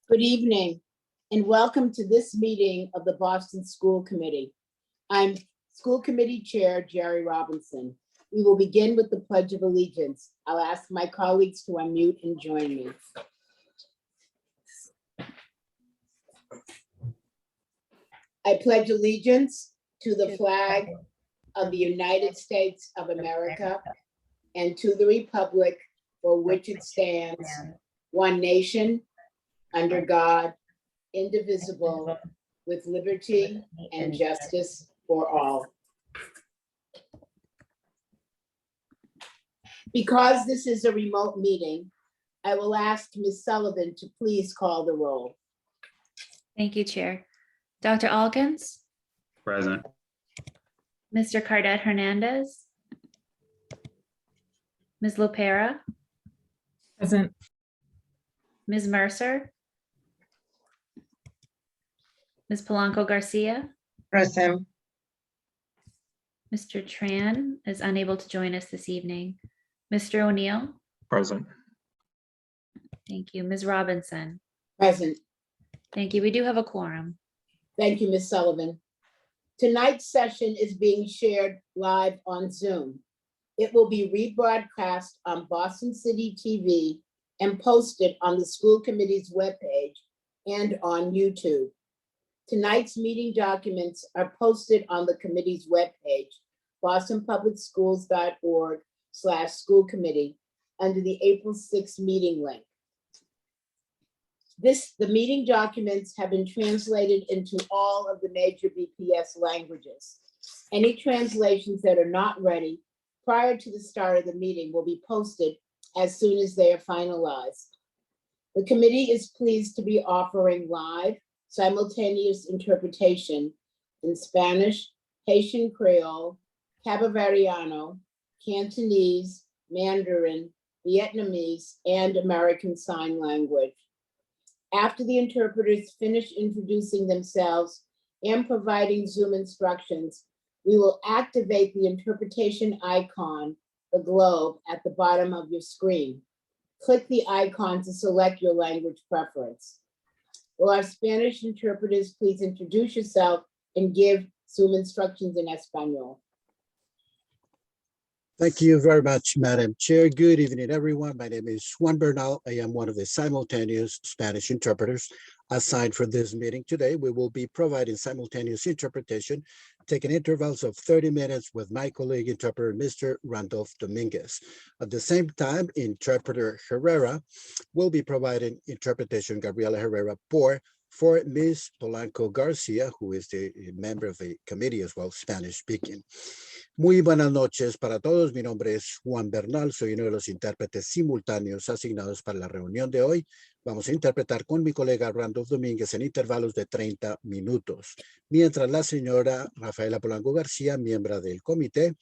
Good evening, and welcome to this meeting of the Boston School Committee. I'm School Committee Chair Jerry Robinson. We will begin with the Pledge of Allegiance. I'll ask my colleagues to unmute and join me. I pledge allegiance to the flag of the United States of America and to the republic for which it stands, one nation, under God, indivisible, with liberty and justice for all. Because this is a remote meeting, I will ask Ms. Sullivan to please call the roll. Thank you, Chair. Dr. Alkins, Present. Mr. Cardet Hernandez, Ms. Lopera, Present. Ms. Mercer, Ms. Polanco Garcia, Present. Mr. Tran is unable to join us this evening. Mr. O'Neill, Present. thank you. Ms. Robinson, Present. thank you. We do have a quorum. Thank you, Ms. Sullivan. Tonight's session is being shared live on Zoom. It will be rebroadcast on Boston City TV and posted on the school committee's webpage and on YouTube. Tonight's meeting documents are posted on the committee's webpage, bostonpublicschools.org/school-committee, under the April 6th meeting link. The meeting documents have been translated into all of the major BPS languages. Any translations that are not ready prior to the start of the meeting will be posted as soon as they are finalized. The committee is pleased to be offering live simultaneous interpretation in Spanish, Haitian Creole, Cabovariano, Cantonese, Mandarin, Vietnamese, and American Sign Language. After the interpreters finish introducing themselves and providing Zoom instructions, we will activate the interpretation icon, the globe, at the bottom of your screen. Click the icon to select your language preference. Will our Spanish interpreters please introduce yourself and give Zoom instructions in Espanol? Thank you very much, Madam Chair. Good evening, everyone. My name is Juan Bernal. I am one of the simultaneous Spanish interpreters assigned for this meeting today. We will be providing simultaneous interpretation, taking intervals of 30 minutes with my colleague interpreter, Mr. Randolph Dominguez. At the same time, interpreter Herrera will be providing interpretation, Gabriela Herrera, for Ms. Polanco Garcia, who is the member of the committee as well, Spanish speaking. Muy buenas noches para todos. Mi nombre es Juan Bernal. Soy uno de los intérpretes simultáneos asignados para la reunión de hoy. Vamos a interpretar con mi colega Randolph Domínguez en intervalos de 30 minutos. Mientras la señora Rafaela Polanco García, miembro del comité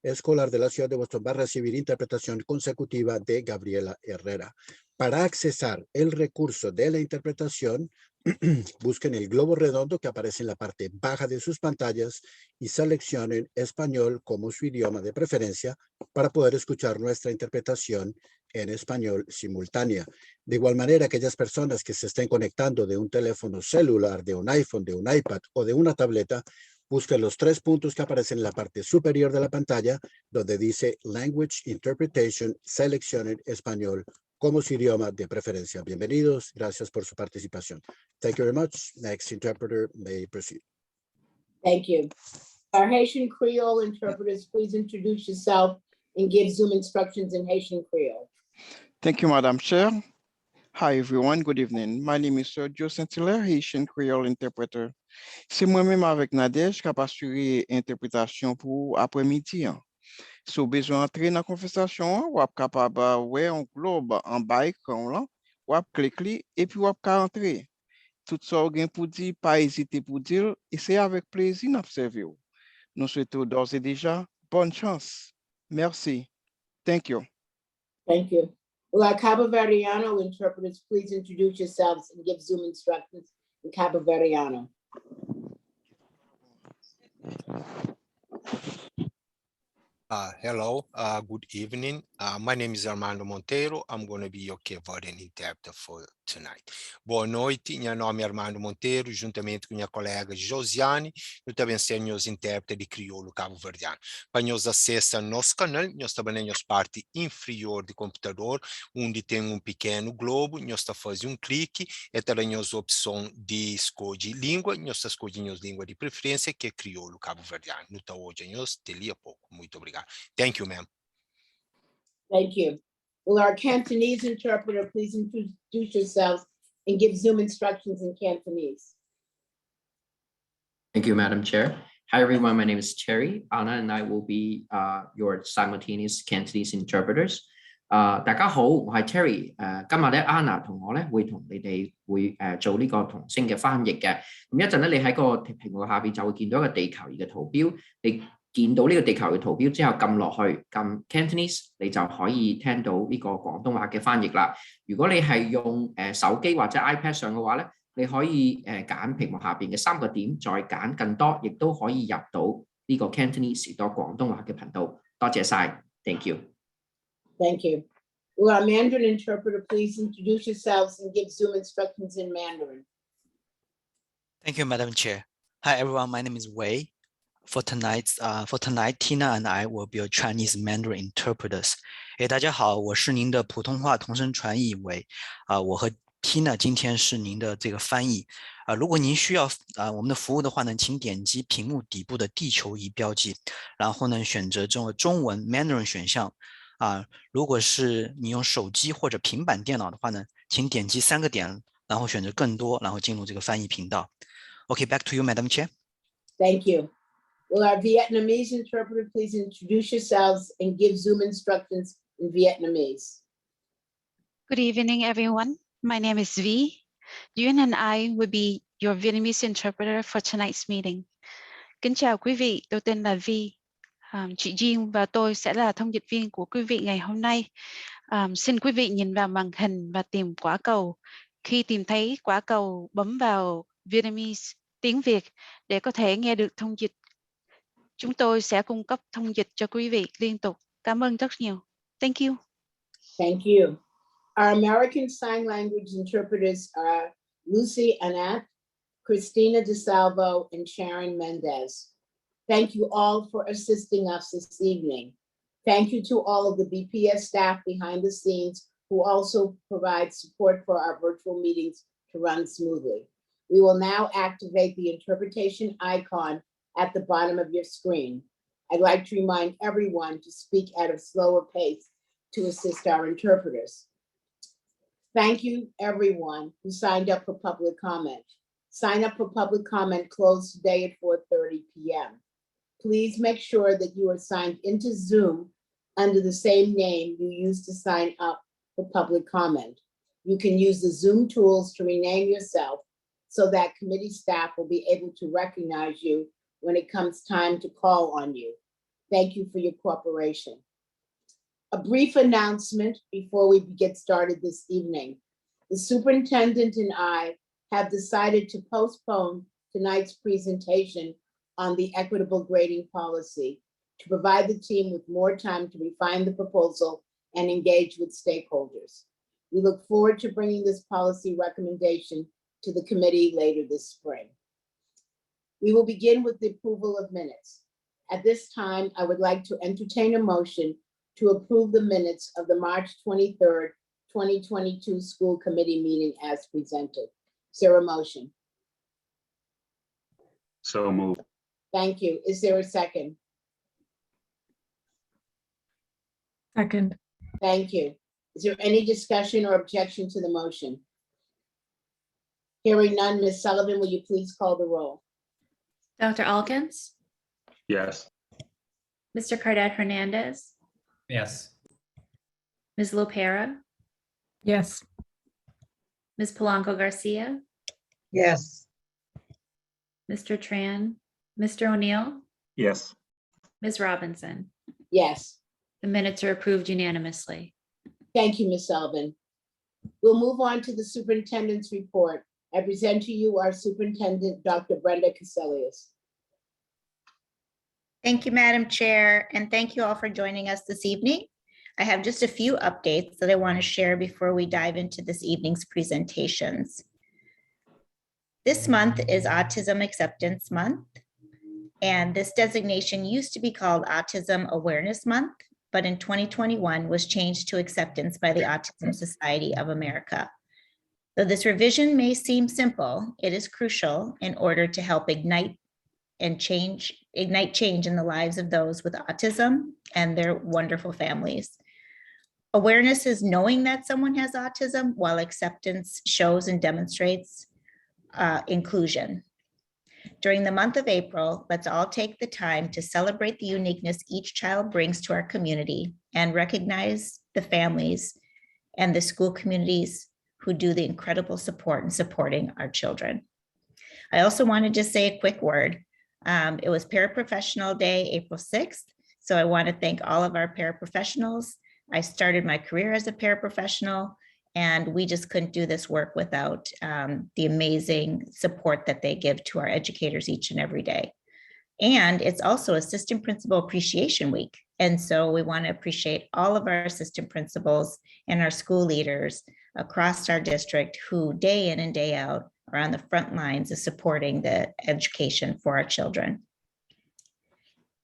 escolar de la ciudad de Boston, va a recibir interpretación consecutiva de Gabriela Herrera. Para accesar el recurso de la interpretación, busquen el globo redondo que aparece en la parte baja de sus pantallas y seleccionen español como su idioma de preferencia para poder escuchar nuestra interpretación en español simultánea. De igual manera, aquellas personas que se estén conectando de un teléfono celular, de un iPhone, de un iPad o de una tableta, busquen los 3 puntos que aparecen en la parte superior de la pantalla donde dice Language Interpretation, seleccionen español como su idioma de preferencia. Bienvenidos. Gracias por su participación. Thank you very much. Next interpreter may proceed. Thank you. Our Haitian Creole interpreters, please introduce yourself and give Zoom instructions in Haitian Creole. Thank you, Madam Chair. Hi, everyone. Good evening. My name is Sergio Saint-Hilaire, Haitian Creole interpreter. C'est moi-même avec Nadège qui a assuré interprétation pour après-midi. Si vous avez besoin d'entrer dans la conversation, vous êtes capable de voir un globe en bas écran là, vous cliquez et puis vous pouvez entrer. Tout ça vous avez pour dire, pas hésiter pour dire, et c'est avec plaisir d'observer. Nous souhaitons d'ores et déjà bonne chance. Merci. Thank you. Thank you. Will our Cabovariano interpreters please introduce yourselves and give Zoom instructions in Cabovariano? Hello, good evening. My name is Armando Monteiro. I'm going to be your Cavodian interpreter for tonight. Boa noite, meu nome é Armando Monteiro, juntamente com minha colega Josiane, eu também sou os intérprete de crioulo cabo-verdiano. Para nos acessar nosso canal, nós também temos parte inferior do computador, onde tem pequeno globo, nós fazemos clique e temos a opção de escolher língua, nós escolhemos língua de preferência, que é crioulo cabo-verdiano. Então, hoje nós teria pouco. Muito obrigado. Thank you, ma'am. Thank you. Will our Cantonese interpreter please introduce yourselves and give Zoom instructions in Cantonese? Thank you, Madam Chair. Hi, everyone. My name is Cherry. Anna and I will be your simultaneous Cantonese interpreters. 大家好，我係 Cherry。今日咧 Anna 同我咧會同你哋會做呢個同聲嘅翻譯嘅。咁一陣咧，你喺個屏幕下邊就會見到一個地球儀嘅圖標。你見到呢個地球嘅圖標之後，撳落去撳 Cantonese，你就可以聽到呢個廣東話嘅翻譯啦。如果你係用手機或者 iPad 上嘅話咧，你可以揀屏幕下邊嘅3個點，再揀更多，亦都可以入到呢個 Cantonese 到廣東話嘅頻道。多謝晒 ，Thank you。Thank you. Will our Mandarin interpreter please introduce yourselves and give Zoom instructions in Mandarin? Thank you, Madam Chair. Hi, everyone. My name is Wei. For tonight, Tina and I will be your Chinese Mandarin interpreters. 大家好，我是您的普通话同声传译Wei。我和 Tina 今天是您的这个翻译。如果您需要我们的服务的话呢，请点击屏幕底部的地球仪标记，然后呢选择中文 Mandarin 选项。如果是你用手机或者平板电脑的话呢，请点击3个点，然后选择更多，然后进入这个翻译频道。Okay, back to you, Madam Chair. Thank you. Will our Vietnamese interpreter please introduce yourselves and give Zoom instructions in Vietnamese? Good evening, everyone. My name is Vi. Duyên and I will be your Vietnamese interpreter for tonight's meeting. Kính chào quý vị, tôi tên là Vi. Chị Duyên và tôi sẽ là thông dịch viên của quý vị ngày hôm nay. Xin quý vị nhìn vào màn hình và tìm quả cầu. Khi tìm thấy quả cầu, bấm vào Vietnamese, tiếng Việt để có thể nghe được thông dịch. Chúng tôi sẽ cung cấp thông dịch cho quý vị liên tục. Cảm ơn rất nhiều. Thank you. Thank you. Our American Sign Language interpreters are Lucy Anat, Christina DeSalvo, and Sharon Mendez. Thank you all for assisting us this evening. Thank you to all of the BPS staff behind the scenes who also provide support for our virtual meetings to run smoothly. We will now activate the interpretation icon at the bottom of your screen. I'd like to remind everyone to speak at a slower pace to assist our interpreters. Thank you, everyone who signed up for public comment. Sign up for public comment closed today at 4:30 p.m. Please make sure that you are signed into Zoom under the same name you used to sign up for public comment. You can use the Zoom tools to rename yourself so that committee staff will be able to recognize you when it comes time to call on you. Thank you for your cooperation. A brief announcement before we get started this evening. The superintendent and I have decided to postpone tonight's presentation on the equitable grading policy to provide the team with more time to refine the proposal and engage with stakeholders. We look forward to bringing this policy recommendation to the committee later this spring. We will begin with the approval of minutes. At this time, I would like to entertain a motion to approve the minutes of the March 23rd, 2022 school committee meeting as presented. Is there a motion? So moved. Thank you. Is there a second? Second. Thank you. Is there any discussion or objection to the motion? Hearing none, Ms. Sullivan, will you please call the roll? Dr. Alkins, Yes. Mr. Cardet Hernandez, Yes. Ms. Lopera, Yes. Ms. Polanco Garcia, Yes. Mr. Tran, Mr. O'Neill, Yes. Ms. Robinson. Yes. The minutes are approved unanimously. Thank you, Ms. Sullivan. We'll move on to the superintendent's report. I present to you our superintendent, Dr. Brenda Cassellius. Thank you, Madam Chair, and thank you all for joining us this evening. I have just a few updates that I want to share before we dive into this evening's presentations. This month is Autism Acceptance Month, and this designation used to be called Autism Awareness Month, but in 2021 was changed to acceptance by the Autism Society of America. Though this revision may seem simple, it is crucial in order to help ignite change in the lives of those with autism and their wonderful families. Awareness is knowing that someone has autism, while acceptance shows and demonstrates inclusion. During the month of April, let's all take the time to celebrate the uniqueness each child brings to our community and recognize the families and the school communities who do the incredible support in supporting our children. I also want to just say a quick word. It was Paraprofessional Day, April 6th. So I want to thank all of our paraprofessionals. I started my career as a paraprofessional, and we just couldn't do this work without the amazing support that they give to our educators each and every day. And it's also Assistant Principal Appreciation Week. And so we want to appreciate all of our assistant principals and our school leaders across our district who day in and day out are on the front lines of supporting the education for our children.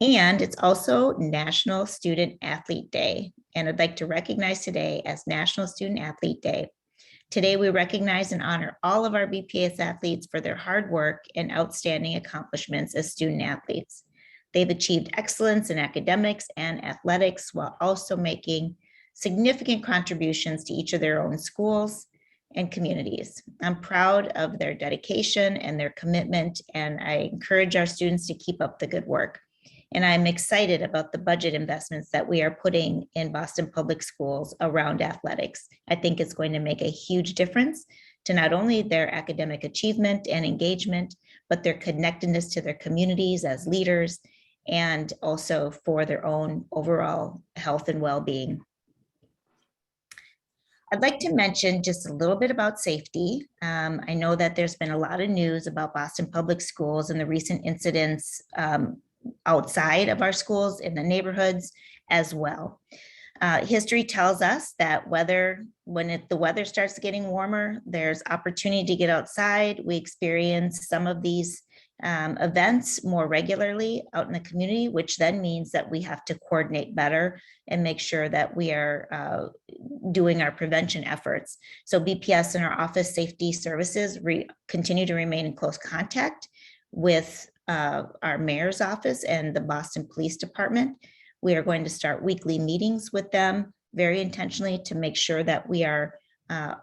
And it's also National Student Athlete Day. And I'd like to recognize today as National Student Athlete Day. Today, we recognize and honor all of our BPS athletes for their hard work and outstanding accomplishments as student athletes. They've achieved excellence in academics and athletics while also making significant contributions to each of their own schools and communities. I'm proud of their dedication and their commitment, and I encourage our students to keep up the good work. And I'm excited about the budget investments that we are putting in Boston Public Schools around athletics. I think it's going to make a huge difference to not only their academic achievement and engagement, but their connectedness to their communities as leaders, and also for their own overall health and well-being. I'd like to mention just a little bit about safety. I know that there's been a lot of news about Boston Public Schools and the recent incidents outside of our schools in the neighborhoods as well. History tells us that when the weather starts getting warmer, there's opportunity to get outside. We experience some of these events more regularly out in the community, which then means that we have to coordinate better and make sure that we are doing our prevention efforts. So BPS and our office safety services continue to remain in close contact with our mayor's office and the Boston Police Department. We are going to start weekly meetings with them very intentionally to make sure that we are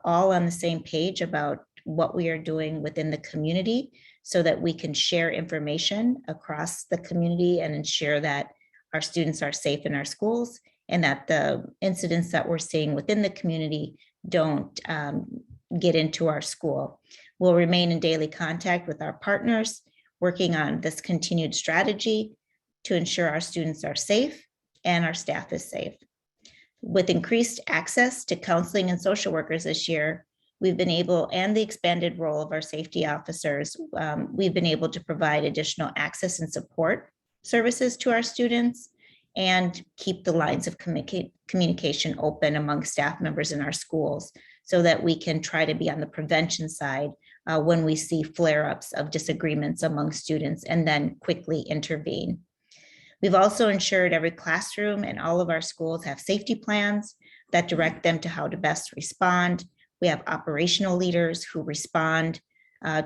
all on the same page about what we are doing within the community so that we can share information across the community and ensure that our students are safe in our schools and that the incidents that we're seeing within the community don't get into our school. We'll remain in daily contact with our partners, working on this continued strategy to ensure our students are safe and our staff is safe. With increased access to counseling and social workers this year, we've been able, and the expanded role of our safety officers, we've been able to provide additional access and support services to our students and keep the lines of communication open among staff members in our schools so that we can try to be on the prevention side when we see flare-ups of disagreements among students and then quickly intervene. We've also ensured every classroom and all of our schools have safety plans that direct them to how to best respond. We have operational leaders who respond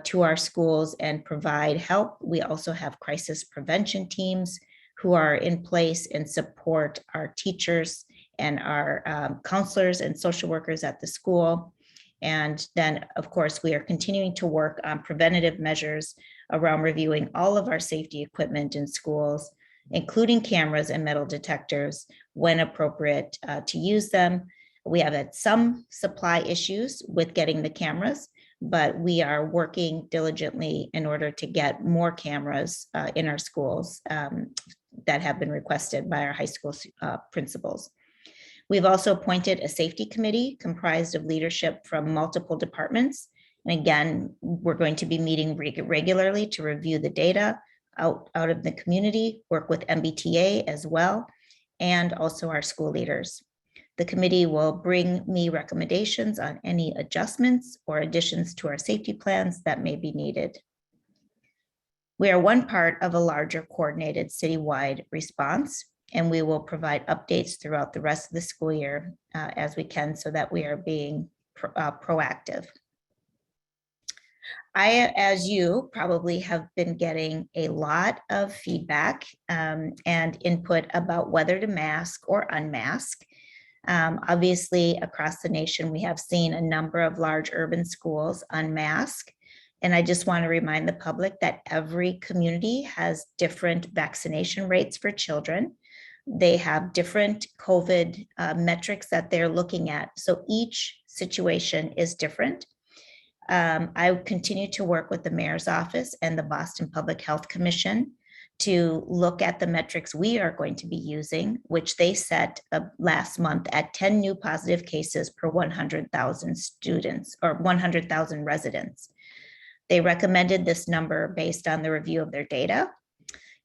to our schools and provide help. We also have crisis prevention teams who are in place and support our teachers and our counselors and social workers at the school. And then, of course, we are continuing to work on preventative measures around reviewing all of our safety equipment in schools, including cameras and metal detectors when appropriate to use them. We have had some supply issues with getting the cameras, but we are working diligently in order to get more cameras in our schools that have been requested by our high school principals. We've also appointed a safety committee comprised of leadership from multiple departments. And again, we're going to be meeting regularly to review the data out of the community, work with MBTA as well, and also our school leaders. The committee will bring me recommendations on any adjustments or additions to our safety plans that may be needed. We are one part of a larger coordinated citywide response, and we will provide updates throughout the rest of the school year as we can so that we are being proactive. I, as you probably have been getting a lot of feedback and input about whether to mask or unmask. Obviously, across the nation, we have seen a number of large urban schools unmask. And I just want to remind the public that every community has different vaccination rates for children. They have different COVID metrics that they're looking at. So each situation is different. I continue to work with the mayor's office and the Boston Public Health Commission to look at the metrics we are going to be using, which they set last month at 10 new positive cases per 100,000 students or 100,000 residents. They recommended this number based on the review of their data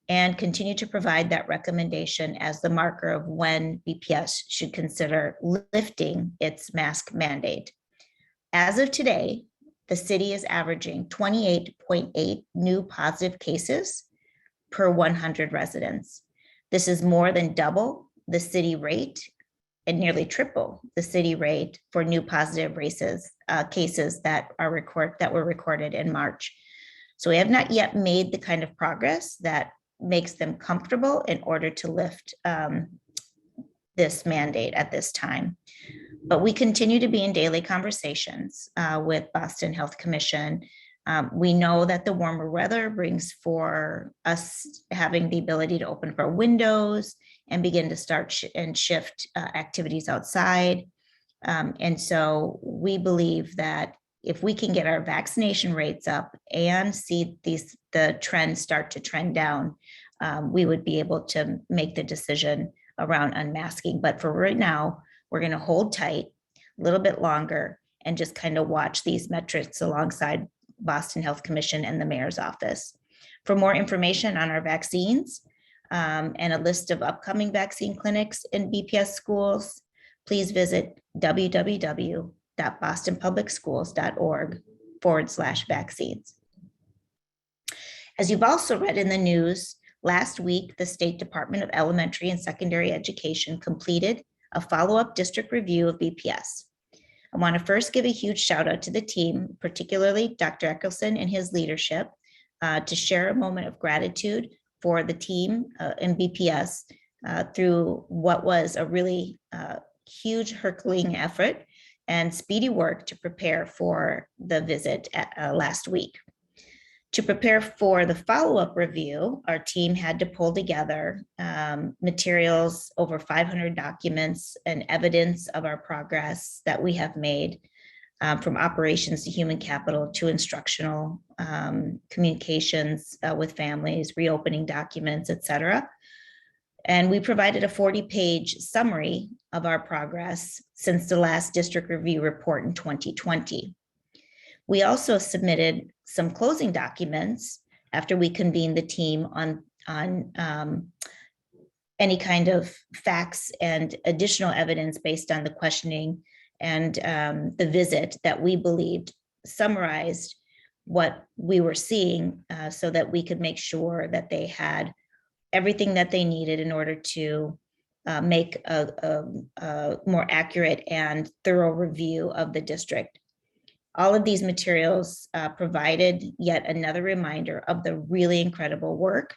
and continue to provide that recommendation as the marker of when BPS should consider lifting its mask mandate. As of today, the city is averaging 28.8 new positive cases per 100 residents. This is more than double the city rate and nearly triple the city rate for new positive cases that were recorded in March. So we have not yet made the kind of progress that makes them comfortable in order to lift this mandate at this time. But we continue to be in daily conversations with Boston Health Commission. We know that the warmer weather brings for us having the ability to open our windows and begin to start and shift activities outside. And so we believe that if we can get our vaccination rates up and see the trends start to trend down, we would be able to make the decision around unmasking. But for right now, we're going to hold tight a little bit longer and just kind of watch these metrics alongside Boston Health Commission and the mayor's office. For more information on our vaccines and a list of upcoming vaccine clinics in BPS schools, please visit www.bostonpublicschools.org/vaccines. As you've also read in the news, last week, the State Department of Elementary and Secondary Education completed a follow-up district review of BPS. I want to first give a huge shout out to the team, particularly Dr. Eckelson and his leadership, to share a moment of gratitude for the team in BPS through what was a really huge Herculean effort and speedy work to prepare for the visit last week. To prepare for the follow-up review, our team had to pull together materials, over 500 documents and evidence of our progress that we have made from operations to human capital to instructional communications with families, reopening documents, et cetera. And we provided a 40-page summary of our progress since the last district review report in 2020. We also submitted some closing documents after we convened the team on any kind of facts and additional evidence based on the questioning and the visit that we believed summarized what we were seeing so that we could make sure that they had everything that they needed in order to make a more accurate and thorough review of the district. All of these materials provided yet another reminder of the really incredible work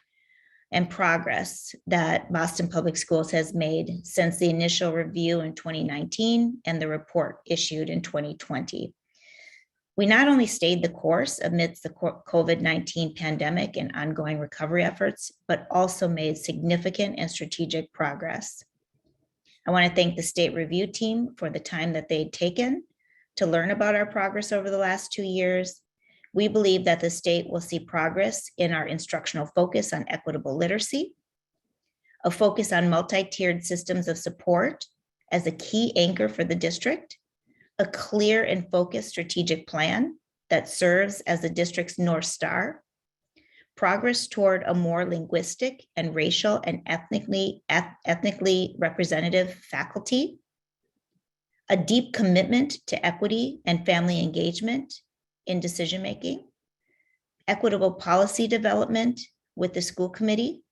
and progress that Boston Public Schools has made since the initial review in 2019 and the report issued in 2020. We not only stayed the course amidst the COVID-19 pandemic and ongoing recovery efforts, but also made significant and strategic progress. I want to thank the state review team for the time that they'd taken to learn about our progress over the last 2 years. We believe that the state will see progress in our instructional focus on equitable literacy, a focus on multi-tiered systems of support as a key anchor for the district, a clear and focused strategic plan that serves as the district's North Star, progress toward a more linguistic and racial and ethnically representative faculty, a deep commitment to equity and family engagement in decision-making, equitable policy development with the school committee,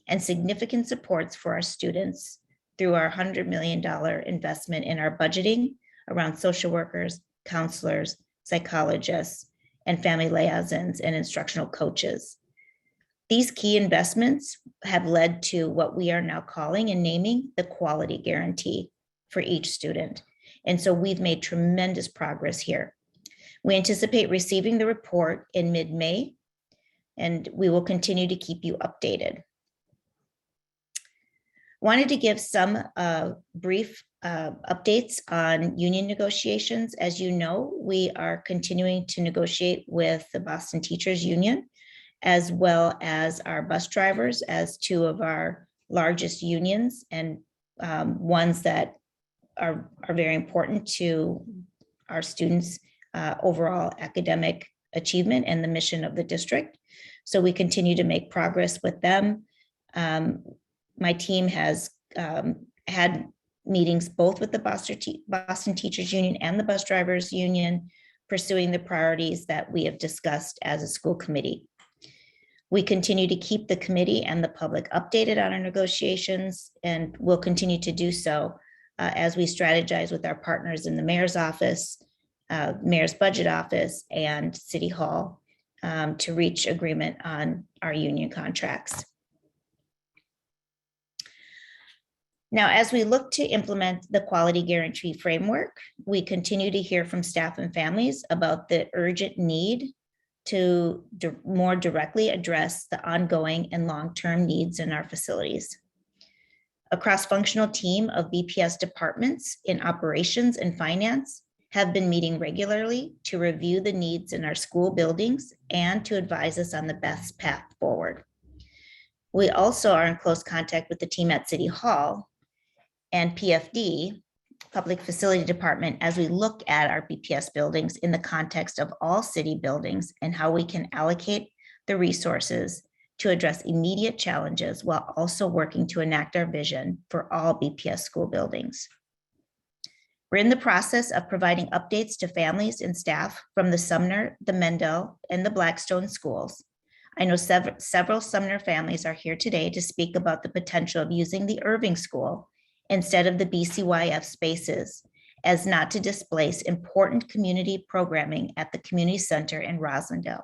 and significant supports for our students through our $100 million investment in our budgeting around social workers, counselors, psychologists, and family liaisons and instructional coaches. These key investments have led to what we are now calling and naming the quality guarantee for each student. And so we've made tremendous progress here. We anticipate receiving the report in mid-May, and we will continue to keep you updated. Wanted to give some brief updates on union negotiations. As you know, we are continuing to negotiate with the Boston Teachers Union, as well as our bus drivers as two of our largest unions and ones that are very important to our students' overall academic achievement and the mission of the district. So we continue to make progress with them. My team has had meetings both with the Boston Teachers Union and the Bus Drivers Union, pursuing the priorities that we have discussed as a school committee. We continue to keep the committee and the public updated on our negotiations, and will continue to do so as we strategize with our partners in the mayor's office, mayor's budget office, and City Hall to reach agreement on our union contracts. Now, as we look to implement the quality guarantee framework, we continue to hear from staff and families about the urgent need to more directly address the ongoing and long-term needs in our facilities. A cross-functional team of BPS departments in operations and finance have been meeting regularly to review the needs in our school buildings and to advise us on the best path forward. We also are in close contact with the team at City Hall and PFD, Public Facility Department, as we look at our BPS buildings in the context of all city buildings and how we can allocate the resources to address immediate challenges while also working to enact our vision for all BPS school buildings. We're in the process of providing updates to families and staff from the Sumner, the Mendel, and the Blackstone schools. I know several Sumner families are here today to speak about the potential of using the Irving School instead of the BCYF spaces, as not to displace important community programming at the community center in Roslindale.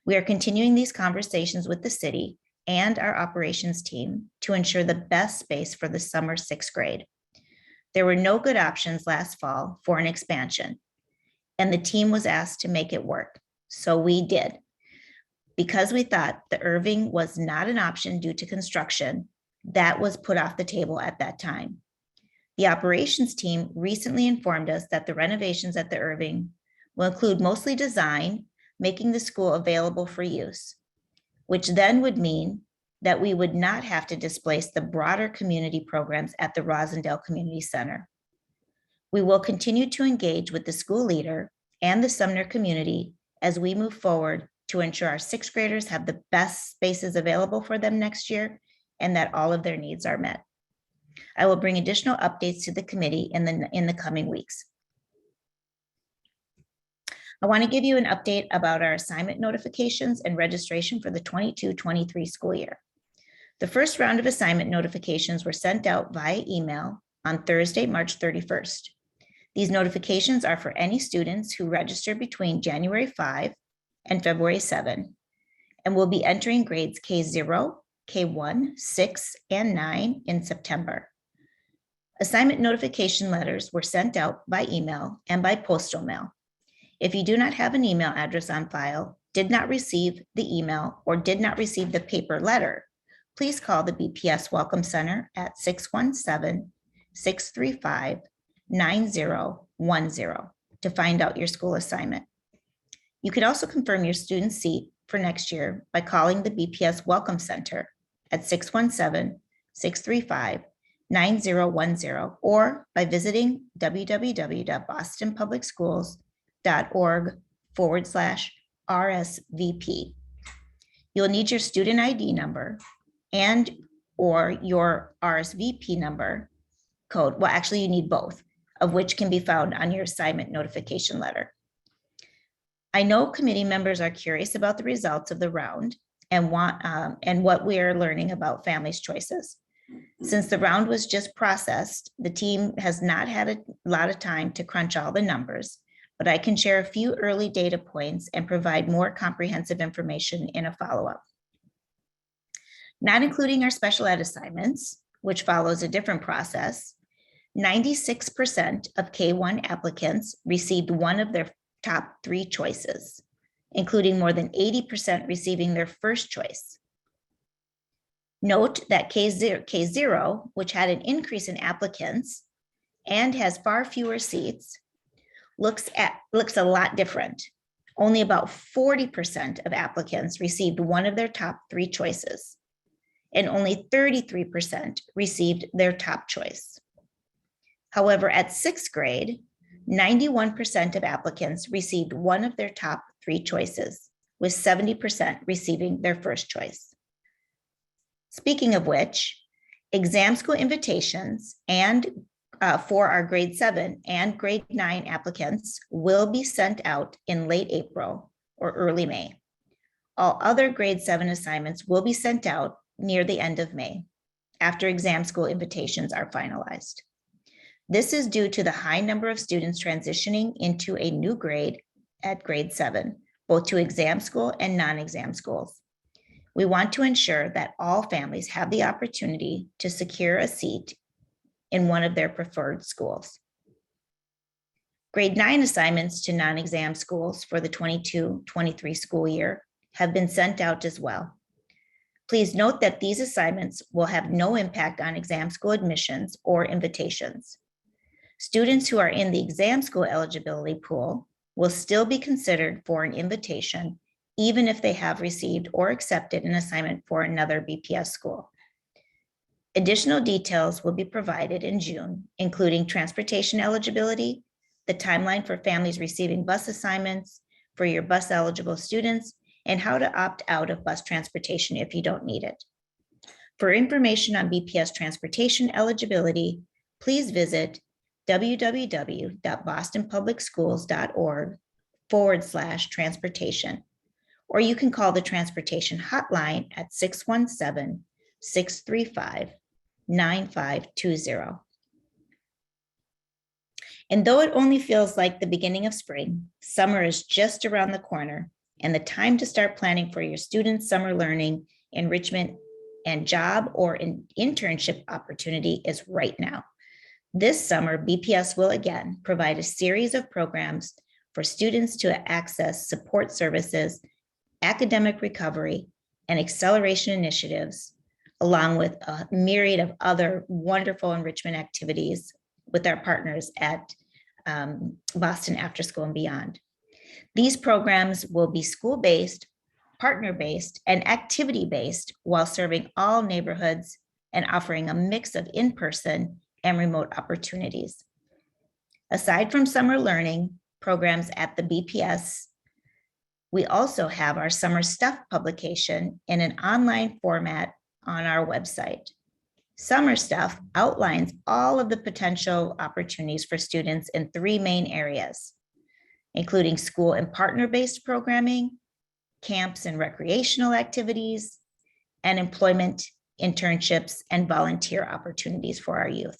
We are continuing these conversations with the city and our operations team to ensure the best space for the summer 6th grade. There were no good options last fall for an expansion, and the team was asked to make it work. So we did. Because we thought the Irving was not an option due to construction, that was put off the table at that time. The operations team recently informed us that the renovations at the Irving will include mostly design, making the school available for use, which then would mean that we would not have to displace the broader community programs at the Roslindale Community Center. We will continue to engage with the school leader and the Sumner community as we move forward to ensure our 6th graders have the best spaces available for them next year and that all of their needs are met. I will bring additional updates to the committee in the coming weeks. I want to give you an update about our assignment notifications and registration for the 22-23 school year. The first round of assignment notifications were sent out via email on Thursday, March 31st. These notifications are for any students who registered between January 5 and February 7, and will be entering grades K0, K1, 6, and 9 in September. Assignment notification letters were sent out by email and by postal mail. If you do not have an email address on file, did not receive the email, or did not receive the paper letter, please call the BPS Welcome Center at 617-635-9010 to find out your school assignment. You can also confirm your student seat for next year by calling the BPS Welcome Center at 617-635-9010 or by visiting www.bostonpublicsschools.org/RSVP. You'll need your student ID number and or your RSVP number code. Well, actually you need both, of which can be found on your assignment notification letter. I know committee members are curious about the results of the round and what we are learning about families' choices. Since the round was just processed, the team has not had a lot of time to crunch all the numbers, but I can share a few early data points and provide more comprehensive information in a follow-up. Not including our special ed assignments, which follows a different process, 96% of K-1 applicants received one of their top 3 choices, including more than 80% receiving their first choice. Note that K0, which had an increase in applicants and has far fewer seats, looks a lot different. Only about 40% of applicants received one of their top 3 choices, and only 33% received their top choice. However, at 6th grade, 91% of applicants received one of their top 3 choices, with 70% receiving their first choice. Speaking of which, exam school invitations and for our grade 7 and grade 9 applicants will be sent out in late April or early May. All other grade 7 assignments will be sent out near the end of May, after exam school invitations are finalized. This is due to the high number of students transitioning into a new grade at grade 7, both to exam school and non-exam schools. We want to ensure that all families have the opportunity to secure a seat in one of their preferred schools. Grade 9 assignments to non-exam schools for the 22-23 school year have been sent out as well. Please note that these assignments will have no impact on exam school admissions or invitations. Students who are in the exam school eligibility pool will still be considered for an invitation, even if they have received or accepted an assignment for another BPS school. Additional details will be provided in June, including transportation eligibility, the timeline for families receiving bus assignments for your bus eligible students, and how to opt out of bus transportation if you don't need it. For information on BPS transportation eligibility, please visit www.bostonpublicschools.org/transportation, or you can call the transportation hotline at 617-635-9520. And though it only feels like the beginning of spring, summer is just around the corner, and the time to start planning for your students' summer learning, enrichment, and job or internship opportunity is right now. This summer, BPS will again provide a series of programs for students to access support services, academic recovery, and acceleration initiatives, along with a myriad of other wonderful enrichment activities with our partners at Boston After School and Beyond. These programs will be school-based, partner-based, and activity-based while serving all neighborhoods and offering a mix of in-person and remote opportunities. Aside from summer learning programs at the BPS, we also have our Summer Stuff publication in an online format on our website. Summer Stuff outlines all of the potential opportunities for students in 3 main areas, including school and partner-based programming, camps and recreational activities, and employment, internships, and volunteer opportunities for our youth.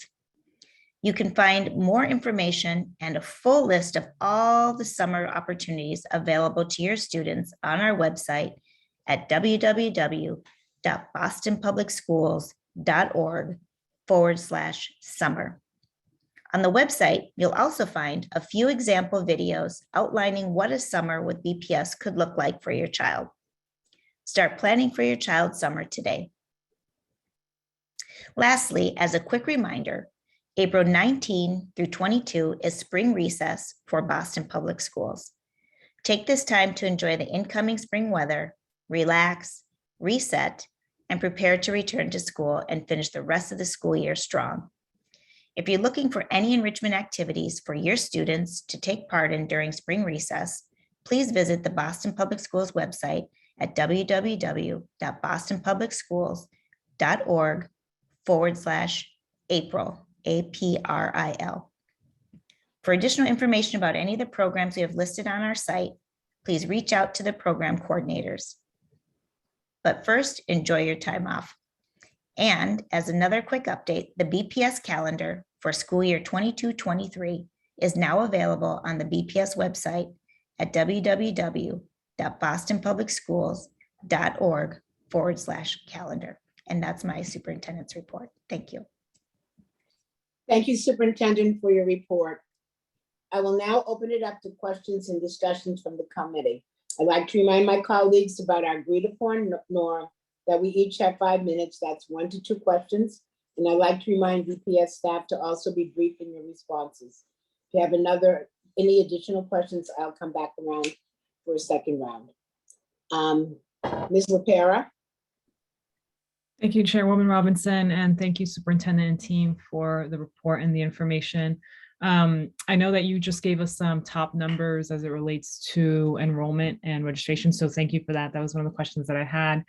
You can find more information and a full list of all the summer opportunities available to your students on our website at www.bostonpublicschools.org/summer. On the website, you'll also find a few example videos outlining what a summer with BPS could look like for your child. Start planning for your child's summer today. Lastly, as a quick reminder, April 19 through 22 is spring recess for Boston Public Schools. Take this time to enjoy the incoming spring weather, relax, reset, and prepare to return to school and finish the rest of the school year strong. If you're looking for any enrichment activities for your students to take part in during spring recess, please visit the Boston Public Schools website at www.bostonpublicschools.org/April, APRIL. For additional information about any of the programs we have listed on our site, please reach out to the program coordinators. But first, enjoy your time off. And as another quick update, the BPS calendar for school year 22-23 is now available on the BPS website at www.bostonpublicschools.org/calendar. And that's my superintendent's report. Thank you. Thank you, Superintendent, for your report. I will now open it up to questions and discussions from the committee. I'd like to remind my colleagues about our agreed-upon norm that we each have 5 minutes. That's 1 to 2 questions. And I'd like to remind BPS staff to also be brief in your responses. If you have any additional questions, I'll come back around for a second round. Ms. LaPera. Thank you, Chairwoman Robinson, and thank you, Superintendent and team, for the report and the information. I know that you just gave us some top numbers as it relates to enrollment and registration, so thank you for that. That was one of the questions that I had.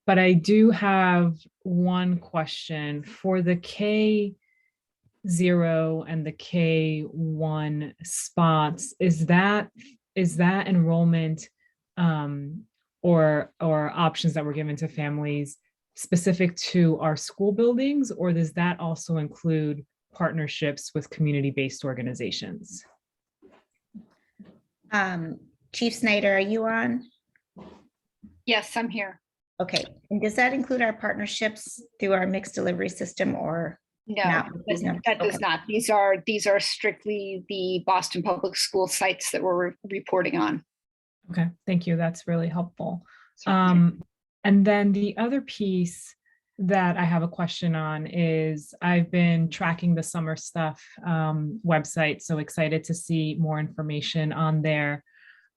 But I do have one question for the K0 and the K1 spots. Is that enrollment or options that were given to families specific to our school buildings, or does that also include partnerships with community-based organizations? Chief Snyder, are you on? Yes, I'm here. Okay, and does that include our partnerships through our mixed delivery system or? No, not with these numbers? that does Okay. not. These are strictly the Boston Public School sites that we're reporting on. Okay, thank you. That's really helpful. And then the other piece that I have a question on is I've been tracking the Summer Stuff website, so excited to see more information on there.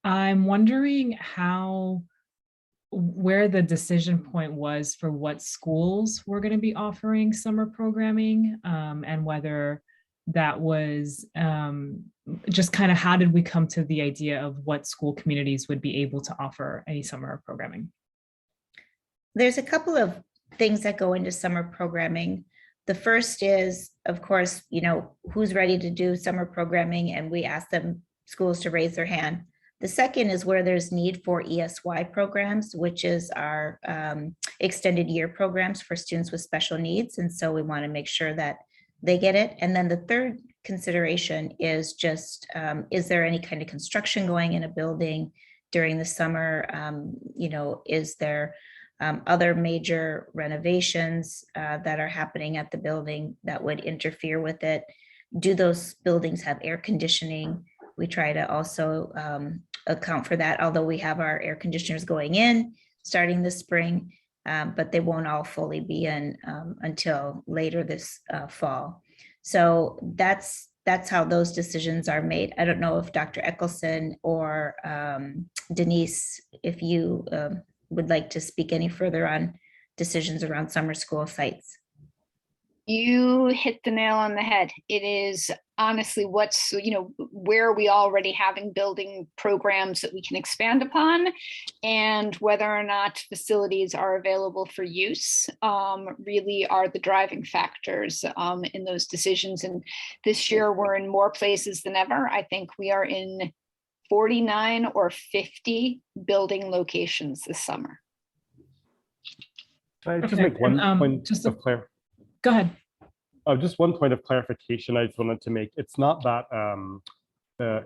I'm wondering where the decision point was for what schools were going to be offering summer programming, and whether that was just kind of how did we come to the idea of what school communities would be able to offer any summer programming? There's a couple of things that go into summer programming. The first is, of course, who's ready to do summer programming, and we ask them, schools, to raise their hand. The second is where there's need for ESY programs, which is our extended year programs for students with special needs. And so we want to make sure that they get it. And then the third consideration is just, is there any kind of construction going in a building during the summer? Is there other major renovations that are happening at the building that would interfere with it? Do those buildings have air conditioning? We try to also account for that, although we have our air conditioners going in starting this spring, but they won't all fully be in until later this fall. So that's how those decisions are made. I don't know if Dr. Eckelson or Denise, if you would like to speak any further on decisions around summer school sites. You hit the nail on the head. It is honestly where are we already having building programs that we can expand upon, and whether or not facilities are available for use really are the driving factors in those decisions. And this year we're in more places than ever. I think we are in 49 or 50 building locations this summer. Can I just make one point of clarity? Go ahead. Just one point of clarification I just wanted to make. It's not that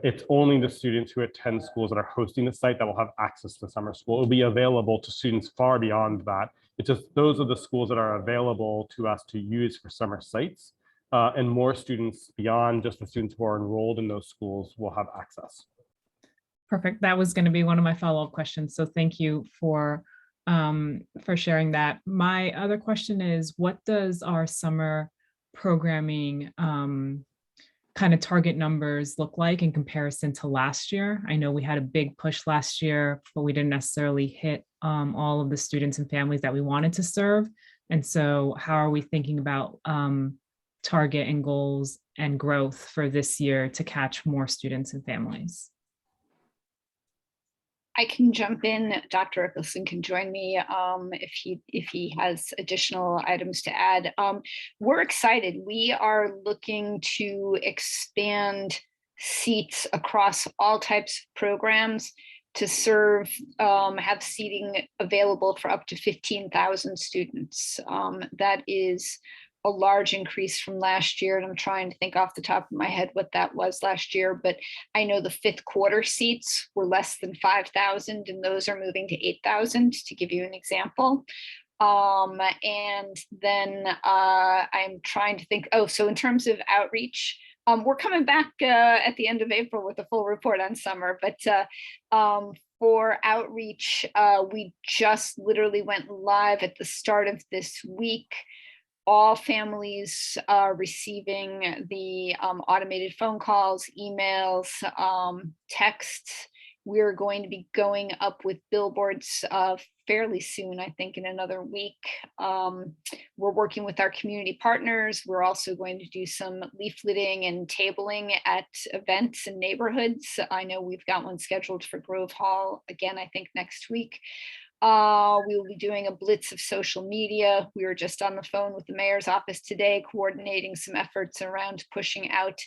it's only the students who attend schools that are hosting the site that will have access to summer school. It will be available to students far beyond that. It's just those are the schools that are available to us to use for summer sites, and more students beyond just the students who are enrolled in those schools will have access. Perfect. That was going to be one of my follow-up questions. So thank you for sharing that. My other question is, what does our summer programming kind of target numbers look like in comparison to last year? I know we had a big push last year, but we didn't necessarily hit all of the students and families that we wanted to serve. And so how are we thinking about target and goals and growth for this year to catch more students and families? I can jump in. Dr. Eccleston can join me if he has additional items to add. We're excited. We are looking to expand seats across all types of programs to serve, have seating available for up to 15,000 students. That is a large increase from last year, and I'm trying to think off the top of my head what that was last year, but I know the fifth quarter seats were less than 5,000, and those are moving to 8,000, to give you an example. And then I'm trying to think, so in terms of outreach, we're coming back at the end of April with a full report on summer, but for outreach, we just literally went live at the start of this week. All families are receiving the automated phone calls, emails, texts. We're going to be going up with billboards fairly soon, I think in another week. We're working with our community partners. We're also going to do some leafleting and tabling at events and neighborhoods. I know we've got one scheduled for Grove Hall again, I think next week. We will be doing a blitz of social media. We were just on the phone with the mayor's office today, coordinating some efforts around pushing out.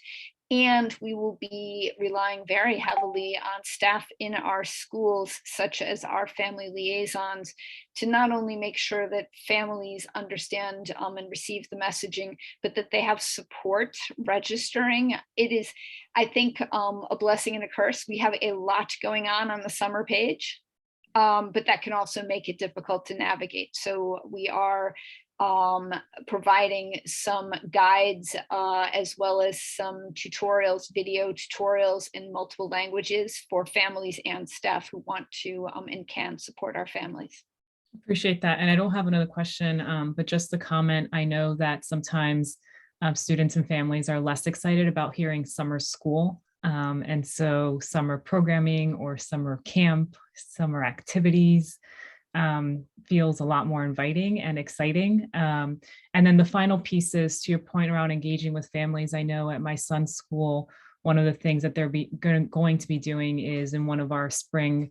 And we will be relying very heavily on staff in our schools, such as our family liaisons, to not only make sure that families understand and receive the messaging, but that they have support registering. It is, I think, a blessing and a curse. We have a lot going on the summer page. But that can also make it difficult to navigate. So we are providing some guides as well as some tutorials, video tutorials in multiple languages for families and staff who want to and can support our families. Appreciate that. And I don't have another question, but just the comment, I know that sometimes students and families are less excited about hearing summer school. And so summer programming or summer camp, summer activities feels a lot more inviting and exciting. And then the final piece is to your point around engaging with families. I know at my son's school, one of the things that they're going to be doing is in one of our spring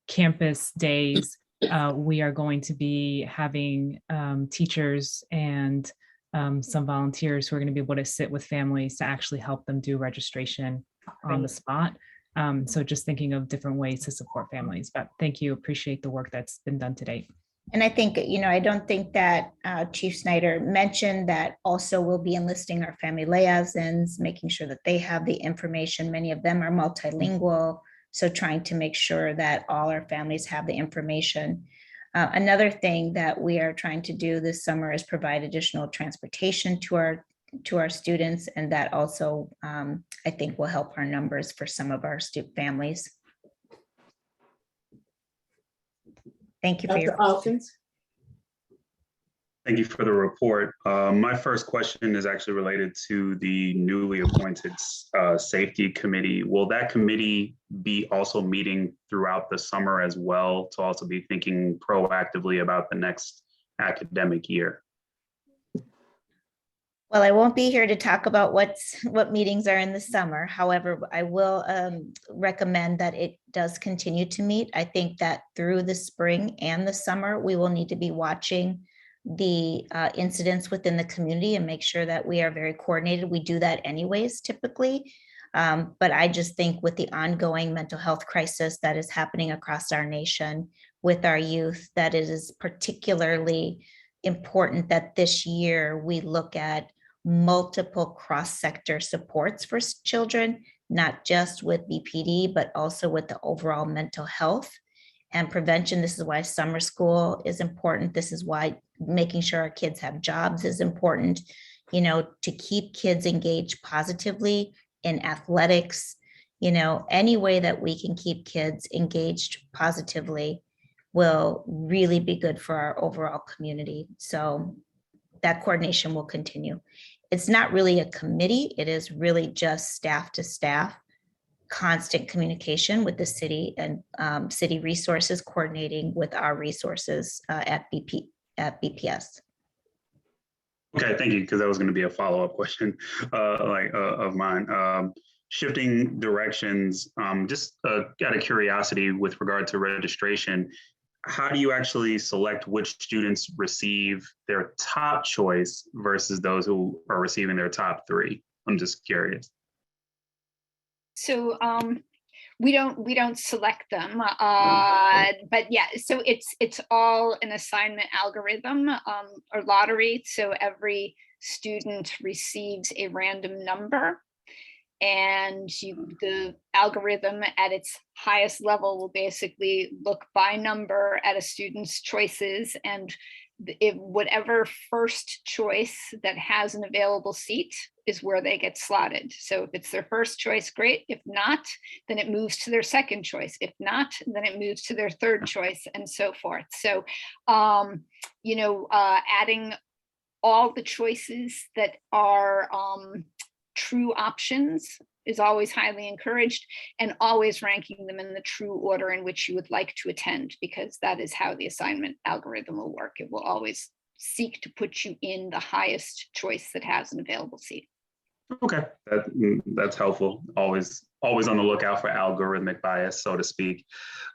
campus days, we are going to be having teachers and some volunteers who are going to be able to sit with families to actually help them do registration on the spot. So just thinking of different ways to support families, but thank you. Appreciate the work that's been done to date. And I think, I don't think that Chief Snyder mentioned that also we'll be enlisting our family liaisons, making sure that they have the information. Many of them are multilingual. So trying to make sure that all our families have the information. Another thing that we are trying to do this summer is provide additional transportation to our students, and that also I think will help our numbers for some of our student families. Thank you for your questions. Thank you for the report. My first question is actually related to the newly appointed safety committee. Will that committee be also meeting throughout the summer as well to also be thinking proactively about the next academic year? Well, I won't be here to talk about what meetings are in the summer. However, I will recommend that it does continue to meet. I think that through the spring and the summer, we will need to be watching the incidents within the community and make sure that we are very coordinated. We do that anyways, typically. But I just think with the ongoing mental health crisis that is happening across our nation with our youth, that it is particularly important that this year we look at multiple cross-sector supports for children, not just with BPD, but also with the overall mental health and prevention. This is why summer school is important. This is why making sure our kids have jobs is important, to keep kids engaged positively in athletics, any way that we can keep kids engaged positively will really be good for our overall community. So that coordination will continue. It's not really a committee. It is really just staff to staff, constant communication with the city and city resources coordinating with our resources at BPS. Okay, thank you, because that was going to be a follow-up question of mine. shifting directions, just out of curiosity with regard to registration, how do you actually select which students receive their top choice versus those who are receiving their top 3? I'm just curious. So we don't select them, but yeah, so it's all an assignment algorithm or lottery. So every student receives a random number, and the algorithm at its highest level will basically look by number at a student's choices, and if whatever first choice that has an available seat is where they get slotted. So if it's their first choice, great. If not, then it moves to their second choice. If not, then it moves to their third choice, and so forth. So, adding all the choices that are true options is always highly encouraged, and always ranking them in the true order in which you would like to attend, because that is how the assignment algorithm will work. It will always seek to put you in the highest choice that has an available seat. Okay, that's helpful. Always on the lookout for algorithmic bias, so to speak.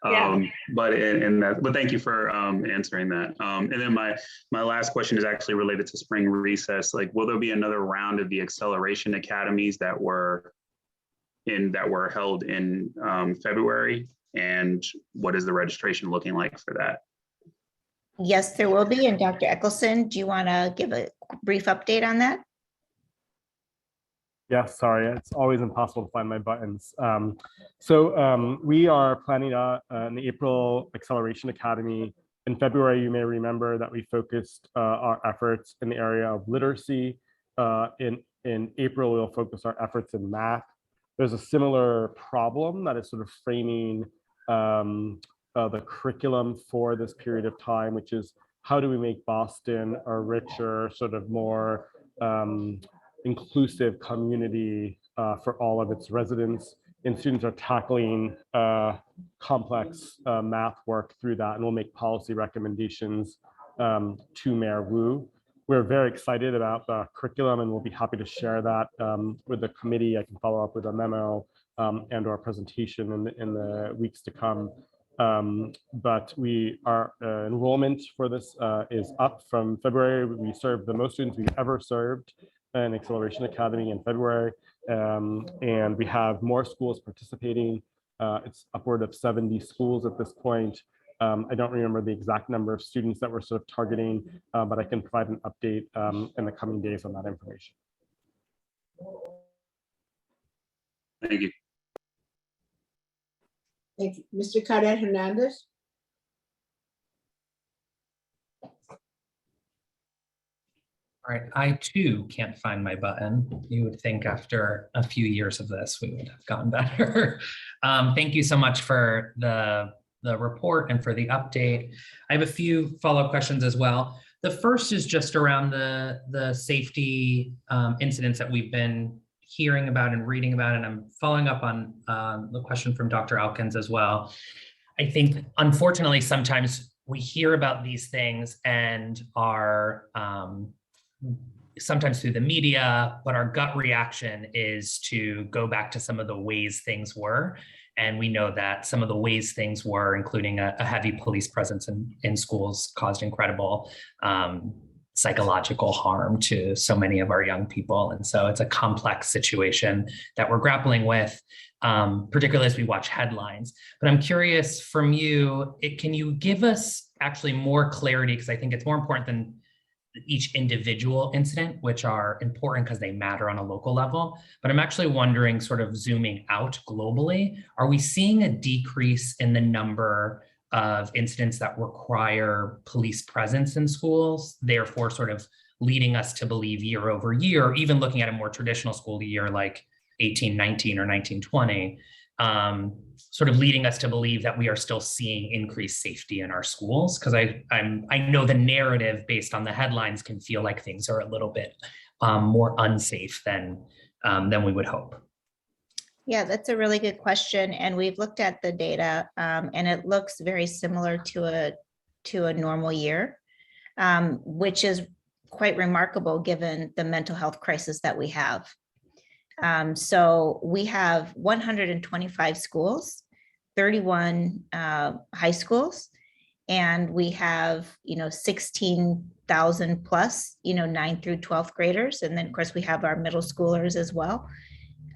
Yeah. But thank you for answering that. And then my last question is actually related to spring recess. Like, will there be another round of the acceleration academies that were held in February? And what is the registration looking like for that? Yes, there will be. And Dr. Eccleston, do you want to give a brief update on that? Yes, sorry, it's always impossible to find my buttons. We are planning an April Acceleration Academy. In February, you may remember that we focused our efforts in the area of literacy. In April, we'll focus our efforts in math. There's a similar problem that is sort of framing the curriculum for this period of time, which is how do we make Boston a richer, sort of more inclusive community for all of its residents, and students are tackling complex math work through that, and we'll make policy recommendations to Mayor Wu. We're very excited about the curriculum, and we'll be happy to share that with the committee. I can follow up with a memo and or presentation in the weeks to come. But our enrollment for this is up from February. We served the most students we've ever served in Acceleration Academy in February, and we have more schools participating. It's upward of 70 schools at this point. I don't remember the exact number of students that we're sort of targeting, but I can provide an update in the coming days on that information. Thank you. Thank you. Mr. Cadet Hernandez? All right, I too can't find my button. You would think after a few years of this, we would have gotten better. Thank you so much for the report and for the update. I have a few follow-up questions as well. The first is just around the safety incidents that we've been hearing about and reading about, and I'm following up on the question from Dr. Elkins as well. I think, unfortunately, sometimes we hear about these things and are sometimes through the media, but our gut reaction is to go back to some of the ways things were. And we know that some of the ways things were, including a heavy police presence in schools, caused incredible psychological harm to so many of our young people. And so it's a complex situation that we're grappling with, particularly as we watch headlines. But I'm curious from you, can you give us actually more clarity? Because I think it's more important than each individual incident, which are important because they matter on a local level. But I'm actually wondering, sort of zooming out globally, are we seeing a decrease in the number of incidents that require police presence in schools, therefore sort of leading us to believe year over year, or even looking at a more traditional school year like 1819 or 1920, sort of leading us to believe that we are still seeing increased safety in our schools? Because I know the narrative based on the headlines can feel like things are a little bit more unsafe than we would hope. Yeah, that's a really good question. And we've looked at the data and it looks very similar to a normal year, which is quite remarkable given the mental health crisis that we have. So we have 125 schools, 31 high schools, and we have, 16,000 plus, 9 through 12th graders. And then of course we have our middle schoolers as well.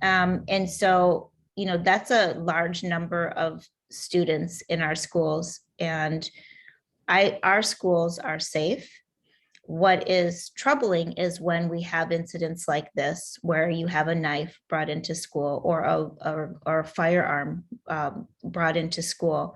And so, that's a large number of students in our schools, and our schools are safe. What is troubling is when we have incidents like this, where you have a knife brought into school or a firearm brought into school.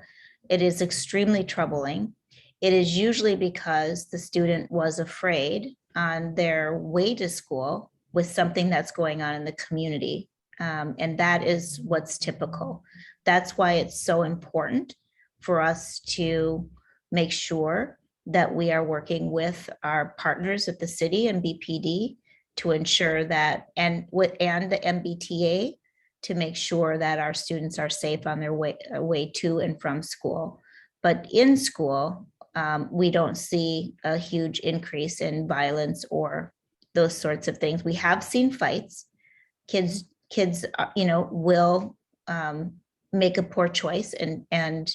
It is extremely troubling. It is usually because the student was afraid on their way to school with something that's going on in the community. And that is what's typical. That's why it's so important for us to make sure that we are working with our partners at the city and BPD to ensure that, and the MBTA, to make sure that our students are safe on their way to and from school. But in school, we don't see a huge increase in violence or those sorts of things. We have seen fights. Kids, will make a poor choice and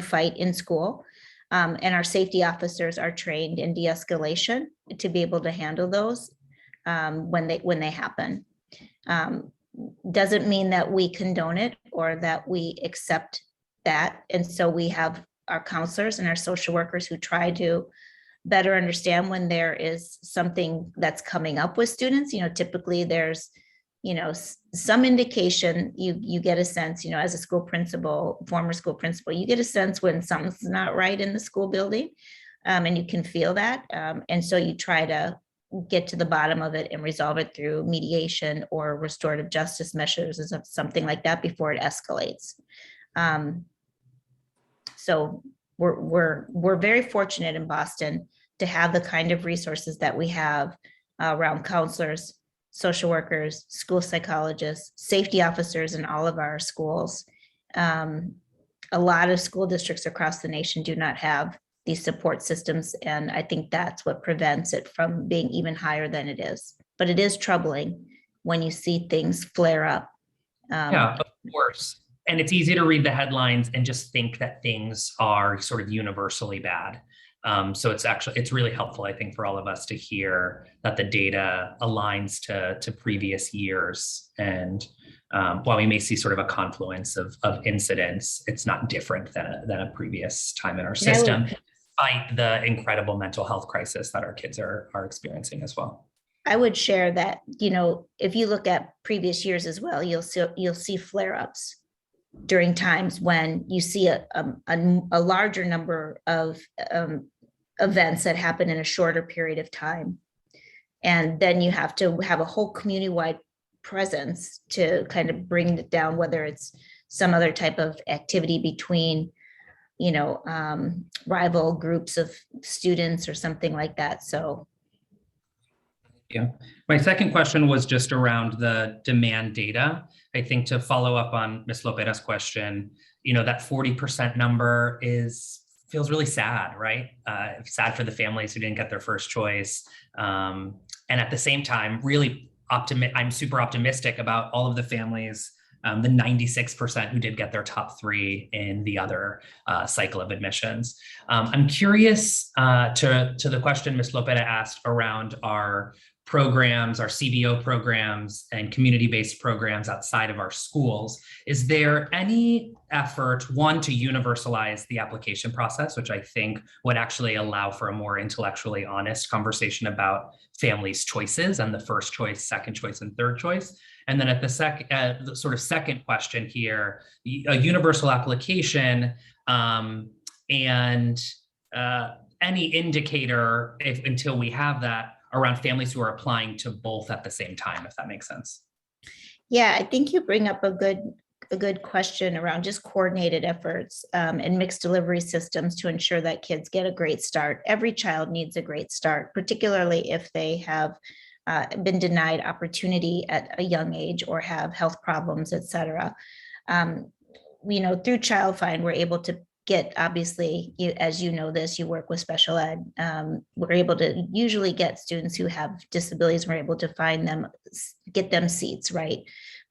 fight in school. And our safety officers are trained in de-escalation to be able to handle those when they happen. Doesn't mean that we condone it or that we accept that. And so we have our counselors and our social workers who try to better understand when there is something that's coming up with students. Typically there's some indication, you get a sense, as a school principal, former school principal, you get a sense when something's not right in the school building, and you can feel that. And so you try to get to the bottom of it and resolve it through mediation or restorative justice measures or something like that before it escalates. So we're very fortunate in Boston to have the kind of resources that we have around counselors, social workers, school psychologists, safety officers in all of our schools. A lot of school districts across the nation do not have these support systems, and I think that's what prevents it from being even higher than it is. But it is troubling when you see things flare up. Yeah, of course. And it's easy to read the headlines and just think that things are sort of universally bad. So it's really helpful, I think, for all of us to hear that the data aligns to previous years. And while we may see sort of a confluence of incidents, it's not different than a previous time in our system, despite the incredible mental health crisis that our kids are experiencing as well. I would share that, if you look at previous years as well, you'll see flare-ups during times when you see a larger number of events that happen in a shorter period of time. And then you have to have a whole community-wide presence to kind of bring it down, whether it's some other type of activity between, rival groups of students or something like that. So. Yeah. My second question was just around the demand data. I think to follow up on Ms. Lopera's question, that 40% number feels really sad, right? Sad for the families who didn't get their first choice. And at the same time, I'm super optimistic about all of the families, the 96% who did get their top 3 in the other cycle of admissions. I'm curious to the question Ms. Lopera asked around our programs, our CBO programs and community-based programs outside of our schools. Is there any effort, one, to universalize the application process, which I think would actually allow for a more intellectually honest conversation about families' choices and the first choice, second choice, and third choice? And then at the second question here, a universal application and any indicator, until we have that, around families who are applying to both at the same time, if that makes sense. Yeah, I think you bring up a good question around just coordinated efforts and mixed delivery systems to ensure that kids get a great start. Every child needs a great start, particularly if they have been denied opportunity at a young age or have health problems, et cetera. Through Child Find, we're able to get, obviously, as you know this, you work with special ed. We're able to usually get students who have disabilities, we're able to find them, get them seats, right?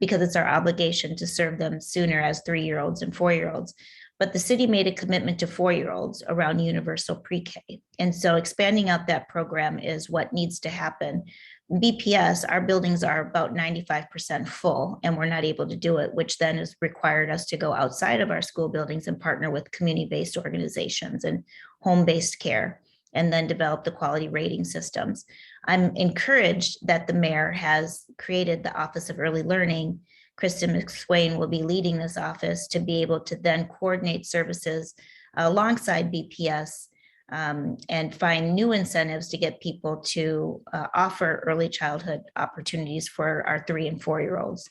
Because it's our obligation to serve them sooner as 3-year-olds and 4-year-olds. But the city made a commitment to 4-year-olds around universal pre-K. And so expanding out that program is what needs to happen. BPS, our buildings are about 95% full, and we're not able to do it, which then has required us to go outside of our school buildings and partner with community-based organizations and home-based care, and then develop the quality rating systems. I'm encouraged that the mayor has created the Office of Early Learning. Kristen McSwain will be leading this office to be able to then coordinate services alongside BPS and find new incentives to get people to offer early childhood opportunities for our 3 and 4-year-olds,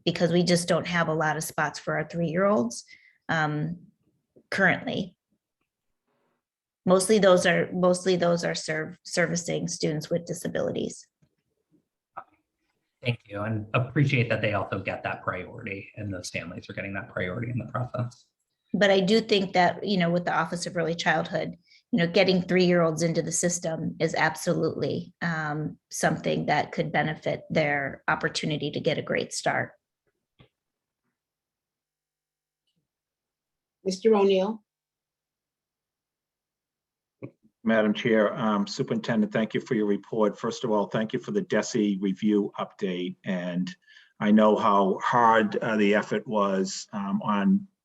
because we just don't have a lot of spots for our 3-year-olds currently. Mostly those are servicing students with disabilities. Thank you, and appreciate that they also get that priority, and those families are getting that priority in the process. But I do think that, with the Office of Early Childhood, getting 3-year-olds into the system is absolutely something that could benefit their opportunity to get a great start. Mr. O'Neill? Madam Chair, Superintendent, thank you for your report. First of all, thank you for the DESE review update. And I know how hard the effort was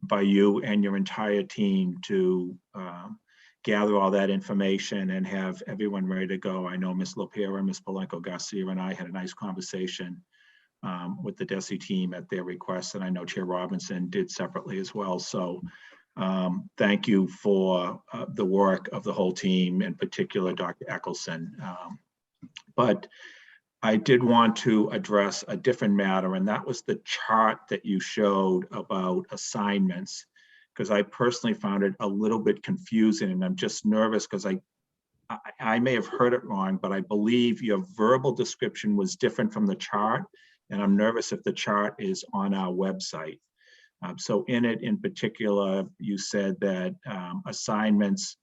by you and your entire team to gather all that information and have everyone ready to go. I know Ms. Lopera, Ms. Polenko Garcia, and I had a nice conversation with the DESE team at their request, and I know Chair Robinson did separately as well. So thank you for the work of the whole team, in particular, Dr. Eckelson. But I did want to address a different matter, and that was the chart that you showed about assignments, because I personally found it a little bit confusing, and I'm just nervous because I may have heard it wrong, but I believe your verbal description was different from the chart, and I'm nervous if the chart is on our website. So in it, in particular, you said that assignments,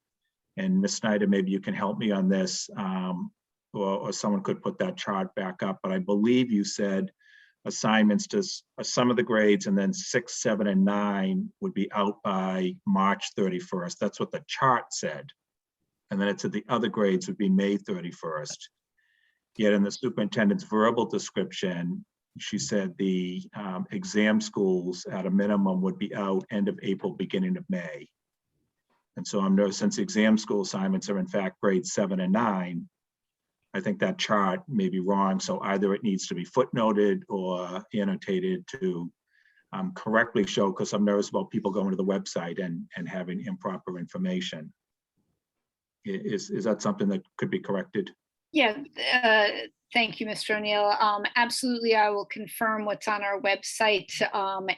and Ms. Snyder, maybe you can help me on this, or someone could put that chart back up, but I believe you said assignments to some of the grades, and then 6, 7, and 9 would be out by March 31st. That's what the chart said. And then it said the other grades would be May 31st. Yet in the superintendent's verbal description, she said the exam schools at a minimum would be out end of April, beginning of May. And so I'm nervous, since exam school assignments are in fact grades 7 and 9, I think that chart may be wrong. So either it needs to be footnoted or annotated to correctly show, because I'm nervous about people going to the website and having improper information. Is that something that could be corrected? Yeah, thank you, Mr. O'Neill. Absolutely, I will confirm what's on our website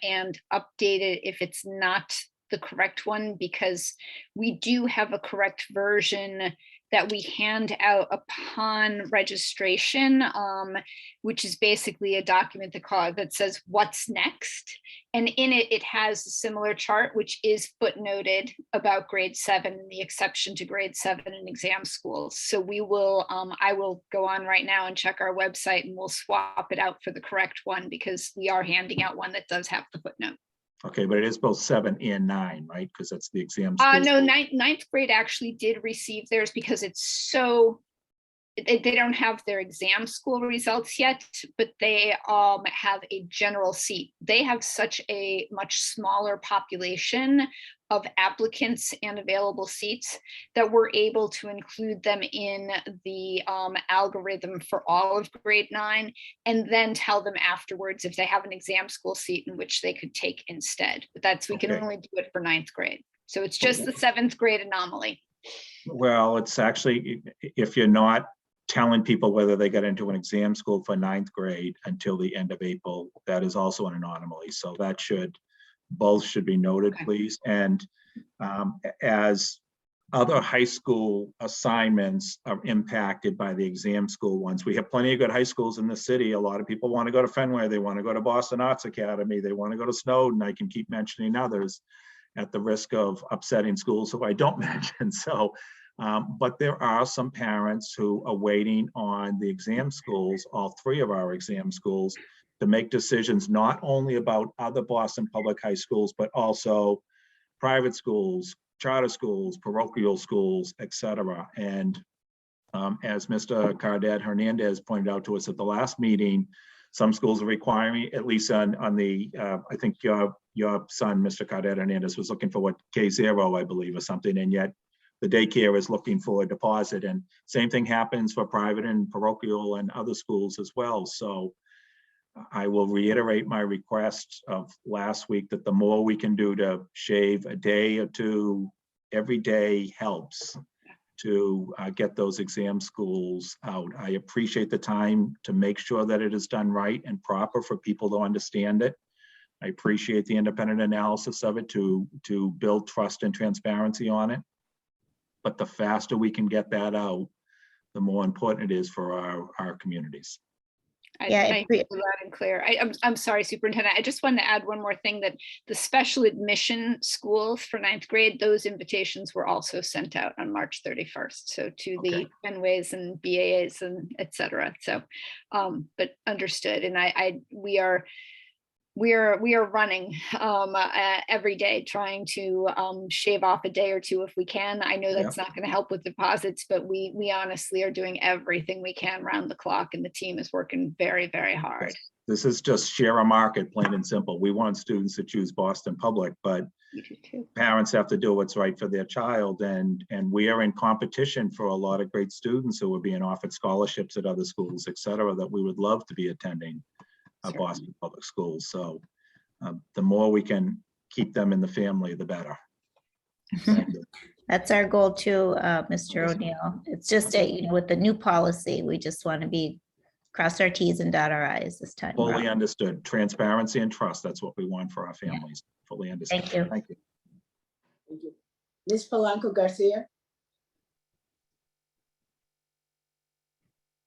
and update it if it's not the correct one, because we do have a correct version that we hand out upon registration, which is basically a document that says what's next. And in it, it has a similar chart, which is footnoted about grade 7 and the exception to grade 7 in exam schools. So we will, I will go on right now and check our website, and we'll swap it out for the correct one, because we are handing out one that does have the footnote. Okay, but it is both 7 and 9, right? Because that's the exam. No, ninth grade actually did receive theirs, because it's so, they don't have their exam school results yet, but they have a general seat. They have such a much smaller population of applicants and available seats that we're able to include them in the algorithm for all of grade 9, and then tell them afterwards if they have an exam school seat in which they could take instead. But we can only do it for 9th grade. So it's just the 7th grade anomaly. Well, it's actually, if you're not telling people whether they got into an exam school for 9th grade until the end of April, that is also an anomaly. So that both should be noted, please. And as other high school assignments are impacted by the exam school ones, we have plenty of good high schools in the city. A lot of people want to go to Fenway, they want to go to Boston Arts Academy, they want to go to Snowden. I can keep mentioning others. at the risk of upsetting schools who I don't mention. So, but there are some parents who are waiting on the exam schools, all three of our exam schools, to make decisions not only about other Boston Public High Schools, but also private schools, charter schools, parochial schools, et cetera. And as Mr. Cardet Hernandez pointed out to us at the last meeting, some schools are requiring, at least on the, I think your son, Mr. Cardet Hernandez, was looking for what, K0, I believe, or something, and yet the daycare is looking for a deposit. And same thing happens for private and parochial and other schools as well. So I will reiterate my request of last week that the more we can do to shave a day or two every day helps to get those exam schools out. I appreciate the time to make sure that it is done right and proper for people to understand it. I appreciate the independent analysis of it to build trust and transparency on it. But the faster we can get that out, the more important it is for our communities. I hear loud and clear. I'm sorry, Superintendent. I just wanted to add one more thing, that the special admission schools for 9th grade, those invitations were also sent out on March 31st. So to the Fenways and BAAs and et cetera. So, but understood. And we are running every day trying to shave off a day or two if we can. I know that's not going to help with deposits, but we honestly are doing everything we can round the clock, and the team is working very, very hard. This is just share a market, plain and simple. We want students to choose Boston Public, but parents have to do what's right for their child. And we are in competition for a lot of great students who are being offered scholarships at other schools, et cetera, that we would love to be attending Boston Public Schools. So the more we can keep them in the family, the better. That's our goal too, Mr. O'Neill. It's just that, with the new policy, we just want to cross our T's and dot our I's this time. Fully understood. Transparency and trust. That's what we want for our families. Fully understood. Thank you. Thank you. Thank you. Ms. Polanco Garcia.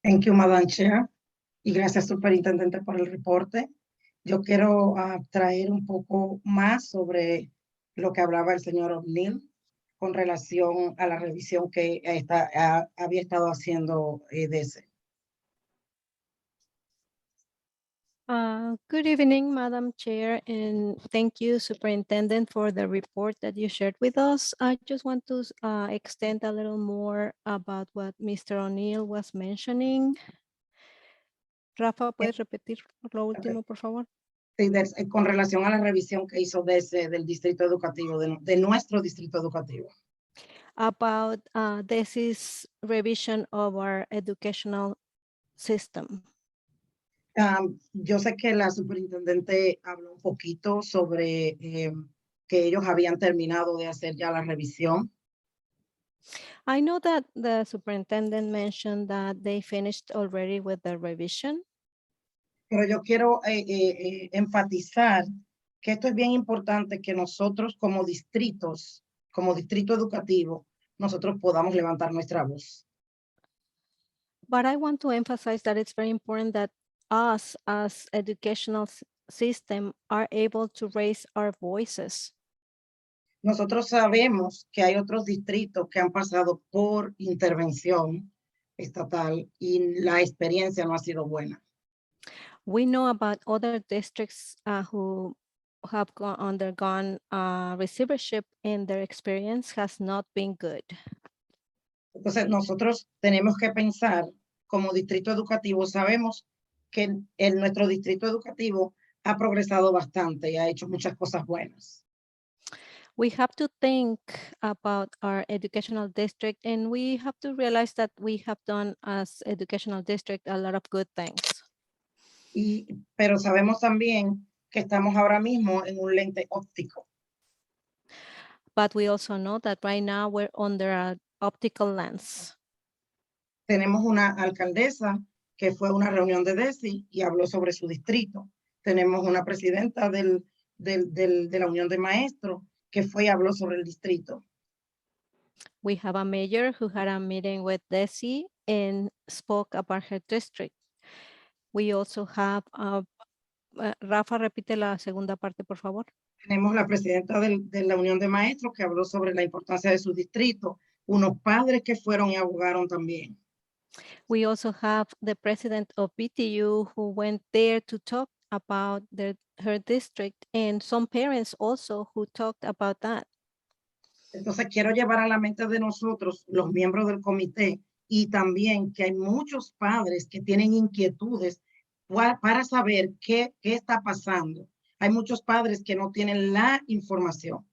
Thank you, Madam Chair. Y gracias, Superintendente, por el reporte. Yo quiero traer un poco más sobre lo que hablaba el señor O'Neill con relación a la revisión que había estado haciendo DESE. Good evening, Madam Chair, and thank you, Superintendent, for the report that you shared with us. I just want to extend a little more about what Mr. O'Neill was mentioning. Rafa, ¿puedes repetir lo último, por favor? Sí, con relación a la revisión que hizo del distrito educativo, de nuestro distrito educativo. About this revision of our educational system. Yo sé que la superintendente habló un poquito sobre que ellos habían terminado de hacer ya la revisión. I know that the superintendent mentioned that they finished already with the revision. Pero yo quiero enfatizar que esto es bien importante, que nosotros como distrito educativo, nosotros podamos levantar nuestra voz. But I want to emphasize that it's very important that us as educational system are able to raise our voices. Nosotros sabemos que hay otros distritos que han pasado por intervención estatal y la experiencia no ha sido buena. We know about other districts who have undergone receivership and their experience has not been good. Entonces nosotros tenemos que pensar como distrito educativo, sabemos que nuestro distrito educativo ha progresado bastante y ha hecho muchas cosas buenas. We have to think about our educational district, and we have to realize that we have done as educational district a lot of good things. Pero sabemos también que estamos ahora mismo en un lente óptico. But we also know that right now we're under an optical lens. Tenemos una alcaldesa que fue a una reunión de DESI y habló sobre su distrito. Tenemos una presidenta de la Unión de Maestros que fue y habló sobre el distrito. We have a mayor who had a meeting with DESI and spoke about her district. We also have a Rafa, repite la segunda parte, por favor. Tenemos la presidenta de la Unión de Maestros que habló sobre la importancia de su distrito, unos padres que fueron y abogaron también. We also have the president of BTU who went there to talk about her district, and some parents also who talked about that. Entonces quiero llevar a la mente de nosotros, los miembros del comité, y también que hay muchos padres que tienen inquietudes para saber qué está pasando. Hay muchos padres que no tienen la información.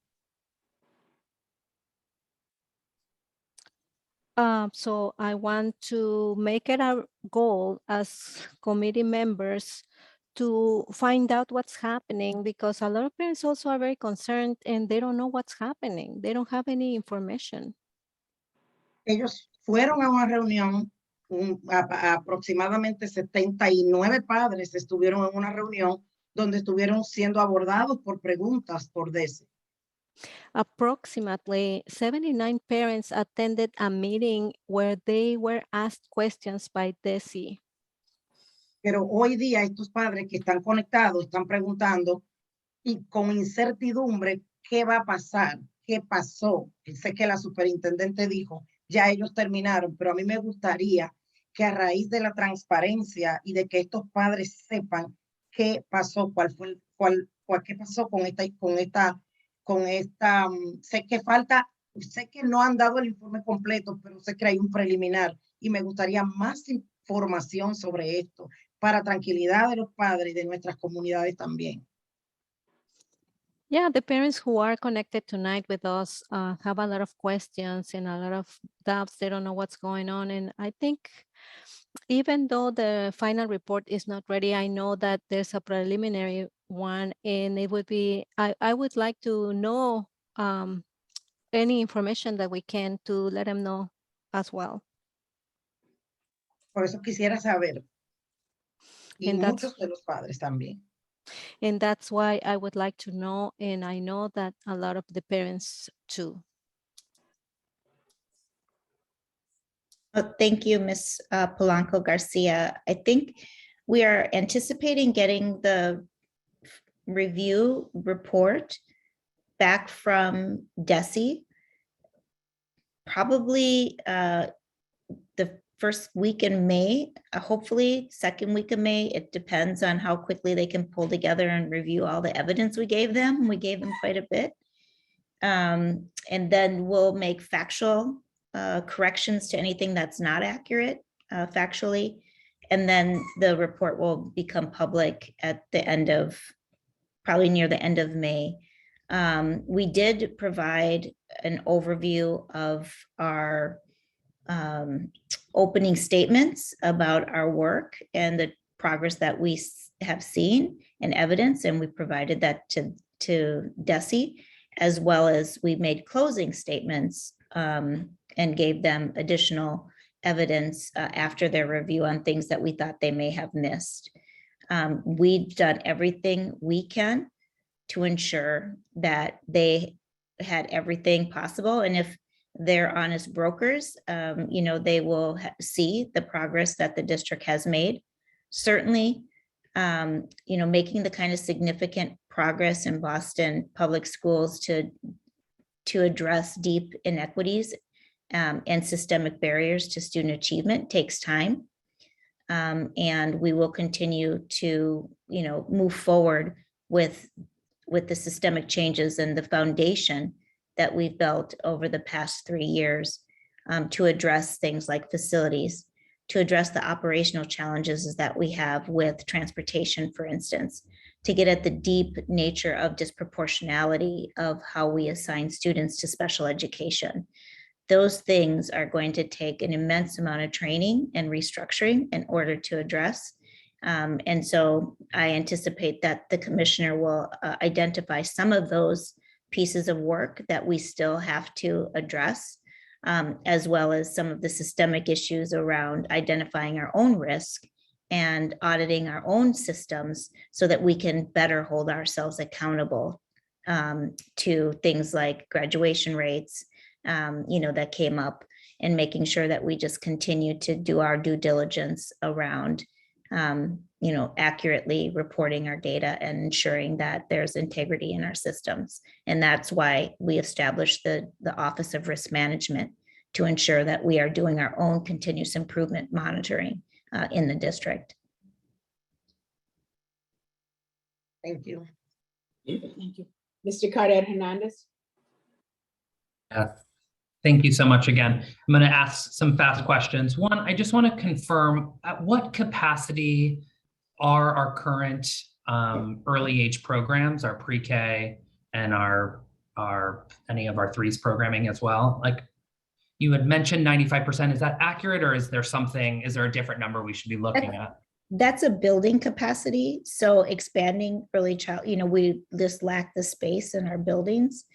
So I want to make it a goal as committee members to find out what's happening, because a lot of parents also are very concerned and they don't know what's happening. They don't have any information. Ellos fueron a una reunión, aproximadamente 79 padres estuvieron en una reunión donde estuvieron siendo abordados por preguntas por DESE. Approximately 79 parents attended a meeting where they were asked questions by DESE. Pero hoy día estos padres que están conectados están preguntando y con incertidumbre qué va a pasar, qué pasó. Sé que la superintendente dijo, ya ellos terminaron, pero a mí me gustaría que a raíz de la transparencia y de que estos padres sepan qué pasó, qué pasó con esta, sé que no han dado el informe completo, pero sé que hay un preliminar y me gustaría más información sobre esto para tranquilidad de los padres y de nuestras comunidades también. Yeah, the parents who are connected tonight with us have a lot of questions and a lot of doubts. They don't know what's going on. And I think even though the final report is not ready, I know that there's a preliminary one, and it would be, I would like to know any information that we can to let them know as well. Por eso quisiera saber. Y And muchos de los padres también. And that's why I would like to know, and I know that a lot of the parents too. Thank you, Ms. Polanco Garcia. I think we are anticipating getting the review report back from DESE, probably the first week in May, hopefully second week of May. It depends on how quickly they can pull together and review all the evidence we gave them. We gave them quite a bit. And then we'll make factual corrections to anything that's not accurate factually. And then the report will become public at the end of, probably near the end of May. We did provide an overview of our opening statements about our work and the progress that we have seen and evidence, and we provided that to DESE, as well as we made closing statements and gave them additional evidence after their review on things that we thought they may have missed. We've done everything we can to ensure that they had everything possible, and if they're honest brokers, they will see the progress that the district has made. Certainly, making the kind of significant progress in Boston Public Schools to address deep inequities and systemic barriers to student achievement takes time. And we will continue to, move forward with the systemic changes and the foundation that we've built over the past 3 years to address things like facilities, to address the operational challenges that we have with transportation, for instance, to get at the deep nature of disproportionality of how we assign students to special education. Those things are going to take an immense amount of training and restructuring in order to address. And so I anticipate that the commissioner will identify some of those pieces of work that we still have to address, as well as some of the systemic issues around identifying our own risk and auditing our own systems so that we can better hold ourselves accountable to things like graduation rates, that came up, and making sure that we just continue to do our due diligence around, accurately reporting our data and ensuring that there's integrity in our systems. And that's why we established the Office of Risk Management to ensure that we are doing our own continuous improvement monitoring in the district. Thank you. Thank you. Mr. Carter Hernandez. Thank you so much again. I'm going to ask some fast questions. One, I just want to confirm, at what capacity are our current early age programs, our pre-K and our any of our threes programming as well? Like you had mentioned 95%, is that accurate, or is there a different number we should be looking at? That's a building capacity. So expanding early child, we just lack the space in our buildings,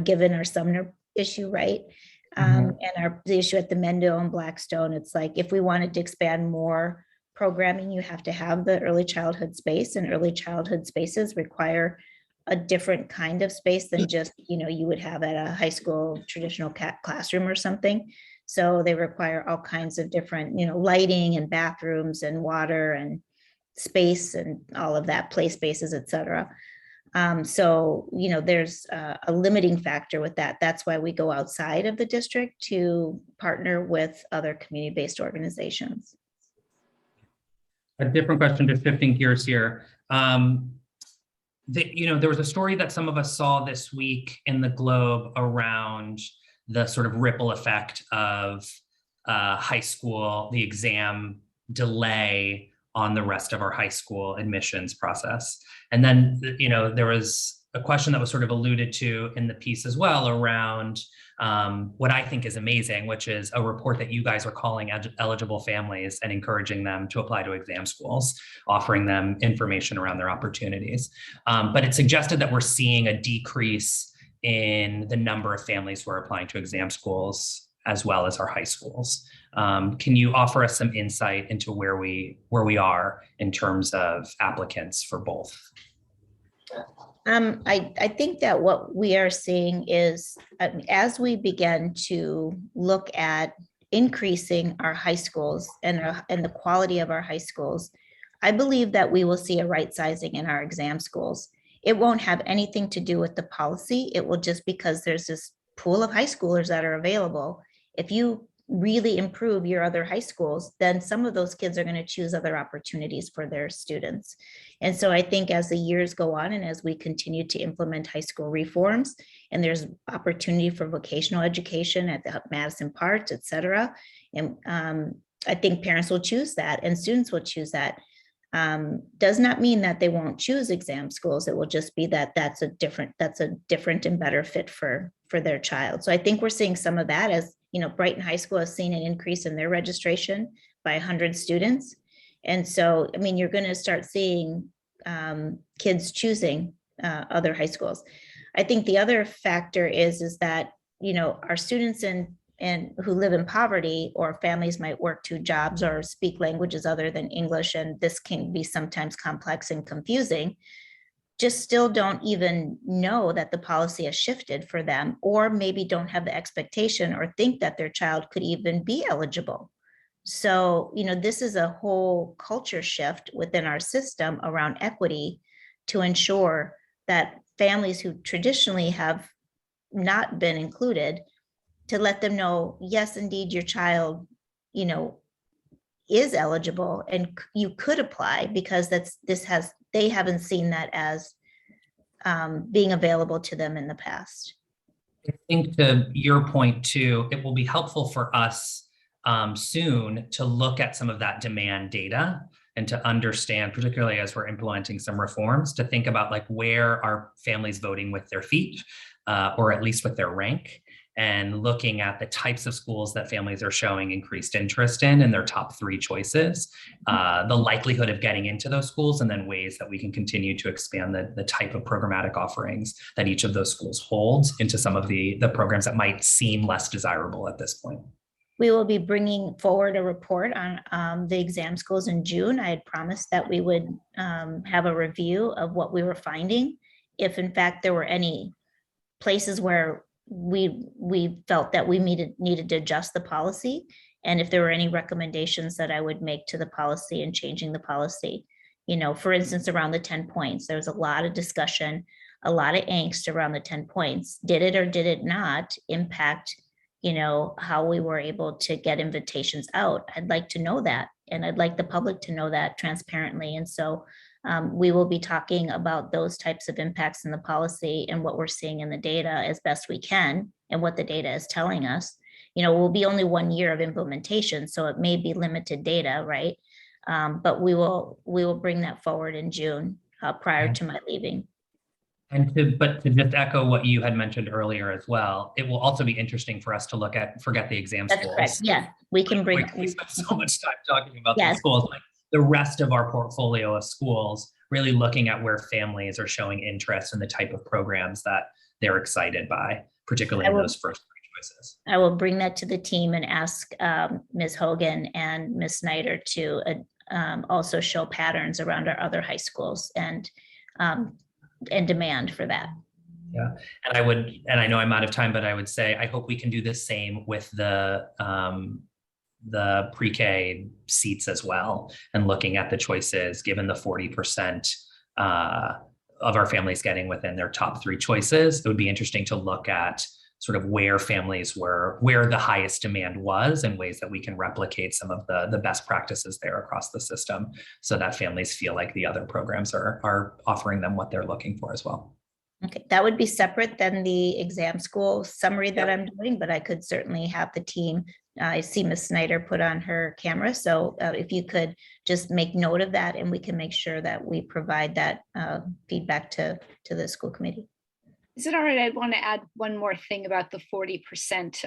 given our Sumner issue, right? And the issue at the Mendo and Blackstone, it's like, if we wanted to expand more programming, you have to have the early childhood space, and early childhood spaces require a different kind of space than just, you would have at a high school traditional classroom or something. So they require all kinds of different, lighting and bathrooms and water and space and all of that, play spaces, et cetera. So, there's a limiting factor with that. That's why we go outside of the district to partner with other community-based organizations. A different question, just shifting gears here. There was a story that some of us saw this week in the Globe around the sort of ripple effect of high school, the exam delay on the rest of our high school admissions process. And then, there was a question that was sort of alluded to in the piece as well around what I think is amazing, which is a report that you guys are calling eligible families and encouraging them to apply to exam schools, offering them information around their opportunities. But it suggested that we're seeing a decrease in the number of families who are applying to exam schools as well as our high schools. Can you offer us some insight into where we are in terms of applicants for both? I think that what we are seeing is as we begin to look at increasing our high schools and the quality of our high schools, I believe that we will see a right sizing in our exam schools. It won't have anything to do with the policy. It will just because there's this pool of high schoolers that are available. If you really improve your other high schools, then some of those kids are going to choose other opportunities for their students. And so I think as the years go on and as we continue to implement high school reforms, and there's opportunity for vocational education at the Madison Park, et cetera, and I think parents will choose that and students will choose that. Does not mean that they won't choose exam schools. It will just be that that's a different and better fit for their child. So I think we're seeing some of that as, Brighton High School has seen an increase in their registration by 100 students. And so, you're going to start seeing kids choosing other high schools. I think the other factor is that, our students and who live in poverty or families might work two jobs or speak languages other than English, and this can be sometimes complex and confusing, just still don't even know that the policy has shifted for them, or maybe don't have the expectation or think that their child could even be eligible. So, this is a whole culture shift within our system around equity to ensure that families who traditionally have not been included, to let them know, yes, indeed, your child, is eligible and you could apply, because they haven't seen that as being available to them in the past. I think to your point too, it will be helpful for us soon to look at some of that demand data and to understand, particularly as we're implementing some reforms, to think about like where are families voting with their feet, or at least with their rank, and looking at the types of schools that families are showing increased interest in their top three choices, the likelihood of getting into those schools, and then ways that we can continue to expand the type of programmatic offerings that each of those schools holds into some of the programs that might seem less desirable at this point. We will be bringing forward a report on the exam schools in June. I had promised that we would have a review of what we were finding, if in fact there were any places where we felt that we needed to adjust the policy, and if there were any recommendations that I would make to the policy and changing the policy. For instance, around the 10 points, there was a lot of discussion, a lot of angst around the 10 points. Did it or did it not impact, how we were able to get invitations out? I'd like to know that. And I'd like the public to know that transparently. And so we will be talking about those types of impacts in the policy and what we're seeing in the data as best we can and what the data is telling us. Will be only 1 year of implementation, so it may be limited data, right? But we will bring that forward in June prior to my leaving. And to just echo what you had mentioned earlier as well, it will also be interesting for us to look at, forget the exam That's schools. correct. Yeah, we can bring. We spent so much time talking about Yes. the schools, like the rest of our portfolio of schools, really looking at where families are showing interest in the type of programs that they're excited by, particularly in those first three choices. I will bring that to the team and ask Ms. Hogan and Ms. Snyder to also show patterns around our other high schools and demand for that. Yeah, and I know I'm out of time, but I would say I hope we can do the same with the pre-K seats as well, and looking at the choices, given the 40% of our families getting within their top 3 choices. It would be interesting to look at sort of where families were, where the highest demand was, and ways that we can replicate some of the best practices there across the system, so that families feel like the other programs are offering them what they're looking for as well. Okay, that would be separate than the exam school summary that I'm doing, but I could certainly have the team. I see Ms. Snyder put on her camera, so if you could just make note of that, and we can make sure that we provide that feedback to the school committee. Is it all right? I want to add one more thing about the 40%.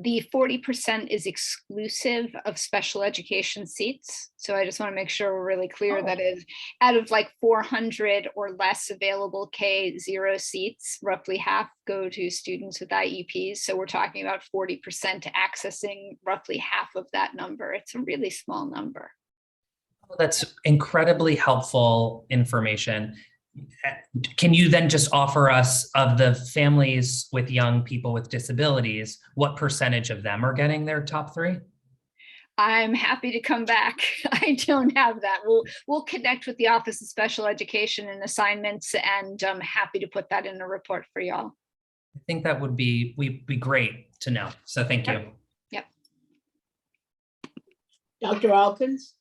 The 40% is exclusive of special education seats. So I just want to make sure we're really clear that is out of like 400 or less available K0 seats, roughly half go to students with IEPs. So we're talking about 40% accessing roughly half of that number. It's a really small number. That's incredibly helpful information. Can you then just offer us, of the families with young people with disabilities, what percentage of them are getting their top 3? I'm happy to come back. I don't have that. We'll connect with the Office of Special Education and Assignments, and I'm happy to put that in a report for y'all. I think that would be great to know. So thank you. Yep. Dr. Alkins?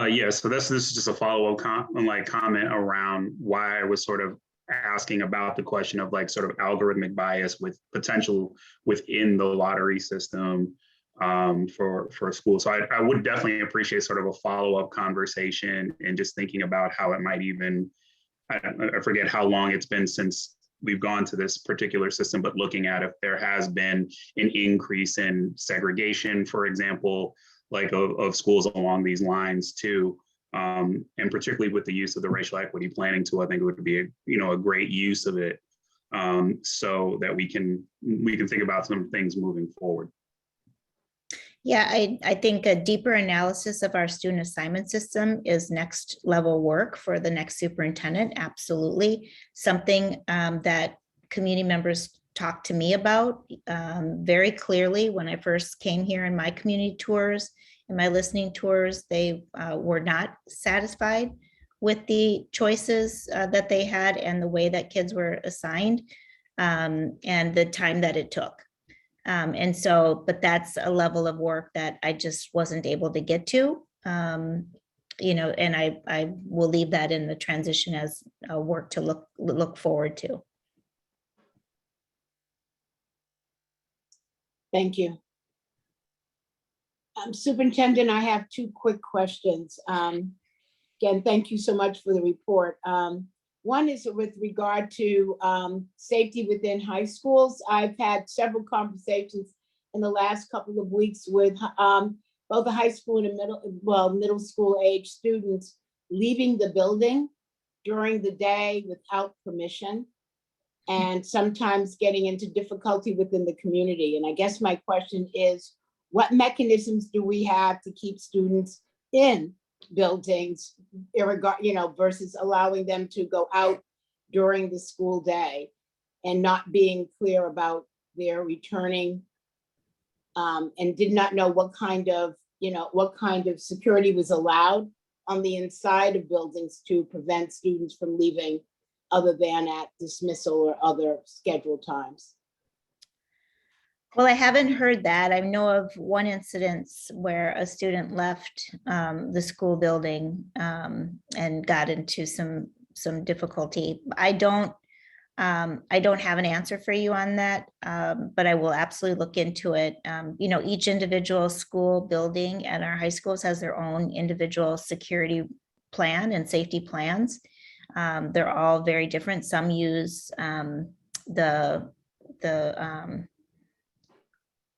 Yeah, so this is just a follow-up comment around why I was sort of asking about the question of like sort of algorithmic bias with potential within the lottery system for schools. So I would definitely appreciate sort of a follow-up conversation and just thinking about how it might even, I forget how long it's been since we've gone to this particular system, but looking at if there has been an increase in segregation, for example, like of schools along these lines too. And particularly with the use of the racial equity planning tool, I think it would be a great use of it, so that we can think about some things moving forward. Yeah, I think a deeper analysis of our student assignment system is next level work for the next superintendent. Absolutely. Something that community members talked to me about very clearly when I first came here in my community tours and my listening tours. They were not satisfied with the choices that they had and the way that kids were assigned and the time that it took. And so, but that's a level of work that I just wasn't able to get to, and I will leave that in the transition as a work to look forward to. Thank you. Superintendent, I have 2 quick questions. Again, thank you so much for the report. One is with regard to safety within high schools. I've had several conversations in the last couple of weeks with both the high school and middle school age students leaving the building during the day without permission, and sometimes getting into difficulty within the community. And I guess my question is, what mechanisms do we have to keep students in buildings, versus allowing them to go out during the school day and not being clear about their returning, and did not know what kind of what kind of security was allowed on the inside of buildings to prevent students from leaving other than at dismissal or other scheduled times. Well, I haven't heard that. I know of one incident where a student left the school building and got into some difficulty. I don't have an answer for you on that, but I will absolutely look into it. Each individual school building at our high schools has their own individual security plan and safety plans. They're all very different. Some use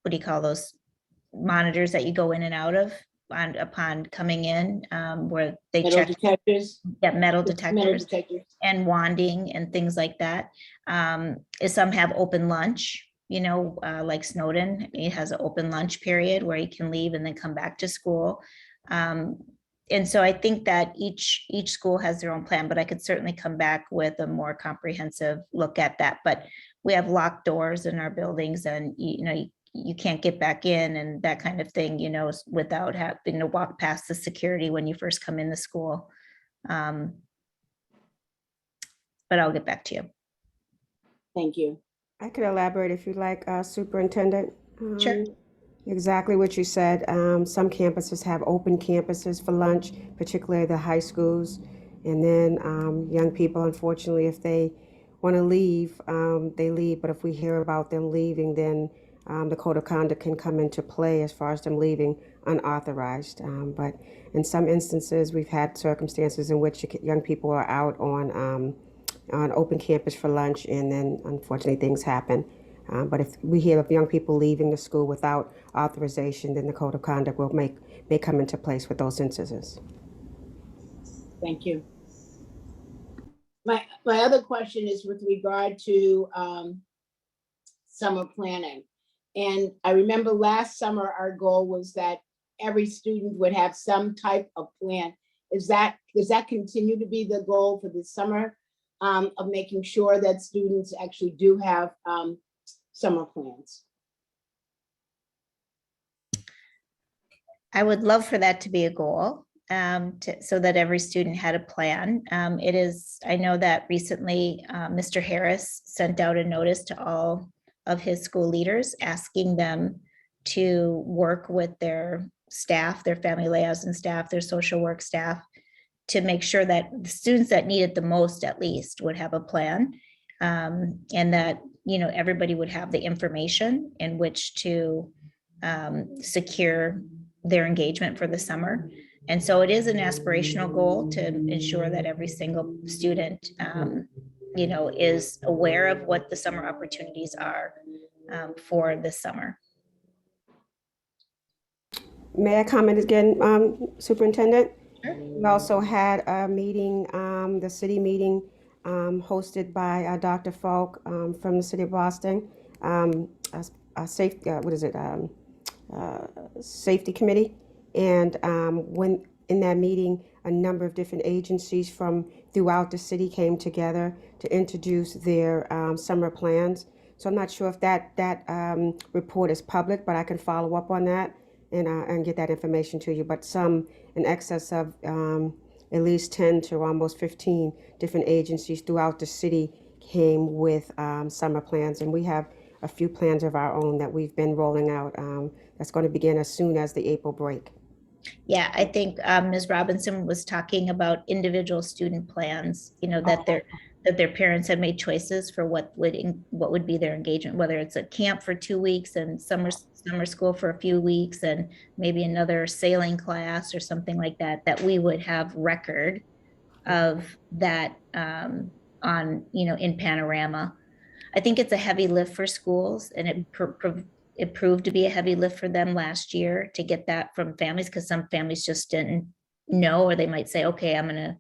what do you call those monitors that you go in and out of upon coming in, where they Metal check detectors. metal Metal detectors detectors. and wanding and things like that. Some have open lunch, like Snowden, it has an open lunch period where you can leave and then come back to school. And so I think that each school has their own plan, but I could certainly come back with a more comprehensive look at that. But we have locked doors in our buildings, and you can't get back in and that kind of thing, without having to walk past the security when you first come in the school. But I'll get back to you. Thank you. I could elaborate if you'd like, Superintendent. Sure. Exactly what you said. Some campuses have open campuses for lunch, particularly the high schools. And then young people, unfortunately, if they want to leave, they leave. But if we hear about them leaving, then the code of conduct can come into play as far as them leaving unauthorized. But in some instances, we've had circumstances in which young people are out on open campus for lunch, and then unfortunately things happen. But if we hear of young people leaving the school without authorization, then the code of conduct may come into place with those instances. Thank you. My other question is with regard to summer planning. And I remember last summer, our goal was that every student would have some type of plan. Does that continue to be the goal for this summer, of making sure that students actually do have summer plans? I would love for that to be a goal, so that every student had a plan. I know that recently Mr. Harris sent out a notice to all of his school leaders asking them to work with their staff, their family liaison staff, their social work staff, to make sure that the students that need it the most, at least, would have a plan, and that everybody would have the information in which to secure their engagement for the summer. And so it is an aspirational goal to ensure that every single student is aware of what the summer opportunities are for this summer. May I comment again, Superintendent? Sure. We also had a meeting, the city meeting, hosted by Dr. Falk from the city of Boston, safety committee. And when in that meeting, a number of different agencies from throughout the city came together to introduce their summer plans. So I'm not sure if that report is public, but I can follow up on that and get that information to you. But some in excess of at least 10 to almost 15 different agencies throughout the city came with summer plans. And we have a few plans of our own that we've been rolling out that's going to begin as soon as the April break. Yeah, I think Ms. Robinson was talking about individual student plans, that their parents had made choices for what would be their engagement, whether it's a camp for 2 weeks and summer school for a few weeks and maybe another sailing class or something like that, that we would have record of that on, in Panorama. I think it's a heavy lift for schools, and it proved to be a heavy lift for them last year to get that from families, because some families just didn't know, or they might say, okay, I'm going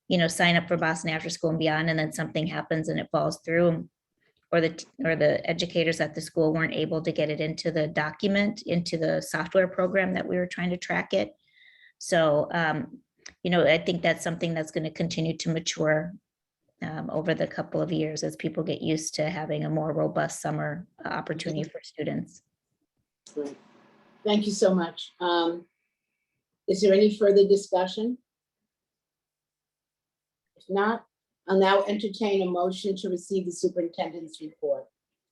to, sign up for Boston After School and Beyond, and then something happens and it falls through, or the educators at the school weren't able to get it into the document, into the software program that we were trying to track it. So, I think that's something that's going to continue to mature over the couple of years as people get used to having a more robust summer opportunity for students. Great. Thank you so much. Is there any further discussion? If not, I'll now entertain a motion to receive the superintendent's report.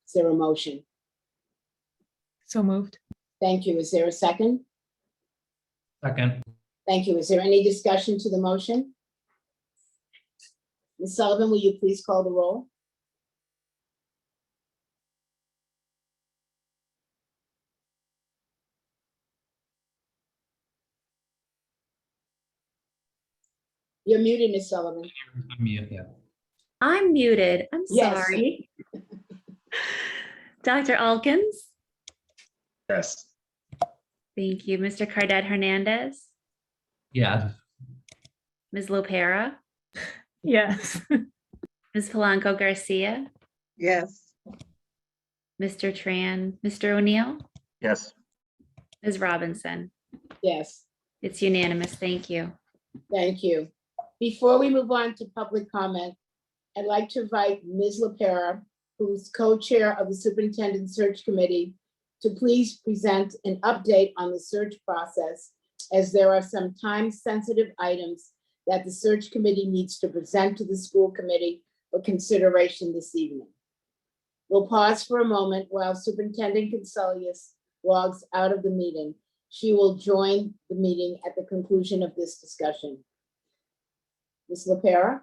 Is there a motion? So moved. Thank you. Is there a second? Second. Thank you. Is there any discussion to the motion? Ms. Sullivan, will you please call the roll? You're muted, Ms. Sullivan. Mute, yeah. I'm muted. I'm Yes. sorry. Dr. Alkins? Yes. Thank you. Mr. Cardet Hernandez? Yeah. Ms. Lopera? Yes. Ms. Polanco Garcia? Yes. Mr. Tran? Mr. O'Neill? Yes. Ms. Robinson? Yes. It's unanimous. Thank you. Thank you. Before we move on to public comment, I'd like to invite Ms. LaPera, who's co-chair of the Superintendent Search Committee, to please present an update on the search process, as there are some time-sensitive items that the search committee needs to present to the school committee for consideration this evening. We'll pause for a moment while Superintendent Consilius logs out of the meeting. She will join the meeting at the conclusion of this discussion. Ms. LaPera?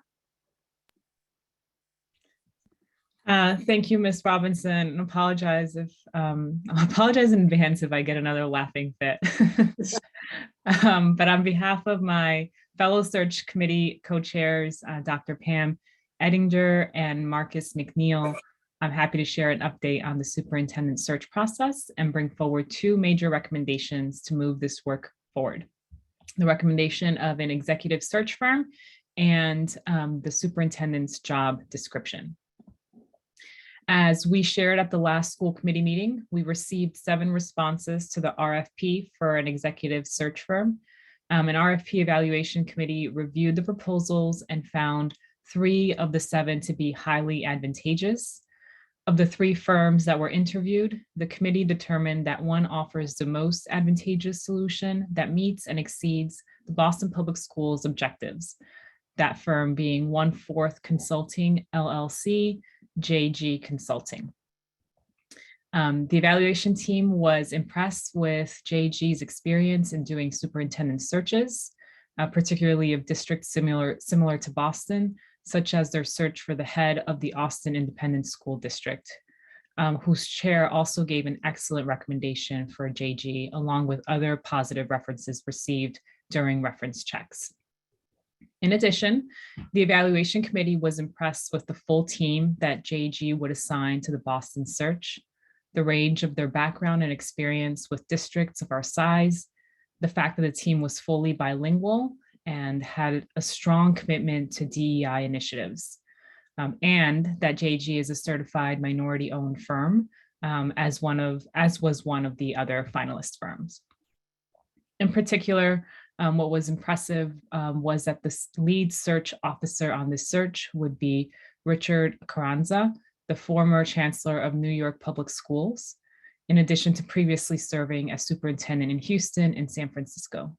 Thank you, Ms. Robinson, and apologize I'll apologize in advance if I get another laughing fit. But on behalf of my fellow search committee co-chairs, Dr. Pam Ettinger and Marcus McNeil, I'm happy to share an update on the superintendent search process and bring forward two major recommendations to move this work forward. The recommendation of an executive search firm and the superintendent's job description. As we shared at the last school committee meeting, we received 7 responses to the RFP for an executive search firm. An RFP evaluation committee reviewed the proposals and found 3 of the 7 to be highly advantageous. Of the 3 firms that were interviewed, the committee determined that one offers the most advantageous solution that meets and exceeds the Boston Public Schools objectives. That firm being 1/4 Consulting LLC, JG Consulting. The evaluation team was impressed with JG's experience in doing superintendent searches, particularly of districts similar to Boston, such as their search for the head of the Austin Independent School District, whose chair also gave an excellent recommendation for JG, along with other positive references received during reference checks. In addition, the evaluation committee was impressed with the full team that JG would assign to the Boston search, the range of their background and experience with districts of our size, the fact that the team was fully bilingual and had a strong commitment to DEI initiatives, and that JG is a certified minority-owned firm, as was one of the other finalist firms. In particular, what was impressive was that the lead search officer on this search would be Richard Carranza, the former chancellor of New York Public Schools, in addition to previously serving as superintendent in Houston and San Francisco.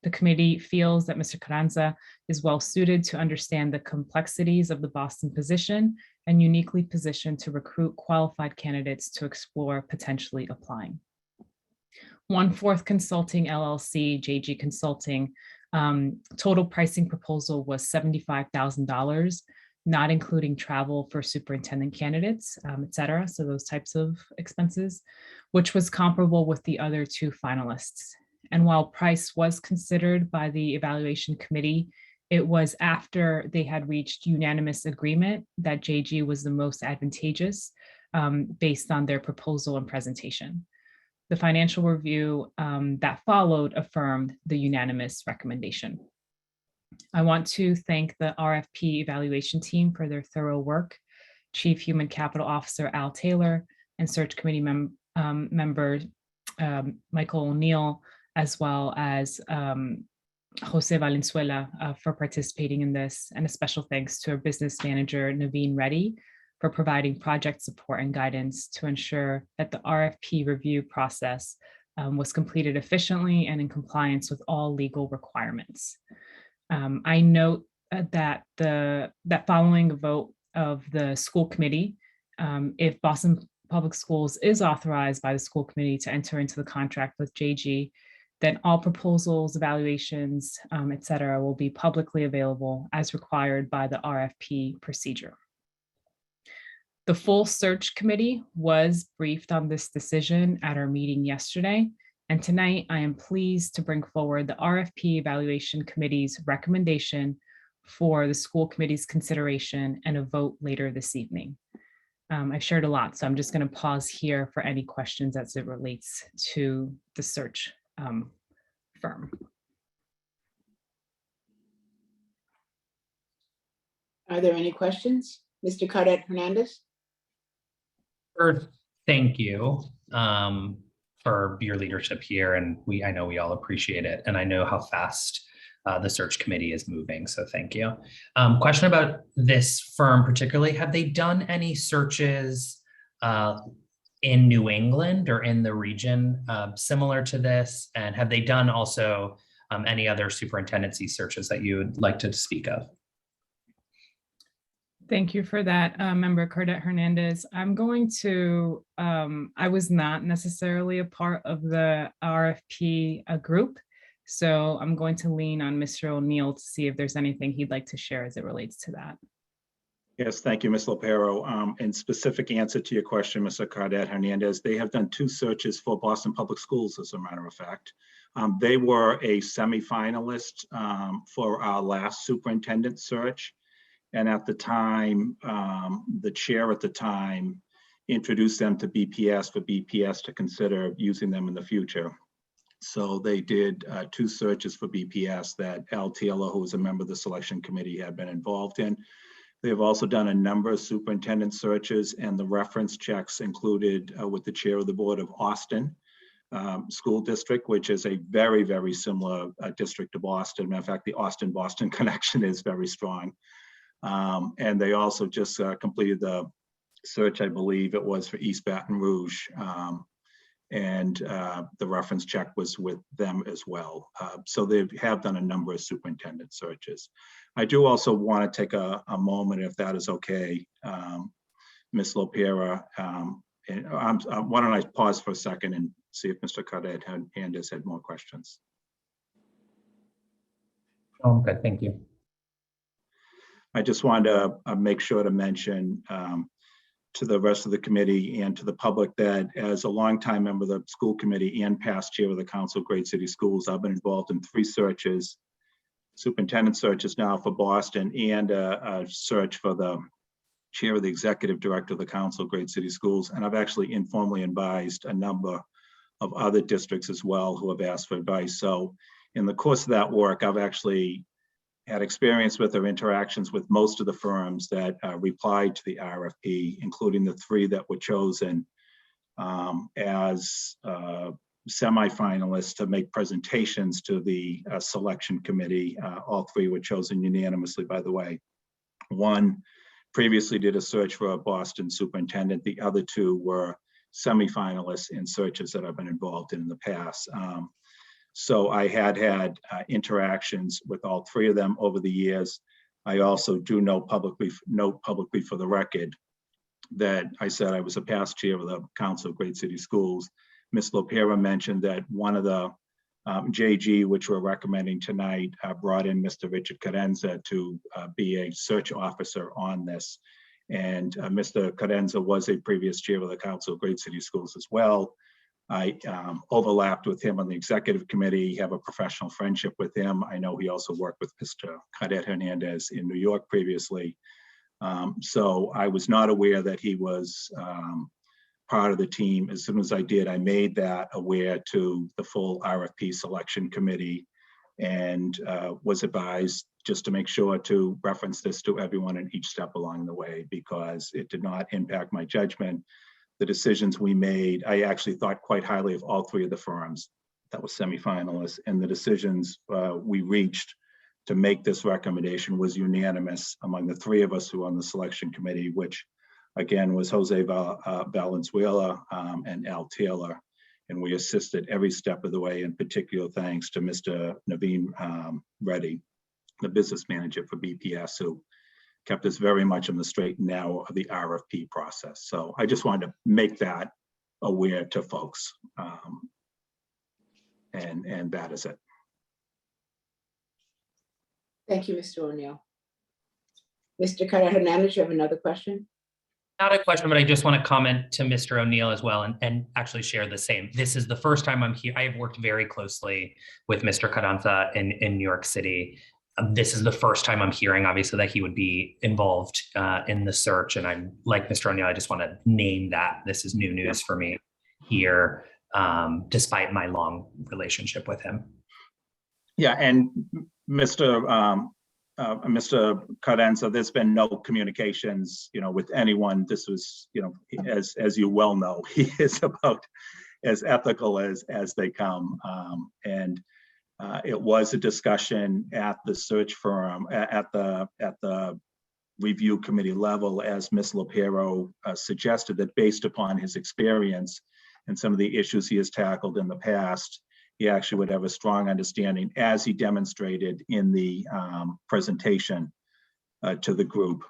The committee feels that Mr. Carranza is well suited to understand the complexities of the Boston position and uniquely positioned to recruit qualified candidates to explore potentially applying. 1/4 Consulting LLC, JG Consulting, total pricing proposal was $75,000, not including travel for superintendent candidates, et cetera. So those types of expenses, which was comparable with the other 2 finalists. And while price was considered by the evaluation committee, it was after they had reached unanimous agreement that JG was the most advantageous based on their proposal and presentation. The financial review that followed affirmed the unanimous recommendation. I want to thank the RFP evaluation team for their thorough work, Chief Human Capital Officer Al Taylor, and Search Committee member Michael O'Neill, as well as Jose Valenzuela for participating in this, and a special thanks to our business manager, Naveen Reddy, for providing project support and guidance to ensure that the RFP review process was completed efficiently and in compliance with all legal requirements. I note that following a vote of the school committee, if Boston Public Schools is authorized by the school committee to enter into the contract with JG, then all proposals, evaluations, et cetera, will be publicly available as required by the RFP procedure. The full search committee was briefed on this decision at our meeting yesterday, and tonight I am pleased to bring forward the RFP evaluation committee's recommendation for the school committee's consideration and a vote later this evening. I've shared a lot, so I'm just going to pause here for any questions as it relates to the search firm. Are there any questions? Mr. Caudette Hernandez? First, thank you for your leadership here, and I know we all appreciate it, and I know how fast the search committee is moving, so thank you. Question about this firm particularly, have they done any searches in New England or in the region similar to this? And have they done also any other superintendency searches that you would like to speak of? Thank you for that, Member Caudette Hernandez. I'm going to, I was not necessarily a part of the RFP group, so I'm going to lean on Mr. O'Neill to see if there's anything he'd like to share as it relates to that. Yes, thank you, Ms. Lopero. In specific answer to your question, Mr. Caudette Hernandez, they have done 2 searches for Boston Public Schools, as a matter of fact. They were a semi-finalist for our last superintendent search. And at the time, the chair at the time introduced them to BPS for BPS to consider using them in the future. So they did 2 searches for BPS that Al Taylor, who was a member of the selection committee, had been involved in. They have also done a number of superintendent searches, and the reference checks included with the chair of the board of Austin School District, which is a very, very similar district to Boston. Matter of fact, the Austin-Boston connection is very strong. And they also just completed the search, I believe it was, for East Baton Rouge. And the reference check was with them as well. So they have done a number of superintendent searches. I do also want to take a moment, if that is okay, Ms. Lopera. Why don't I pause for a second and see if Mr. Caudette Hernandez had more questions. Oh, good, thank you. I just wanted to make sure to mention to the rest of the committee and to the public that as a longtime member of the school committee and past chair of the Council of Great City Schools, I've been involved in 3 searches, superintendent searches now for Boston, and a search for the chair of the executive director of the Council of Great City Schools. And I've actually informally advised a number of other districts as well who have asked for advice. So in the course of that work, I've actually had experience with or interactions with most of the firms that replied to the RFP, including the 3 that were chosen as semi-finalists to make presentations to the selection committee. All 3 were chosen unanimously, by the way. 1 previously did a search for a Boston superintendent. The other 2 were semi-finalists in searches that I've been involved in the past. So I had interactions with all 3 of them over the years. I also do note publicly for the record that I said I was a past chair of the Council of Great City Schools. Ms. Lopera mentioned that one of the JG, which we're recommending tonight, brought in Mr. Richard Cadenza to be a search officer on this. And Mr. Cadenza was a previous chair of the Council of Great City Schools as well. I overlapped with him on the executive committee, have a professional friendship with him. I know he also worked with Mr. Caudette Hernandez in New York previously. So I was not aware that he was part of the team. As soon as I did, I made that aware to the full RFP selection committee and was advised just to make sure to reference this to everyone in each step along the way, because it did not impact my judgment. The decisions we made, I actually thought quite highly of all 3 of the firms that were semifinalists, and the decisions we reached to make this recommendation was unanimous among the 3 of us who were on the selection committee, which again was Jose Valenzuela and Al Taylor. and we assisted every step of the way. In particular, thanks to Mr. Naveen Reddy, the business manager for BPS, who kept us very much on the straight and narrow of the RFP process. So I just wanted to make that aware to folks. And that is it. Thank you, Mr. O'Neill. Mr. Carrera Hernandez, you have another question? Not a question, but I just want to comment to Mr. O'Neill as well and actually share the same. This is the first time I'm here. I have worked very closely with Mr. Carranza in New York City. This is the first time I'm hearing, obviously, that he would be involved in the search. And I'm like Mr. O'Neill, I just want to name that. This is new news for me here, despite my long relationship with him. Yeah, and Mr. Carranza, there's been no communications, with anyone. This was, as you well know, he is about as ethical as they come. It was a discussion at the search firm, at the review committee level, as Ms. Lopero suggested, that based upon his experience and some of the issues he has tackled in the past, he actually would have a strong understanding, as he demonstrated in the presentation to the group,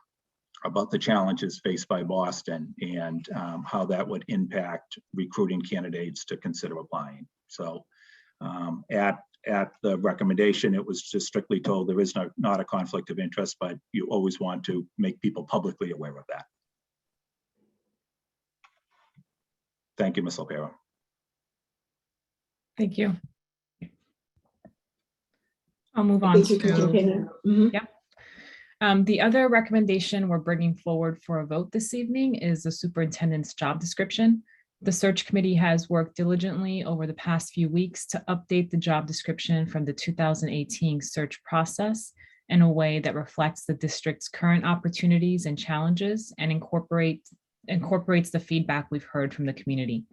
about the challenges faced by Boston and how that would impact recruiting candidates to consider applying. So at the recommendation, it was just strictly told there is not a conflict of interest, but you always want to make people publicly aware of that. Thank you, Ms. Lopero. Thank you. I'll move on to, the other recommendation we're bringing forward for a vote this evening is the superintendent's job description. The search committee has worked diligently over the past few weeks to update the job description from the 2018 search process in a way that reflects the district's current opportunities and challenges and incorporates the feedback we've heard from the community.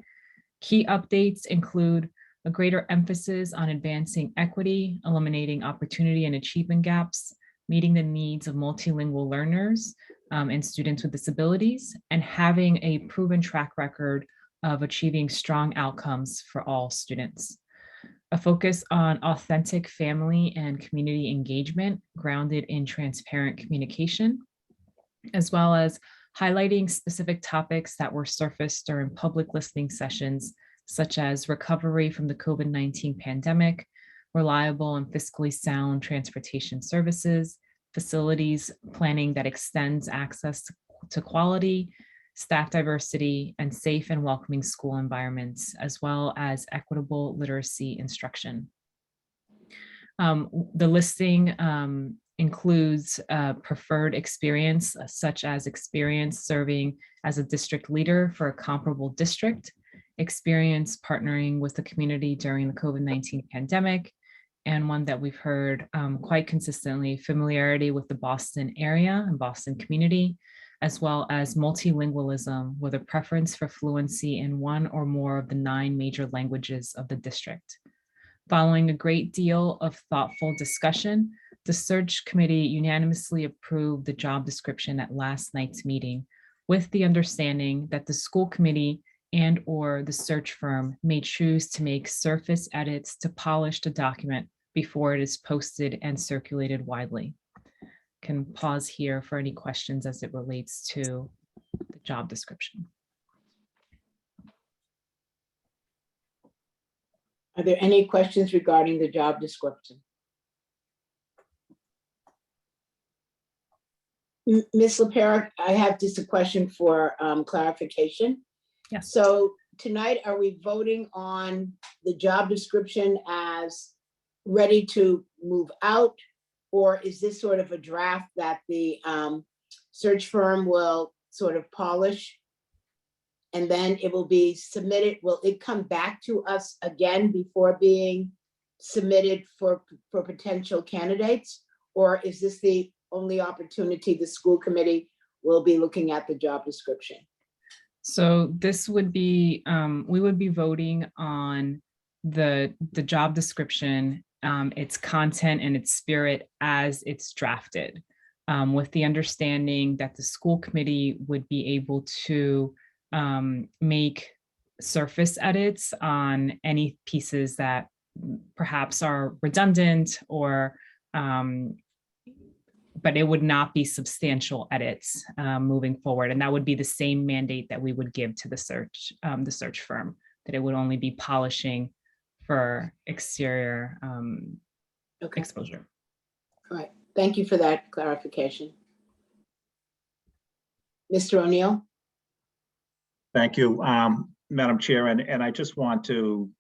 Key updates include a greater emphasis on advancing equity, eliminating opportunity and achievement gaps, meeting the needs of multilingual learners and students with disabilities, and having a proven track record of achieving strong outcomes for all students. A focus on authentic family and community engagement grounded in transparent communication, as well as highlighting specific topics that were surfaced during public listening sessions, such as recovery from the COVID-19 pandemic, reliable and fiscally sound transportation services, facilities planning that extends access to quality, staff diversity, and safe and welcoming school environments, as well as equitable literacy instruction. The listing includes preferred experience, such as experience serving as a district leader for a comparable district, experience partnering with the community during the COVID-19 pandemic, and one that we've heard quite consistently, familiarity with the Boston area and Boston community, as well as multilingualism with a preference for fluency in one or more of the 9 major languages of the district. Following a great deal of thoughtful discussion, the search committee unanimously approved the job description at last night's meeting, with the understanding that the school committee and/or the search firm may choose to make surface edits to polish the document before it is posted and circulated widely. Can pause here for any questions as it relates to the job description. Are there any questions regarding the job description? Ms. Lopero, I have just a question for clarification. Yes. So tonight, are we voting on the job description as ready to move out? Or is this sort of a draft that the search firm will sort of polish and then it will be submitted? Will it come back to us again before being submitted for potential candidates? Or is this the only opportunity the school committee will be looking at the job description? So this would be, we would be voting on the job description, its content and its spirit as it's drafted, with the understanding that the school committee would be able to make surface edits on any pieces that perhaps are redundant or but it would not be substantial edits moving forward. And that would be the same mandate that we would give to the search firm, that it would only be polishing for exterior exposure. All right, thank you for that clarification. Mr. O'Neill? Thank you, Madam Chair, and I just want to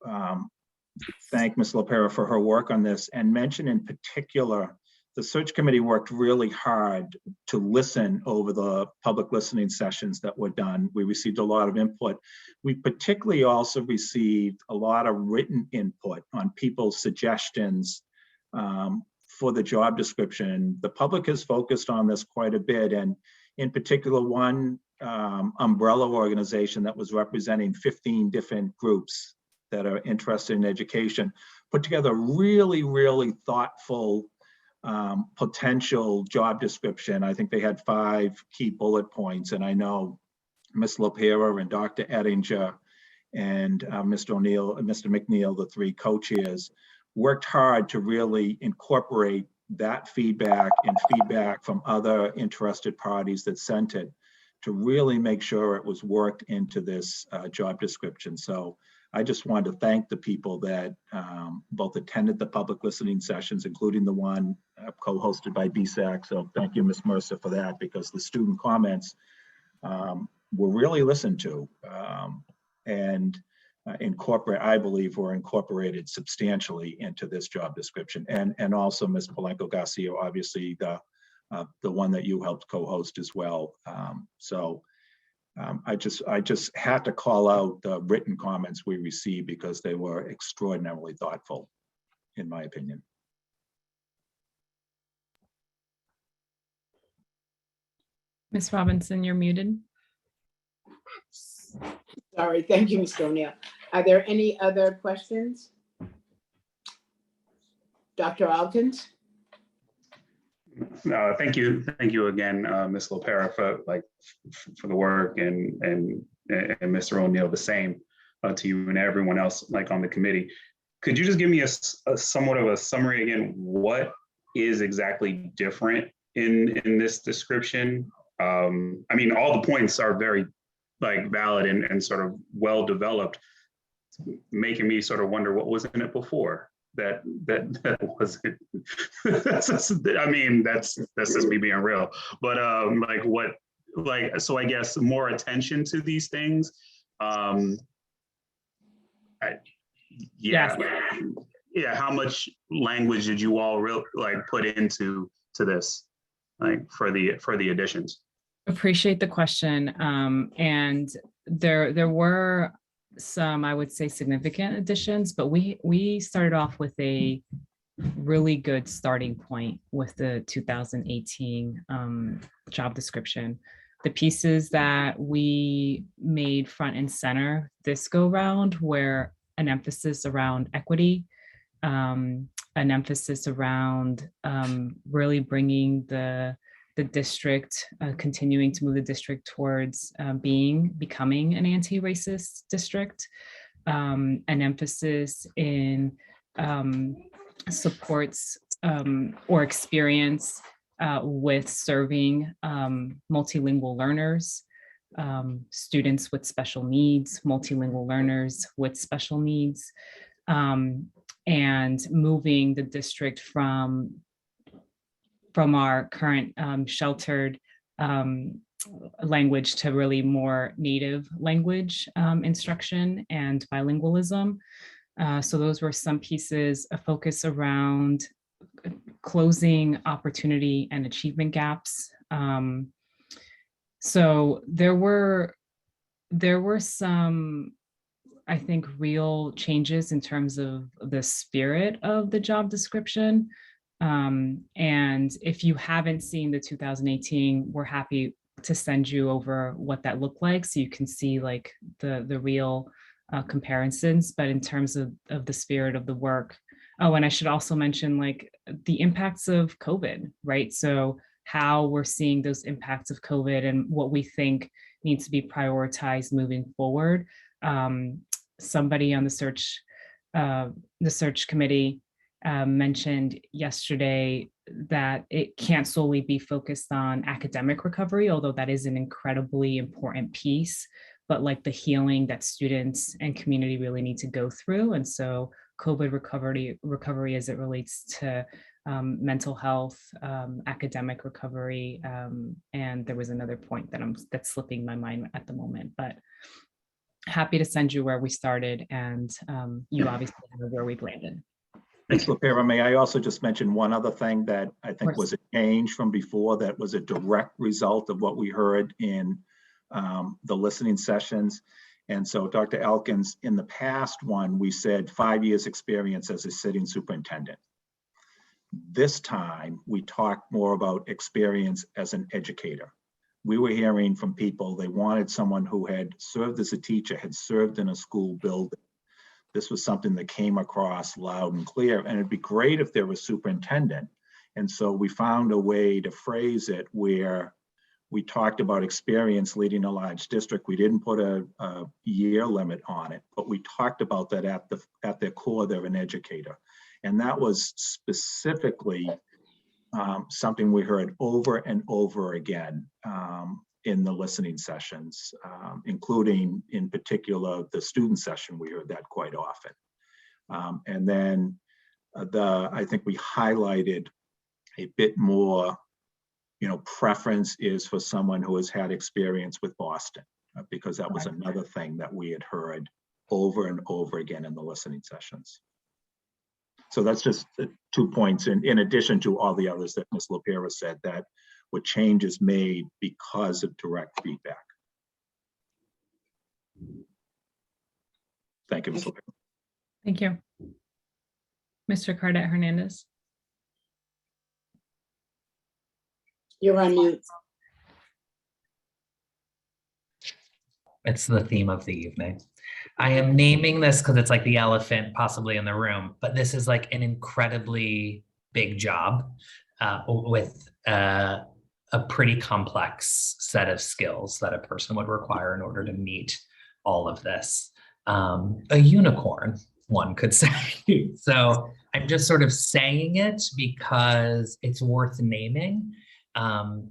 thank Ms. LaPera for her work on this and mention in particular, the search committee worked really hard to listen over the public listening sessions that were done. We received a lot of input. We particularly also received a lot of written input on people's suggestions for the job description. The public has focused on this quite a bit, and in particular, one umbrella organization that was representing 15 different groups that are interested in education put together a really, really thoughtful potential job description. I think they had 5 key bullet points, and I know Ms. LaPera and Dr. Ettinger and Mr. O'Neill and Mr. McNeil, the 3 co-chairs, worked hard to really incorporate that feedback and feedback from other interested parties that sent it to really make sure it was worked into this job description. So I just wanted to thank the people that both attended the public listening sessions, including the one co-hosted by BSAC. So thank you, Ms. Mercer, for that, because the student comments were really listened to and I believe were incorporated substantially into this job description. And also Ms. Polanco Garcia, obviously the one that you helped co-host as well. I just had to call out the written comments we received because they were extraordinarily thoughtful, in my opinion. Ms. Robinson, you're muted. Sorry, thank you, Mr. O'Neill. Are there any other questions? Dr. Altens? Thank you again, Ms. LaPera, for the work, and Mr. O'Neill the same to you and everyone else on the committee. Could you just give me a somewhat of a summary again? What is exactly different in this description? I mean, all the points are very valid and sort of well developed, making me sort of wonder what was in it before. That wasn't. I mean, that's just me being real. But so I guess more attention to these things. Yeah. How much language did you all put into this, for the additions? Appreciate the question. And there were some, I would say, significant additions, but we started off with a really good starting point with the 2018 job description. The pieces that we made front and center this go round were an emphasis around equity, an emphasis around really bringing the district, continuing to move the district towards becoming an anti-racist district, an emphasis in supports or experience with serving multilingual learners, students with special needs, multilingual learners with special needs, and moving the district from our current sheltered language to really more native language instruction and bilingualism. So those were some pieces, a focus around closing opportunity and achievement gaps. So there were some, I think, real changes in terms of the spirit of the job description. And if you haven't seen the 2018, we're happy to send you over what that looked like so you can see the real comparisons. But in terms of the spirit of the work, and I should also mention the impacts of COVID, right? So how we're seeing those impacts of COVID and what we think needs to be prioritized moving forward. Somebody on the search committee mentioned yesterday that it can't solely be focused on academic recovery, although that is an incredibly important piece, but like the healing that students and community really need to go through. And so COVID recovery as it relates to mental health, academic recovery, and there was another point that's slipping my mind at the moment, but happy to send you where we started, and you obviously know where we've landed. Ms. LaPera, may I also just mention one other thing that I think course. was a change from before, that was a direct result of what we heard in the listening sessions. And so Dr. Elkins, in the past one, we said 5 years experience as a sitting superintendent. This time, we talked more about experience as an educator. We were hearing from people, they wanted someone who had served as a teacher, had served in a school building. This was something that came across loud and clear, and it'd be great if there was superintendent. And so we found a way to phrase it where we talked about experience leading a large district. We didn't put a year limit on it, but we talked about that at their core, they're an educator. And that was specifically something we heard over and over again in the listening sessions, including in particular the student session. We heard that quite often. And then I think we highlighted a bit more, preference is for someone who has had experience with Boston, because that was another thing that we had heard over and over again in the listening sessions. So that's just 2 points in addition to all the others that Ms. LaPera said that were changes made because of direct feedback. Thank you, Ms. LaPera. Thank you. Mr. Cardet Hernandez. You're on mute. It's the theme of the evening. I am naming this because it's like the elephant possibly in the room, but this is like an incredibly big job with a pretty complex set of skills that a person would require in order to meet all of this. A unicorn, one could say. So I'm just sort of saying it because it's worth naming. On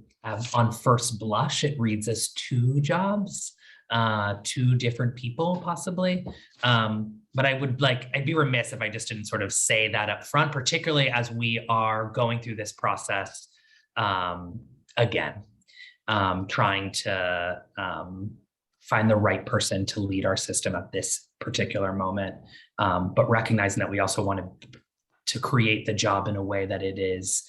first blush, it reads as 2 jobs. 2 different people possibly. But I'd be remiss if I just didn't sort of say that up front, particularly as we are going through this process again, trying to find the right person to lead our system at this particular moment, but recognizing that we also want to create the job in a way that it is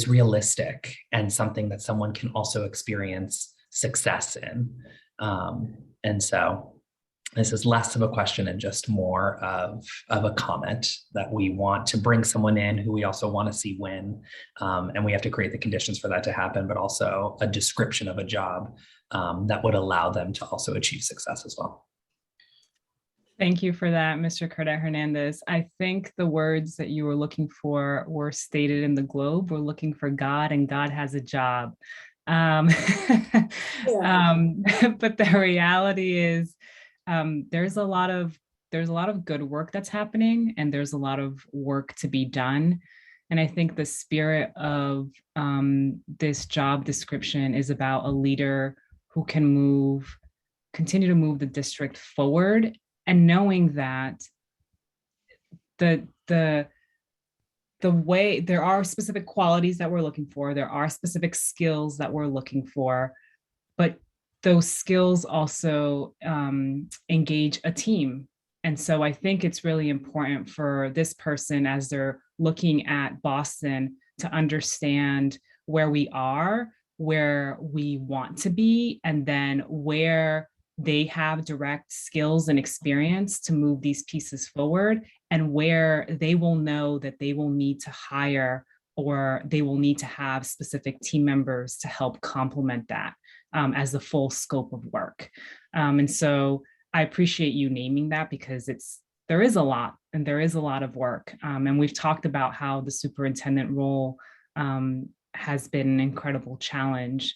realistic and something that someone can also experience success in. And so this is less of a question and just more of a comment that we want to bring someone in who we also want to see win. And we have to create the conditions for that to happen, but also a description of a job that would allow them to also achieve success as well. Thank you for that, Mr. Cardet Hernandez. I think the words that you were looking for were stated in the Globe. We're looking for God, and God has a job. But the reality is there's a lot of good work that's happening, and there's a lot of work to be done. And I think the spirit of this job description is about a leader who can continue to move the district forward, and knowing that the way there are specific qualities that we're looking for, there are specific skills that we're looking for, but those skills also engage a team. And so I think it's really important for this person, as they're looking at Boston, to understand where we are, where we want to be, and then where they have direct skills and experience to move these pieces forward, and where they will know that they will need to hire or they will need to have specific team members to help complement that as the full scope of work. And so I appreciate you naming that, because there is a lot, and there is a lot of work. And we've talked about how the superintendent role has been an incredible challenge.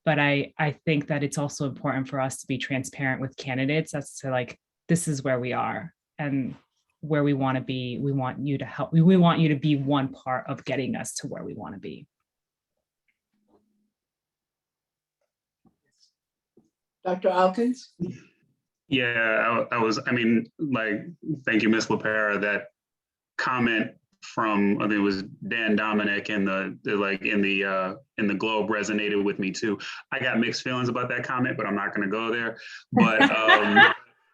But I think that it's also important for us to be transparent with candidates as to like, this is where we are and where we want to be. We want you to help. We want you to be one part of getting us to where we want to be. Dr. Alkins? Yeah, I mean, like, thank you, Ms. LaPera. That comment from, I think it was Dan Dominic in the Globe resonated with me too. I got mixed feelings about that comment, but I'm not going to go there. But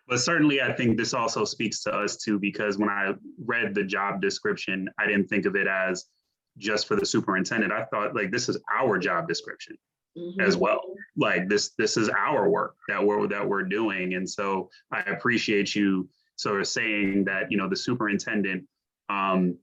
but certainly I think this also speaks to us too, because when I read the job description, I didn't think of it as just for the superintendent. I thought like this is our job description as well. Like this is our work that we're doing. And so I appreciate you sort of saying that, you know, the superintendent, in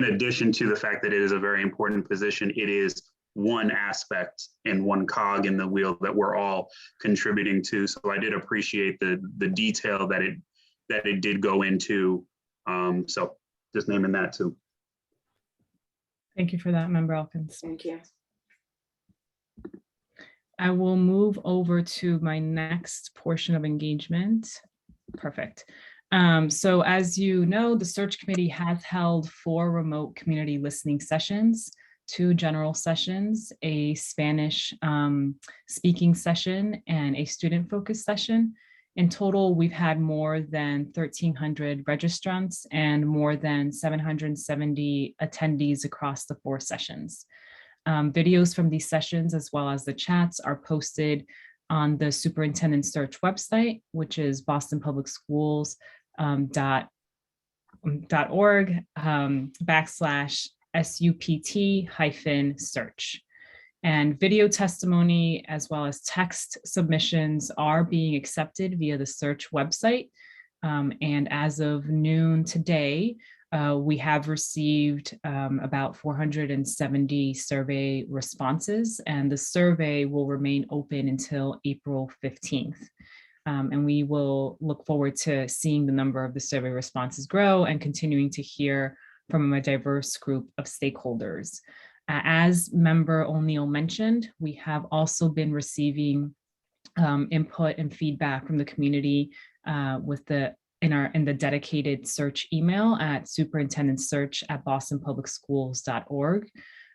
addition to the fact that it is a very important position, it is one aspect and one cog in the wheel that we're all contributing to. So I did appreciate the detail that it did go into. So just naming that too. Thank you for that, Member Elkins. Thank you. I will move over to my next portion of engagement. Perfect. So as you know, the search committee has held 4 remote community listening sessions, 2 general sessions, a Spanish speaking session, and a student focused session. In total, we've had more than 1,300 registrants and more than 770 attendees across the 4 sessions. Videos from these sessions, as well as the chats, are posted on the Superintendent Search website, which is bostonpublicsschools.org/SUPT-search. And video testimony, as well as text submissions, are being accepted via the search website. And as of noon today, we have received about 470 survey responses, and the survey will remain open until April 15th. And we will look forward to seeing the number of the survey responses grow and continuing to hear from a diverse group of stakeholders. As Member O'Neill mentioned, we have also been receiving input and feedback from the community in the dedicated search email at superintendentsearch@bostonpublicschools.org.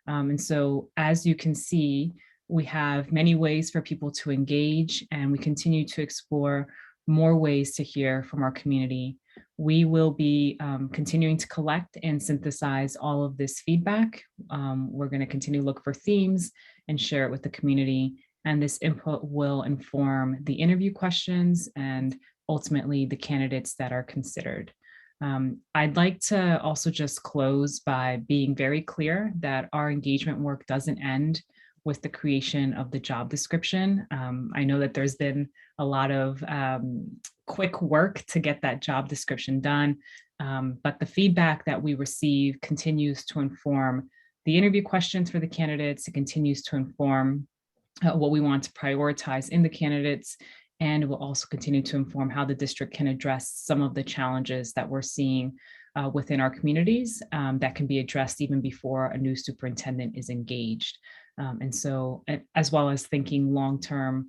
And so as you can see, we have many ways for people to engage, and we continue to explore more ways to hear from our community. We will be continuing to collect and synthesize all of this feedback. We're going to continue to look for themes and share it with the community. And this input will inform the interview questions and ultimately the candidates that are considered. I'd like to also just close by being very clear that our engagement work doesn't end with the creation of the job description. I know that there's been a lot of quick work to get that job description done, but the feedback that we receive continues to inform the interview questions for the candidates. It continues to inform what we want to prioritize in the candidates, and it will also continue to inform how the district can address some of the challenges that we're seeing within our communities that can be addressed even before a new superintendent is engaged. And so, as well as thinking long-term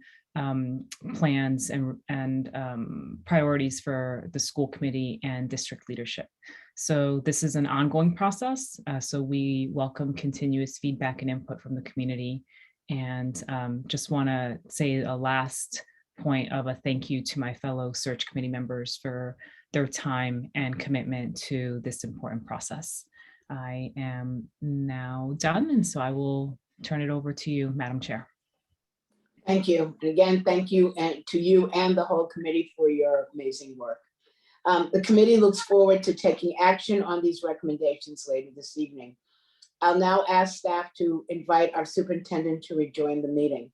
plans and priorities for the school committee and district leadership. So this is an ongoing process. So we welcome continuous feedback and input from the community. And just want to say a last point of a thank you to my fellow search committee members for their time and commitment to this important process. I am now done, and so I will turn it over to you, Madam Chair. Thank you. And again, thank you to you and the whole committee for your amazing work. The committee looks forward to taking action on these recommendations later this evening. I'll now ask staff to invite our superintendent to rejoin the meeting.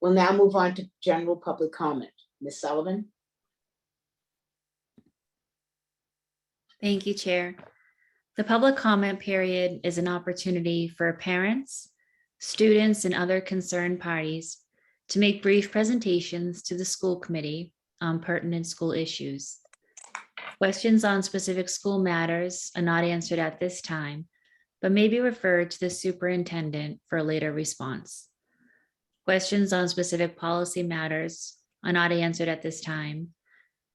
We'll now move on to general public comment. Ms. Sullivan? Thank you, Chair. The public comment period is an opportunity for parents, students, and other concerned parties to make brief presentations to the school committee on pertinent school issues. Questions on specific school matters are not answered at this time, but may be referred to the superintendent for a later response. Questions on specific policy matters are not answered at this time,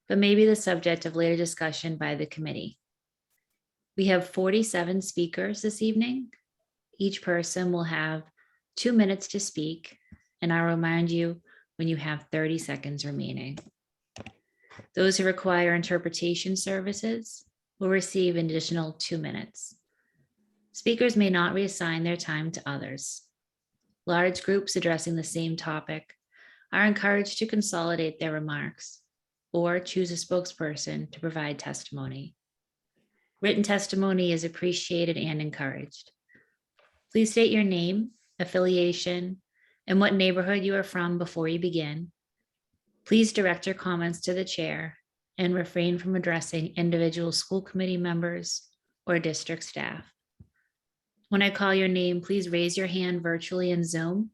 but may be the subject of later discussion by the committee. We have 47 speakers this evening. Each person will have 2 minutes to speak, and I'll remind you when you have 30 seconds remaining. Those who require interpretation services will receive an additional 2 minutes. Speakers may not reassign their time to others. Large groups addressing the same topic are encouraged to consolidate their remarks or choose a spokesperson to provide testimony. Written testimony is appreciated and encouraged. Please state your name, affiliation, and what neighborhood you are from before you begin. Please direct your comments to the chair and refrain from addressing individual school committee members or district staff. When I call your name, please raise your hand virtually in Zoom.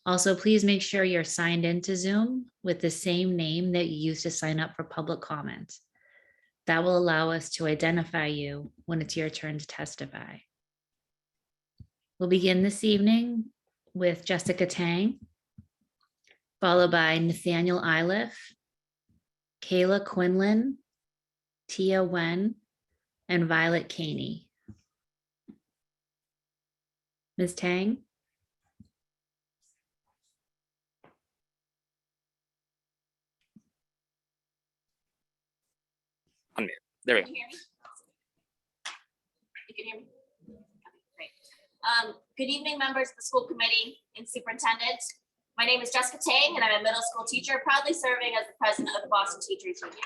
Also, please make sure you're signed into Zoom with the same name that you used to sign up for public comment. That will allow us to identify you when it's your turn to testify. We'll begin this evening with Jessica Tang, followed by Nathaniel Iliff, Kayla Quinlan, Tia Wen, and Violet Caney. Ms. Tang? There we go. Can you hear me? You can hear me? Okay, great. Good evening, members of the school committee and superintendent. My name is Jessica Tang, and I'm a middle school teacher, proudly serving as the president of the Boston Teachers Union.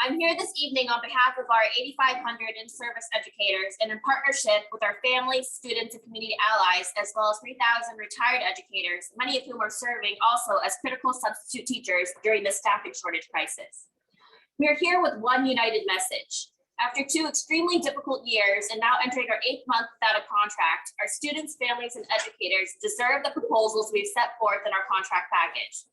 I'm here this evening on behalf of our 8,500 in-service educators and in partnership with our families, students, and community allies, as well as 3,000 retired educators, many of whom are serving also as critical substitute teachers during the staffing shortage crisis. We are here with one united message. After 2 extremely difficult years and now entering our 8th month without a contract, our students, families, and educators deserve the proposals we've set forth in our contract package.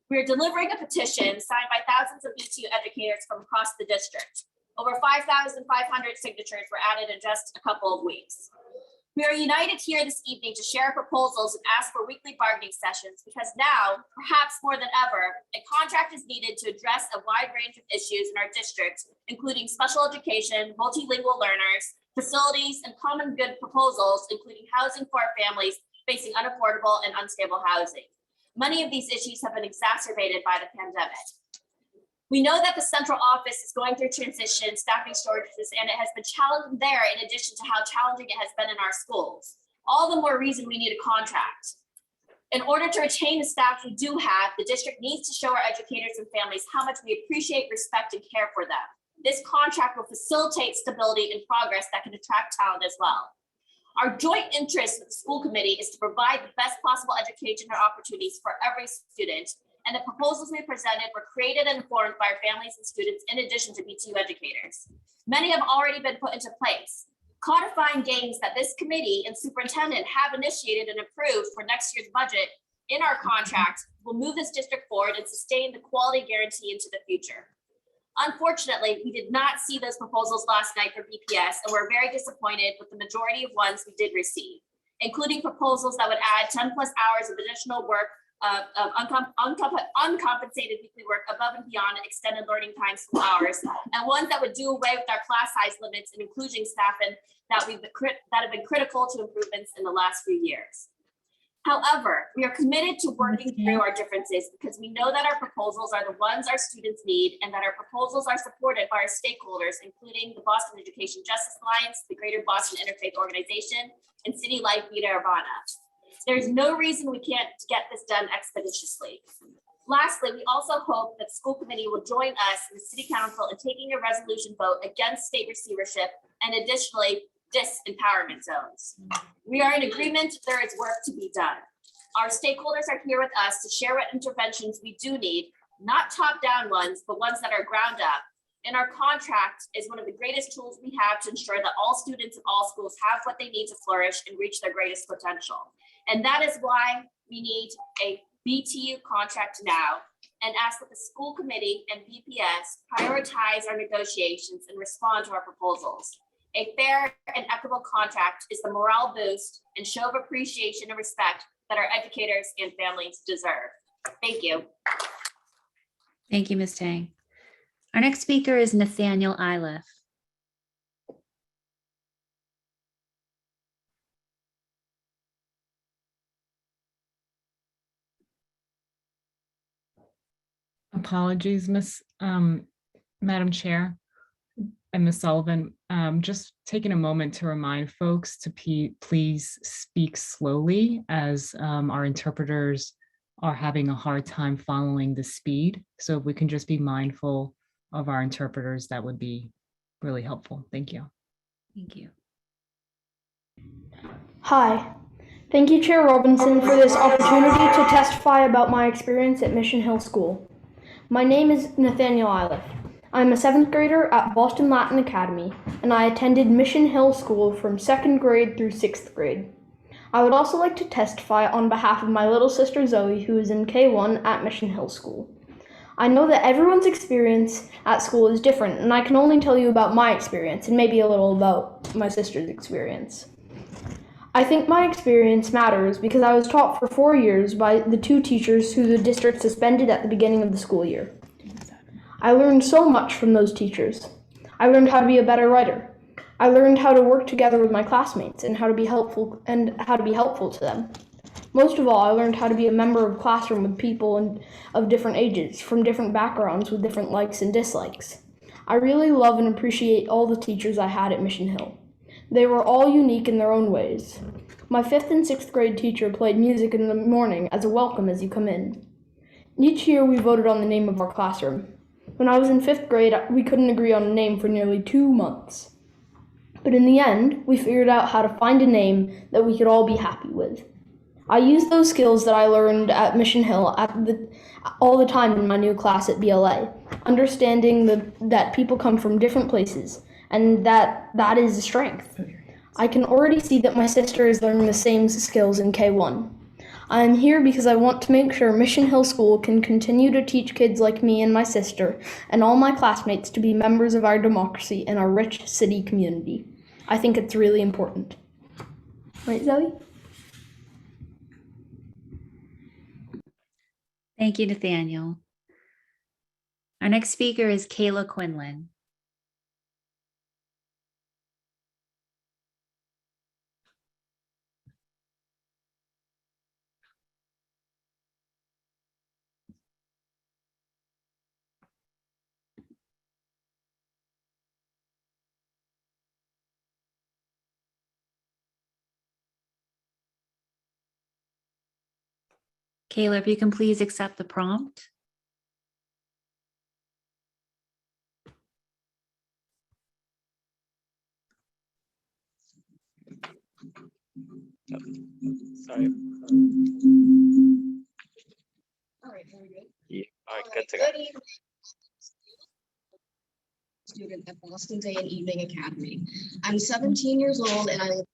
We are delivering a petition signed by thousands of BTU educators from across the district. Over 5,500 signatures were added in just a couple of weeks. We are united here this evening to share proposals and ask for weekly bargaining sessions because now, perhaps more than ever, a contract is needed to address a wide range of issues in our district, including special education, multilingual learners, facilities, and common good proposals, including housing for our families facing unaffordable and unstable housing. Many of these issues have been exacerbated by the pandemic. We know that the central office is going through transition, staffing shortages, and it has been challenging there in addition to how challenging it has been in our schools. All the more reason we need a contract. In order to retain the staff we do have, the district needs to show our educators and families how much we appreciate, respect, and care for them. This contract will facilitate stability and progress that can attract talent as well. Our joint interest with the school committee is to provide the best possible education and opportunities for every student, and the proposals we presented were created and informed by our families and students in addition to BTU educators. Many have already been put into place. Codifying gains that this committee and superintendent have initiated and approved for next year's budget in our contract will move this district forward and sustain the quality guarantee into the future. Unfortunately, we did not see those proposals last night for BPS, and we're very disappointed with the majority of ones we did receive, including proposals that would add 10+ hours of additional work, uncompensated weekly work above and beyond extended learning time school hours, and ones that would do away with our class size limits and including staffing that have been critical to improvements in the last few years. However, we are committed to working through our differences because we know that our proposals are the ones our students need and that our proposals are supported by our stakeholders, including the Boston Education Justice Alliance, the Greater Boston Interfaith Organization, and City Life Vita Urbana. There's no reason we can't get this done expeditiously. Lastly, we also hope that the school committee will join us in the City Council in taking a resolution vote against state receivership and additionally disempowerment zones. We are in agreement there is work to be done. Our stakeholders are here with us to share what interventions we do need, not top-down ones, but ones that are ground up. And our contract is one of the greatest tools we have to ensure that all students in all schools have what they need to flourish and reach their greatest potential. And that is why we need a BTU contract now and ask that the school committee and BPS prioritize our negotiations and respond to our proposals. A fair and equitable contract is the morale boost and show of appreciation and respect that our educators and families deserve. Thank you. Thank you, Ms. Tang. Our next speaker is Nathaniel Iliff. Apologies, Madam Chair and Ms. Sullivan. Just taking a moment to remind folks to please speak slowly as our interpreters are having a hard time following the speed. So if we can just be mindful of our interpreters, that would be really helpful. Thank you. Thank you. Hi. Thank you, Chair Robinson, for this opportunity to testify about my experience at Mission Hill School. My name is Nathaniel Iliff. I'm a 7th grader at Boston Latin Academy, and I attended Mission Hill School from 2nd grade through 6th grade. I would also like to testify on behalf of my little sister Zoe, who is in K1 at Mission Hill School. I know that everyone's experience at school is different, and I can only tell you about my experience and maybe a little about my sister's experience. I think my experience matters because I was taught for 4 years by the 2 teachers who the district suspended at the beginning of the school year. I learned so much from those teachers. I learned how to be a better writer. I learned how to work together with my classmates and how to be helpful to them. Most of all, I learned how to be a member of a classroom with people of different ages, from different backgrounds with different likes and dislikes. I really love and appreciate all the teachers I had at Mission Hill. They were all unique in their own ways. My 5th and 6th grade teacher played music in the morning as a welcome as you come in. Each year we voted on the name of our classroom. When I was in 5th grade, we couldn't agree on a name for nearly 2 months. But in the end, we figured out how to find a name that we could all be happy with. I used those skills that I learned at Mission Hill all the time in my new class at BLA, understanding that people come from different places, and that is a strength. I can already see that my sister is learning the same skills in K1. I am here because I want to make sure Mission Hill School can continue to teach kids like me and my sister and all my classmates to be members of our democracy in our rich city community. I think it's really important. Right, Zoe? Thank you, Nathaniel. Our next speaker is Kayla Quinlan. Kayla, if you can please accept the prompt. Sorry. All right, very good. Yeah, all right, good to go. Good evening. Student at Boston Day and Evening Academy. I'm 17 years old and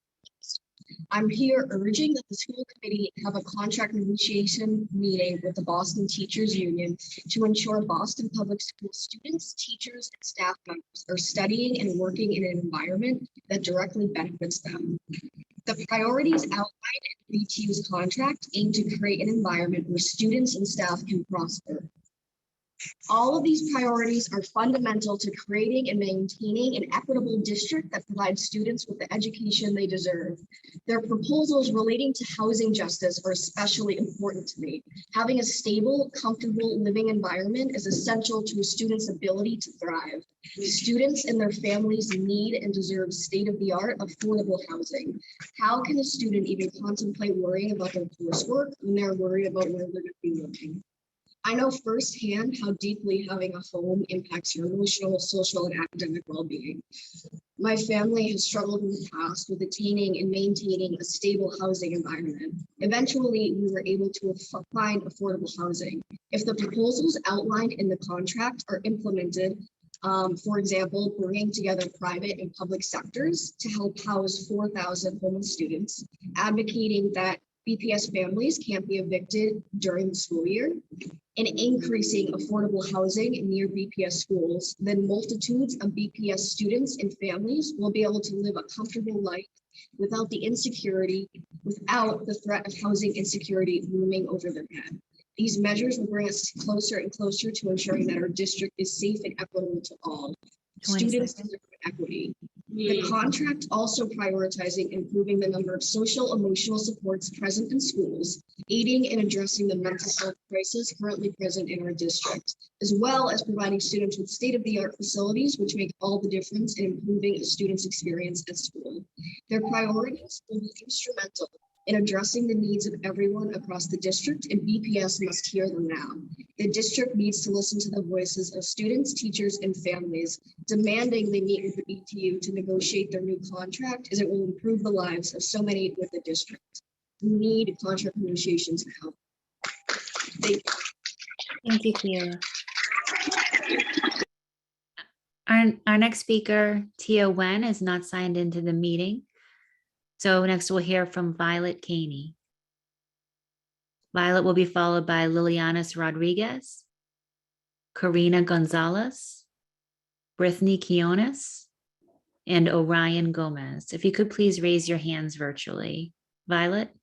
I'm here urging that the school committee have a contract negotiation meeting with the Boston Teachers Union to ensure Boston Public School students, teachers, and staff members are studying and working in an environment that directly benefits them. The priorities outlined in BTU's contract aim to create an environment where students and staff can prosper. All of these priorities are fundamental to creating and maintaining an equitable district that provides students with the education they deserve. Their proposals relating to housing justice are especially important to me. Having a stable, comfortable living environment is essential to a student's ability to thrive. Students and their families need and deserve state-of-the-art affordable housing. How can a student even contemplate worrying about their coursework when they're worried about where they're going to be living? I know firsthand how deeply having a home impacts your emotional, social, and academic well-being. My family has struggled in the past with attaining and maintaining a stable housing environment. Eventually, we were able to find affordable housing. If the proposals outlined in the contract are implemented, for example, bringing together private and public sectors to help house 4,000 homeless students, advocating that BPS families can't be evicted during the school year, and increasing affordable housing near BPS schools, then multitudes of BPS students and families will be able to live a comfortable life without the insecurity without the threat of housing insecurity looming over their head. These measures will bring us closer and closer to ensuring that our district is safe and equitable to all. 20 Students seconds. deserve equity. The contract also prioritizing improving the number of social emotional supports present in schools, aiding in addressing the mental health crisis currently present in our district, as well as providing students with state-of-the-art facilities, which make all the difference in improving a student's experience at school. Their priorities will be instrumental in addressing the needs of everyone across the district, and BPS must hear them now. The district needs to listen to the voices of students, teachers, and families, demanding they meet with the BTU to negotiate their new contract, as it will improve the lives of so many with the district. We need contract negotiations now. Thank you. Thank you, Kiera. Our next speaker, Tia Wen, is not signed into the meeting. So next we'll hear from Violet Caney. Violet will be followed by Lilianis Rodriguez, Karina Gonzalez, Brittany Quiones, and Orion Gomez. If you could please raise your hands virtually. Violet?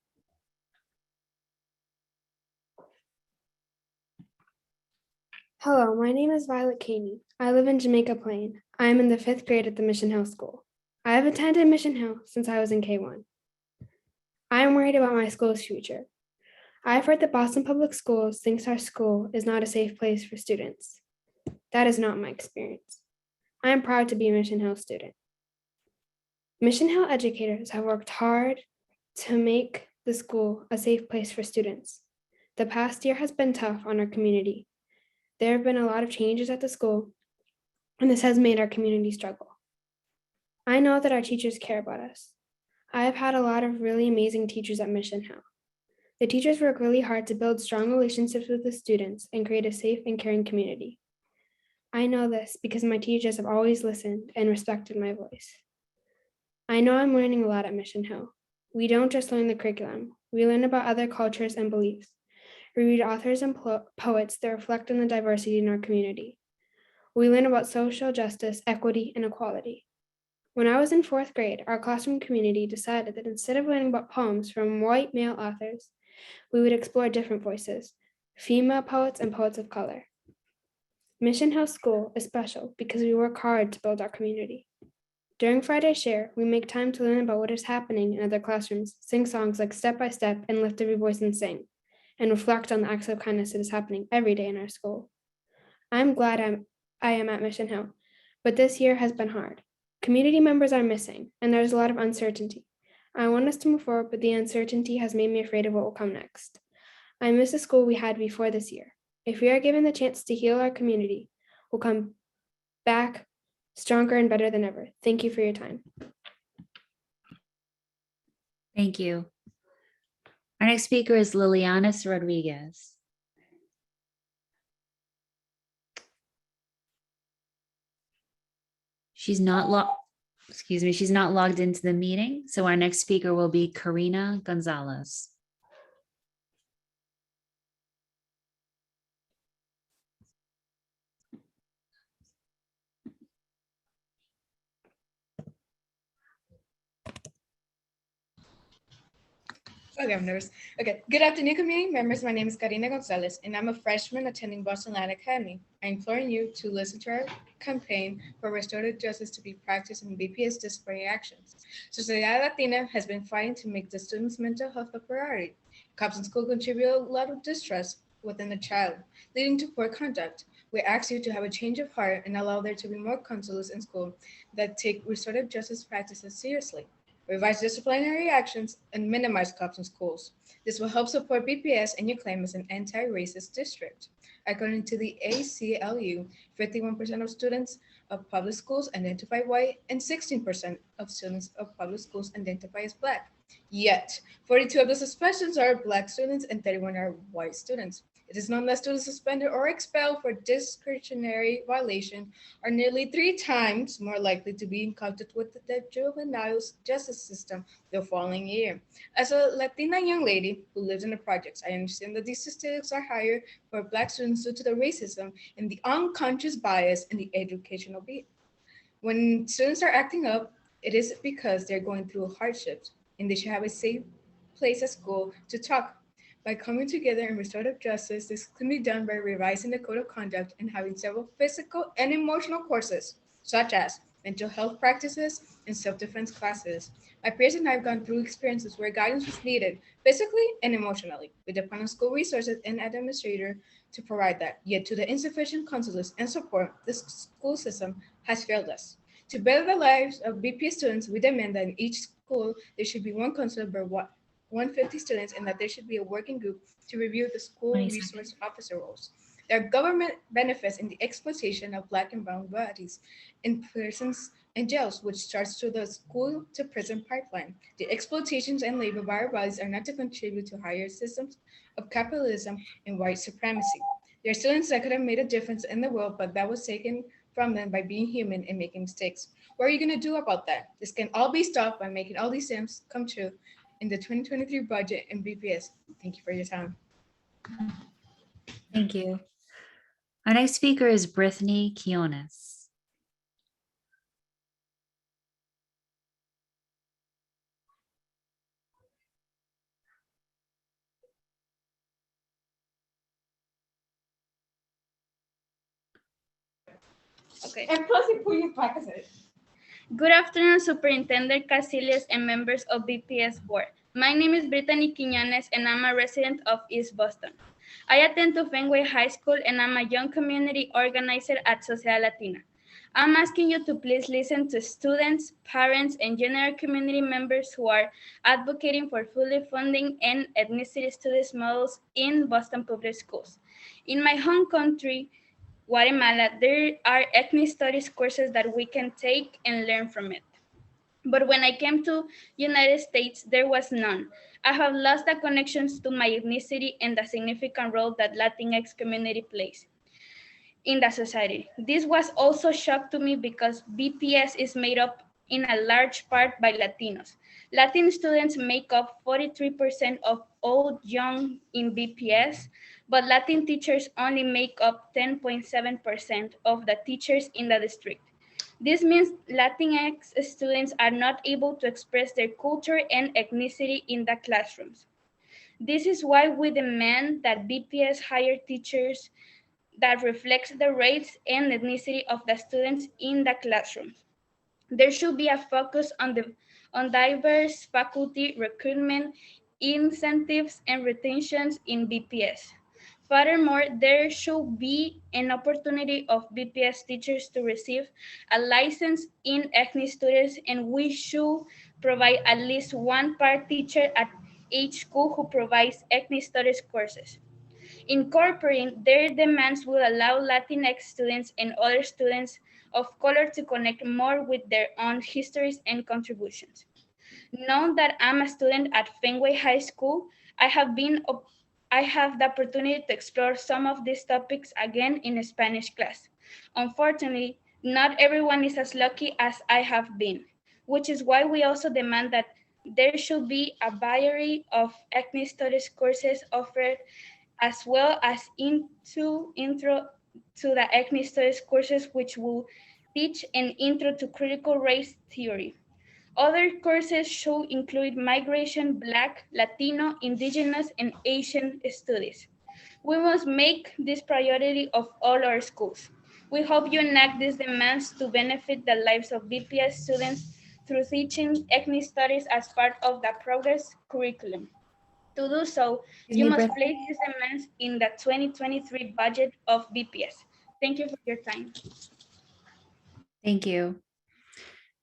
Hello, my name is Violet Caney. I live in Jamaica Plain. I am in the 5th grade at the Mission Hill School. I have attended Mission Hill since I was in K1. I am worried about my school's future. I've heard that Boston Public Schools thinks our school is not a safe place for students. That is not my experience. I am proud to be a Mission Hill student. Mission Hill educators have worked hard to make the school a safe place for students. The past year has been tough on our community. There have been a lot of changes at the school, and this has made our community struggle. I know that our teachers care about us. I have had a lot of really amazing teachers at Mission Hill. The teachers work really hard to build strong relationships with the students and create a safe and caring community. I know this because my teachers have always listened and respected my voice. I know I'm learning a lot at Mission Hill. We don't just learn the curriculum, we learn about other cultures and beliefs. We read authors and poets that reflect on the diversity in our community. We learn about social justice, equity, and equality. When I was in 4th grade, our classroom community decided that instead of learning about poems from white male authors, we would explore different voices, female poets and poets of color. Mission Hill School is special because we work hard to build our community. During Friday Share, we make time to learn about what is happening in other classrooms, sing songs like Step by Step and Lift Every Voice and Sing, and reflect on the acts of kindness that is happening every day in our school. I'm glad I am at Mission Hill, but this year has been hard. Community members are missing, and there's a lot of uncertainty. I want us to move forward, but the uncertainty has made me afraid of what will come next. I miss the school we had before this year. If we are given the chance to heal our community, we'll come back stronger and better than ever. Thank you for your time. Thank you. Our next speaker is Lilianis Rodriguez. She's not logged into the meeting. So our next speaker will be Karina Gonzalez. Okay, I'm nervous. Okay, good afternoon, community members. My name is Karina Gonzalez, and I'm a freshman attending Boston Latin Academy. I implore you to listen to our campaign for restorative justice to be practiced in BPS disciplinary actions. Sociedad Latina has been fighting to make the student's mental health a priority. Cops in school contribute a lot of distrust within the child, leading to poor conduct. We ask you to have a change of heart and allow there to be more counselors in school that take restorative justice practices seriously. Revise disciplinary actions, and minimize cops in schools. This will help support BPS and your claim as an anti-racist district. According to the ACLU, 51% of students of public schools identify white and 16% of students of public schools identify as Black. Yet, 42 of the suspensions are Black students and 31 are white students. It is known that students suspended or expelled for discretionary violation are nearly 3 times more likely to be in contact with the juvenile justice system the following year. As a Latina young lady who lives in the projects, I understand that these statistics are higher for Black students due to the racism and the unconscious bias in the educational beat. When students are acting up, it is because they're going through hardships and they should have a safe place at school to talk. By coming together in restorative justice, this can be done by revising the code of conduct and having several physical and emotional courses, such as mental health practices and self-defense classes. My peers and I have gone through experiences where guidance was needed physically and emotionally. We depend on school resources and administrator to provide that. Yet to the insufficient counselors and support, the school system has failed us. To better the lives of BPS students, we demand that in each school, there should be one counselor per 150 students and that there should be a working group to review the school 20 resource officer roles. There are government benefits in the exploitation of Black and brown bodies in prisons and jails, which starts through the school to prison pipeline. The exploitations and labor by our bodies are not to contribute to higher systems of capitalism and white supremacy. There are students that could have made a difference in the world, but that was taken from them by being human and making mistakes. What are you going to do about that? This can all be stopped by making all these things come true in the 2023 budget and BPS. Thank you for your time. Thank you. Our next speaker is Brittany Kionis. Okay. Good afternoon, Superintendent Casillas and members of BPS Board. My name is Brittany Quiñones and I'm a resident of East Boston. I attend to Fenway High School and I'm a young community organizer at Sociedad Latina. I'm asking you to please listen to students, parents, and general community members who are advocating for fully funding and ethnicity studies models in Boston Public Schools. In my home country, Guatemala, there are ethnic studies courses that we can take and learn from it. But when I came to United States, there was none. I have lost the connections to my ethnicity and the significant role that Latinx community plays in the society. This was also shock to me because BPS is made up in a large part by Latinos. Latin students make up 43% of all young in BPS, but Latin teachers only make up 10.7% of the teachers in the district. This means Latinx students are not able to express their culture and ethnicity in the classrooms. This is why we demand that BPS hire teachers that reflects the race and ethnicity of the students in the classrooms. There should be a focus on diverse faculty recruitment, incentives, and retentions in BPS. Furthermore, there should be an opportunity of BPS teachers to receive a license in ethnic studies, and we should provide at least one part teacher at each school who provides ethnic studies courses. Incorporating their demands will allow Latinx students and other students of color to connect more with their own histories and contributions. Now that I'm a student at Fenway High School, I have the opportunity to explore some of these topics again in a Spanish class. Unfortunately, not everyone is as lucky as I have been, which is why we also demand that there should be a variety of ethnic studies courses offered, as well as intro to the ethnic studies courses, which will teach an intro to critical race theory. Other courses should include migration, Black, Latino, Indigenous, and Asian studies. We must make this priority of all our schools. We hope you enact these demands to benefit the lives of BPS students through teaching ethnic studies as part of the Progress curriculum. To do so, you must place these demands in the 2023 budget of BPS. Thank you for your time. Thank you.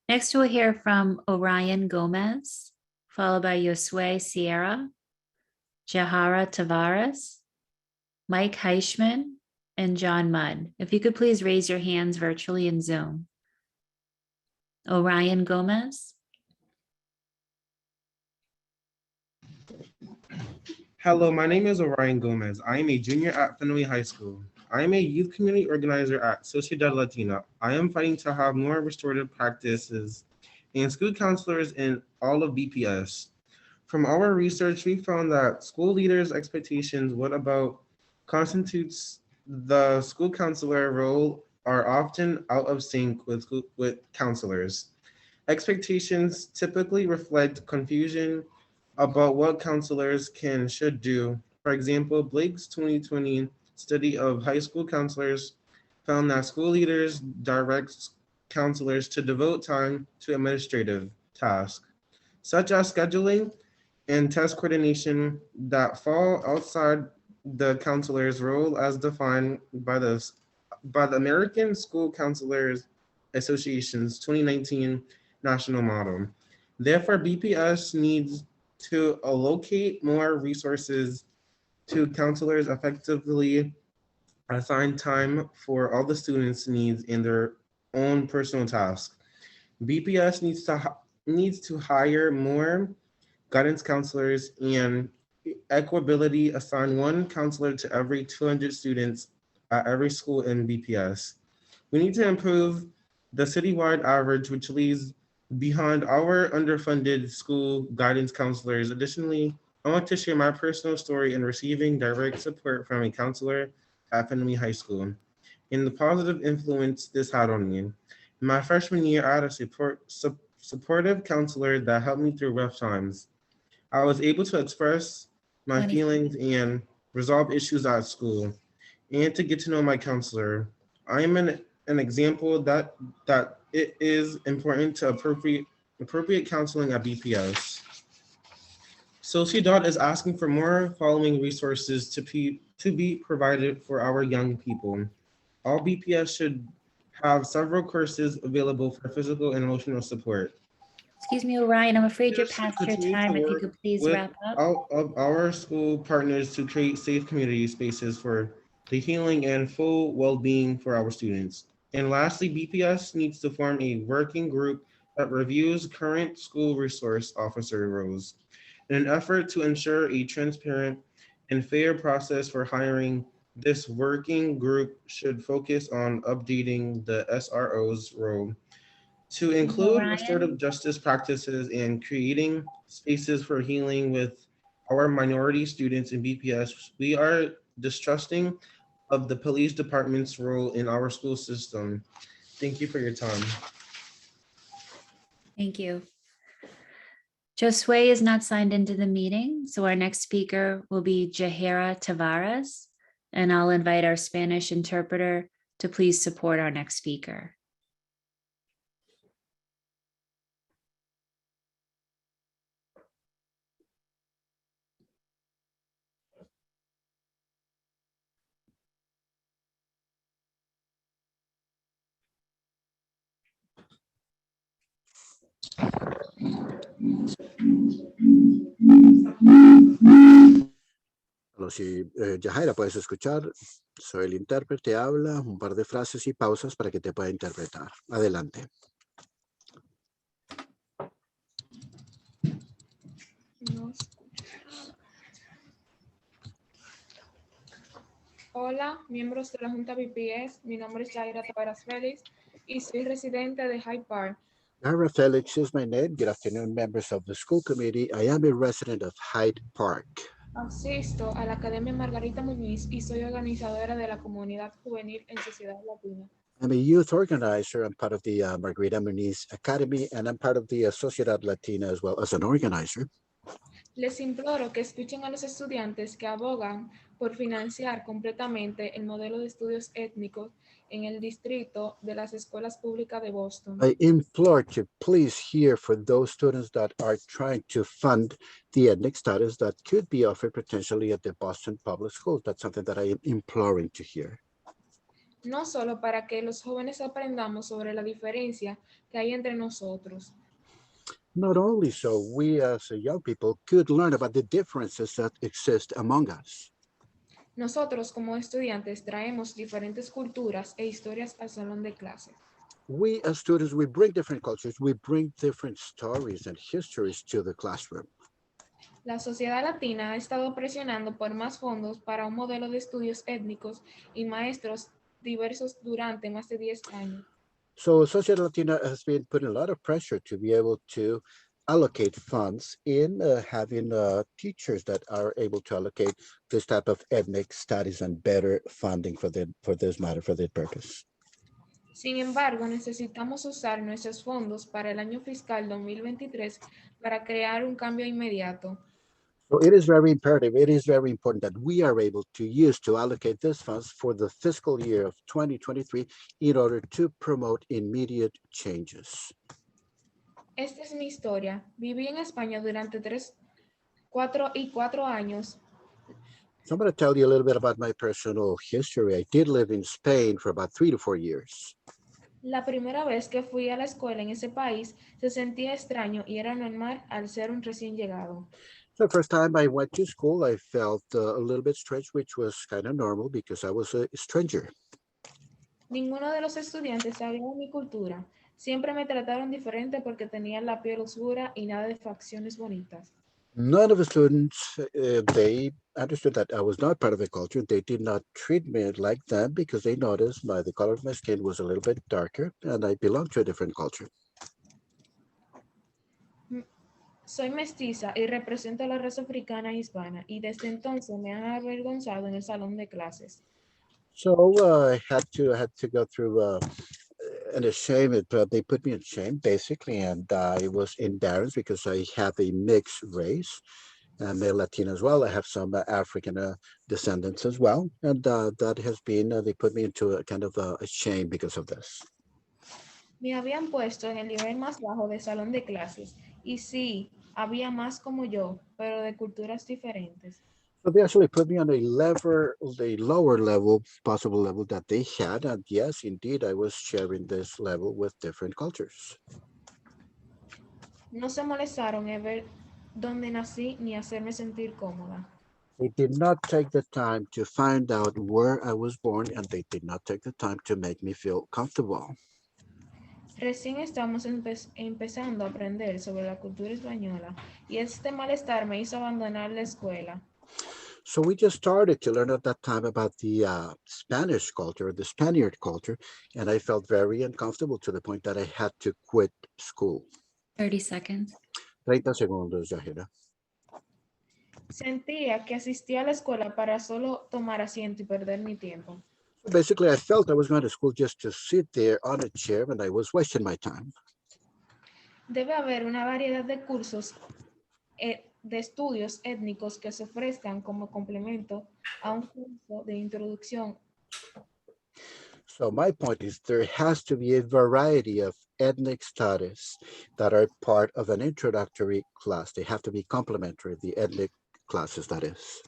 Next, we'll hear from Orion Gomez, followed by Josue Sierra, Jahara Tavares, Mike Heischman, and John Mudd. If you could please raise your hands virtually in Zoom. Orion Gomez. Hello, my name is Orion Gomez. I am a junior at Fenway High School. I am a youth community organizer at Sociedad Latina. I am fighting to have more restorative practices and school counselors in all of BPS. From our research, we found that school leaders' expectations, what about constitutes the school counselor role, are often out of sync with counselors. Expectations typically reflect confusion, about what counselors should do. For example, Blake's 2020 study of high school counselors found that school leaders direct counselors to devote time to administrative tasks, such as scheduling and test coordination that fall outside the counselor's role as defined by the American School Counselors Association's 2019 national model. Therefore, BPS needs to allocate more resources to counselors effectively assign time for all the students' needs in their own personal tasks. BPS needs to hire more guidance counselors and equability assign one counselor to every 200 students at every school in BPS. We need to improve the citywide average, which leaves behind our underfunded school guidance counselors. Additionally, I want to share my personal story in receiving direct support from a counselor at Findlay High School and the positive influence this had on me. In my freshman year, I had a supportive counselor that helped me through rough times. I was able to express my feelings and resolve issues at school and to get to know my counselor. I am an example that it is important to appropriate counseling at BPS. SocioDot is asking for more following resources to be provided for our young people. All BPS should have several courses available for physical and emotional support. Excuse me, Orion, I'm afraid you're past your time. If you could please With wrap up. all of our school partners to create safe community spaces for the healing and full well-being for our students. And lastly, BPS needs to form a working group that reviews current school resource officer roles in an effort to ensure a transparent and fair process for hiring. This working group should focus on updating the SRO's role to include restorative justice practices and creating spaces for healing with our minority students in BPS. We are distrusting of the police department's role in our school system. Thank you for your time. Thank you. Josue is not signed into the meeting, so our next speaker will be Jahira Tavares, and I'll invite our Spanish interpreter to please support our next speaker. Bueno, si Yajaira puedes escuchar, soy el intérprete, habla un par de frases y pausas para que te pueda interpretar. Adelante. Hola, miembros de la Junta BPS. Mi nombre es Yaira Tavares Félix y soy residente de Hyde Park. Yaira Felix is my name. Good afternoon, members of the school committee. I am a resident of Hyde Park. Asisto a la Academia Margarita Muñiz y soy organizadora de la comunidad juvenil en Sociedad Latina. I'm a youth organizer. I'm part of the Margarita Muniz Academy, and I'm part of the Sociedad Latina as well as an organizer. Les imploro que escuchen a los estudiantes que abogan por financiar completamente el modelo de estudios étnicos en el distrito de las escuelas públicas de Boston. I implore to please hear for those students that are trying to fund the ethnic studies that could be offered potentially at the Boston Public Schools. That's something that I am imploring to hear. No solo para que los jóvenes aprendamos sobre la diferencia que hay entre nosotros. Not only so, we as young people could learn about the differences that exist among us. Nosotros como estudiantes traemos diferentes culturas e historias al salón de clase. We as students, we bring different cultures, we bring different stories and histories to the classroom. La sociedad latina ha estado presionando por más fondos para un modelo de estudios étnicos y maestros diversos durante más de 10 años. So Sociedad Latina has been putting a lot of pressure to be able to allocate funds in having teachers that are able to allocate this type of ethnic studies and better funding for this matter, for that purpose. Sin embargo, necesitamos usar nuestros fondos para el año fiscal 2023 para crear un cambio inmediato. So it is very imperative, it is very important that we are able to allocate these funds for the fiscal year of 2023 in order to promote immediate changes. Esta es mi historia. Viví en España durante 4 años. So I'm going to tell you a little bit about my personal history. I did live in Spain for about 3 to 4 years. La primera vez que fui a la escuela en ese país se sentía extraño y era normal al ser un recién llegado. So the first time I went to school, I felt a little bit strange, which was kind of normal because I was a stranger. Ninguno de los estudiantes sabía de mi cultura. Siempre me trataron diferente porque tenía la piel oscura y nada de facciones bonitas. None of the students, they understood that I was not part of the culture. They did not treat me like them because they noticed the color of my skin was a little bit darker and I belonged to a different culture. Soy mestiza y represento a la raza africana e hispana y desde entonces me han avergonzado en el salón de clases. So I had to go through and shame. They put me in shame basically, and I was embarrassed because I have a mixed race. I'm Latino as well. I have some African descendants as well, and that has been they put me into a kind of a shame because of this. Me habían puesto en el nivel más bajo del salón de clases y sí, había más como yo, pero de culturas diferentes. So they actually put me on a lower level, possible level that they had. And yes, indeed, I was sharing this level with different cultures. No se molestaron en ver dónde nací ni hacerme sentir cómoda. They did not take the time to find out where I was born, and they did not take the time to make me feel comfortable. Recién estamos empezando a aprender sobre la cultura española y este malestar me hizo abandonar la escuela. So we just started to learn at that time about the Spanish culture, the Spaniard culture, and I felt very uncomfortable to the point that I had to quit school. 30 seconds. 30 segundos, Yahira. Sentía que asistía a la escuela para solo tomar asiento y perder mi tiempo. So basically, I felt I was going to school just to sit there on a chair, and I was wasting my time. Debe haber una variedad de cursos de estudios étnicos que se ofrezcan como complemento a un curso de introducción. So my point is there has to be a variety of ethnic studies that are part of an introductory class. They have to be complementary, the ethnic classes, that is.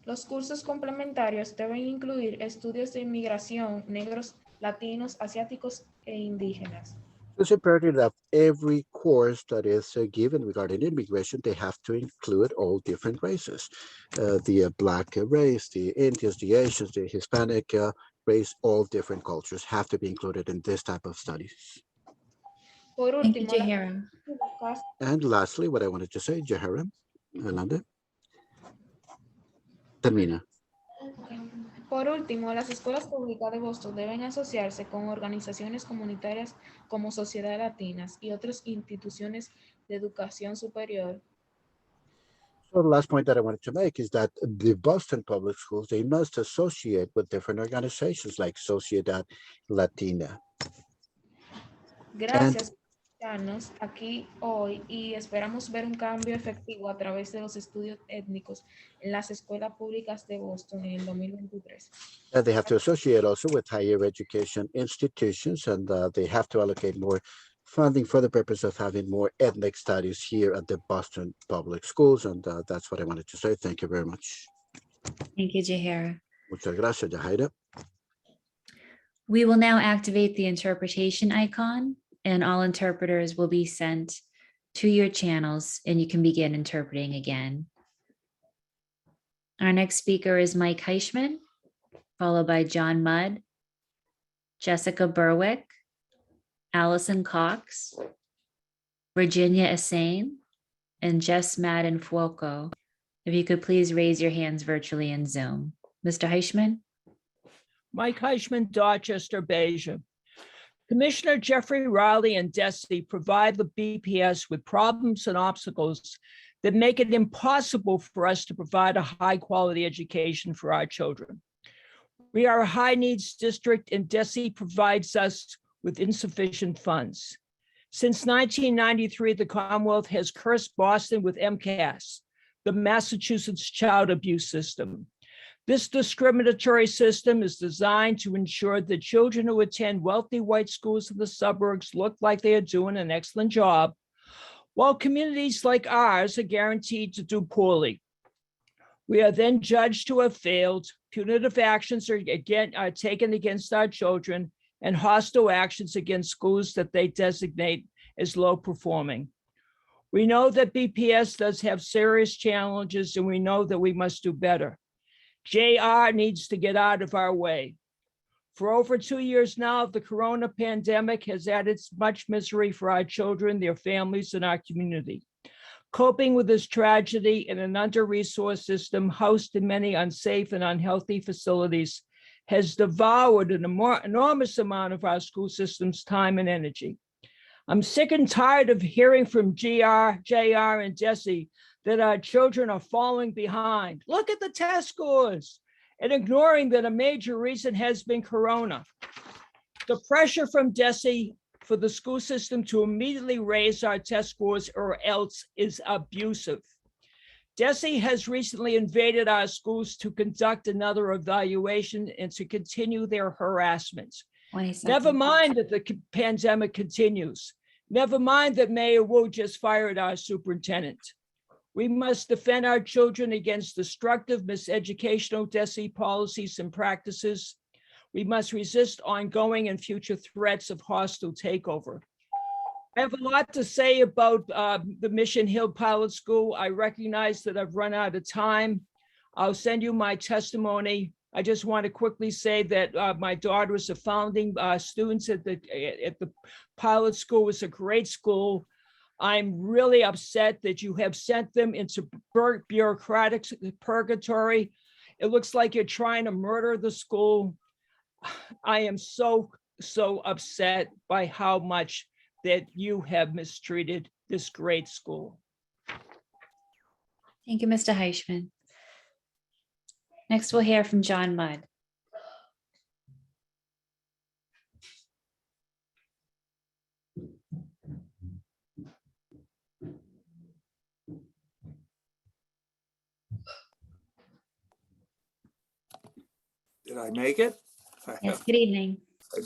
Los cursos complementarios deben incluir estudios de inmigración, negros, latinos, asiáticos e indígenas. It's imperative that every course that is given regarding immigration, they have to include all different races. The Black race, the Indians, the Asians, the Hispanic race, all different cultures have to be included in this type of studies. Por Thank you, último, Jahira. And lastly, what I wanted to say, Jahira, Yolanda, termina. Por último, las escuelas públicas de Boston deben asociarse con organizaciones comunitarias como Sociedad Latinas y otras instituciones de educación superior. So the last point that I wanted to make is that the Boston Public Schools, they must associate with different organizations like Sociedad Latina. Gracias por estarnos aquí hoy y esperamos ver un cambio efectivo a través de los estudios étnicos en las escuelas públicas de Boston en el 2023. And they have to associate also with higher education institutions, and they have to allocate more funding for the purpose of having more ethnic studies here at the Boston Public Schools. And that's what I wanted to say. Thank you very much. Thank you, Jahira. Muchas gracias, Jahaira. We will now activate the interpretation icon, and all interpreters will be sent to your channels, and you can begin interpreting again. Our next speaker is Mike Heischman, followed by John Mudd, Jessica Berwick, Allison Cox, Virginia Asane, and Jess Madden Fuoco. If you could please raise your hands virtually in Zoom. Mr. Heischman? Mike Heischman, Dorchester, Beja. Commissioner Jeffrey Riley and DESE provide the BPS with problems and obstacles that make it impossible for us to provide a high-quality education for our children. We are a high needs district and DESE provides us with insufficient funds. Since 1993, the Commonwealth has cursed Boston with MCAS, the Massachusetts Child Abuse System. This discriminatory system is designed to ensure that children who attend wealthy white schools in the suburbs look like they are doing an excellent job, while communities like ours are guaranteed to do poorly. We are then judged to have failed. Punitive actions are taken against our children, and hostile actions against schools that they designate as low performing. We know that BPS does have serious challenges, and we know that we must do better. JR needs to get out of our way. For over 2 years now, the corona pandemic has added much misery for our children, their families, and our community. Coping with this tragedy in an under-resourced system housed in many unsafe and unhealthy facilities has devoured an enormous amount of our school system's time and energy. I'm sick and tired of hearing from JR, and DESE that our children are falling behind. Look at the test scores, and ignoring that a major reason has been corona. The pressure from DESE for the school system to immediately raise our test scores or else is abusive. DESE has recently invaded our schools to conduct another evaluation and to continue their harassment. Never mind that the pandemic continues. Never mind that Mayor Wu just fired our superintendent. We must defend our children against destructive, miseducational DESE policies and practices. We must resist ongoing and future threats of hostile takeover. I have a lot to say about the Mission Hill Pilot School. I recognize that I've run out of time. I'll send you my testimony. I just want to quickly say that my daughter is a founding student at the pilot school. It's a great school. I'm really upset that you have sent them into bureaucratic purgatory. It looks like you're trying to murder the school. I am so upset by how much that you have mistreated this great school. Thank you, Mr. Heishman. Next, we'll hear from John Mudd. Did I make it? Yes, good evening.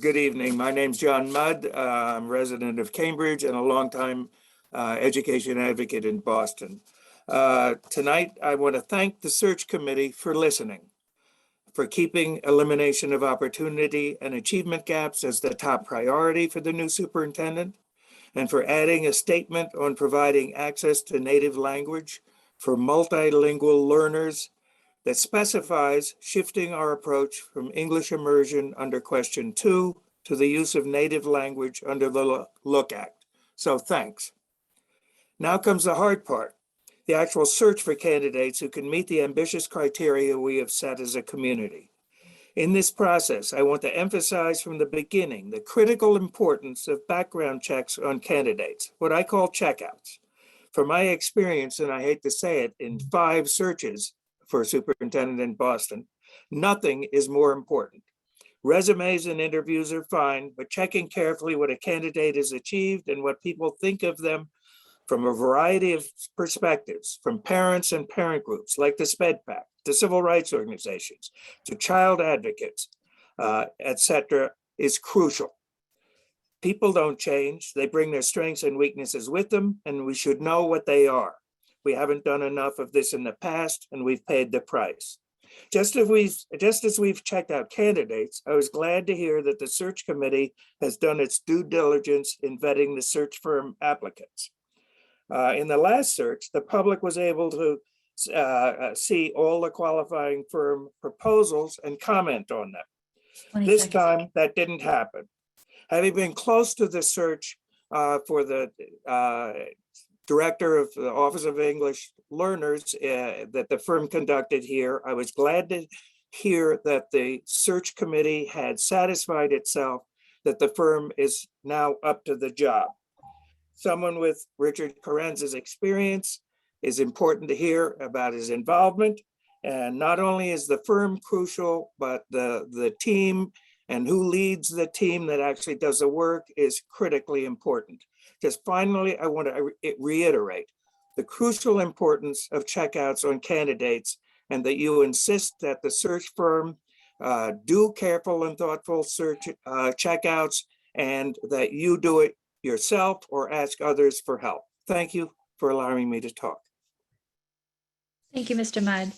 Good evening. My name's John Mudd. I'm a resident of Cambridge and a longtime education advocate in Boston. Tonight, I want to thank the search committee for listening, for keeping elimination of opportunity and achievement gaps as the top priority for the new superintendent, and for adding a statement on providing access to native language for multilingual learners that specifies shifting our approach from English immersion under question 2 to the use of native language under the Look Act. So thanks. Now comes the hard part, the actual search for candidates who can meet the ambitious criteria we have set as a community. In this process, I want to emphasize from the beginning the critical importance of background checks on candidates, what I call checkouts. From my experience, and I hate to say it, in 5 searches for superintendent in Boston, nothing is more important. Resumes and interviews are fine, but checking carefully what a candidate has achieved and what people think of them from a variety of perspectives, from parents and parent groups like the SPED PAC, to civil rights organizations, to child advocates, etc., is crucial. People don't change. They bring their strengths and weaknesses with them, and we should know what they are. We haven't done enough of this in the past, and we've paid the price. Just as we've checked out candidates, I was glad to hear that the search committee has done its due diligence in vetting the search firm applicants. In the last search, the public was able to see all the qualifying firm proposals and comment on them. This time, that didn't happen. Having been close to the search for the director of the Office of English Learners that the firm conducted here, I was glad to hear that the search committee had satisfied itself that the firm is now up to the job. Someone with Richard Carenz's experience is important to hear about his involvement, And not only is the firm crucial, but the team and who leads the team that actually does the work is critically important. Just finally, I want to reiterate the crucial importance of checkouts on candidates, and that you insist that the search firm do careful and thoughtful search checkouts, and that you do it yourself or ask others for help. Thank you for allowing me to talk. Thank you, Mr. Mudd.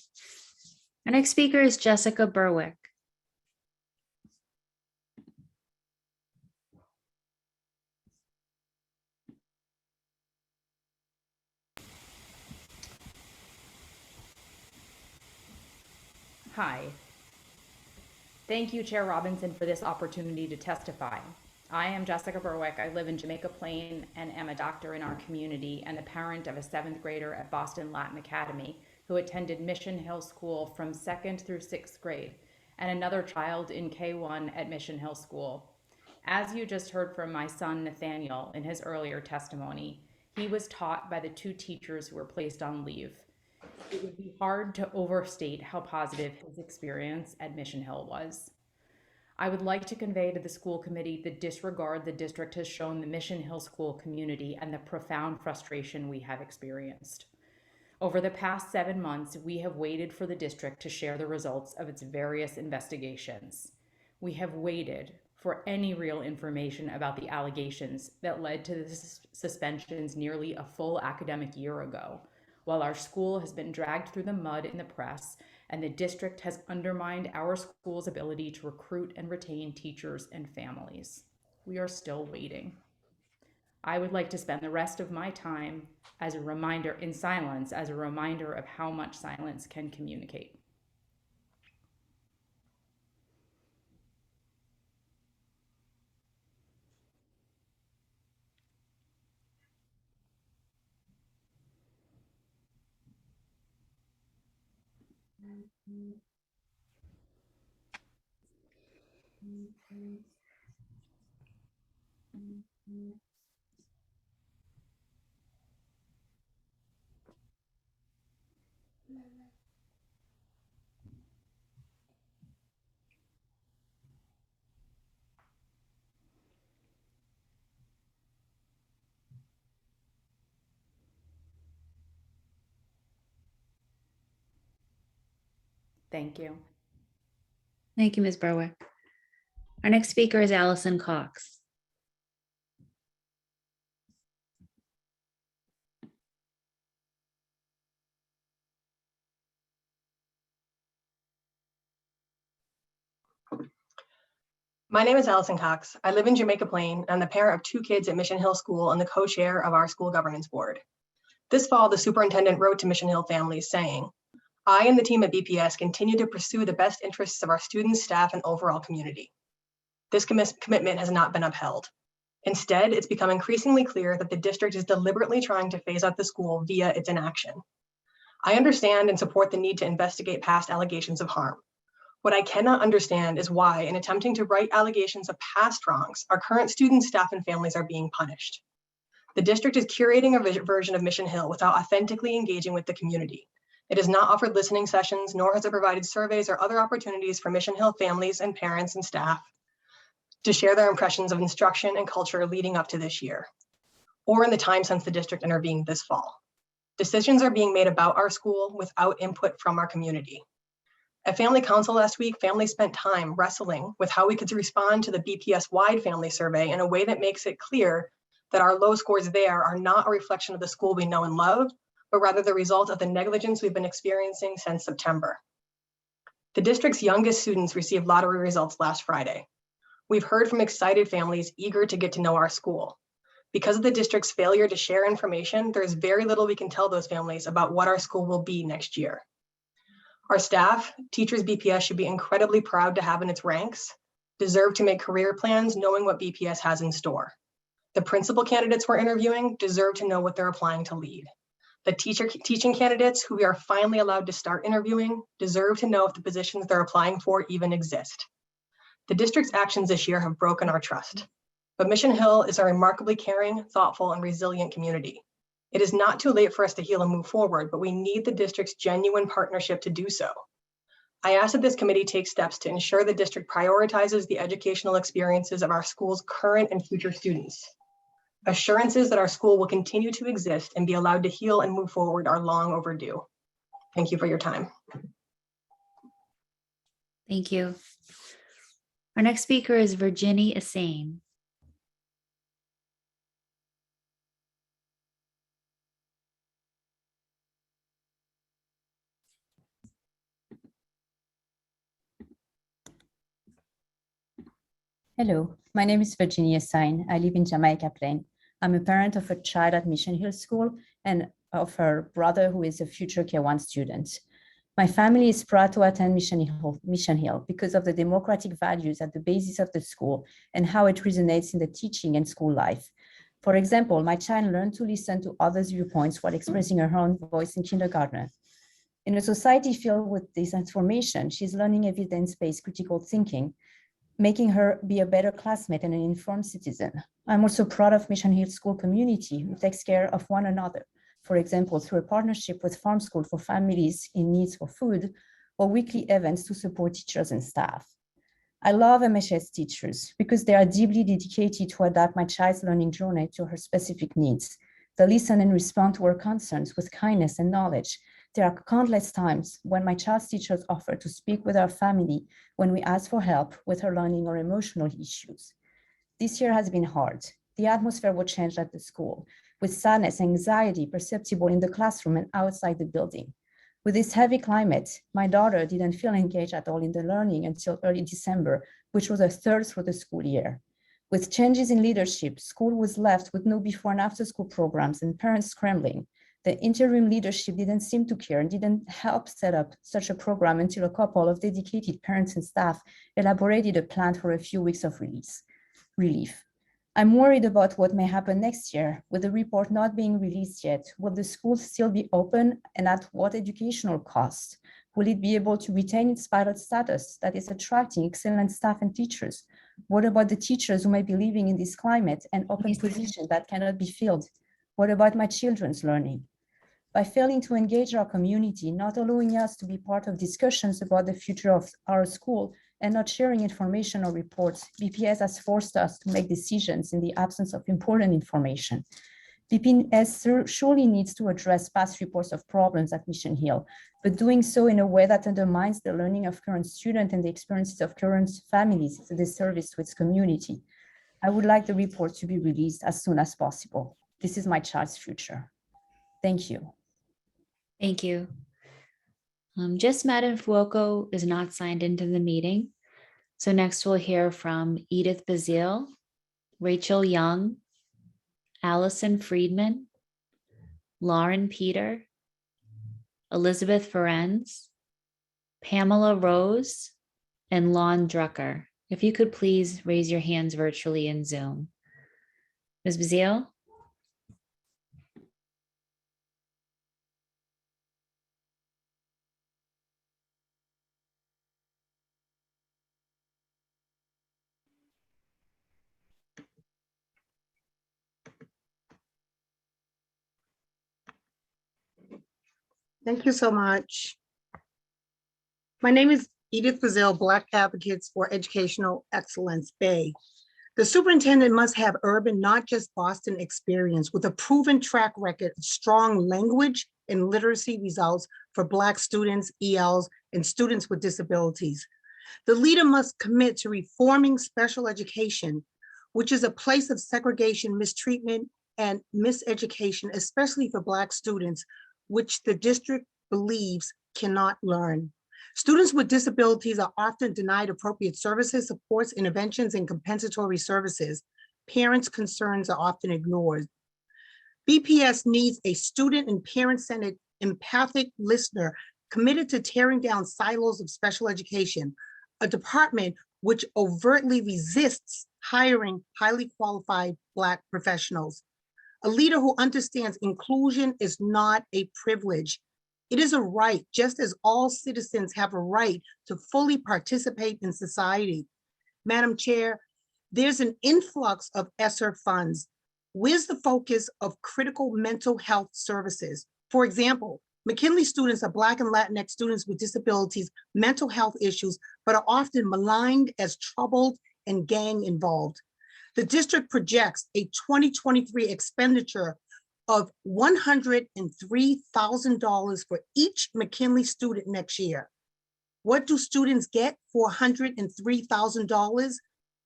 Our next speaker is Jessica Berwick. Hi. Thank you, Chair Robinson, for this opportunity to testify. I am Jessica Berwick. I live in Jamaica Plain and am a doctor in our community and the parent of a 7th grader at Boston Latin Academy who attended Mission Hill School from 2nd through 6th grade, and another child in K1 at Mission Hill School. As you just heard from my son, Nathaniel, in his earlier testimony, he was taught by the 2 teachers who were placed on leave. It would be hard to overstate how positive his experience at Mission Hill was. I would like to convey to the school committee the disregard the district has shown the Mission Hill School community and the profound frustration we have experienced. Over the past 7 months, we have waited for the district to share the results of its various investigations. We have waited for any real information about the allegations that led to the suspensions nearly a full academic year ago, while our school has been dragged through the mud in the press and the district has undermined our school's ability to recruit and retain teachers and families. We are still waiting. I would like to spend the rest of my time as a reminder in silence, as a reminder of how much silence can communicate. Thank you. Thank you, Ms. Berwick. Our next speaker is Allison Cox. My name is Allison Cox. I live in Jamaica Plain. I'm the parent of 2 kids at Mission Hill School and the co-chair of our school governance board. This fall, the superintendent wrote to Mission Hill families saying, I and the team at BPS continue to pursue the best interests of our students, staff, and overall community. This commitment has not been upheld. Instead, it's become increasingly clear that the district is deliberately trying to phase out the school via its inaction. I understand and support the need to investigate past allegations of harm. What I cannot understand is why, in attempting to right allegations of past wrongs, our current students, staff, and families are being punished. The district is curating a version of Mission Hill without authentically engaging with the community. It has not offered listening sessions, nor has it provided surveys or other opportunities for Mission Hill families and parents and staff to share their impressions of instruction and culture leading up to this year, or in the time since the district intervened this fall. Decisions are being made about our school without input from our community. At Family Council last week, families spent time wrestling with how we could respond to the BPS-wide family survey in a way that makes it clear that our low scores there are not a reflection of the school we know and love, but rather the result of the negligence we've been experiencing since September. The district's youngest students received lottery results last Friday. We've heard from excited families eager to get to know our school. Because of the district's failure to share information, there's very little we can tell those families about what our school will be next year. Our staff, teachers BPS should be incredibly proud to have in its ranks, deserve to make career plans knowing what BPS has in store. The principal candidates we're interviewing deserve to know what they're applying to lead. The teaching candidates who we are finally allowed to start interviewing deserve to know if the positions they're applying for even exist. The district's actions this year have broken our trust, but Mission Hill is a remarkably caring, thoughtful, and resilient community. It is not too late for us to heal and move forward, but we need the district's genuine partnership to do so. I ask that this committee take steps to ensure the district prioritizes the educational experiences of our school's current and future students. Assurances that our school will continue to exist and be allowed to heal and move forward are long overdue. Thank you for your time. Thank you. Our next speaker is Virginie Assain. Hello, my name is Virginia Sain. I live in Jamaica Plain. I'm a parent of a child at Mission Hill School and of her brother who is a future K1 student. My family is proud to attend Mission Hill because of the democratic values at the basis of the school and how it resonates in the teaching and school life. For example, my child learned to listen to others' viewpoints while expressing her own voice in kindergarten. In a society filled with disinformation, she's learning evidence-based critical thinking, making her be a better classmate and an informed citizen. I'm also proud of Mission Hill School community who takes care of one another. For example, through a partnership with Farm School for families in need for food, or weekly events to support teachers and staff. I love MHS teachers because they are deeply dedicated to adapt my child's learning journey to her specific needs. They listen and respond to her concerns with kindness and knowledge. There are countless times when my child's teachers offer to speak with our family when we ask for help with her learning or emotional issues. This year has been hard. The atmosphere was changed at the school, with sadness and anxiety perceptible in the classroom and outside the building. With this heavy climate, my daughter didn't feel engaged at all in the learning until early December, which was a third through the school year. With changes in leadership, school was left with no before and after school programs and parents scrambling. The interim leadership didn't seem to care and didn't help set up such a program until a couple of dedicated parents and staff elaborated a plan for a few weeks of relief. I'm worried about what may happen next year. With the report not being released yet, will the school still be open and at what educational cost? Will it be able to retain its pilot status that is attracting excellent staff and teachers? What about the teachers who might be living in this climate and open positions that cannot be filled? What about my children's learning? By failing to engage our community, not allowing us to be part of discussions about the future of our school, and not sharing information or reports, BPS has forced us to make decisions in the absence of important information. BPS surely needs to address past reports of problems at Mission Hill, but doing so in a way that undermines the learning of current students and the experiences of current families is a disservice to its community. I would like the report to be released as soon as possible. This is my child's future. Thank you. Thank you. Just Madam Fuoco is not signed into the meeting. So next we'll hear from Edith Bazile, Rachel Young, Allison Friedman, Lauren Peter, Elizabeth Ferenz, Pamela Rose, and Lon Drucker. If you could please raise your hands virtually in Zoom. Ms. Bazile? Thank you so much. My name is Edith Bazile, Black Advocates for Educational Excellence, Bay. The superintendent must have urban, not just Boston experience with a proven track record of strong language and literacy results for Black students, ELs, and students with disabilities. The leader must commit to reforming special education, which is a place of segregation, mistreatment, and miseducation, especially for Black students, which the district believes cannot learn. Students with disabilities are often denied appropriate services, supports, interventions, and compensatory services. Parents' concerns are often ignored. BPS needs a student and parent-centered empathic listener committed to tearing down silos of special education, a department which overtly resists hiring highly qualified Black professionals. A leader who understands inclusion is not a privilege. It is a right, just as all citizens have a right to fully participate in society. Madam Chair, there's an influx of ESSER funds. Where's the focus of critical mental health services? For example, McKinley students are Black and Latinx students with disabilities, mental health issues, but are often maligned as troubled and gang involved. The district projects a 2023 expenditure of $103,000 for each McKinley student next year. What do students get for $103,000?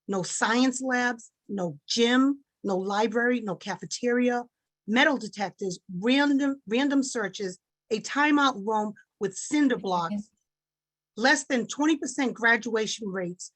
No science labs, no gym, no library, no cafeteria, metal detectors, random searches, a timeout room with cinder blocks, less than 20% graduation rates,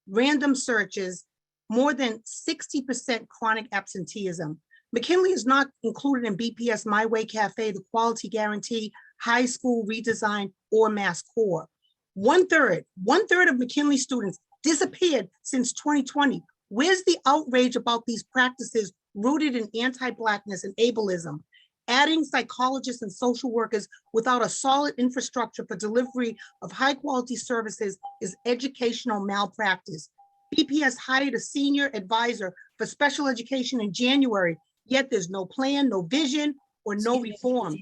random searches, more than 60% chronic absenteeism. McKinley is not included in BPS My Way Cafe, the Quality Guarantee, High School Redesign, or Mass Core. One third of McKinley students disappeared since 2020. Where's the outrage about these practices rooted in anti-Blackness and ableism? Adding psychologists and social workers without a solid infrastructure for delivery of high-quality services is educational malpractice. BPS hired a senior advisor for special education in January, yet there's no plan, no vision, or no reform.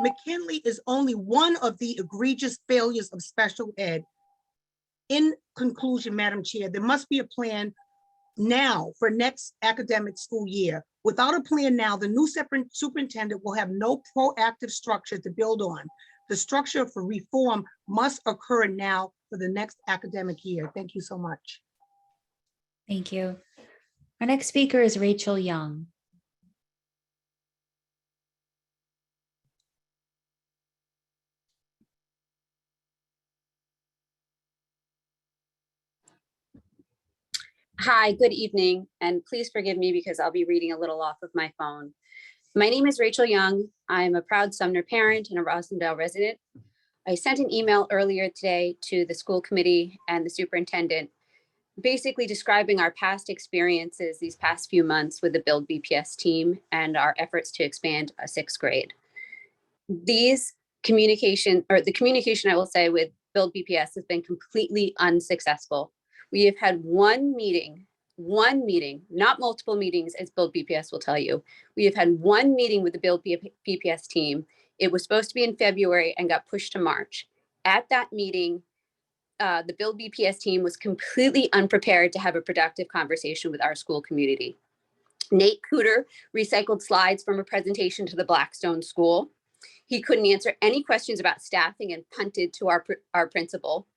McKinley is only one of the egregious failures of special ed. In conclusion, Madam Chair, there must be a plan now for next academic school year. Without a plan now, the new superintendent will have no proactive structure to build on. The structure for reform must occur now for the next academic year. Thank you so much. Thank you. Our next speaker is Rachel Young. Hi, good evening, and please forgive me because I'll be reading a little off of my phone. My name is Rachel Young. I'm a proud Sumner parent and a Rosendale resident. I sent an email earlier today to the school committee and the superintendent, basically describing our past experiences these past few months with the Build BPS team and our efforts to expand a sixth grade. The communication, I will say, with Build BPS has been completely unsuccessful. We have had one meeting, not multiple meetings, as Build BPS will tell you. We have had one meeting with the Build BPS team. It was supposed to be in February and got pushed to March. At that meeting, the Build BPS team was completely unprepared to have a productive conversation with our school community. Nate Cooter recycled slides from a presentation to the Blackstone School. He couldn't answer any questions about staffing and punted to our principal.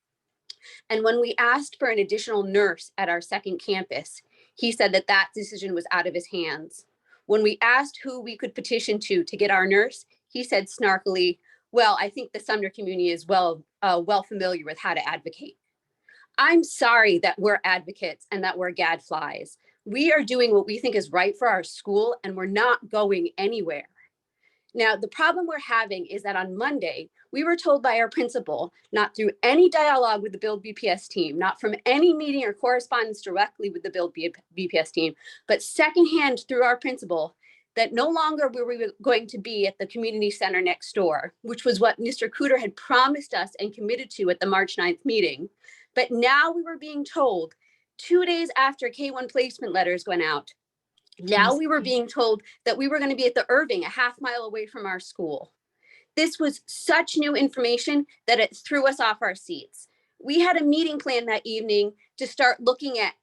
And when we asked for an additional nurse at our second campus, he said that that decision was out of his hands. When we asked who we could petition to get our nurse, he said snarkily, well, I think the Sumner community is well familiar with how to advocate. I'm sorry that we're advocates and that we're gadflies. We are doing what we think is right for our school and we're not going anywhere. Now, the problem we're having is that on Monday, we were told by our principal, not through any dialogue with the Build BPS team, not from any meeting or correspondence directly with the Build BPS team, but secondhand through our principal, that no longer were we going to be at the community center next door, which was what Mr. Cooter had promised us and committed to at the March 9th meeting. But now we were being told 2 days after K-1 placement letters went out, now we were being told that we were going to be at the Irving, a half mile away from our school. This was such new information that it threw us off our seats. We had a meeting plan that evening to start looking at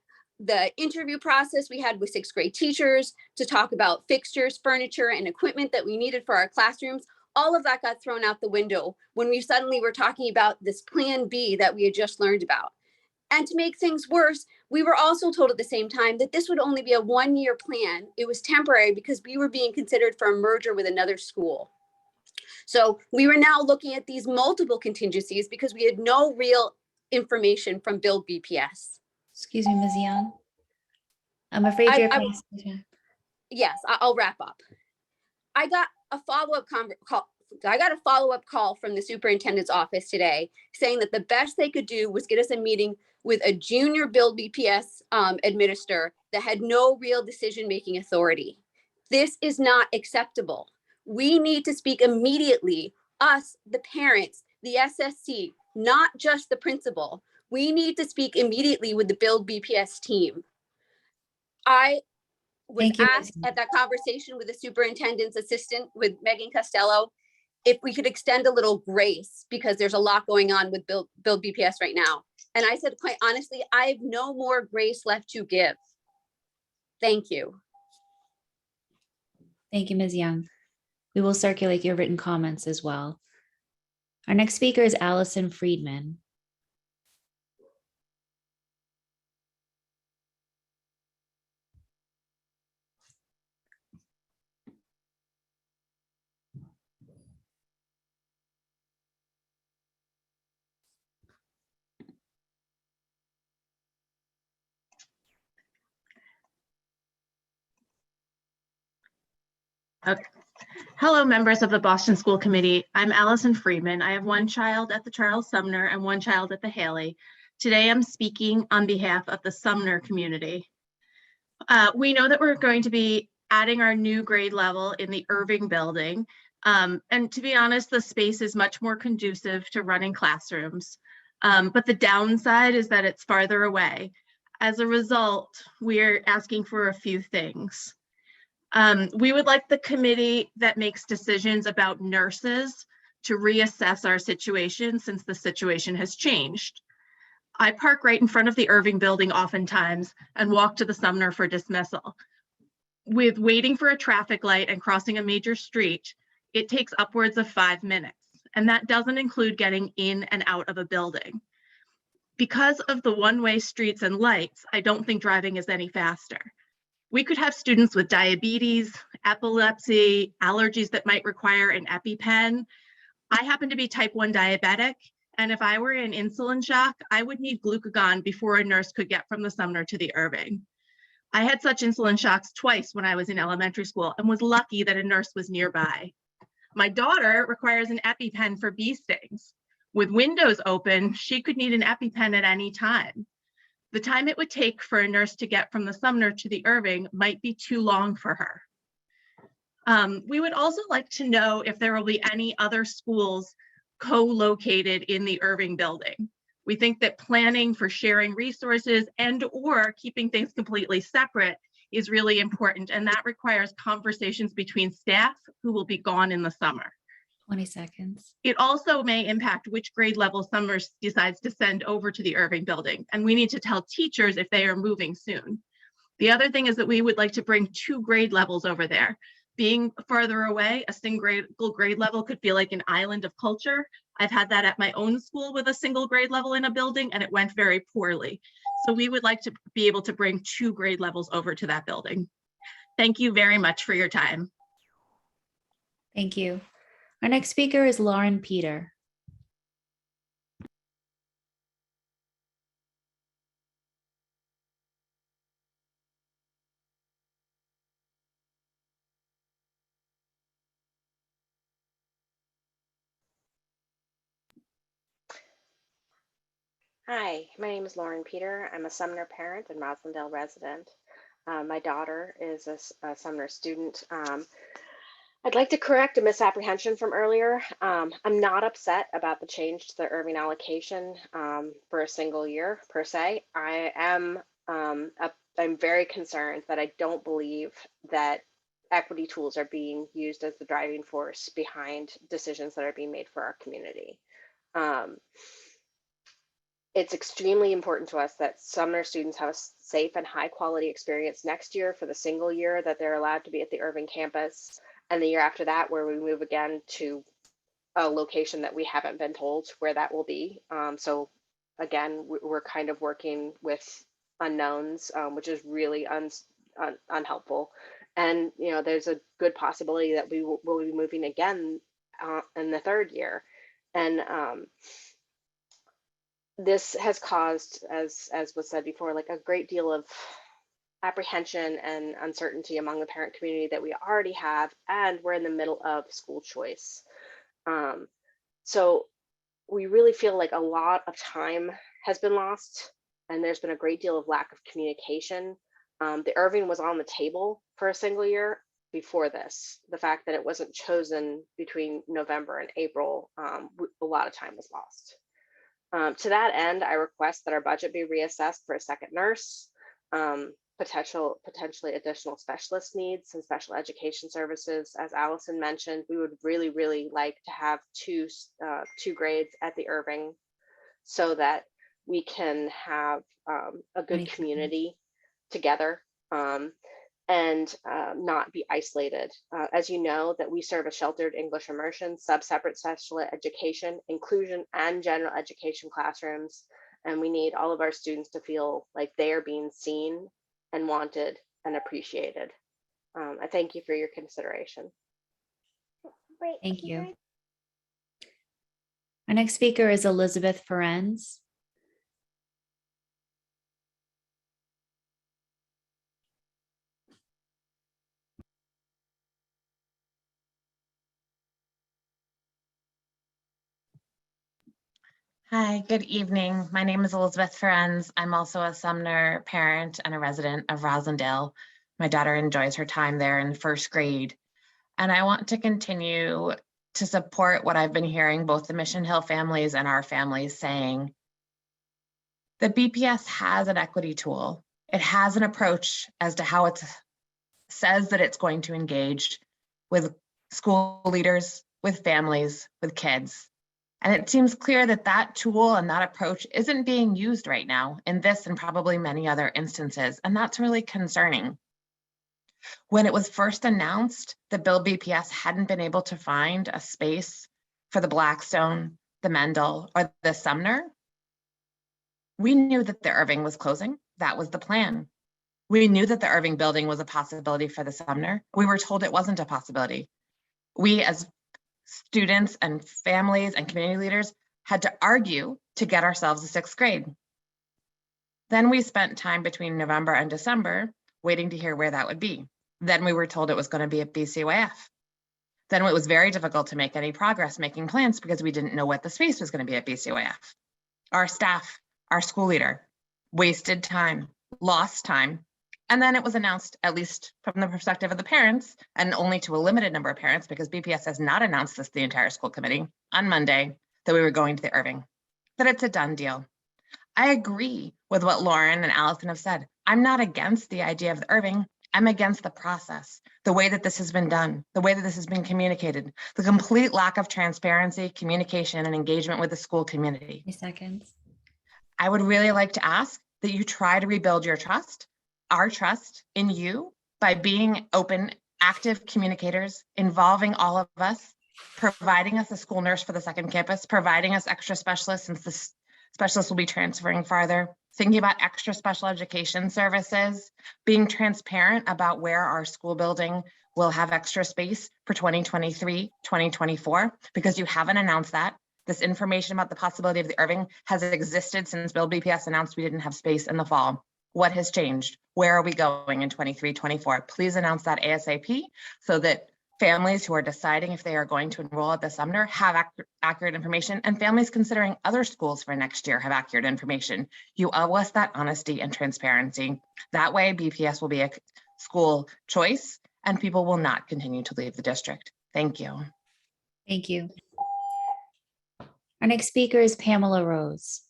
the interview process we had with sixth grade teachers, to talk about fixtures, furniture, and equipment that we needed for our classrooms. All of that got thrown out the window when we suddenly were talking about this Plan B that we had just learned about. And to make things worse, we were also told at the same time that this would only be a one-year plan. It was temporary because we were being considered for a merger with another school. So we were now looking at these multiple contingencies because we had no real information from Build BPS. Excuse me, Ms. Young. I'm afraid you're past the time. Yes, I'll wrap up. I got a follow-up call from the superintendent's office today saying that the best they could do was get us a meeting with a junior Build BPS administrator that had no real decision-making authority. This is not acceptable. We need to speak immediately, us, the parents, the SSC, not just the principal. We need to speak immediately with the Build BPS team. I was Thank you, asked at that conversation with the superintendent's assistant, with Megan Costello, if we could extend a little grace, because there's a lot going on with Build BPS right now. And I said, quite honestly, I have no more grace left to give. Thank you. Thank you, Ms. Young. We will circulate your written comments as well. Our next speaker is Allison Friedman. Okay. Hello, members of the Boston School Committee. I'm Allison Friedman. I have one child at the Charles Sumner and one child at the Haley. Today, I'm speaking on behalf of the Sumner community. We know that we're going to be adding our new grade level in the Irving building. And to be honest, the space is much more conducive to running classrooms. But the downside is that it's farther away. As a result, we're asking for a few things. We would like the committee that makes decisions about nurses to reassess our situation, since the situation has changed. I park right in front of the Irving building oftentimes and walk to the Sumner for dismissal. With waiting for a traffic light and crossing a major street, it takes upwards of 5 minutes, and that doesn't include getting in and out of a building. Because of the one-way streets and lights, I don't think driving is any faster. We could have students with diabetes, epilepsy, allergies that might require an EpiPen. I happen to be type 1 diabetic, and if I were in insulin shock, I would need glucagon before a nurse could get from the Sumner to the Irving. I had such insulin shocks twice when I was in elementary school and was lucky that a nurse was nearby. My daughter requires an EpiPen for bee stings. With windows open, she could need an EpiPen at any time. The time it would take for a nurse to get from the Sumner to the Irving might be too long for her. We would also like to know if there will be any other schools co-located in the Irving building. We think that planning for sharing resources and/or keeping things completely separate is really important, and that requires conversations between staff who will be gone in the summer. 20 seconds. It also may impact which grade level Sumner decides to send over to the Irving building, and we need to tell teachers if they are moving soon. The other thing is that we would like to bring 2 grade levels over there. Being farther away, a single grade level could feel like an island of culture. I've had that at my own school with a single grade level in a building, and it went very poorly. So we would like to be able to bring 2 grade levels over to that building. Thank you very much for your time. Thank you. Our next speaker is Lauren Peter. Hi, my name is Lauren Peter. I'm a Sumner parent and Roslindale resident. My daughter is a Sumner student. I'd like to correct a misapprehension from earlier. I'm not upset about the change to the Irving allocation for a single year per se. I'm very concerned that I don't believe that equity tools are being used as the driving force behind decisions that are being made for our community. It's extremely important to us that Sumner students have a safe and high quality experience next year for the single year that they're allowed to be at the Irving campus, and the year after that where we move again to a location that we haven't been told where that will be. So again, we're kind of working with unknowns, which is really unhelpful. And you know, there's a good possibility that we will be moving again in the 3rd year. And this has caused, as was said before, like a great deal of apprehension and uncertainty among the parent community that we already have, and we're in the middle of school choice. So we really feel like a lot of time has been lost, and there's been a great deal of lack of communication. The Irving was on the table for a single year before this. The fact that it wasn't chosen between November and April, a lot of time was lost. To that end, I request that our budget be reassessed for a second nurse. potentially additional specialist needs and special education services. As Allison mentioned, we would really, really like to have two grades at the Irving so that we can have a good community together and not be isolated. As you know, that we serve a sheltered English immersion, sub-separate special education, inclusion, and general education classrooms. And we need all of our students to feel like they are being seen and wanted and appreciated. I thank you for your consideration. Thank you. Our next speaker is Elizabeth Ferenz. Hi, good evening. My name is Elizabeth Ferenz. I'm also a Sumner parent and a resident of Rosendale. My daughter enjoys her time there in first grade. And I want to continue to support what I've been hearing both the Mission Hill families and our families saying. The BPS has an equity tool. It has an approach as to how it says that it's going to engage with school leaders, with families, with kids. And it seems clear that that tool and that approach isn't being used right now in this and probably many other instances. And that's really concerning. When it was first announced that Bill BPS hadn't been able to find a space for the Blackstone, the Mendel, or the Sumner, we knew that the Irving was closing. That was the plan. We knew that the Irving building was a possibility for the Sumner. We were told it wasn't a possibility. We as students and families and community leaders had to argue to get ourselves a sixth grade. Then we spent time between November and December waiting to hear where that would be. Then we were told it was going to be at BCYF. Then it was very difficult to make any progress making plans because we didn't know what the space was going to be at BCYF. Our staff, our school leader, wasted time, lost time. And then it was announced, at least from the perspective of the parents, and only to a limited number of parents, because BPS has not announced this to the entire school committee on Monday, that we were going to the Irving, that it's a done deal. I agree with what Lauren and Allison have said. I'm not against the idea of the Irving. I'm against the process, the way that this has been done, the way that this has been communicated, the complete lack of transparency, communication, and engagement with the school community. 3 seconds. I would really like to ask that you try to rebuild your trust, our trust in you, by being open, active communicators, involving all of us, providing us a school nurse for the second campus, providing us extra specialists since the specialists will be transferring farther, thinking about extra special education services, being transparent about where our school building will have extra space for 2023, 2024, because you haven't announced that. This information about the possibility of the Irving has existed since Bill BPS announced we didn't have space in the fall. What has changed? Where are we going in 23, 24? Please announce that ASAP so that families who are deciding if they are going to enroll at the Sumner have accurate information, and families considering other schools for next year have accurate information. You owe us that honesty and transparency. That way BPS will be a school choice and people will not continue to leave the district. Thank you. Thank you. Our next speaker is Pamela Rose.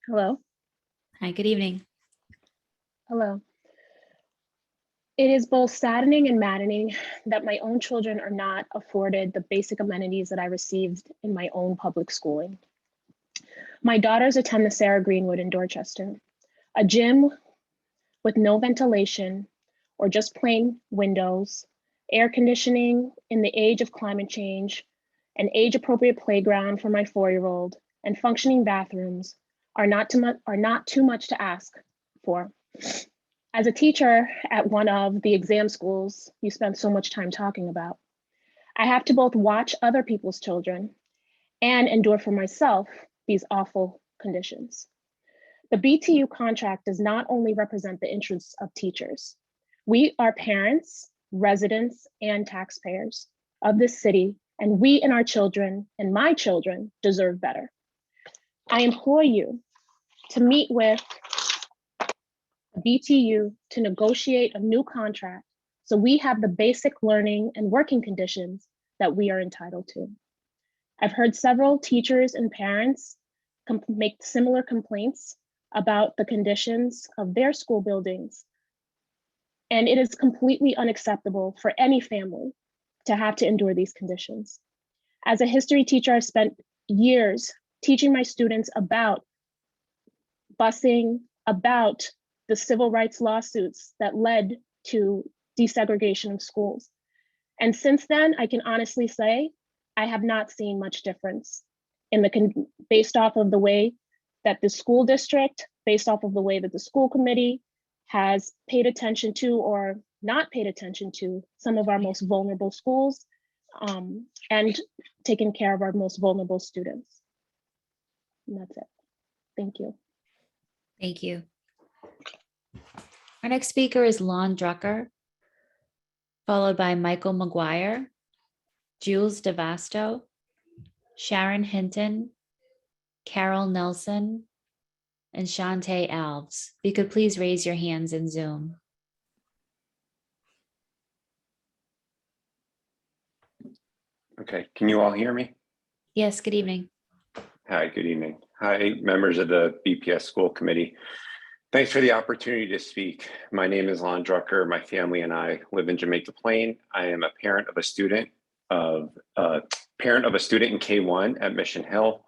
Hello. Hi, good evening. Hello. It is both saddening and maddening that my own children are not afforded the basic amenities that I received in my own public schooling. My daughters attend the Sarah Greenwood in Dorchester, a gym with no ventilation or just plain windows, air conditioning in the age of climate change, an age-appropriate playground for my 4-year-old, and functioning bathrooms are not too much to ask for. As a teacher at one of the exam schools you spend so much time talking about, I have to both watch other people's children and endure for myself these awful conditions. The BTU contract does not only represent the interests of teachers. We are parents, residents, and taxpayers of this city, and we and our children and my children deserve better. I implore you to meet with the BTU to negotiate a new contract so we have the basic learning and working conditions that we are entitled to. I've heard several teachers and parents make similar complaints about the conditions of their school buildings. And it is completely unacceptable for any family to have to endure these conditions. As a history teacher, I've spent years teaching my students about busing, about the civil rights lawsuits that led to desegregation of schools. And since then, I can honestly say, I have not seen much difference in based off of the way that the school district, based off of the way that the school committee has paid attention to or not paid attention to some of our most vulnerable schools and taken care of our most vulnerable students. And that's it. Thank you. Thank you. Our next speaker is Lon Drucker, followed by Michael McGuire, Jules DeVasto, Sharon Hinton, Carol Nelson, and Shantae Alves. If you could please raise your hands in Zoom. Okay, can you all hear me? Yes, good evening. Hi, good evening. Hi, members of the BPS School Committee. Thanks for the opportunity to speak. My name is Lon Drucker. My family and I live in Jamaica Plain. I am a parent of a student in K1 at Mission Hill.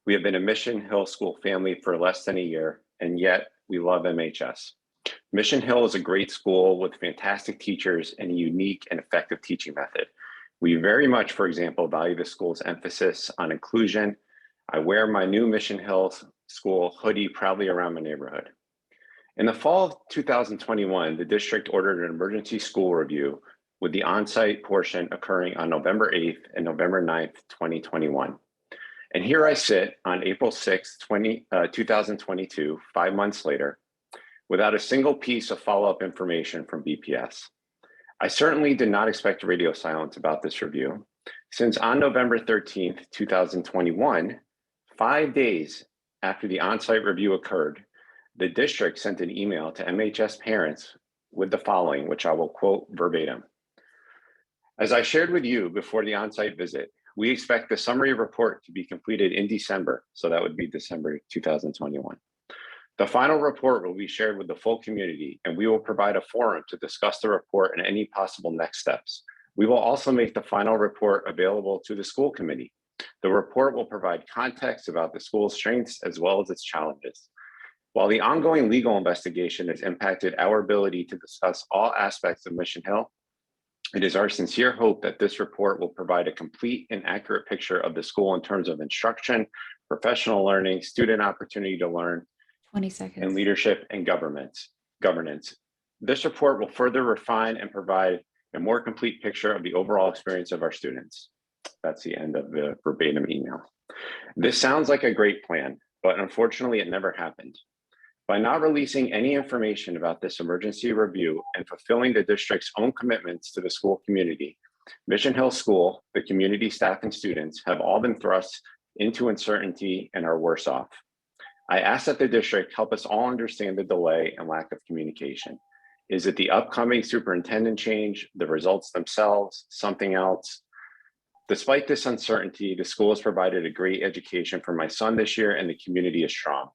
We have been a Mission Hill school family for less than a year, and yet we love MHS. Mission Hill is a great school with fantastic teachers and a unique and effective teaching method. We very much, for example, value the school's emphasis on inclusion. I wear my new Mission Hill school hoodie proudly around my neighborhood. In the fall of 2021, the district ordered an emergency school review with the on-site portion occurring on November 8th and November 9th, 2021. And here I sit on April 6th, 2022, 5 months later, without a single piece of follow-up information from BPS. I certainly did not expect radio silence about this review, since on November 13th, 2021, 5 days after the on-site review occurred, the district sent an email to MHS parents with the following, which I will quote verbatim. As I shared with you before the on-site visit, we expect the summary report to be completed in December, so that would be December 2021. The final report will be shared with the full community, and we will provide a forum to discuss the report and any possible next steps. We will also make the final report available to the school committee. The report will provide context about the school's strengths as well as its challenges. While the ongoing legal investigation has impacted our ability to discuss all aspects of Mission Hill, it is our sincere hope that this report will provide a complete and accurate picture of the school in terms of instruction, professional learning, student opportunity to learn, 20 seconds. And leadership and governance. This report will further refine and provide a more complete picture of the overall experience of our students. That's the end of the verbatim email. This sounds like a great plan, but unfortunately it never happened. By not releasing any information about this emergency review and fulfilling the district's own commitments to the school community, Mission Hill School, the community, staff, and students have all been thrust into uncertainty and are worse off. I ask that the district help us all understand the delay and lack of communication. Is it the upcoming superintendent change, the results themselves, something else? Despite this uncertainty, the school has provided a great education for my son this year and the community is strong.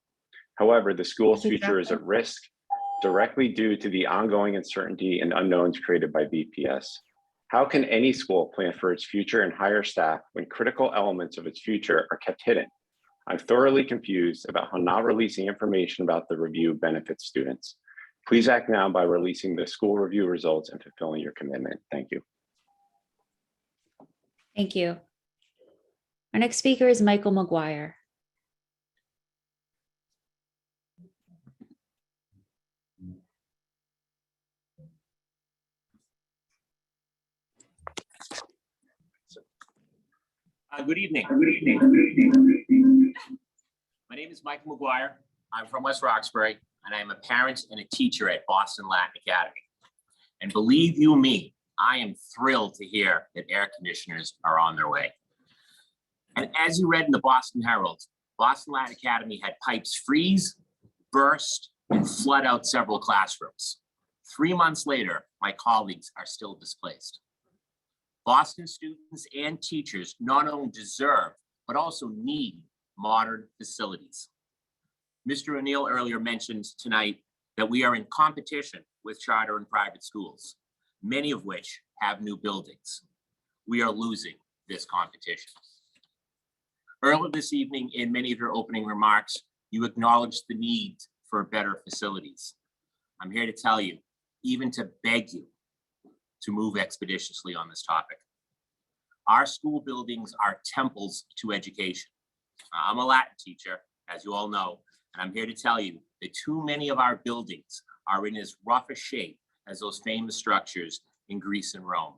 However, the school's future is at risk directly due to the ongoing uncertainty and unknowns created by BPS. How can any school plan for its future and hire staff when critical elements of its future are kept hidden? I'm thoroughly confused about how not releasing information about the review benefits students. Please act now by releasing the school review results and fulfilling your commitment. Thank you. Thank you. Our next speaker is Michael McGuire. Good evening. My name is Michael McGuire. I'm from West Roxbury, and I'm a parent and a teacher at Boston Latin Academy. And believe you me, I am thrilled to hear that air conditioners are on their way. And as you read in the Boston Herald, Boston Latin Academy had pipes freeze, burst, and flood out several classrooms. 3 months later, my colleagues are still displaced. Boston students and teachers not only deserve, but also need modern facilities. Mr. O'Neill earlier mentioned tonight that we are in competition with charter and private schools, many of which have new buildings. We are losing this competition. Earlier this evening, in many of your opening remarks, you acknowledged the need for better facilities. I'm here to tell you, even to beg you to move expeditiously on this topic. Our school buildings are temples to education. I'm a Latin teacher, as you all know, and I'm here to tell you that too many of our buildings are in as rough a shape as those famous structures in Greece and Rome.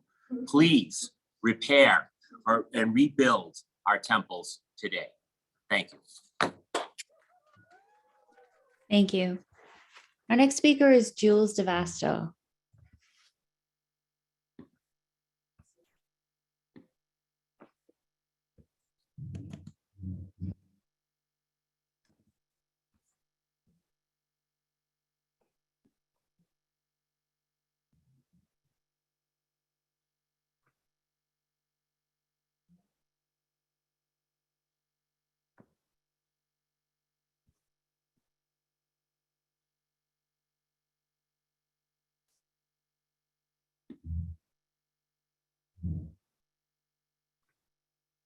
Please repair and rebuild our temples today. Thank you. Thank you. Our next speaker is Jules DeVasto.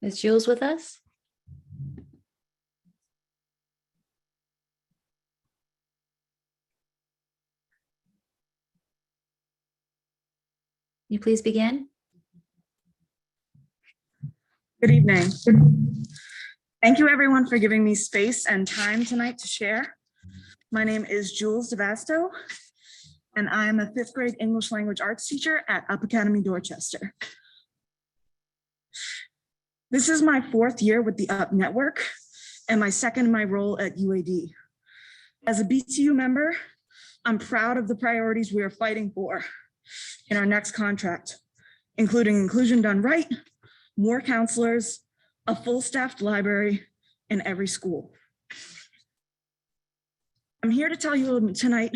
Is Jules with us? You please begin. Good evening. Thank you everyone for giving me space and time tonight to share. My name is Jules DeVasto, and I am a 5th grade English language arts teacher at Up Academy Dorchester. This is my 4th year with the Up Network and my 2nd in my role at UAD. As a BTU member, I'm proud of the priorities we are fighting for in our next contract, including inclusion done right, more counselors, a full staffed library in every school. I'm here to tell you tonight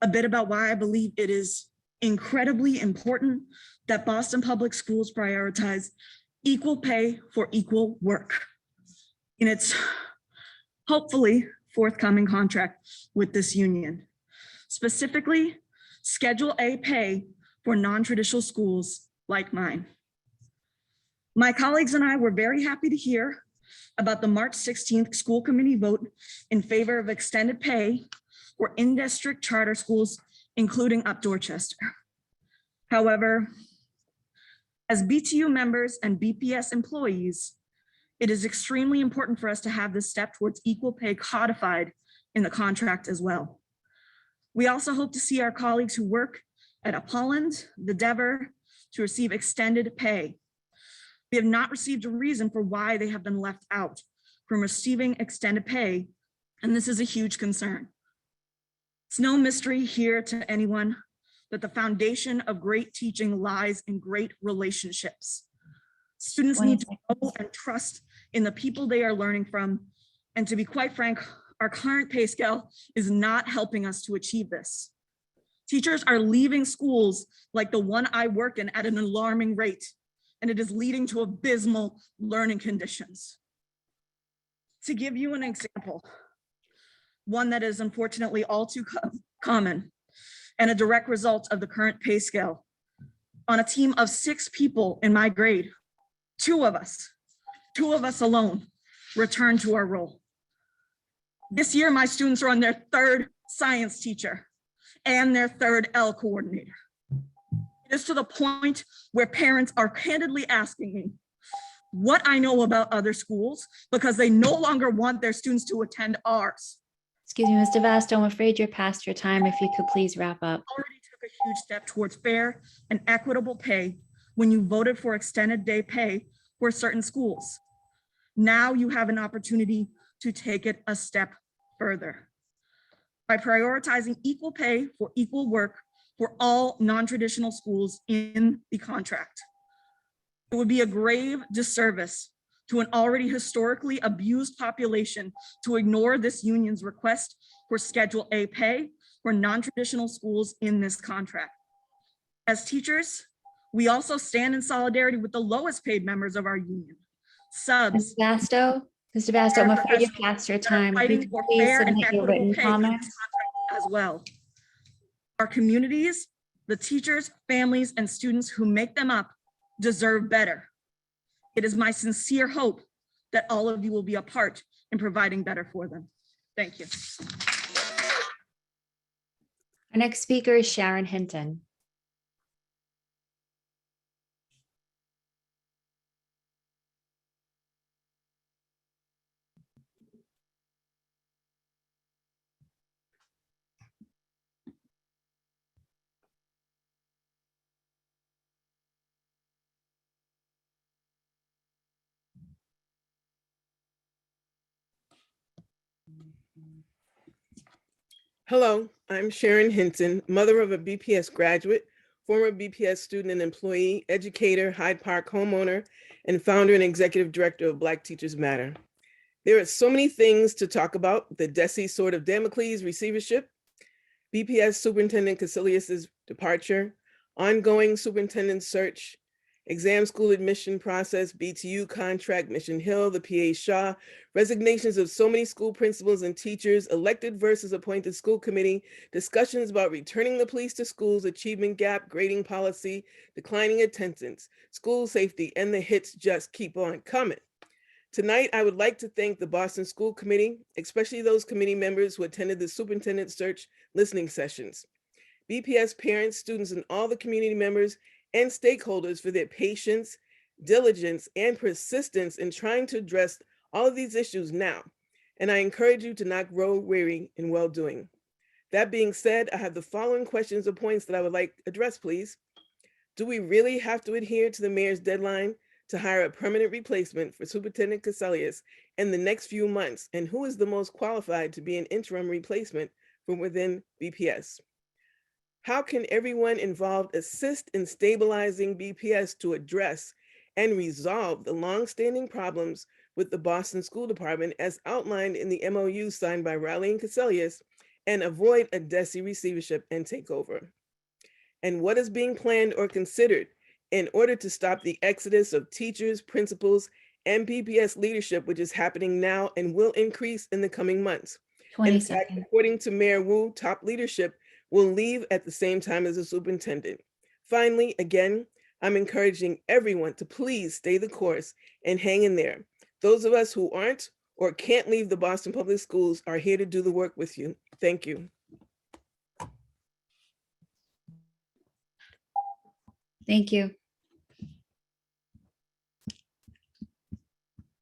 a bit about why I believe it is incredibly important that Boston Public Schools prioritize equal pay for equal work in its hopefully forthcoming contract with this union. Specifically, Schedule A pay for non-traditional schools like mine. My colleagues and I were very happy to hear about the March 16th school committee vote in favor of extended pay for in-district charter schools, including Up Dorchester. However, as BTU members and BPS employees, it is extremely important for us to have this step towards equal pay codified in the contract as well. We also hope to see our colleagues who work at Upholland, the Dever, to receive extended pay. We have not received a reason for why they have been left out from receiving extended pay, and this is a huge concern. It's no mystery here to anyone that the foundation of great teaching lies in great relationships. Students need to know and trust in the people they are learning from, and to be quite frank, our current pay scale is not helping us to achieve this. Teachers are leaving schools like the one I work in at an alarming rate, and it is leading to abysmal learning conditions. To give you an example, one that is unfortunately all too common and a direct result of the current pay scale. On a team of 6 people in my grade, two of us alone return to our role. This year, my students are on their 3rd science teacher and their 3rd L coordinator. It is to the point where parents are candidly asking me what I know about other schools because they no longer want their students to attend ours. Excuse me, Ms. DeVasto, I'm afraid you're past your time. If you could please wrap up. Already took a huge step towards fair and equitable pay when you voted for extended day pay for certain schools. Now you have an opportunity to take it a step further. By prioritizing equal pay for equal work for all non-traditional schools in the contract. It would be a grave disservice to an already historically abused population to ignore this union's request for Schedule A pay for non-traditional schools in this contract. As teachers, we also stand in solidarity with the lowest paid members of our union, subs. Mr. Basto, I'm afraid you've passed your time. If you Fighting could for please fair and submit your equitable written pay in this comments. contract as well. Our communities, the teachers, families, and students who make them up deserve better. It is my sincere hope that all of you will be a part in providing better for them. Thank you. Our next speaker is Sharon Hinton. Hello, I'm Sharon Hinton, mother of a BPS graduate, former BPS student and employee, educator, Hyde Park homeowner, and founder and executive director of Black Teachers Matter. There are so many things to talk about: the DESE Sword of Damocles receivership, BPS Superintendent Casilius's departure, ongoing superintendent search, exam school admission process, BTU contract, Mission Hill, the PA Shaw, resignations of so many school principals and teachers, elected versus appointed school committee, discussions about returning the police to schools, achievement gap, grading policy, declining attendance, school safety, and the hits just keep on coming. Tonight, I would like to thank the Boston School Committee, especially those committee members who attended the superintendent search listening sessions, BPS parents, students, and all the community members and stakeholders for their patience, diligence, and persistence in trying to address all of these issues now. And I encourage you to not grow weary in well-doing. That being said, I have the following questions or points that I would like addressed, please. Do we really have to adhere to the mayor's deadline to hire a permanent replacement for Superintendent Casilius in the next few months? And who is the most qualified to be an interim replacement from within BPS? How can everyone involved assist in stabilizing BPS to address and resolve the longstanding problems with the Boston School Department as outlined in the MOU signed by Riley and Casilius, and avoid a DESE receivership and takeover? And what is being planned or considered in order to stop the exodus of teachers, principals, and BPS leadership, which is happening now and will increase in the coming months? 20 in fact, seconds. according to Mayor Wu, top leadership will leave at the same time as the superintendent. Finally, again, I'm encouraging everyone to please stay the course and hang in there. Those of us who aren't or can't leave the Boston Public Schools are here to do the work with you. Thank you. Thank you.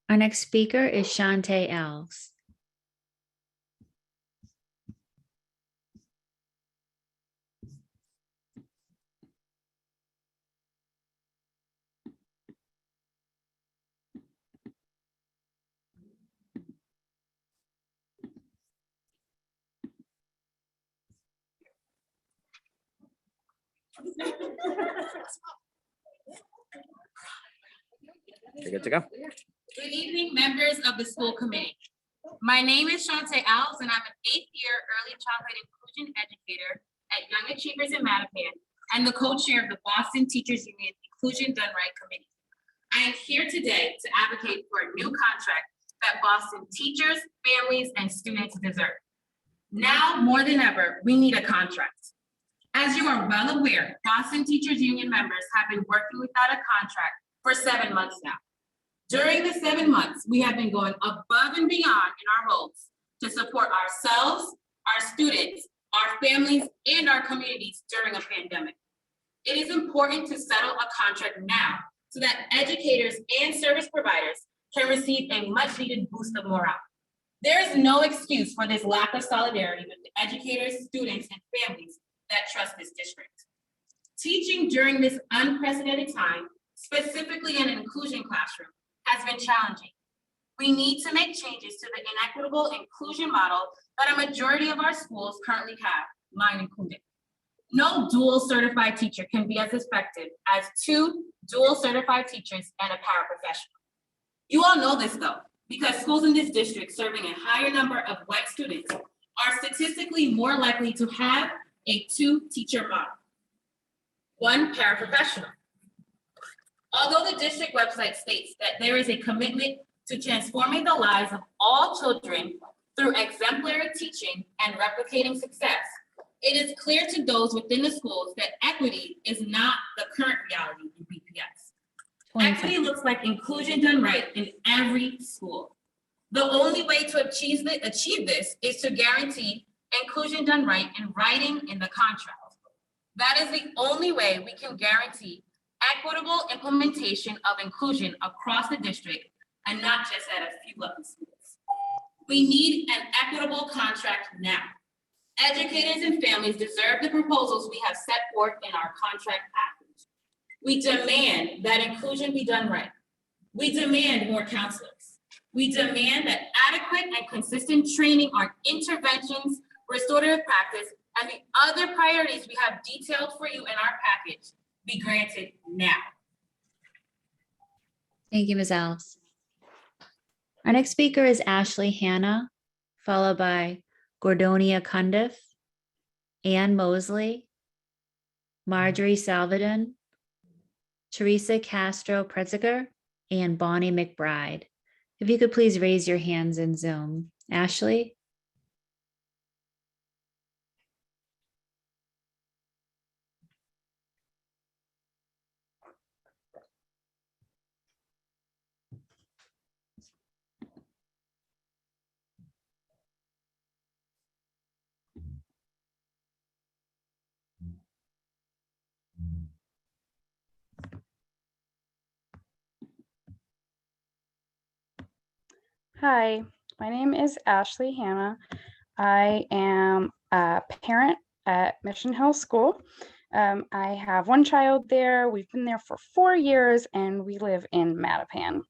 Our next speaker is Shantae Alves. You're good to go. Good evening, members of the school committee. My name is Shantae Alves, and I'm an 8th year early childhood inclusion educator at Young Achievers in Mattapan and the co-chair of the Boston Teachers Union Inclusion Done Right Committee. I am here today to advocate for a new contract that Boston teachers, families, and students deserve. Now more than ever, we need a contract. As you are well aware, Boston Teachers Union members have been working without a contract for 7 months now. During the 7 months, we have been going above and beyond in our roles to support ourselves, our students, our families, and our communities during a pandemic. It is important to settle a contract now so that educators and service providers can receive a much needed boost of morale. There is no excuse for this lack of solidarity with the educators, students, and families that trust this district. Teaching during this unprecedented time, specifically in an inclusion classroom, has been challenging. We need to make changes to the inequitable inclusion model that a majority of our schools currently have, mine included. No dual certified teacher can be as effective as 2 dual certified teachers and a paraprofessional. You all know this though, because schools in this district serving a higher number of white students are statistically more likely to have a 2-teacher model, 1 paraprofessional. Although the district website states that there is a commitment to transforming the lives of all children through exemplary teaching and replicating success, it is clear to those within the schools that equity is not the current reality in BPS. Equity looks like inclusion done right in every school. The only way to achieve this is to guarantee inclusion done right in writing in the contract. That is the only way we can guarantee equitable implementation of inclusion across the district and not just at a few of the schools. We need an equitable contract now. Educators and families deserve the proposals we have set forth in our contract package. We demand that inclusion be done right. We demand more counselors. We demand that adequate and consistent training on interventions, restorative practice, and the other priorities we have detailed for you in our package be granted now. Thank you, Ms. Alves. Our next speaker is Ashley Hanna, followed by Gordonia Cundiff, Ann Mosley, Marjorie Salvadon, Teresa Castro Pretziger, and Bonnie McBride. If you could please raise your hands in Zoom. Ashley? Hi, my name is Ashley Hanna. I am a parent at Mission Hill School. I have 1 child there. We've been there for 4 years and we live in Mattapan.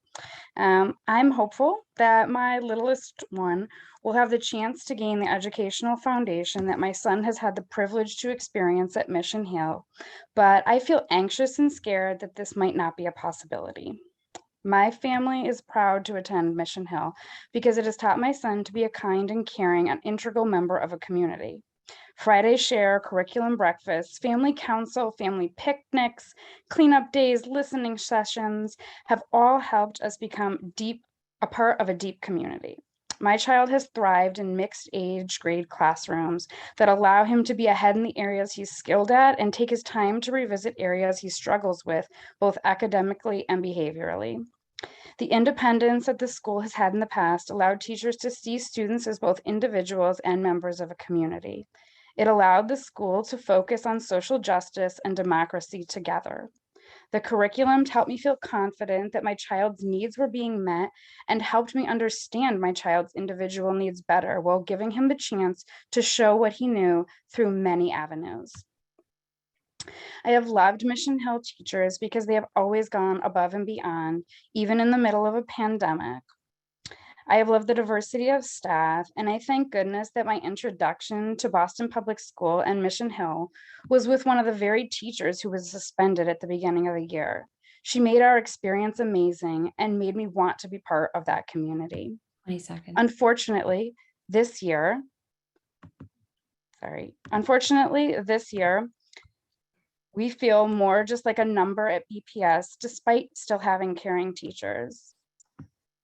I'm hopeful that my littlest one will have the chance to gain the educational foundation that my son has had the privilege to experience at Mission Hill, but I feel anxious and scared that this might not be a possibility. My family is proud to attend Mission Hill because it has taught my son to be a kind and caring and integral member of a community. Friday share, curriculum breakfasts, family council, family picnics, cleanup days, listening sessions have all helped us become a part of a deep community. My child has thrived in mixed age grade classrooms that allow him to be ahead in the areas he's skilled at and take his time to revisit areas he struggles with, both academically and behaviorally. The independence that the school has had in the past allowed teachers to see students as both individuals and members of a community. It allowed the school to focus on social justice and democracy together. The curriculum helped me feel confident that my child's needs were being met and helped me understand my child's individual needs better while giving him the chance to show what he knew through many avenues. I have loved Mission Hill teachers because they have always gone above and beyond, even in the middle of a pandemic. I have loved the diversity of staff, and I thank goodness that my introduction to Boston Public School and Mission Hill was with one of the very teachers who was suspended at the beginning of the year. She made our experience amazing and made me want to be part of that community. 20 seconds. Unfortunately, this year, we feel more just like a number at BPS, despite still having caring teachers.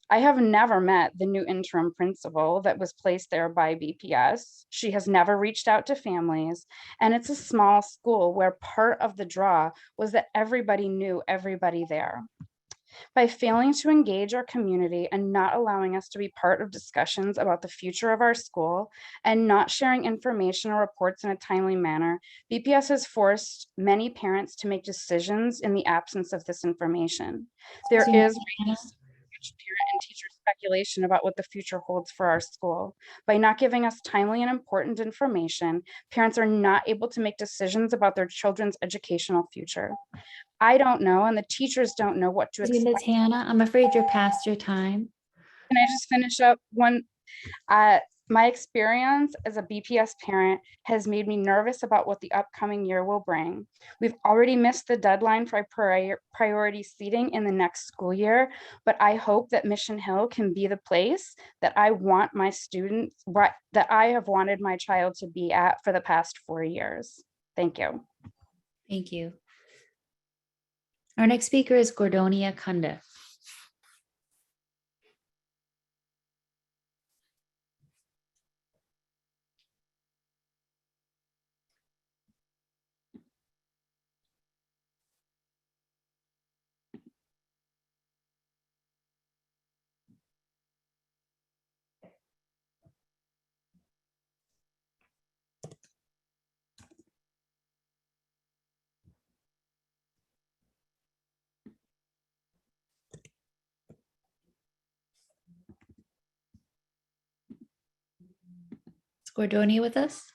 I have never met the new interim principal that was placed there by BPS. She has never reached out to families, and it's a small school where part of the draw was that everybody knew everybody there. By failing to engage our community and not allowing us to be part of discussions about the future of our school and not sharing information or reports in a timely manner, BPS has forced many parents to make decisions in the absence of this information. There is parent and teacher speculation about what the future holds for our school. By not giving us timely and important information, parents are not able to make decisions about their children's educational future. I don't know, and the teachers don't know what to expect. Ms. Hanna, I'm afraid you're past your time. Can I just finish up one? My experience as a BPS parent has made me nervous about what the upcoming year will bring. We've already missed the deadline for priority seating in the next school year, but I hope that Mission Hill can be the place that I want my students, that I have wanted my child to be at for the past 4 years. Thank you. Thank you. Our next speaker is Gordonia Kunda. Is Gordonia with us?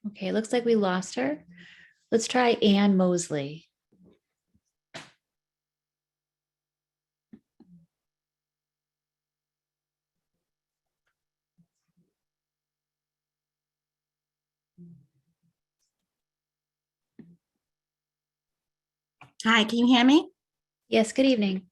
Okay, looks like we lost her. Let's try Ann Mosley. Hi, can you hear me? Yes, good evening.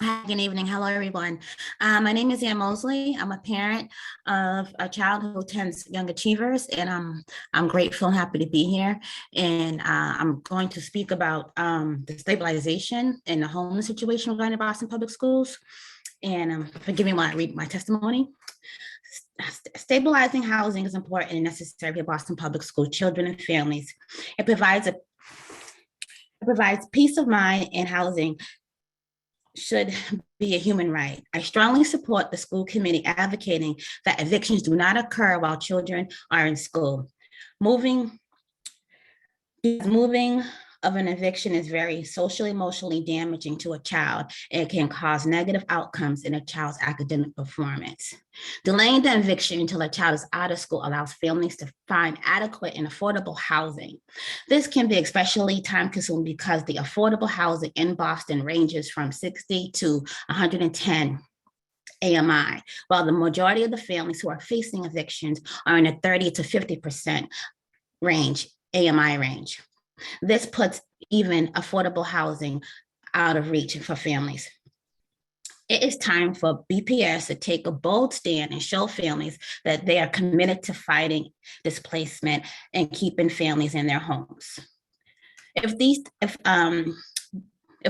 Hi, good evening. Hello, everyone. My name is Ann Mosley. I'm a parent of a child who attends Young Achievers, and I'm grateful and happy to be here. And I'm going to speak about the stabilization and the homeless situation regarding the Boston Public Schools. And forgive me while I read my testimony. Stabilizing housing is important and necessary for Boston Public School children and families. It provides peace of mind, and housing should be a human right. I strongly support the school committee advocating that evictions do not occur while children are in school. Moving of an eviction is very socially, emotionally damaging to a child. It can cause negative outcomes in a child's academic performance. Delaying the eviction until a child is out of school allows families to find adequate and affordable housing. This can be especially time-consuming because the affordable housing in Boston ranges from 60 to 110 AMI, while the majority of the families who are facing evictions are in a 30 to 50% range, AMI range. This puts even affordable housing out of reach for families. It is time for BPS to take a bold stand and show families that they are committed to fighting displacement and keeping families in their homes. If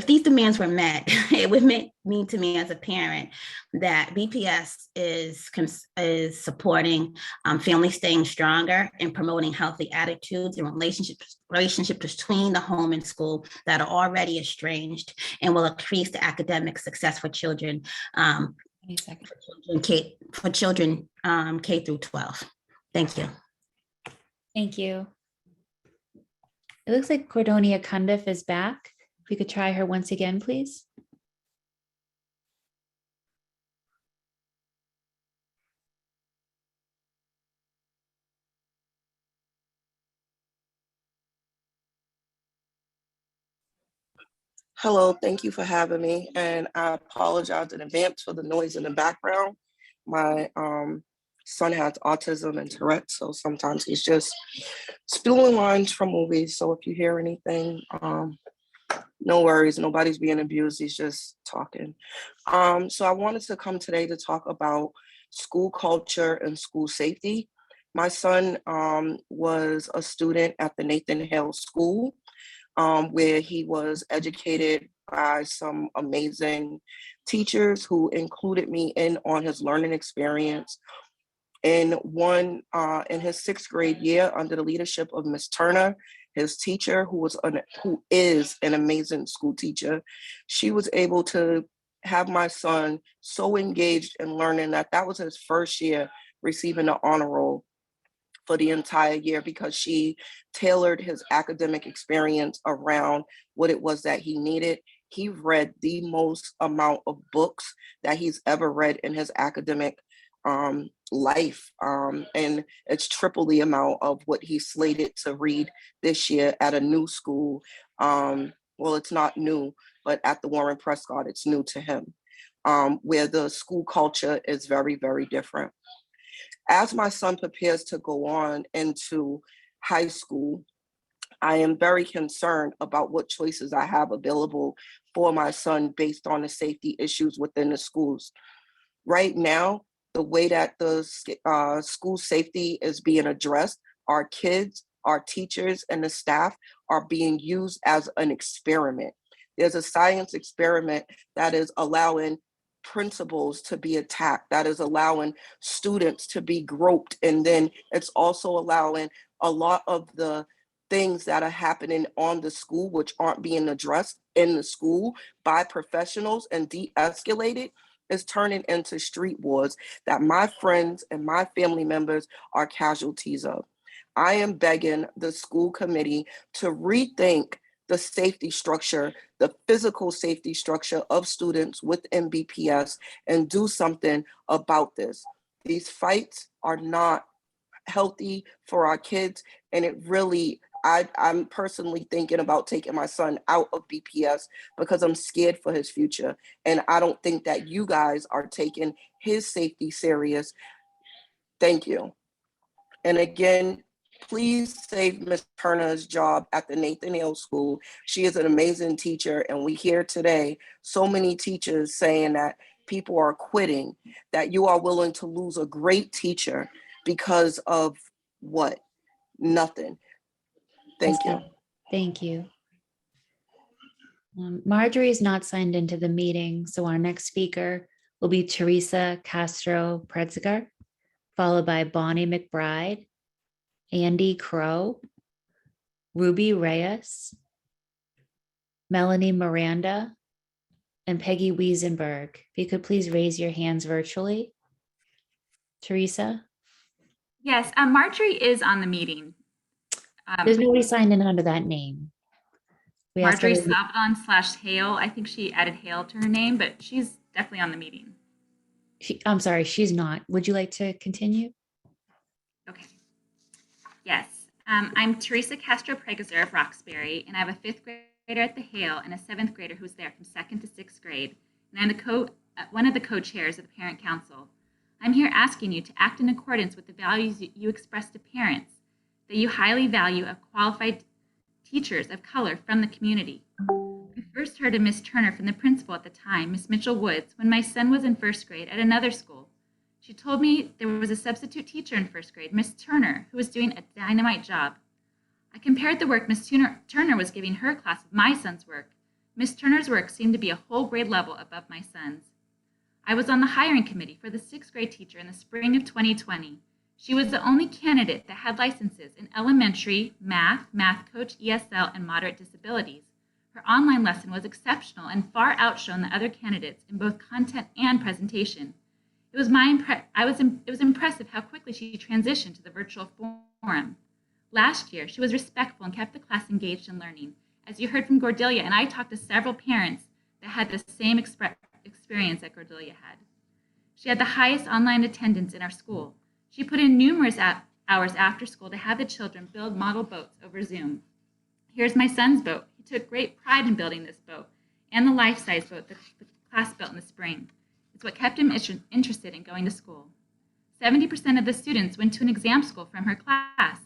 these demands were met, it would mean to me as a parent that BPS is supporting families staying stronger and promoting healthy attitudes and relationships between the home and school that are already estranged, and will increase the academic success for children, K through 12. Thank you. Thank you. It looks like Gordonia Kunda is back. If we could try her once again, please. Hello, thank you for having me. And I apologize in advance for the noise in the background. My son has autism and Tourette, so sometimes he's just spilling lines from movies. So if you hear anything, no worries, nobody's being abused, he's just talking. So I wanted to come today to talk about school culture and school safety. My son was a student at the Nathan Hale School, where he was educated by some amazing teachers who included me in on his learning experience. In his 6th grade year, under the leadership of Miss Turner, his teacher, who is an amazing school teacher, she was able to have my son so engaged in learning that was his first year receiving the honor roll for the entire year, because she tailored his academic experience around what it was that he needed. He read the most amount of books that he's ever read in his academic life. And it's triple the amount of what he's slated to read this year at a new school. Well, it's not new, but at the Warren Prescott, it's new to him. where the school culture is very, very different. As my son prepares to go on into high school, I am very concerned about what choices I have available for my son based on the safety issues within the schools. Right now, the way that the school safety is being addressed, our kids, our teachers, and the staff are being used as an experiment. There's a science experiment that is allowing principals to be attacked, that is allowing students to be groped, and then it's also allowing a lot of the things that are happening on the school which aren't being addressed in the school by professionals and de-escalated is turning into street wars that my friends and my family members are casualties of. I am begging the school committee to rethink the safety structure, the physical safety structure of students within BPS and do something about this. These fights are not healthy for our kids, and it really, I'm personally thinking about taking my son out of BPS because I'm scared for his future. And I don't think that you guys are taking his safety serious. Thank you. And again, please save Ms. Turner's job at the Nathan Hale School. She is an amazing teacher, and we hear today so many teachers saying that people are quitting, that you are willing to lose a great teacher because of what? Nothing. Thank you. Thank you. Marjorie is not signed into the meeting, so our next speaker will be Teresa Castro Pretziger, followed by Bonnie McBride, Andy Crow, Ruby Reyes, Melanie Miranda, and Peggy Wiesenberg. If you could please raise your hands virtually. Teresa? Yes, Marjorie is on the meeting. There's nobody signed in under that name. We asked Marjorie everybody- Salvadon/Hale. I think she added Hale to her name, but she's definitely on the meeting. I'm sorry, she's not. Would you like to continue? Okay. Yes, I'm Teresa Castro Pregazer of Roxbury, and I have a 5th grader at the Hale and a 7th grader who's there from 2nd to 6th grade. And I'm one of the co-chairs of the Parent Council. I'm here asking you to act in accordance with the values you express to parents, that you highly value of qualified teachers of color from the community. I first heard of Miss Turner from the principal at the time, Miss Mitchell Woods, when my son was in 1st grade at another school. She told me there was a substitute teacher in 1st grade, Miss Turner, who was doing a dynamite job. I compared the work Miss Turner was giving her class with my son's work. Miss Turner's work seemed to be a whole grade level above my son's. I was on the hiring committee for the 6th grade teacher in the spring of 2020. She was the only candidate that had licenses in elementary, math, math coach, ESL, and moderate disabilities. Her online lesson was exceptional and far outshone the other candidates in both content and presentation. It was impressive how quickly she transitioned to the virtual forum. Last year, she was respectful and kept the class engaged in learning. As you heard from Cordelia, and I talked to several parents that had the same experience that Cordelia had. She had the highest online attendance in our school. She put in numerous hours after school to have the children build model boats over Zoom. Here's my son's boat. He took great pride in building this boat and the life-size boat that the class built in the spring. It's what kept him interested in going to school. 70% of the students went to an exam school from her class.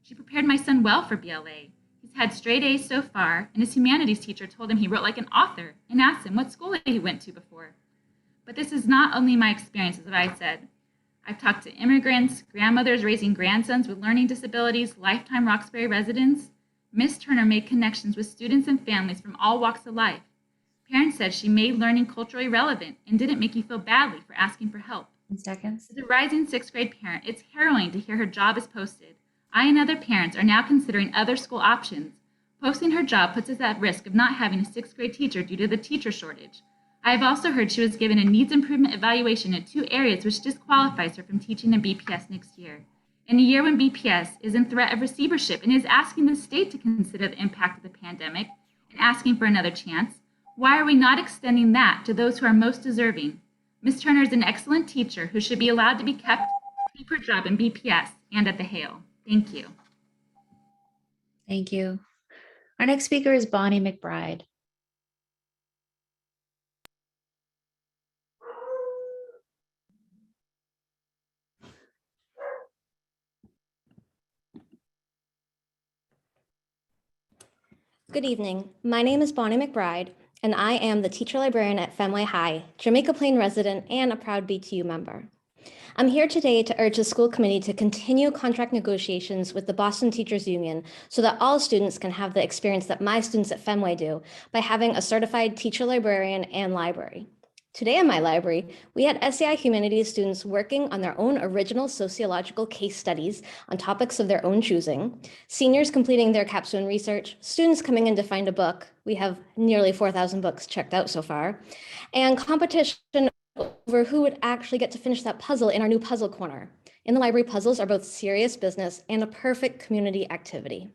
She prepared my son well for BLA. He's had straight A's so far, and his humanities teacher told him he wrote like an author and asked him what school he went to before. But this is not only my experience, as I said. I've talked to immigrants, grandmothers raising grandsons with learning disabilities, lifetime Roxbury residents. Miss Turner made connections with students and families from all walks of life. Parents said she made learning culturally relevant and didn't make you feel badly for asking for help. Seconds. As a rising 6th grade parent, it's harrowing to hear her job is posted. I and other parents are now considering other school options. Posting her job puts us at risk of not having a 6th grade teacher due to the teacher shortage. I have also heard she was given a needs improvement evaluation in 2 areas which disqualifies her from teaching in BPS next year. In a year when BPS is in threat of receivership and is asking the state to consider the impact of the pandemic and asking for another chance, why are we not extending that to those who are most deserving? Ms. Turner is an excellent teacher who should be allowed to be kept to keep her job in BPS and at the Hale. Thank you. Thank you. Our next speaker is Bonnie McBride. Good evening. My name is Bonnie McBride, and I am the teacher librarian at Fenway High, Jamaica Plain resident, and a proud BTU member. I'm here today to urge the school committee to continue contract negotiations with the Boston Teachers Union so that all students can have the experience that my students at Fenway do by having a certified teacher librarian and library. Today in my library, we had SEI Humanities students working on their own original sociological case studies on topics of their own choosing, seniors completing their capstone research, students coming in to find a book. We have nearly 4,000 books checked out so far, and competition over who would actually get to finish that puzzle in our new puzzle corner. In the library, puzzles are both serious business and a perfect community activity.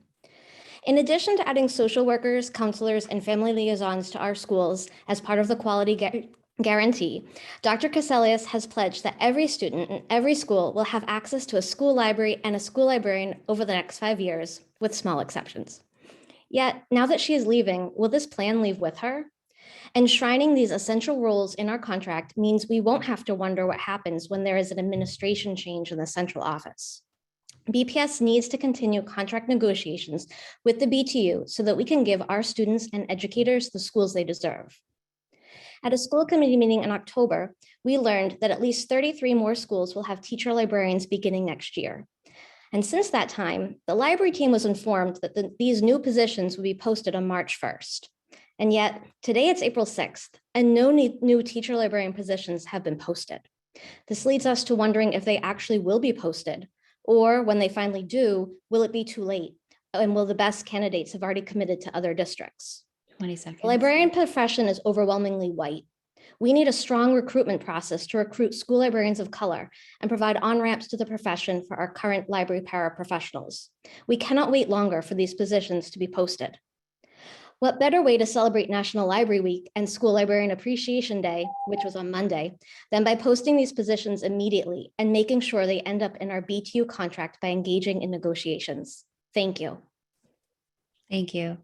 In addition to adding social workers, counselors, and family liaisons to our schools as part of the quality guarantee, Dr. Caselius has pledged that every student in every school will have access to a school library and a school librarian over the next 5 years, with small exceptions. Yet, now that she is leaving, will this plan leave with her? Enshrining these essential roles in our contract means we won't have to wonder what happens when there is an administration change in the central office. BPS needs to continue contract negotiations with the BTU so that we can give our students and educators the schools they deserve. At a school committee meeting in October, we learned that at least 33 more schools will have teacher librarians beginning next year. And since that time, the library team was informed that these new positions would be posted on March 1st. And yet today it's April 6th and no new teacher librarian positions have been posted. This leads us to wondering if they actually will be posted, or when they finally do, will it be too late? And will the best candidates have already committed to other districts? 20 seconds. The librarian profession is overwhelmingly white. We need a strong recruitment process to recruit school librarians of color and provide on-ramps to the profession for our current library paraprofessionals. We cannot wait longer for these positions to be posted. What better way to celebrate National Library Week and School Librarian Appreciation Day, which was on Monday, than by posting these positions immediately and making sure they end up in our BTU contract by engaging in negotiations. Thank you. Thank you.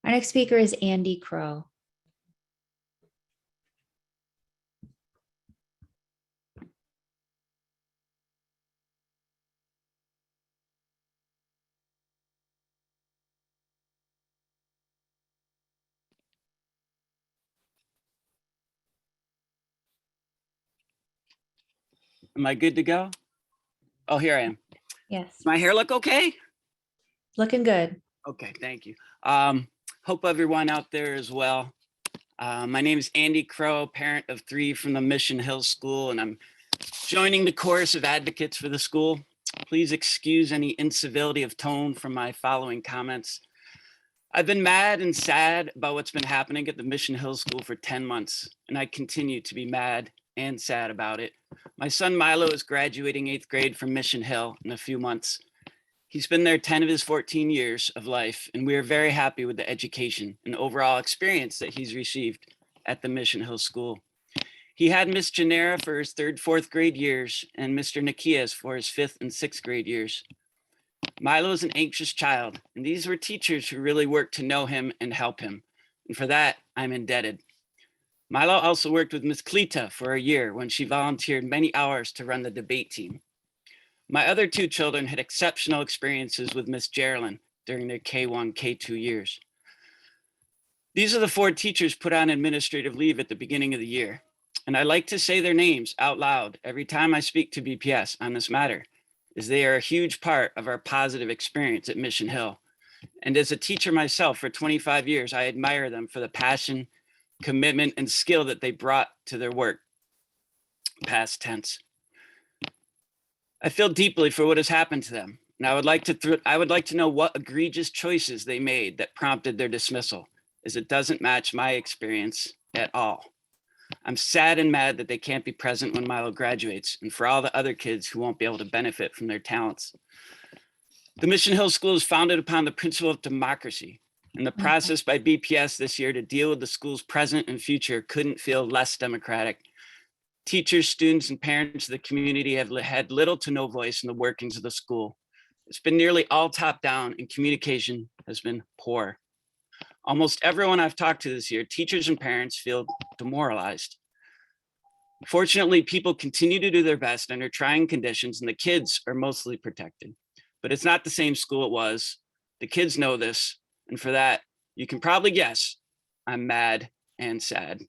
Our next speaker is Andy Crow. Am I good to go? Oh, here I am. Yes. Does my hair look okay? Looking good. Okay, thank you. Hope everyone out there is well. My name is Andy Crow, parent of 3 from the Mission Hill School, and I'm joining the chorus of advocates for the school. Please excuse any incivility of tone from my following comments. I've been mad and sad about what's been happening at the Mission Hill School for 10 months, and I continue to be mad and sad about it. My son Milo is graduating 8th grade from Mission Hill in a few months. He's been there 10 of his 14 years of life, and we are very happy with the education and overall experience that he's received at the Mission Hill School. He had Miss Genera for his 3rd, 4th grade years and Mr. Nikias for his 5th and 6th grade years. Milo is an anxious child, and these were teachers who really worked to know him and help him. And for that, I'm indebted. Milo also worked with Miss Klita for a year when she volunteered many hours to run the debate team. My other 2 children had exceptional experiences with Miss Geraldine during their K1, K2 years. These are the 4 teachers put on administrative leave at the beginning of the year. And I like to say their names out loud every time I speak to BPS on this matter, as they are a huge part of our positive experience at Mission Hill. And as a teacher myself for 25 years, I admire them for the passion, commitment, and skill that they brought to their work, past tense. I feel deeply for what has happened to them, and I would like to know what egregious choices they made that prompted their dismissal, as it doesn't match my experience at all. I'm sad and mad that they can't be present when Milo graduates, and for all the other kids who won't be able to benefit from their talents. The Mission Hill School is founded upon the principle of democracy, and the process by BPS this year to deal with the school's present and future couldn't feel less democratic. Teachers, students, and parents of the community have had little to no voice in the workings of the school. It's been nearly all top down, and communication has been poor. Almost everyone I've talked to this year, teachers and parents, feel demoralized. Fortunately, people continue to do their best under trying conditions, and the kids are mostly protected. But it's not the same school it was The kids know this, and for that, you can probably guess I'm mad and sad.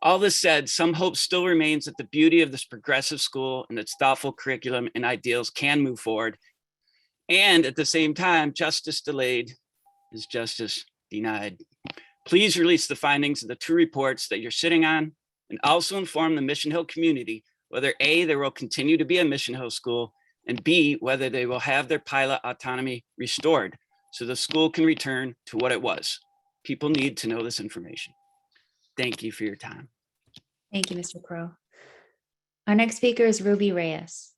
All this said, some hope still remains that the beauty of this progressive school and its thoughtful curriculum and ideals can move forward. And at the same time, justice delayed is justice denied. Please release the findings of the 2 reports that you're sitting on, and also inform the Mission Hill community whether A, there will continue to be a Mission Hill school, and B, whether they will have their pilot autonomy restored so the school can return to what it was. People need to know this information. Thank you for your time. Thank you, Mr. Crow. Our next speaker is Ruby Reyes.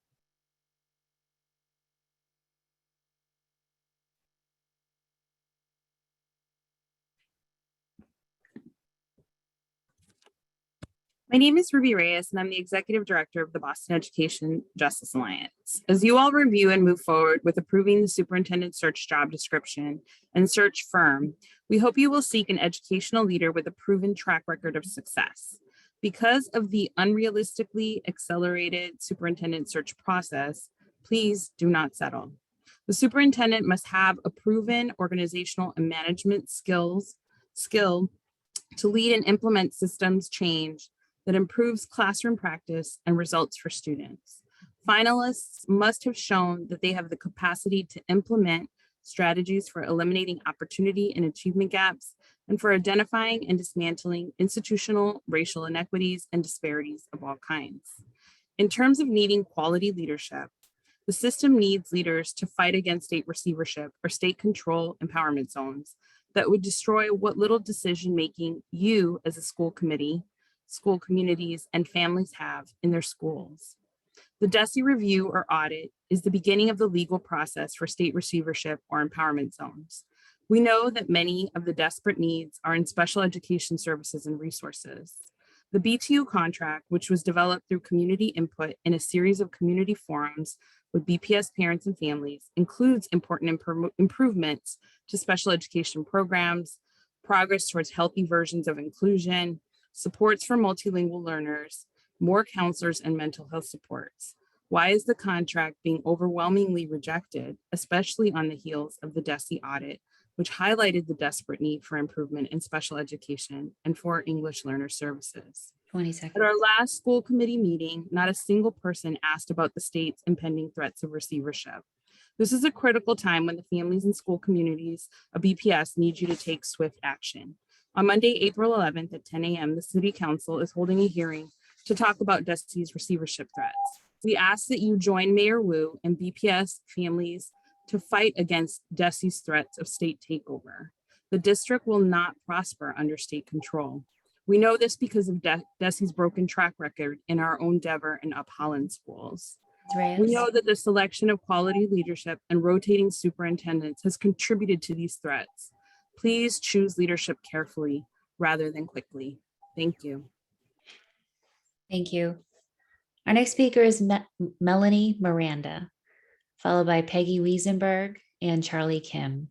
My name is Ruby Reyes, and I'm the Executive Director of the Boston Education Justice Alliance. As you all review and move forward with approving the superintendent search job description and search firm, we hope you will seek an educational leader with a proven track record of success. Because of the unrealistically accelerated superintendent search process, please do not settle. The superintendent must have a proven organizational and management skill to lead and implement systems change that improves classroom practice and results for students. Finalists must have shown that they have the capacity to implement strategies for eliminating opportunity and achievement gaps, and for identifying and dismantling institutional racial inequities and disparities of all kinds. In terms of needing quality leadership, the system needs leaders to fight against state receivership or state control empowerment zones that would destroy what little decision-making you as a school committee, school communities, and families have in their schools. The DESE review or audit is the beginning of the legal process for state receivership or empowerment zones. We know that many of the desperate needs are in special education services and resources. The BTU contract, which was developed through community input in a series of community forums with BPS parents and families, includes important improvements to special education programs, progress towards healthy versions of inclusion, supports for multilingual learners, more counselors, and mental health supports. Why is the contract being overwhelmingly rejected, especially on the heels of the DESE audit, which highlighted the desperate need for improvement in special education and for English learner services? 20 seconds. At our last school committee meeting, not a single person asked about the state's impending threats of receivership. This is a critical time when the families and school communities of BPS need you to take swift action. On Monday, April 11th at 10 a.m., the City Council is holding a hearing to talk about DESE's receivership threats. We ask that you join Mayor Wu and BPS families to fight against DESE's threats of state takeover. The district will not prosper under state control. We know this because of DESE's broken track record in our own Devon and Up Holland schools. We know that the selection of quality leadership and rotating superintendents has contributed to these threats. Please choose leadership carefully rather than quickly. Thank you. Thank you. Our next speaker is Melanie Miranda, followed by Peggy Wiesenberg and Charlie Kim.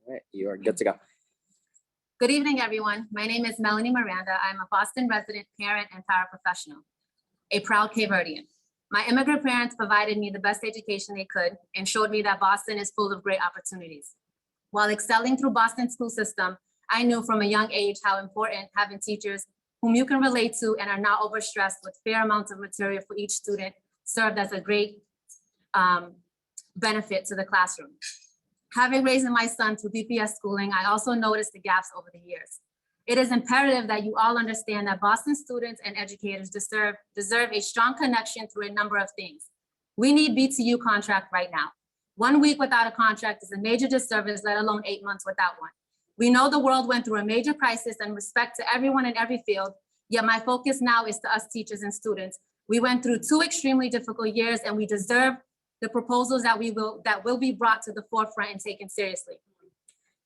All right, you are good to go. Good evening, everyone. My name is Melanie Miranda. I'm a Boston resident, parent, and paraprofessional, a proud Cape Verdean. My immigrant parents provided me the best education they could and showed me that Boston is full of great opportunities. While excelling through Boston's school system, I knew from a young age how important having teachers whom you can relate to and are not overstressed with fair amounts of material for each student served as a great benefit to the classroom. Having raised my son through BPS schooling, I also noticed the gaps over the years. It is imperative that you all understand that Boston students and educators deserve a strong connection through a number of things. We need BTU contract right now. 1 week without a contract is a major disservice, let alone 8 months without one. We know the world went through a major crisis and respect to everyone in every field, yet my focus now is to us teachers and students. We went through 2 extremely difficult years and we deserve the proposals that will be brought to the forefront and taken seriously.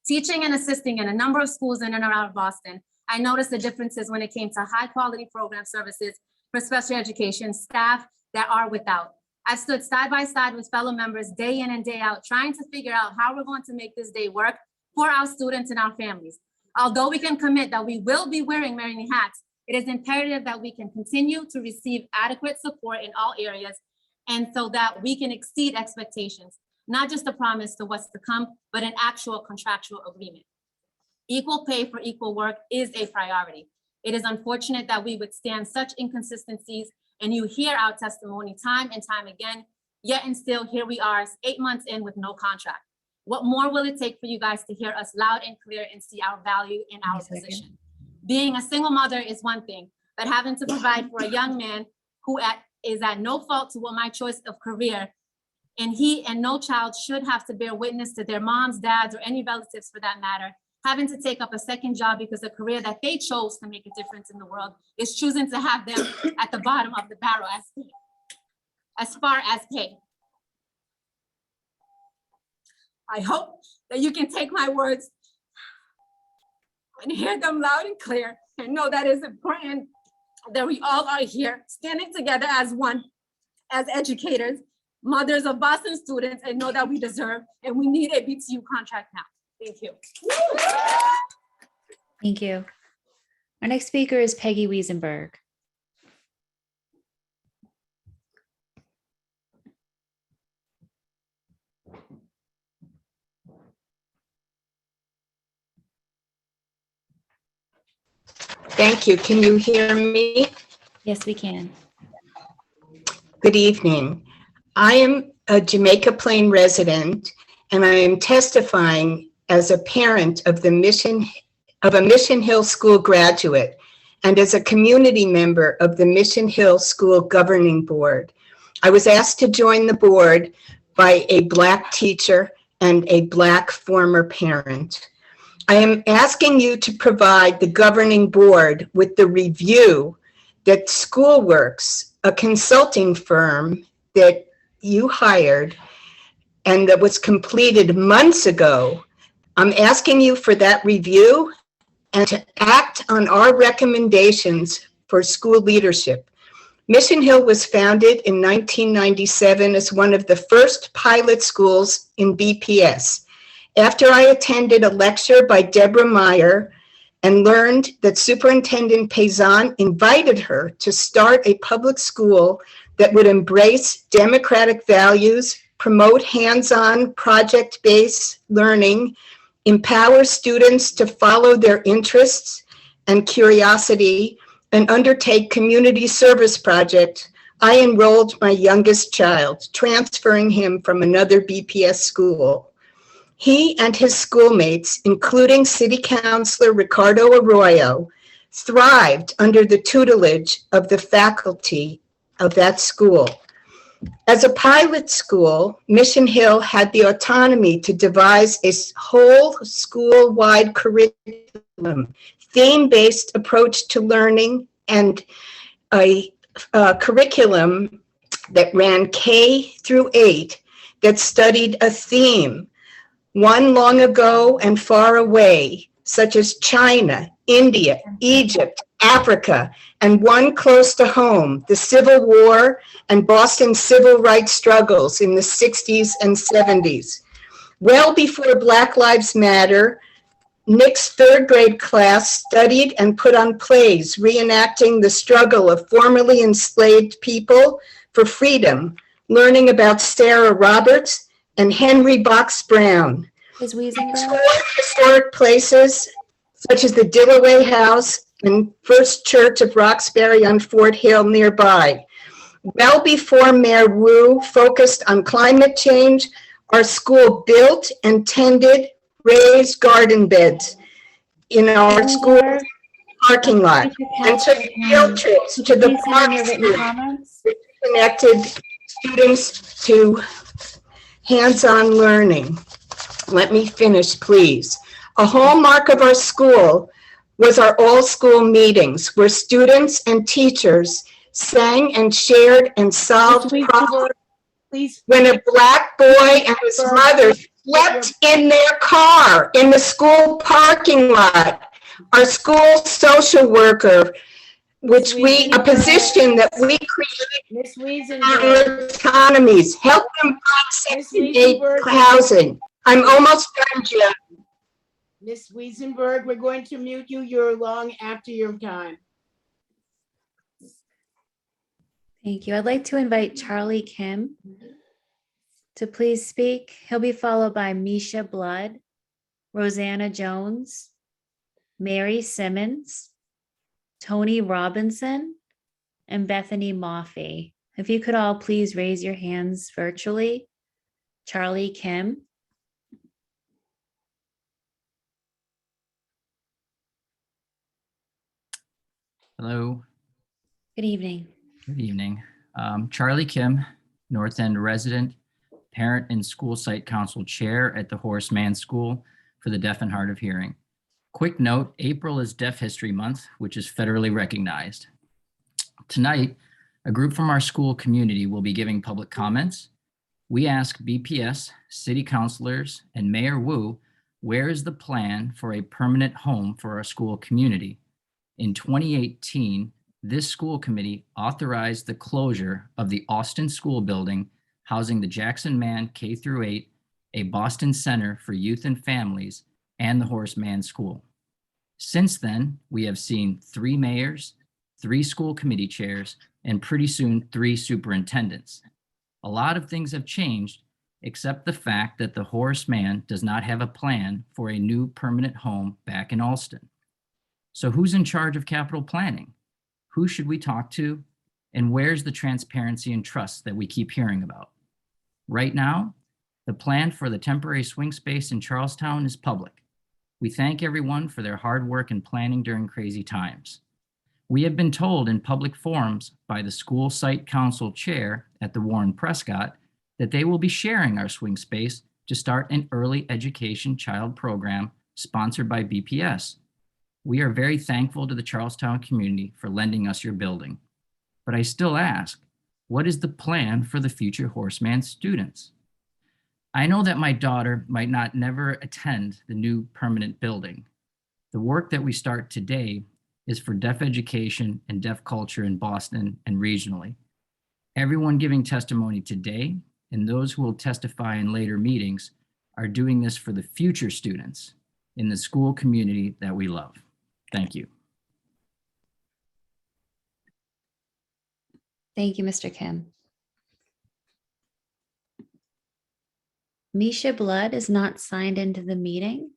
Teaching and assisting in a number of schools in and around Boston, I noticed the differences when it came to high quality program services for special education staff that are without. I've stood side by side with fellow members day in and day out, trying to figure out how we're going to make this day work for our students and our families. Although we can commit that we will be wearing many hats, It is imperative that we can continue to receive adequate support in all areas, and so that we can exceed expectations, not just a promise to what's to come, but an actual contractual agreement. Equal pay for equal work is a priority. It is unfortunate that we withstand such inconsistencies, and you hear our testimony time and time again, yet and still here we are 8 months in with no contract. What more will it take for you guys to hear us loud and clear and see our value in our position? Being a single mother is one thing, but having to provide for a young man who is at no fault to what my choice of career, and he and no child should have to bear witness to their moms, dads, or any relatives for that matter, having to take up a second job because a career that they chose to make a difference in the world is choosing to have them at the bottom of the barrel as far as pay. I hope that you can take my words and hear them loud and clear, and know that it's important that we all are here standing together as one, as educators, mothers of Boston students, and know that we deserve and we need a BTU contract now. Thank you. Thank you. Our next speaker is Peggy Wiesenberg. Thank you. Can you hear me? Yes, we can. Good evening. I am a Jamaica Plain resident, and I am testifying as a parent of a Mission Hill School graduate and as a community member of the Mission Hill School Governing Board. I was asked to join the board by a Black teacher and a Black former parent. I am asking you to provide the governing board with the review that SchoolWorks, a consulting firm that you hired and that was completed months ago, I'm asking you for that review and to act on our recommendations for school leadership. Mission Hill was founded in 1997 as one of the first pilot schools in BPS. After I attended a lecture by Deborah Meyer and learned that Superintendent Payson invited her to start a public school that would embrace democratic values, promote hands-on project-based learning, empower students to follow their interests and curiosity, and undertake community service projects, I enrolled my youngest child, transferring him from another BPS school. He and his schoolmates, including City Councilor Ricardo Arroyo, thrived under the tutelage of the faculty of that school. As a pilot school, Mission Hill had the autonomy to devise a whole school-wide curriculum, theme-based approach to learning, and a curriculum that ran K through 8 that studied a theme, one long ago and far away, such as China, India, Egypt, Africa, and one close to home, the Civil War and Boston's civil rights struggles in the 60s and 70s. Well before Black Lives Matter, Nick's third grade class studied and put on plays reenacting the struggle of formerly enslaved people for freedom, learning about Sarah Roberts and Henry Box Brown. Historic places such as the Dillaway House and First Church of Roxbury on Fort Hill nearby. Well before Mayor Wu focused on climate change, our school built and tended raised garden beds in our school parking lot and took field trips to the parks, which connected students to hands-on learning. Let me finish, please. A hallmark of our school was our all-school meetings where students and teachers sang and shared and solved problems. When a Black boy and his mother slept in their car in the school parking lot, our school social worker, a position that we created our economies, help them find Section 8 housing. I'm almost done, Jim. Ms. Wiesenberg, we're going to mute you. You're long after your time. Thank you. I'd like to invite Charlie Kim to please speak. He'll be followed by Misha Blood, Rosanna Jones, Mary Simmons, Tony Robinson, and Bethany Moffey. If you could all please raise your hands virtually. Charlie Kim. Hello. Good evening. Good evening. Charlie Kim, North End resident, parent and school site council chair at the Horace Mann School for the Deaf and Hard of Hearing. Quick note, April is Deaf History Month, which is federally recognized. Tonight, a group from our school community will be giving public comments. We ask BPS, city councilors, and Mayor Wu, where is the plan for a permanent home for our school community? In 2018, this school committee authorized the closure of the Austin School Building, housing the Jackson Mann K-8, a Boston Center for Youth and Families, and the Horace Mann School. Since then, we have seen 3 mayors, 3 school committee chairs, and pretty soon 3 superintendents. A lot of things have changed, except the fact that the Horace Mann does not have a plan for a new permanent home back in Alston. So who's in charge of capital planning? Who should we talk to? And where's the transparency and trust that we keep hearing about? Right now, the plan for the temporary swing space in Charlestown is public. We thank everyone for their hard work and planning during crazy times. We have been told in public forums by the school site council chair at the Warren Prescott that they will be sharing our swing space to start an early education child program sponsored by BPS. We are very thankful to the Charlestown community for lending us your building. But I still ask, what is the plan for the future Horace Mann students? I know that my daughter might not never attend the new permanent building. The work that we start today is for deaf education and deaf culture in Boston and regionally. Everyone giving testimony today and those who will testify in later meetings are doing this for the future students in the school community that we love. Thank you. Thank you, Mr. Kim. Misha Blood is not signed into the meeting.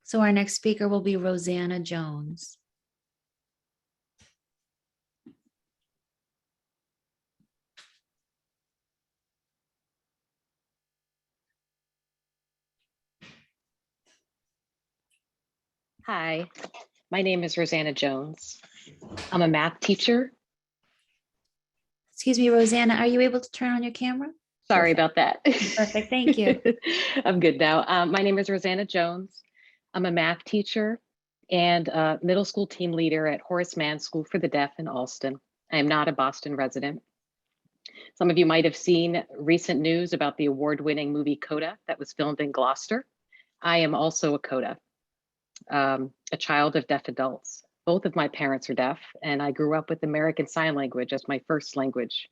So our next speaker will be Rosanna Jones. Hi, my name is Rosanna Jones. I'm a math teacher. Excuse me, Rosanna, are you able to turn on your camera? Sorry about that. Perfect, thank you. I'm good now. My name is Rosanna Jones. I'm a math teacher and a middle school team leader at Horace Mann School for the Deaf in Alston. I am not a Boston resident. Some of you might have seen recent news about the award-winning movie Coda that was filmed in Gloucester. I am also a Coda. A child of deaf adults. Both of my parents are deaf, and I grew up with American Sign Language as my first language.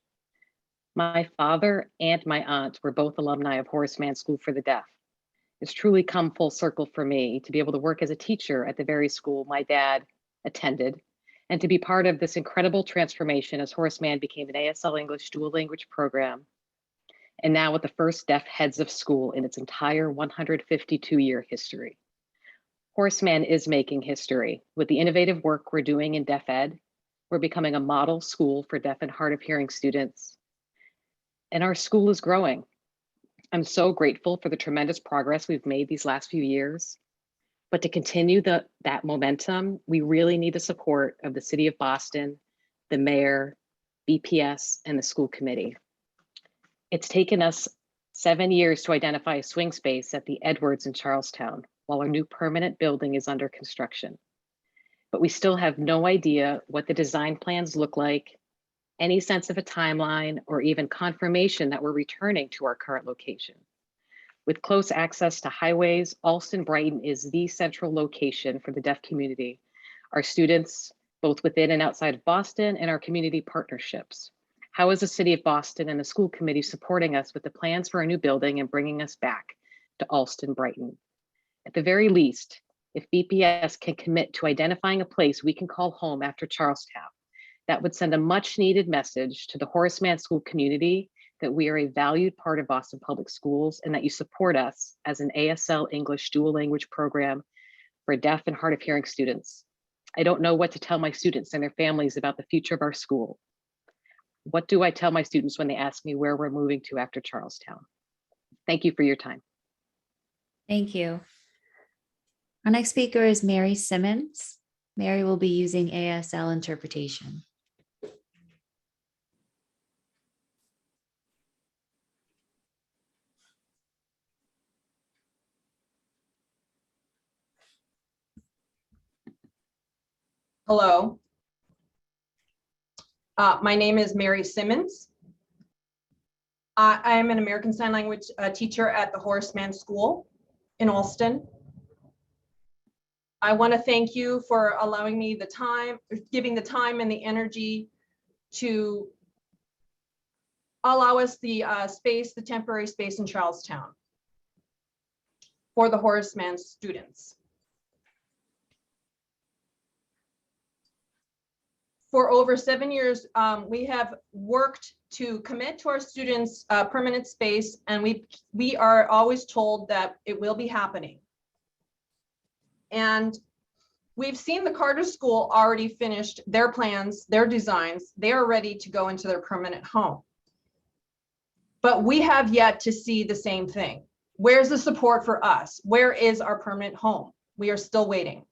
My father and my aunt were both alumni of Horace Mann School for the Deaf. It's truly come full circle for me to be able to work as a teacher at the very school my dad attended, and to be part of this incredible transformation as Horace Mann became an ASL English dual language program, and now with the first deaf heads of school in its entire 152-year history. Horace Mann is making history. With the innovative work we're doing in Deaf Ed, we're becoming a model school for deaf and hard of hearing students. And our school is growing. I'm so grateful for the tremendous progress we've made these last few years. But to continue that momentum, we really need the support of the City of Boston, the mayor, BPS, and the school committee. It's taken us 7 years to identify a swing space at the Edwards in Charlestown, while our new permanent building is under construction. But we still have no idea what the design plans look like, any sense of a timeline, or even confirmation that we're returning to our current location. With close access to highways, Alston Brighton is the central location for the deaf community, our students, both within and outside of Boston, and our community partnerships. How is the City of Boston and the school committee supporting us with the plans for a new building and bringing us back to Alston Brighton? At the very least, if BPS can commit to identifying a place we can call home after Charlestown, That would send a much needed message to the Horace Mann School community that we are a valued part of Boston Public Schools and that you support us as an ASL English dual language program for deaf and hard of hearing students. I don't know what to tell my students and their families about the future of our school. What do I tell my students when they ask me where we're moving to after Charlestown? Thank you for your time. Thank you. Our next speaker is Mary Simmons. Mary will be using ASL interpretation. Hello. My name is Mary Simmons. I am an American Sign Language teacher at the Horace Mann School in Allston. I want to thank you for allowing me the time, giving the time and the energy to allow us the space, the temporary space in Charlestown for the Horace Mann students. For over 7 years, we have worked to commit to our students permanent space, and we are always told that it will be happening. And we've seen the Carter School already finished their plans, their designs. They are ready to go into their permanent home. But we have yet to see the same thing. Where's the support for us? Where is our permanent home? We are still waiting.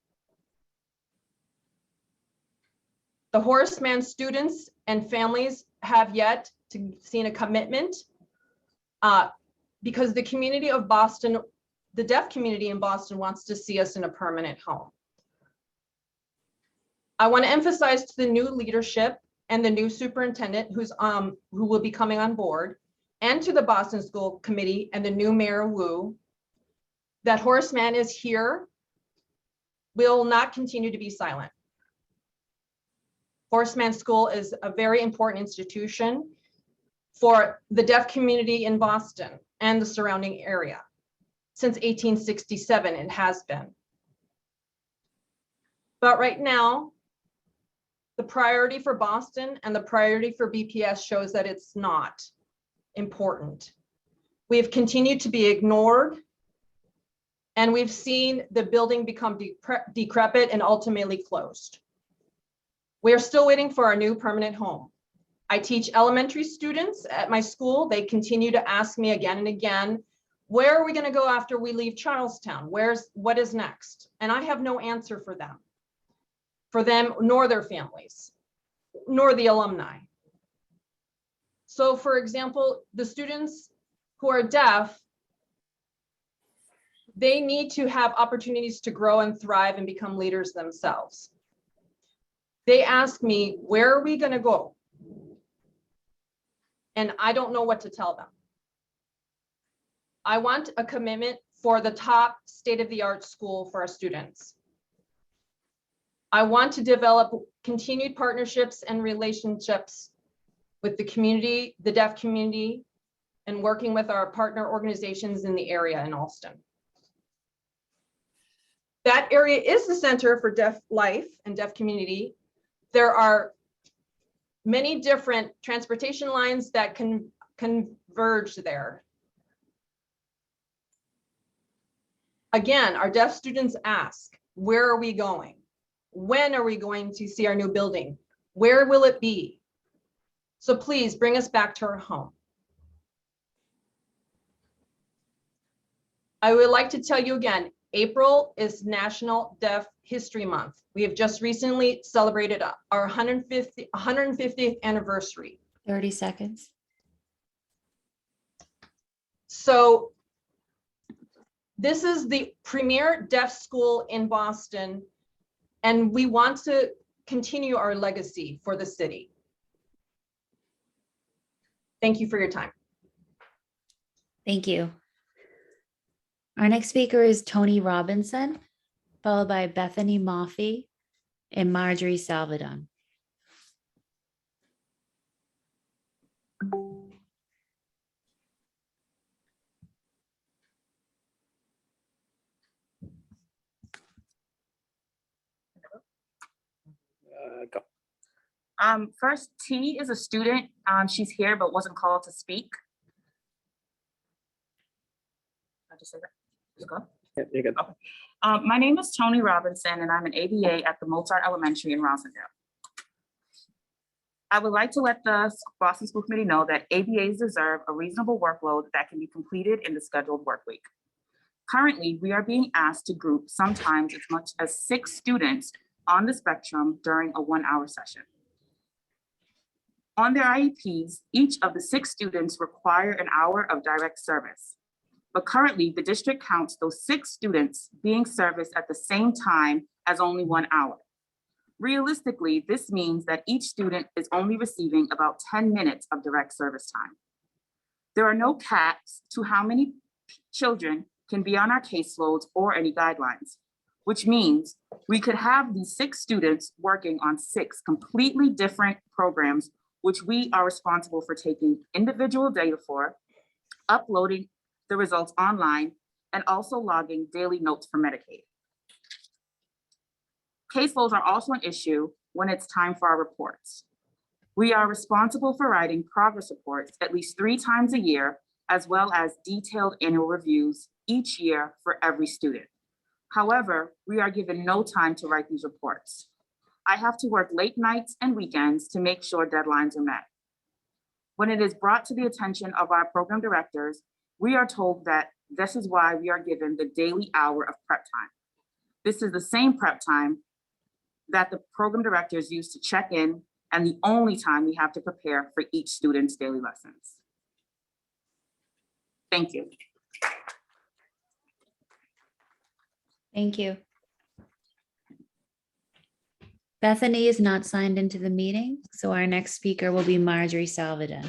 The Horace Mann students and families have yet to see a commitment because the community of Boston, the deaf community in Boston, wants to see us in a permanent home. I want to emphasize to the new leadership and the new superintendent who will be coming on board, and to the Boston School Committee and the new Mayor Wu, that Horace Mann is here, will not continue to be silent. Horace Mann School is a very important institution for the deaf community in Boston and the surrounding area. Since 1867, it has been. But right now, the priority for Boston and the priority for BPS shows that it's not important. We have continued to be ignored, and we've seen the building become decrepit and ultimately closed. We are still waiting for our new permanent home. I teach elementary students at my school. They continue to ask me again and again, where are we going to go after we leave Charlestown? What is next? And I have no answer for them, nor their families, nor the alumni. So for example, the students who are deaf, they need to have opportunities to grow and thrive and become leaders themselves. They ask me, where are we going to go? And I don't know what to tell them. I want a commitment for the top state-of-the-art school for our students. I want to develop continued partnerships and relationships with the community, the deaf community, and working with our partner organizations in the area in Allston. That area is the center for deaf life and deaf community. There are many different transportation lines that can converge there. Again, our deaf students ask, where are we going? When are we going to see our new building? Where will it be? So please bring us back to our home. I would like to tell you again, April is National Deaf History Month. We have just recently celebrated our 150th anniversary. 30 seconds. So this is the premier deaf school in Boston, and we want to continue our legacy for the city. Thank you for your time. Thank you. Our next speaker is Tony Robinson, followed by Bethany Moffey and Marjorie Salvadon. Go. First, T is a student. She's here but wasn't called to speak. I'll just say that. Just go. Yeah, you're good. My name is Tony Robinson, and I'm an ABA at the Mozart Elementary in Rosendale. I would like to let the Boston School Committee know that ABAs deserve a reasonable workload that can be completed in the scheduled work week. Currently, we are being asked to group sometimes as much as 6 students on the spectrum during a 1-hour session. On their IEPs, each of the 6 students require an hour of direct service. But currently, the district counts those 6 students being serviced at the same time as only 1 hour. Realistically, this means that each student is only receiving about 10 minutes of direct service time. There are no caps to how many children can be on our caseloads or any guidelines, which means we could have these 6 students working on 6 completely different programs, which we are responsible for taking individual data for, uploading the results online, and also logging daily notes for Medicaid. Caseloads are also an issue when it's time for our reports. We are responsible for writing progress reports at least 3 times a year, as well as detailed annual reviews each year for every student. However, we are given no time to write these reports. I have to work late nights and weekends to make sure deadlines are met. When it is brought to the attention of our program directors, we are told that this is why we are given the daily hour of prep time. This is the same prep time that the program directors use to check in, and the only time we have to prepare for each student's daily lessons. Thank you. Thank you. Bethany is not signed into the meeting, so our next speaker will be Marjorie Salvadin.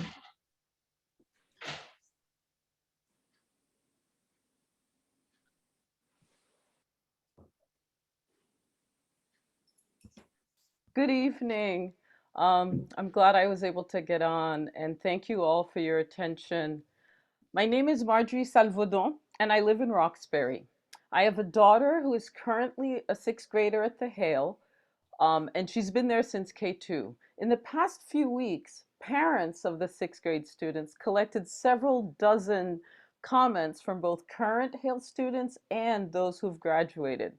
Good evening. I'm glad I was able to get on, and thank you all for your attention. My name is Marjorie Salvadin, and I live in Roxbury. I have a daughter who is currently a 6th grader at the Hale, and she's been there since K2. In the past few weeks, parents of the 6th grade students collected several dozen comments from both current Hale students and those who've graduated,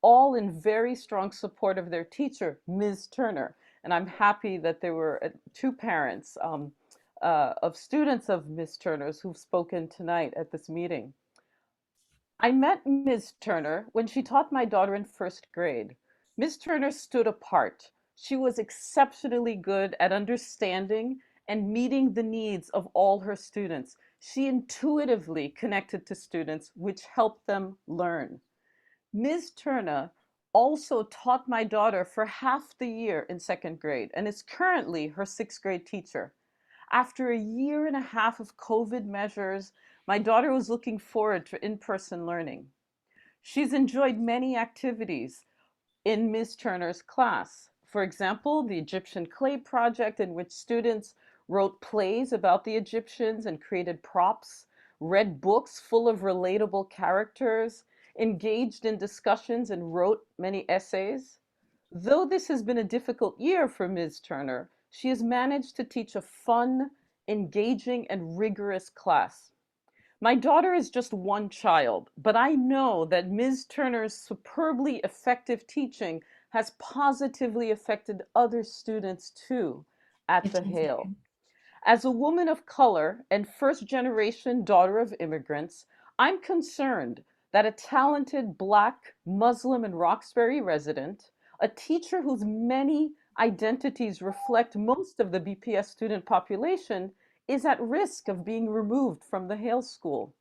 all in very strong support of their teacher, Ms. Turner. And I'm happy that there were 2 parents of students of Ms. Turner's who've spoken tonight at this meeting. I met Ms. Turner when she taught my daughter in 1st grade. Ms. Turner stood apart. She was exceptionally good at understanding and meeting the needs of all her students. She intuitively connected to students, which helped them learn. Ms. Turner also taught my daughter for half the year in 2nd grade and is currently her 6th grade teacher. After a year and a half of COVID measures, my daughter was looking forward to in-person learning. She's enjoyed many activities in Ms. Turner's class. For example, the Egyptian Clay Project, in which students wrote plays about the Egyptians and created props, read books full of relatable characters, engaged in discussions and wrote many essays. Though this has been a difficult year for Ms. Turner, she has managed to teach a fun, engaging, and rigorous class. My daughter is just one child, but I know that Ms. Turner's superbly effective teaching has positively affected other students too at the Hale. As a woman of color and 1st-generation daughter of immigrants, I'm concerned that a talented Black, Muslim, and Roxbury resident, a teacher whose many identities reflect most of the BPS student population, is at risk of being removed from the Hale School.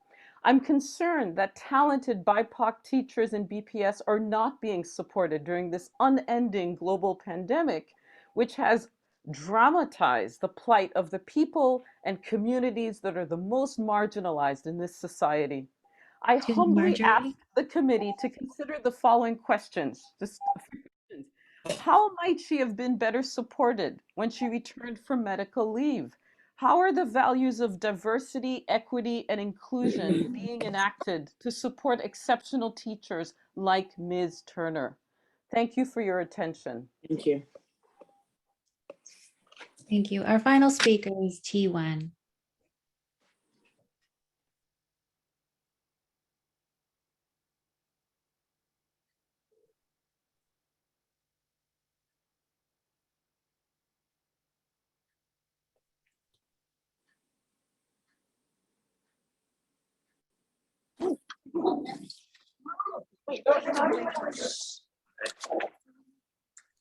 I'm concerned that talented BIPOC teachers in BPS are not being supported during this unending global pandemic, which has dramatized the plight of the people and communities that are the most marginalized in this society. I humbly ask the committee to consider the following questions. Just a few questions. How might she have been better supported when she returned from medical leave? How are the values of diversity, equity, and inclusion being enacted to support exceptional teachers like Ms. Turner? Thank you for your attention. Thank you. Thank you. Our final speaker is T. Wen.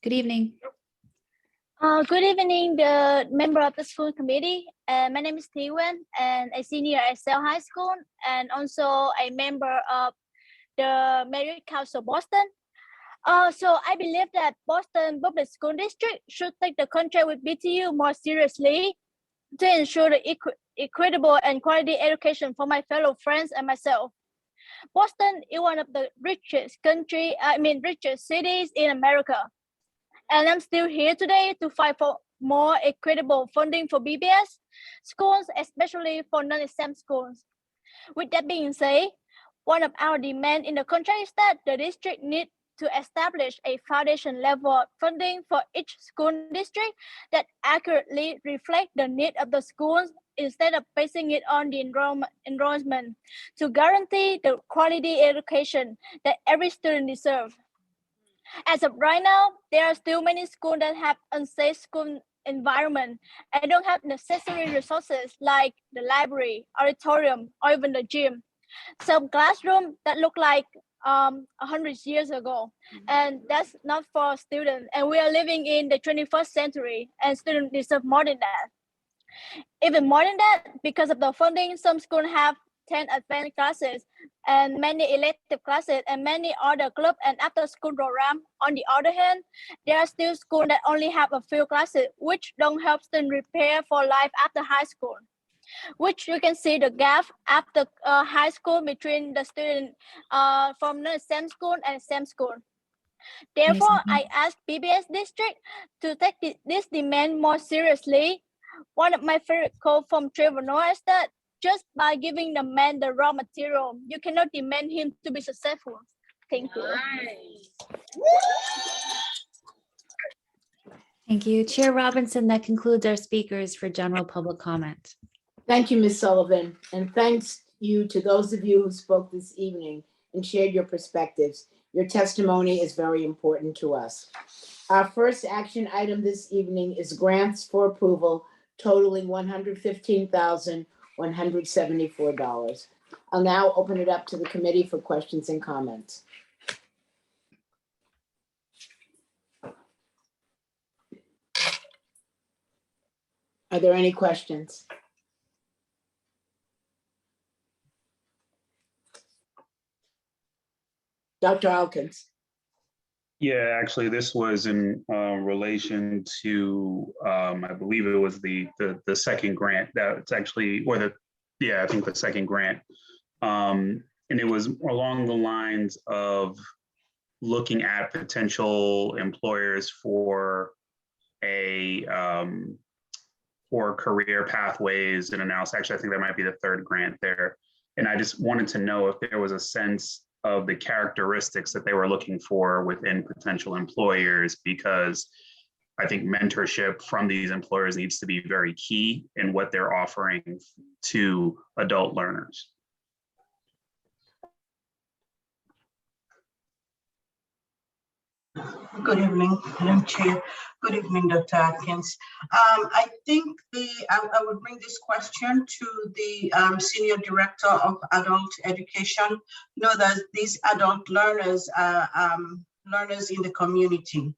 Good evening. Good evening, the member of the school committee. My name is Thiwen, and a senior at Sale High School, and also a member of the Marriott Council Boston. So I believe that Boston Public School District should take the contract with BTU more seriously to ensure the equitable and quality education for my fellow friends and myself. Boston is one of the richest cities in America. And I'm still here today to fight for more equitable funding for BPS schools, especially for non-exempt schools. With that being said, one of our demands in the contract is that the district needs to establish a foundation level funding for each school district that accurately reflect the need of the schools instead of basing it on the enrollment to guarantee the quality education that every student deserves. As of right now, there are still many schools that have unsafe school environment and don't have necessary resources like the library, auditorium, or even the gym. Some classrooms that look like 100 years ago, and that's not for students. And we are living in the 21st century, and students deserve more than that. Even more than that, because of the funding, some schools have 10 advanced classes and many elective classes and many other club and after school program. On the other hand, there are still schools that only have a few classes, which don't help students prepare for life after high school. Which you can see the gap after high school between the student from the STEM school and STEM school. Therefore, I ask BPS district to take this demand more seriously. One of my favorite quotes from Trevor Noah is that just by giving the man the raw material, you cannot demand him to be successful. Thank you. Thank you. Chair Robinson, that concludes our speakers for general public comment. Thank you, Ms. Sullivan, and thanks you to those of you who spoke this evening and shared your perspectives. Your testimony is very important to us. Our first action item this evening is grants for approval totaling $115,174. I'll now open it up to the committee for questions and comments. Are there any questions? Dr. Alkins. Yeah, actually, this was in relation to, I believe it was the second grant that's actually, or I think the second grant. And it was along the lines of looking at potential employers for career pathways and analysis. Actually, I think that might be the third grant there. And I just wanted to know if there was a sense of the characteristics that they were looking for within potential employers, because I think mentorship from these employers needs to be very key in what they're offering to adult learners. Good evening, Madam Chair. Good evening, Dr. Atkins. I think I would bring this question to the Senior Director of Adult Education. You know that these adult learners are learners in the community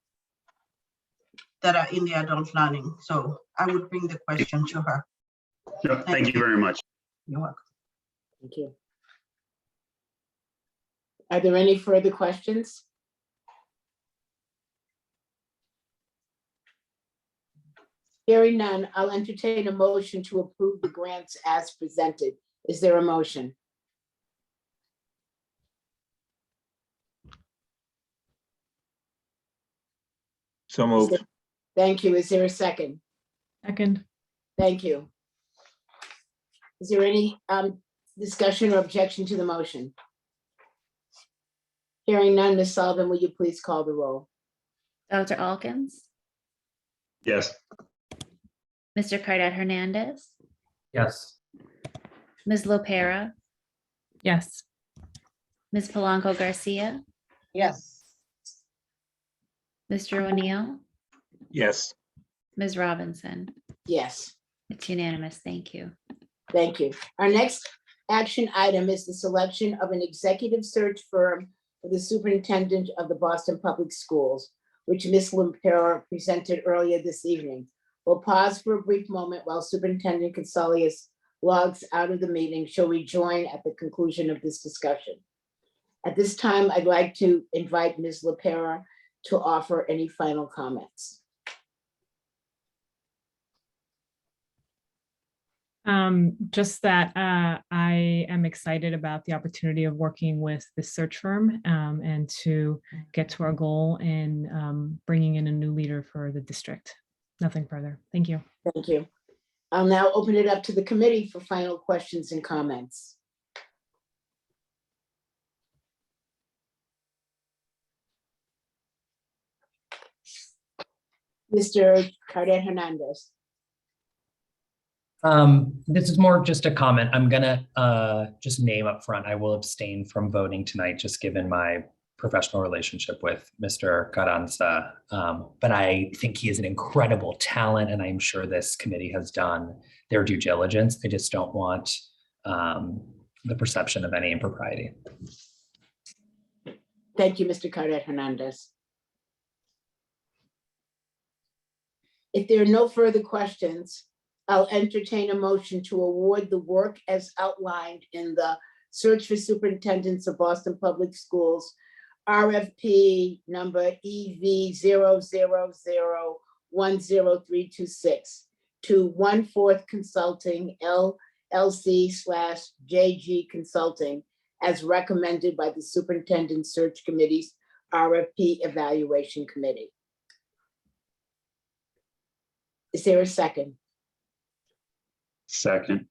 that are in the adult learning. So I would bring the question to her. Yep, thank you very much. You're welcome. Thank you. Are there any further questions? Hearing none, I'll entertain a motion to approve the grants as presented. Is there a motion? So moved. Thank you. Is there a second? Second. Thank you. Is there any discussion or objection to the motion? Hearing none, Ms. Sullivan, will you please call the roll? Dr. Alkins, Yes. Mr. Cardet Hernandez, Yes. Ms. Lopera, Yes. Ms. Polanco Garcia, Yes. Mr. O'Neill, Yes. Ms. Robinson. Yes. It's unanimous. Thank you. Thank you. Our next action item is the selection of an executive search firm for the superintendent of the Boston Public Schools, which Ms. Lopera presented earlier this evening. We'll pause for a brief moment while Superintendent Consolius logs out of the meeting. She'll rejoin at the conclusion of this discussion. At this time, I'd like to invite Ms. Lopera to offer any final comments. Just that I am excited about the opportunity of working with this search firm and to get to our goal in bringing in a new leader for the district. Nothing further. Thank you. Thank you. I'll now open it up to the committee for final questions and comments. Mr. Cardet Hernandez. This is more just a comment. I'm gonna just name up front, I will abstain from voting tonight, just given my professional relationship with Mr. Carranza. But I think he is an incredible talent, and I'm sure this committee has done their due diligence. I just don't want the perception of any impropriety. Thank you, Mr. Cardet Hernandez. If there are no further questions, I'll entertain a motion to award the work as outlined in the Search for Superintendents of Boston Public Schools, RFP number EV00010326 to 1/4 Consulting LLC/JG Consulting as recommended by the Superintendent Search Committee's RFP Evaluation Committee. Is there a second? Second.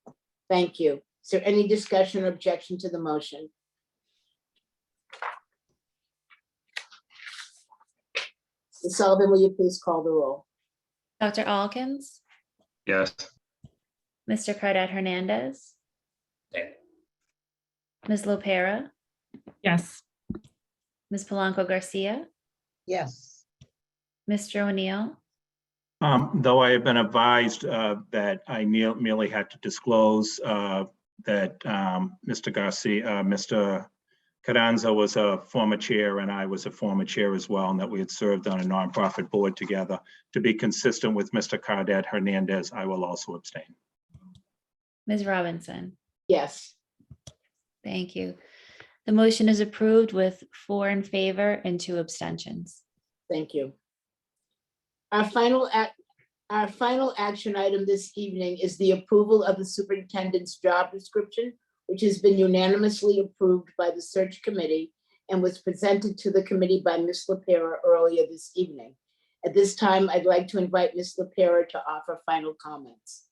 Thank you. Is there any discussion or objection to the motion? Ms. Sullivan, will you please call the roll? Dr. Alkins, Yes. Mr. Cardet Hernandez, Ms. Lopera, Yes. Ms. Polanco Garcia, Yes. Mr. O'Neill, Though I have been advised that I merely had to disclose that Mr. Carranza was a former chair and I was a former chair as well, and that we had served on a nonprofit board together. To be consistent with Mr. Cardet Hernandez, I will also abstain. Ms. Robinson. Yes. Thank you. The motion is approved with 4 in favor and 2 abstentions. Thank you. Our final action item this evening is the approval of the superintendent's job description, which has been unanimously approved by the search committee and was presented to the committee by Ms. Lopera earlier this evening. At this time, I'd like to invite Ms. Lopera to offer final comments.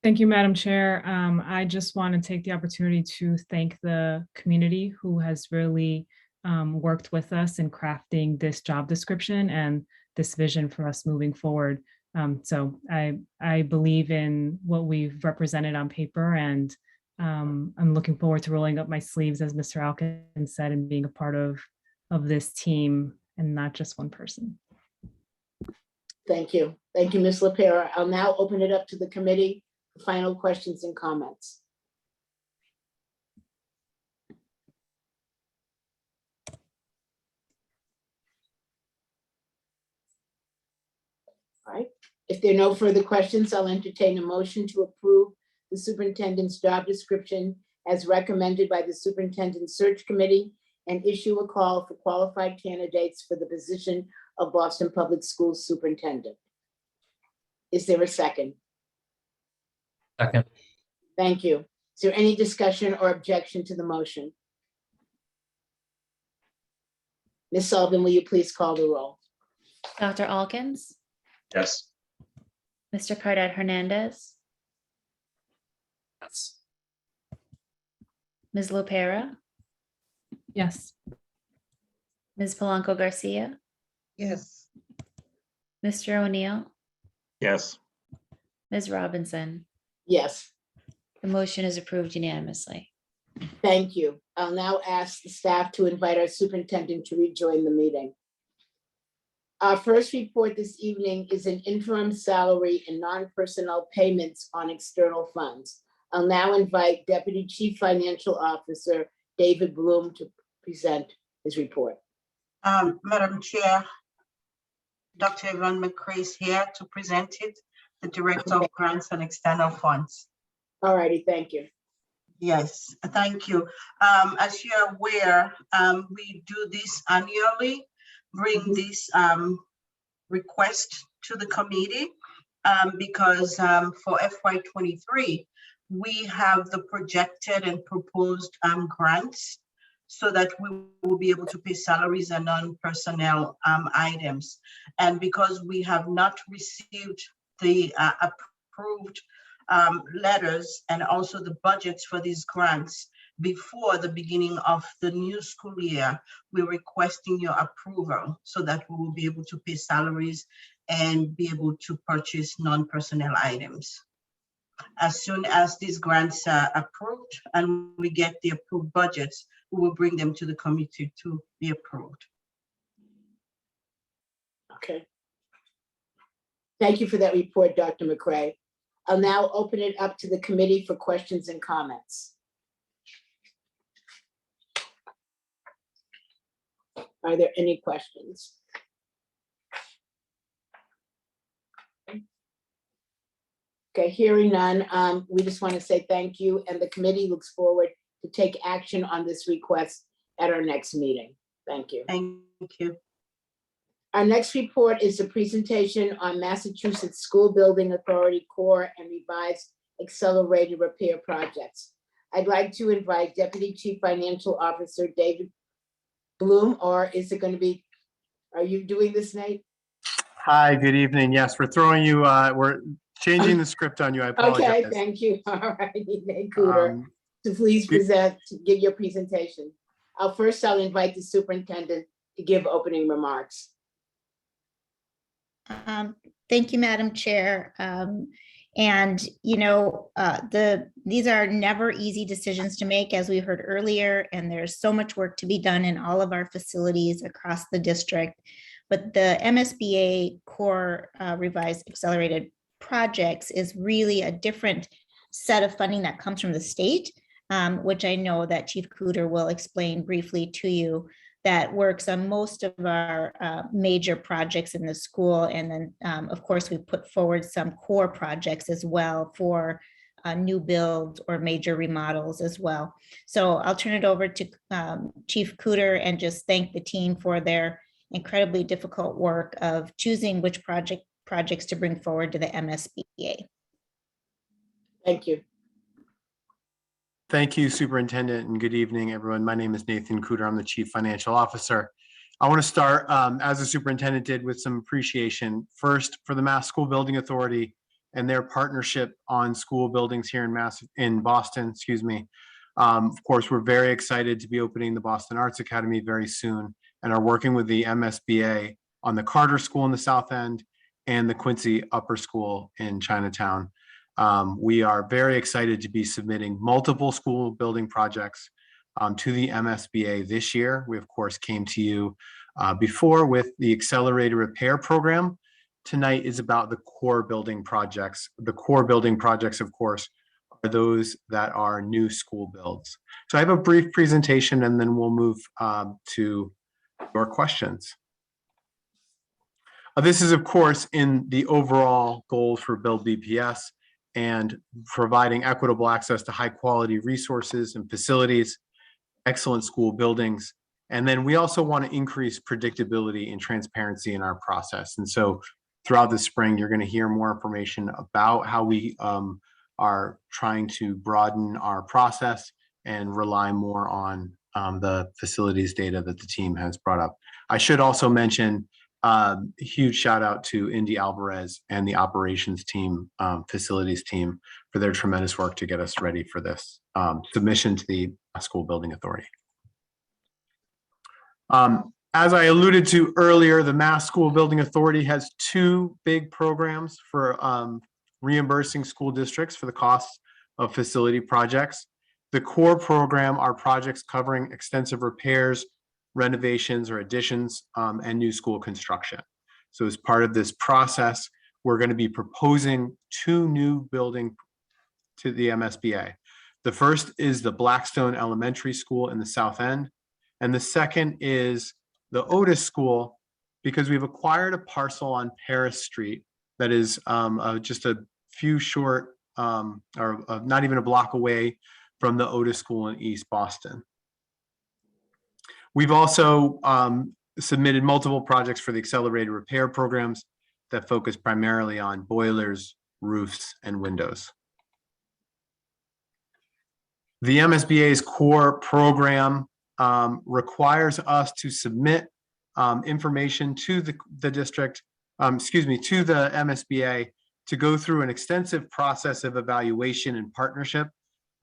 Thank you, Madam Chair. I just want to take the opportunity to thank the community who has really worked with us in crafting this job description and this vision for us moving forward. So I believe in what we've represented on paper, and I'm looking forward to rolling up my sleeves, as Mr. Alkin said, and being a part of this team and not just one person. Thank you. Thank you, Ms. Lopera. I'll now open it up to the committee for final questions and comments. All right. If there are no further questions, I'll entertain a motion to approve the superintendent's job description as recommended by the Superintendent Search Committee and issue a call for qualified candidates for the position of Boston Public Schools Superintendent. Is there a second? Second. Thank you. Is there any discussion or objection to the motion? Ms. Sullivan, will you please call the roll? Dr. Alkins, Yes. Mr. Cardet Hernandez, Yes. Ms. Lopera, Yes. Ms. Polanco Garcia, Yes. Mr. O'Neill, Yes. Ms. Robinson. Yes, The motion is approved unanimously. thank you. I'll now ask the staff to invite our superintendent to rejoin the meeting. Our first report this evening is an interim salary and non-personnel payments on external funds. I'll now invite Deputy Chief Financial Officer David Bloom to present his report. Madam Chair, Dr. Yvonne McCray is here to present it, the Director of Grants and External Funds. All righty, thank you. Yes, thank you. As you're aware, we do this annually, bring this request to the committee because for FY23, we have the projected and proposed grants so that we will be able to pay salaries and non-personnel items. And because we have not received the approved letters and also the budgets for these grants before the beginning of the new school year, we're requesting your approval so that we will be able to pay salaries and be able to purchase non-personnel items. As soon as these grants are approved and we get the approved budgets, we will bring them to the committee to be approved. Okay. Thank you for that report, Dr. McCray. I'll now open it up to the committee for questions and comments. Are there any questions? Okay, hearing none, we just want to say thank you, and the committee looks forward to take action on this request at our next meeting. Thank you. Thank you. Our next report is a presentation on Massachusetts School Building Authority core and revised accelerated repair projects. I'd like to invite Deputy Chief Financial Officer David Bloom, or is it going to be, are you doing this, Nate? Hi, good evening. Yes, we're changing the script on you. I apologize. Okay, thank you. All righty, Nate Cooter, to please give your presentation. I'll invite the superintendent to give opening remarks. Thank you, Madam Chair. And you know, these are never easy decisions to make, as we heard earlier, and there's so much work to be done in all of our facilities across the district. But the MSBA core revised accelerated projects is really a different set of funding that comes from the state, which I know that Chief Cooter will explain briefly to you, that works on most of our major projects in the school. And then, of course, we put forward some core projects as well for new builds or major remodels as well. So I'll turn it over to Chief Cooter and just thank the team for their incredibly difficult work of choosing which projects to bring forward to the MSBA. Thank you. Thank you, Superintendent, and good evening, everyone. My name is Nathan Cooter. I'm the Chief Financial Officer. I want to start, as the superintendent did, with some appreciation. First, for the Mass School Building Authority and their partnership on school buildings here in Boston, excuse me. Of course, we're very excited to be opening the Boston Arts Academy very soon and are working with the MSBA on the Carter School in the South End and the Quincy Upper School in Chinatown. We are very excited to be submitting multiple school building projects to the MSBA this year. We, of course, came to you before with the accelerated repair program. Tonight is about the core building projects. The core building projects, of course, are those that are new school builds. So I have a brief presentation and then we'll move to your questions. This is, of course, in the overall goals for Build BPS and providing equitable access to high quality resources and facilities, excellent school buildings. And then we also want to increase predictability and transparency in our process. And so throughout the spring, you're going to hear more information about how we are trying to broaden our process and rely more on the facilities data that the team has brought up. I should also mention a huge shout out to Indy Alvarez and the operations team, facilities team, for their tremendous work to get us ready for this submission to the School Building Authority. As I alluded to earlier, the Mass School Building Authority has two big programs for reimbursing school districts for the costs of facility projects. The core program are projects covering extensive repairs, renovations or additions, and new school construction. So as part of this process, we're going to be proposing two new buildings to the MSBA. The first is the Blackstone Elementary School in the South End, and the second is the Otis School, because we've acquired a parcel on Paris Street that is just a few short, or not even a block away from the Otis School in East Boston. We've also submitted multiple projects for the accelerated repair programs that focus primarily on boilers, roofs, and windows. The MSBA's core program requires us to submit information to the district, to the MSBA to go through an extensive process of evaluation and partnership.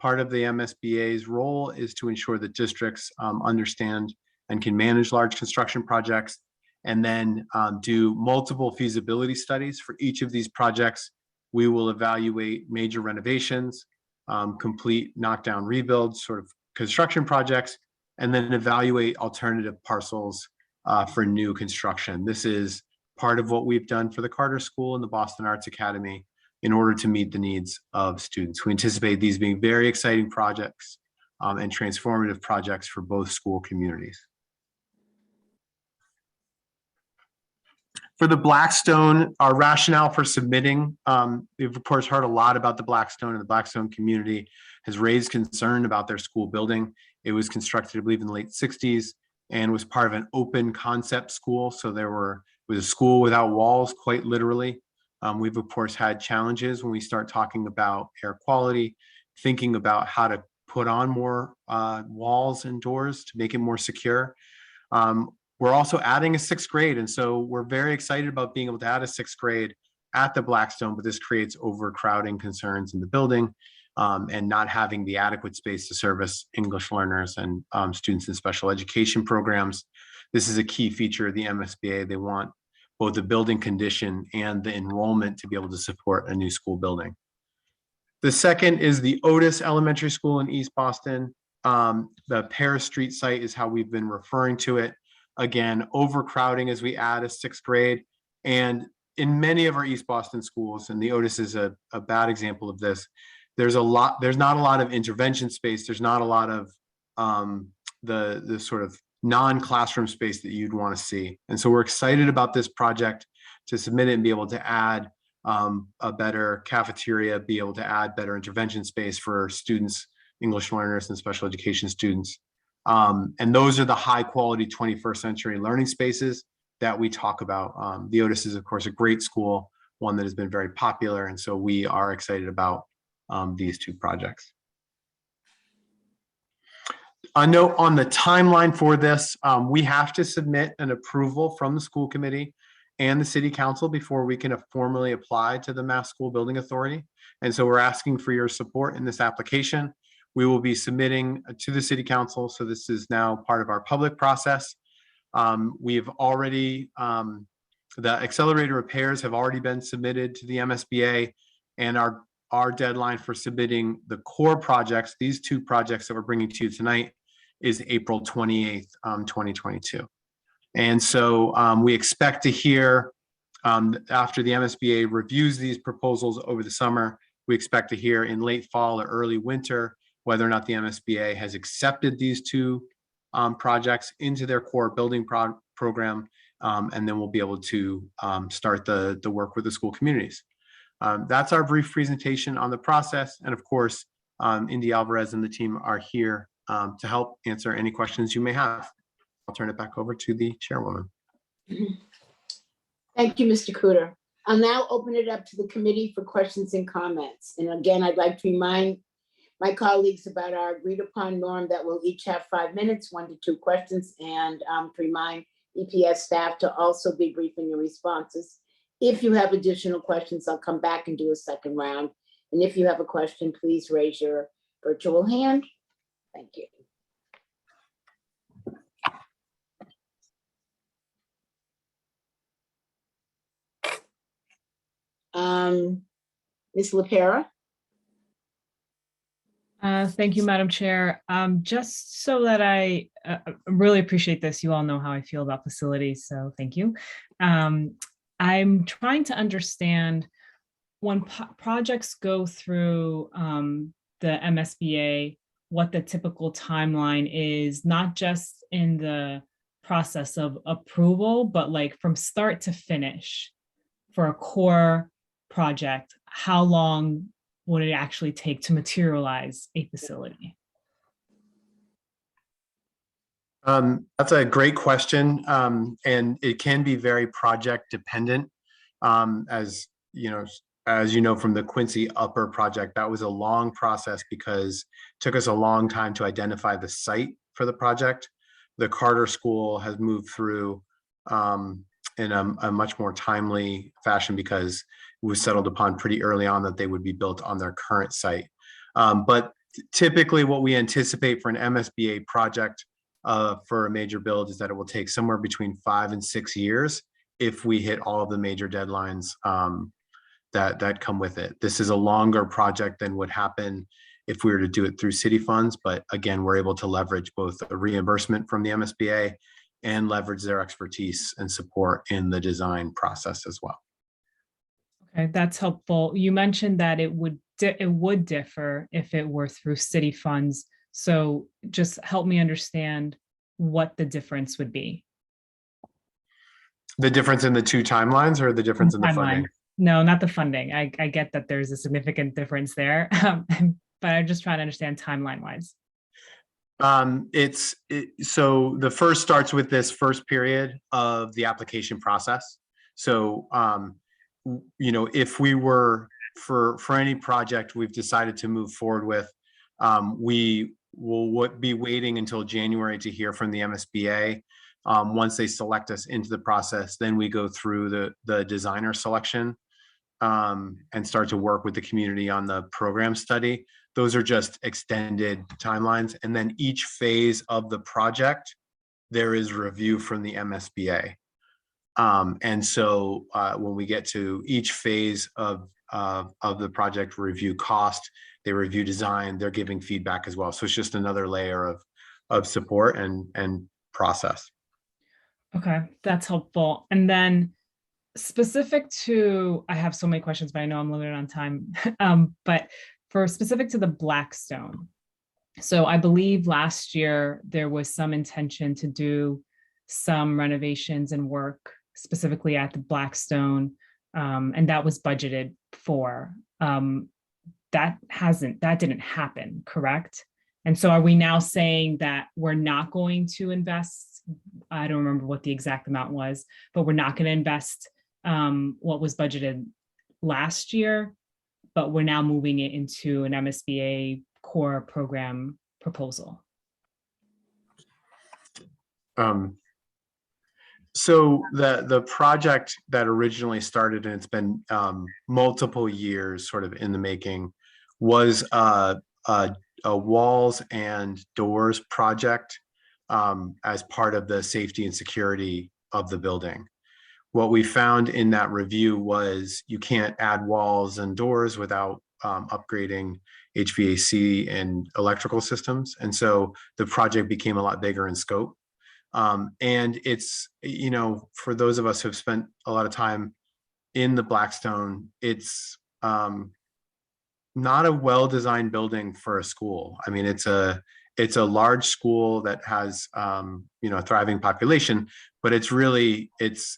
Part of the MSBA's role is to ensure that districts understand and can manage large construction projects, and then do multiple feasibility studies for each of these projects. We will evaluate major renovations, complete knockdown rebuilds, sort of construction projects, and then evaluate alternative parcels for new construction. This is part of what we've done for the Carter School and the Boston Arts Academy in order to meet the needs of students. We anticipate these being very exciting projects and transformative projects for both school communities. For the Blackstone, our rationale for submitting, we've of course heard a lot about the Blackstone, and the Blackstone community has raised concern about their school building. It was constructed, I believe, in the late 60s and was part of an open concept school. So it was a school without walls, quite literally. We've of course had challenges when we start talking about air quality, thinking about how to put on more walls and doors to make it more secure. We're also adding a sixth grade, and so we're very excited about being able to add a sixth grade at the Blackstone, but this creates overcrowding concerns in the building and not having the adequate space to service English learners and students in special education programs. This is a key feature of the MSBA. They want both the building condition and the enrollment to be able to support a new school building. The second is the Otis Elementary School in East Boston. The Paris Street site is how we've been referring to it. Again, overcrowding as we add a sixth grade. And in many of our East Boston schools, and the Otis is a bad example of this, there's not a lot of intervention space. There's not a lot of the sort of non-classroom space that you'd want to see. And so we're excited about this project to submit it and be able to add a better cafeteria, be able to add better intervention space for students, English learners and special education students. And those are the high quality 21st century learning spaces that we talk about. The Otis is of course a great school, one that has been very popular. And so we are excited about these two projects. A note on the timeline for this, we have to submit an approval from the school committee and the city council before we can formally apply to the Mass School Building Authority. And so we're asking for your support in this application. We will be submitting to the city council. So this is now part of our public process. We've already, the accelerated repairs have already been submitted to the MSBA, and our deadline for submitting the core projects, these two projects that we're bringing to you tonight, is April 28th, 2022. And so we expect to hear after the MSBA reviews these proposals over the summer, we expect to hear in late fall or early winter whether or not the MSBA has accepted these two projects into their core building program, and then we'll be able to start the work with the school communities. That's our brief presentation on the process. And of course, Indy Alvarez and the team are here to help answer any questions you may have. I'll turn it back over to the chairwoman. Thank you, Mr. Cooter. I'll now open it up to the committee for questions and comments. And again, I'd like to remind my colleagues about our agreed upon norm that we'll each have 5 minutes, 1 to 2 questions, and to remind EPS staff to also be brief in your responses. If you have additional questions, I'll come back and do a second round. And if you have a question, please raise your virtual hand. Thank you. Ms. LaPera? Thank you, Madam Chair. Just so that I really appreciate this, you all know how I feel about facilities, so thank you. I'm trying to understand when projects go through the MSBA, what the typical timeline is, not just in the process of approval, but like from start to finish for a core project, how long would it actually take to materialize a facility? That's a great question. And it can be very project dependent. As you know, from the Quincy Upper project, that was a long process because it took us a long time to identify the site for the project. The Carter School has moved through in a much more timely fashion because it was settled upon pretty early on that they would be built on their current site. But typically what we anticipate for an MSBA project for a major build is that it will take somewhere between 5 and 6 years if we hit all of the major deadlines that come with it. This is a longer project than would happen if we were to do it through city funds. But again, we're able to leverage both the reimbursement from the MSBA and leverage their expertise and support in the design process as well. Okay, that's helpful. You mentioned that it would differ if it were through city funds. So just help me understand what the difference would be. The difference in the two timelines or the difference in the funding? No, not the funding. I get that there's a significant difference there, but I'm just trying to understand timeline wise. So the first starts with this first period of the application process. So, if we were for any project we've decided to move forward with, we will be waiting until January to hear from the MSBA. Once they select us into the process, then we go through the designer selection and start to work with the community on the program study. Those are just extended timelines. And then each phase of the project, there is review from the MSBA. And so when we get to each phase of the project, review cost, they review design, they're giving feedback as well. So it's just another layer of support and process. Okay, that's helpful. And then specific to, I have so many questions, but I know I'm limited on time. But for specific to the Blackstone, so I believe last year there was some intention to do some renovations and work specifically at the Blackstone, and that was budgeted for. That didn't happen, correct? And so are we now saying that we're not going to invest? I don't remember what the exact amount was, but we're not going to invest what was budgeted last year, but we're now moving it into an MSBA core program proposal. So the project that originally started, and it's been multiple years sort of in the making, was a walls and doors project as part of the safety and security of the building. What we found in that review was you can't add walls and doors without upgrading HVAC and electrical systems. And so the project became a lot bigger in scope. And it's, for those of us who have spent a lot of time in the Blackstone, it's not a well-designed building for a school. I mean, it's a large school that has, a thriving population, but it's really, it's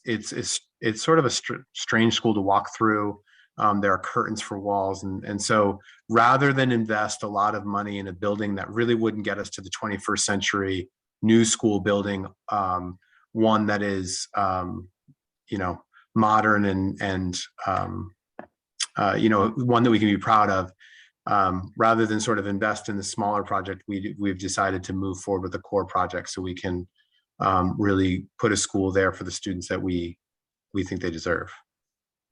sort of a strange school to walk through. There are curtains for walls. And so rather than invest a lot of money in a building that really wouldn't get us to the 21st century new school building, one that is, modern and one that we can be proud of, rather than sort of invest in the smaller project, we've decided to move forward with the core project so we can really put a school there for the students that we think they deserve.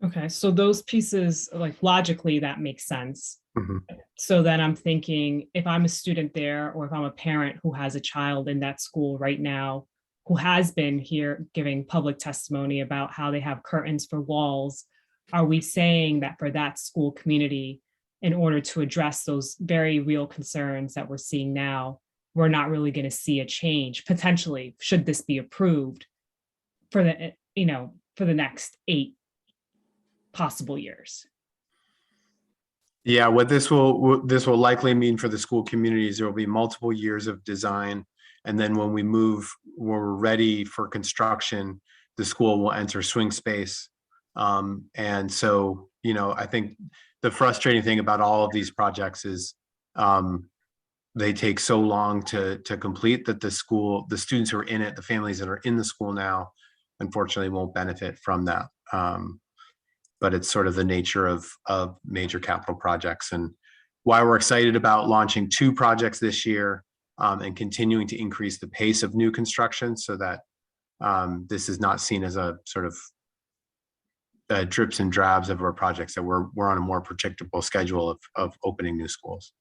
Okay, so those pieces, like logically, that makes sense. Mm-hmm. So then I'm thinking, if I'm a student there, or if I'm a parent who has a child in that school right now, who has been here giving public testimony about how they have curtains for walls are we saying that for that school community, in order to address those very real concerns that we're seeing now, we're not really going to see a change potentially, should this be approved for the, for the next 8 possible years? Yeah, what this will likely mean for the school communities, there will be multiple years of design. And then when we're ready for construction, the school will enter swing space. And so, I think the frustrating thing about all of these projects is they take so long to complete that the students who are in it, the families that are in the school now, unfortunately won't benefit from that. But it's sort of the nature of major capital projects, and why we're excited about launching 2 projects this year and continuing to increase the pace of new construction so that this is not seen as a sort of drips and drabs of our projects, that we're on a more predictable schedule of opening new schools.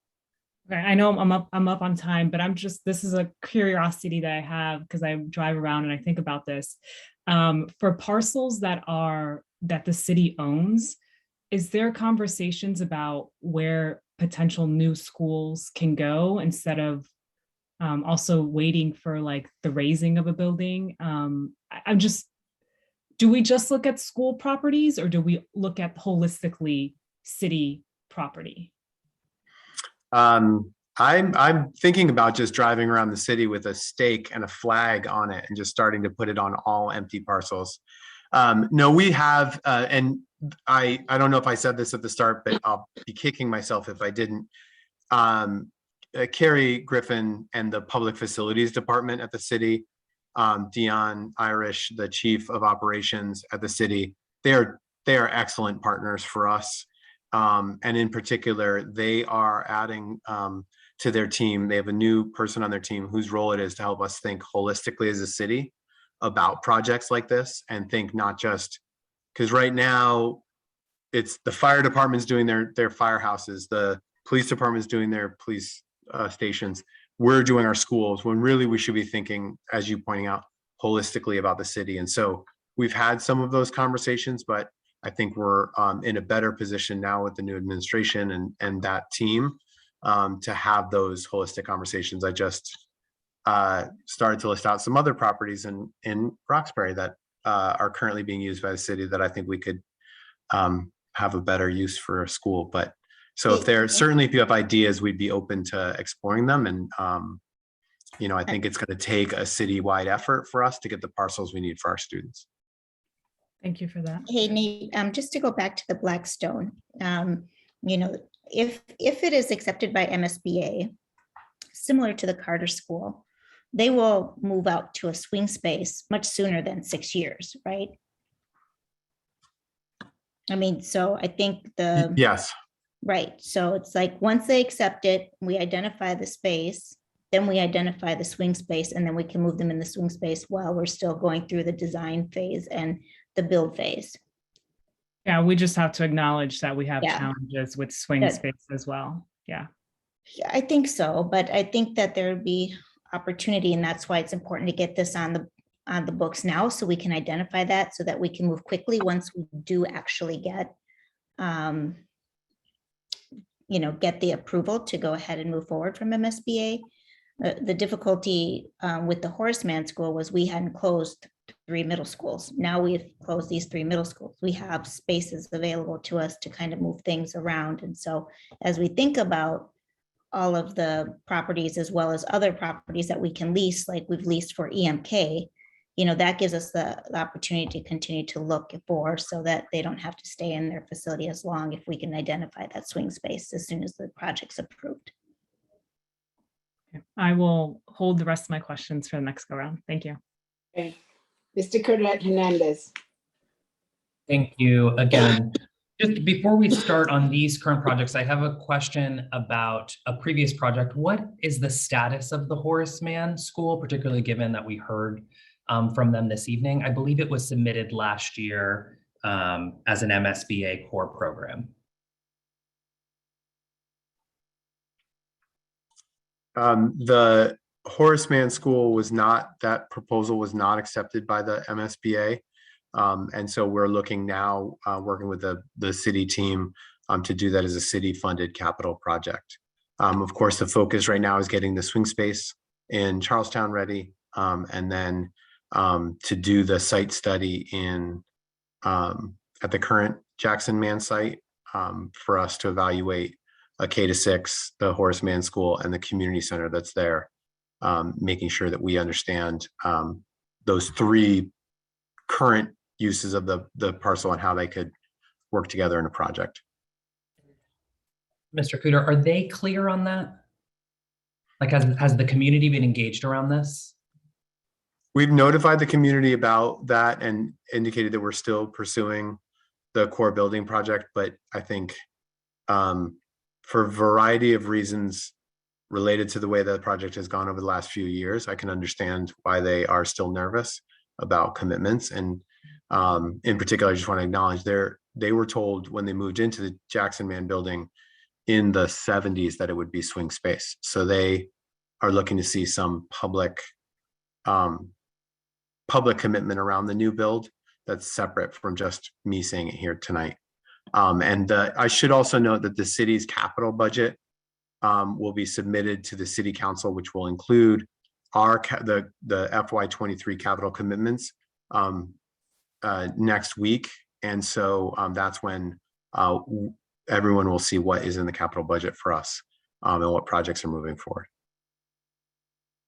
Okay, I know I'm up on time, but this is a curiosity that I have because I drive around and I think about this. For parcels that the city owns, is there conversations about where potential new schools can go instead of also waiting for like the raising of a building? Do we just look at school properties, or do we look at holistically city property? I'm thinking about just driving around the city with a stake and a flag on it and just starting to put it on all empty parcels. No, we have, and I don't know if I said this at the start, but I'll be kicking myself if I didn't. Carrie Griffin and the Public Facilities Department at the city, Dion Irish, the Chief of Operations at the city, they are excellent partners for us. And in particular, they are adding to their team. They have a new person on their team whose role it is to help us think holistically as a city about projects like this, and think not just, because right now it's the fire department's doing their firehouses, the police department's doing their police stations, we're doing our schools, when really we should be thinking, as you pointing out, holistically about the city. And so we've had some of those conversations, but I think we're in a better position now with the new administration and that team to have those holistic conversations. I just started to list out some other properties in Roxbury that are currently being used by the city that I think we could have a better use for a school. But so if you have ideas, we'd be open to exploring them. And I think it's going to take a citywide effort for us to get the parcels we need for our students. Thank you for that. Hey, Nate, just to go back to the Blackstone, if it is accepted by MSBA, similar to the Carter School, they will move out to a swing space much sooner than 6 years, right? I mean, so I think yes. Right. So it's like, once they accept it, we identify the space, then we identify the swing space, and then we can move them in the swing space while we're still going through the design phase and the build phase. Yeah, we just have to acknowledge that we have Yeah. challenges with swing Good. space as well. Yeah. Yeah, I think so, but I think that there would be opportunity, and that's why it's important to get this on the books now, so we can identify that, so that we can move quickly once we do actually get get the approval to go ahead and move forward from MSBA. The difficulty with the Horace Mann School was we hadn't closed 3 middle schools. Now we've closed these 3 middle schools. We have spaces available to us to kind of move things around. And so as we think about all of the properties, as well as other properties that we can lease, like we've leased for EMK, that gives us the opportunity to continue to look for, so that they don't have to stay in their facility as long, if we can identify that swing space as soon as the project's approved. I will hold the rest of my questions for the next go round. Thank you. Okay. Mr. Cordet Hernandez. Thank you again. Just before we start on these current projects, I have a question about a previous project. What is the status of the Horace Mann School, particularly given that we heard from them this evening? I believe it was submitted last year as an MSBA core program. The Horace Mann School that proposal was not accepted by the MSBA. And so we're looking now, working with the city team to do that as a city-funded capital project. Of course, the focus right now is getting the swing space in Charlestown ready, and then to do the site study in at the current Jackson Man site for us to evaluate a K-6, the Horace Mann School, and the community center that's there, making sure that we understand those three current uses of the parcel and how they could work together in a project. Mr. Cooter, are they clear on that? Like, has the community been engaged around this? We've notified the community about that and indicated that we're still pursuing the core building project, but I think for a variety of reasons related to the way that the project has gone over the last few years, I can understand why they are still nervous about commitments. And in particular, I just want to acknowledge they were told when they moved into the Jackson Man building in the 70s that it would be swing space. So they are looking to see some public commitment around the new build that's separate from just me saying it here tonight. And I should also note that the city's capital budget will be submitted to the city council, which will include the FY23 capital commitments next week. And so that's when everyone will see what is in the capital budget for us and what projects are moving forward.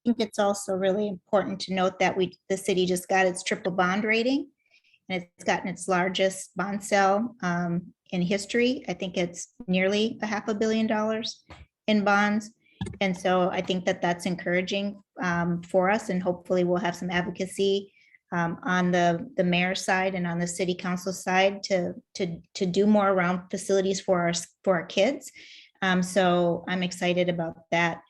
I think it's also really important to note that the city just got its triple bond rating, and it's gotten its largest bond sale in history. I think it's nearly $500 million in bonds. And so I think that that's encouraging for us, and hopefully we'll have some advocacy on the mayor's side and on the city council side to do more around facilities for our kids. So I'm excited about that.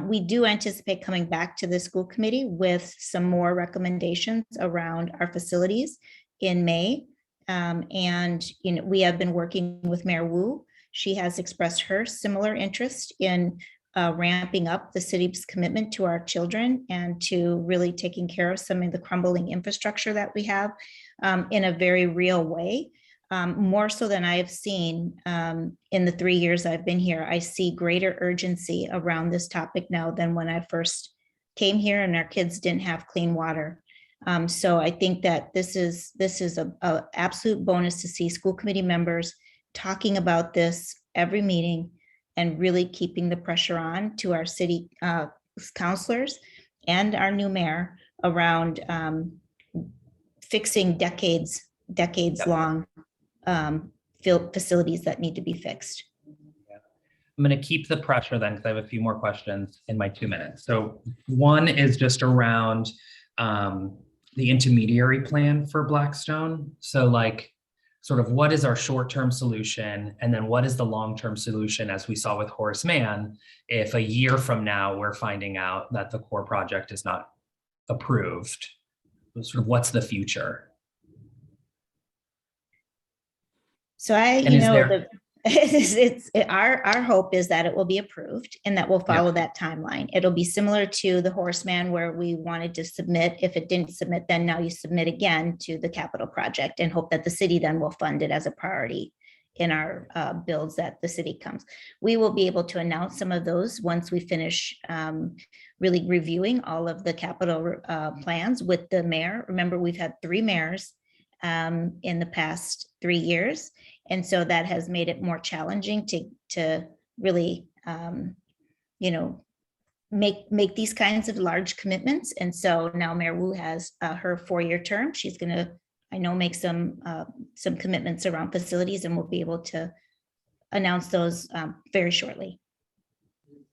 We do anticipate coming back to the school committee with some more recommendations around our facilities in May. And we have been working with Mayor Wu. She has expressed her similar interest in ramping up the city's commitment to our children and to really taking care of some of the crumbling infrastructure that we have in a very real way. More so than I have seen in the 3 years I've been here. I see greater urgency around this topic now than when I first came here and our kids didn't have clean water. So I think that this is a absolute bonus to see school committee members talking about this every meeting and really keeping the pressure on to our city councilors and our new mayor around fixing decades long facilities that need to be fixed. I'm going to keep the pressure then, because I have a few more questions in my 2 minutes. So one is just around the intermediary plan for Blackstone. So like, sort of what is our short-term solution? And then what is the long-term solution, as we saw with Horace Mann, if a year from now we're finding out that the core project is not approved? Sort of what's the future? So our hope is that it will be approved and that we'll follow that timeline. It'll be similar to the Horace Mann, where we wanted to submit. If it didn't submit, then now you submit again to the capital project and hope that the city then will fund it as a priority in our builds that the city comes. We will be able to announce some of those once we finish really reviewing all of the capital plans with the mayor. Remember, we've had 3 mayors in the past 3 years. And so that has made it more challenging to really, make these kinds of large commitments. And so now Mayor Wu has her 4-year term. She's going to, I know, make some commitments around facilities, and we'll be able to announce those very shortly.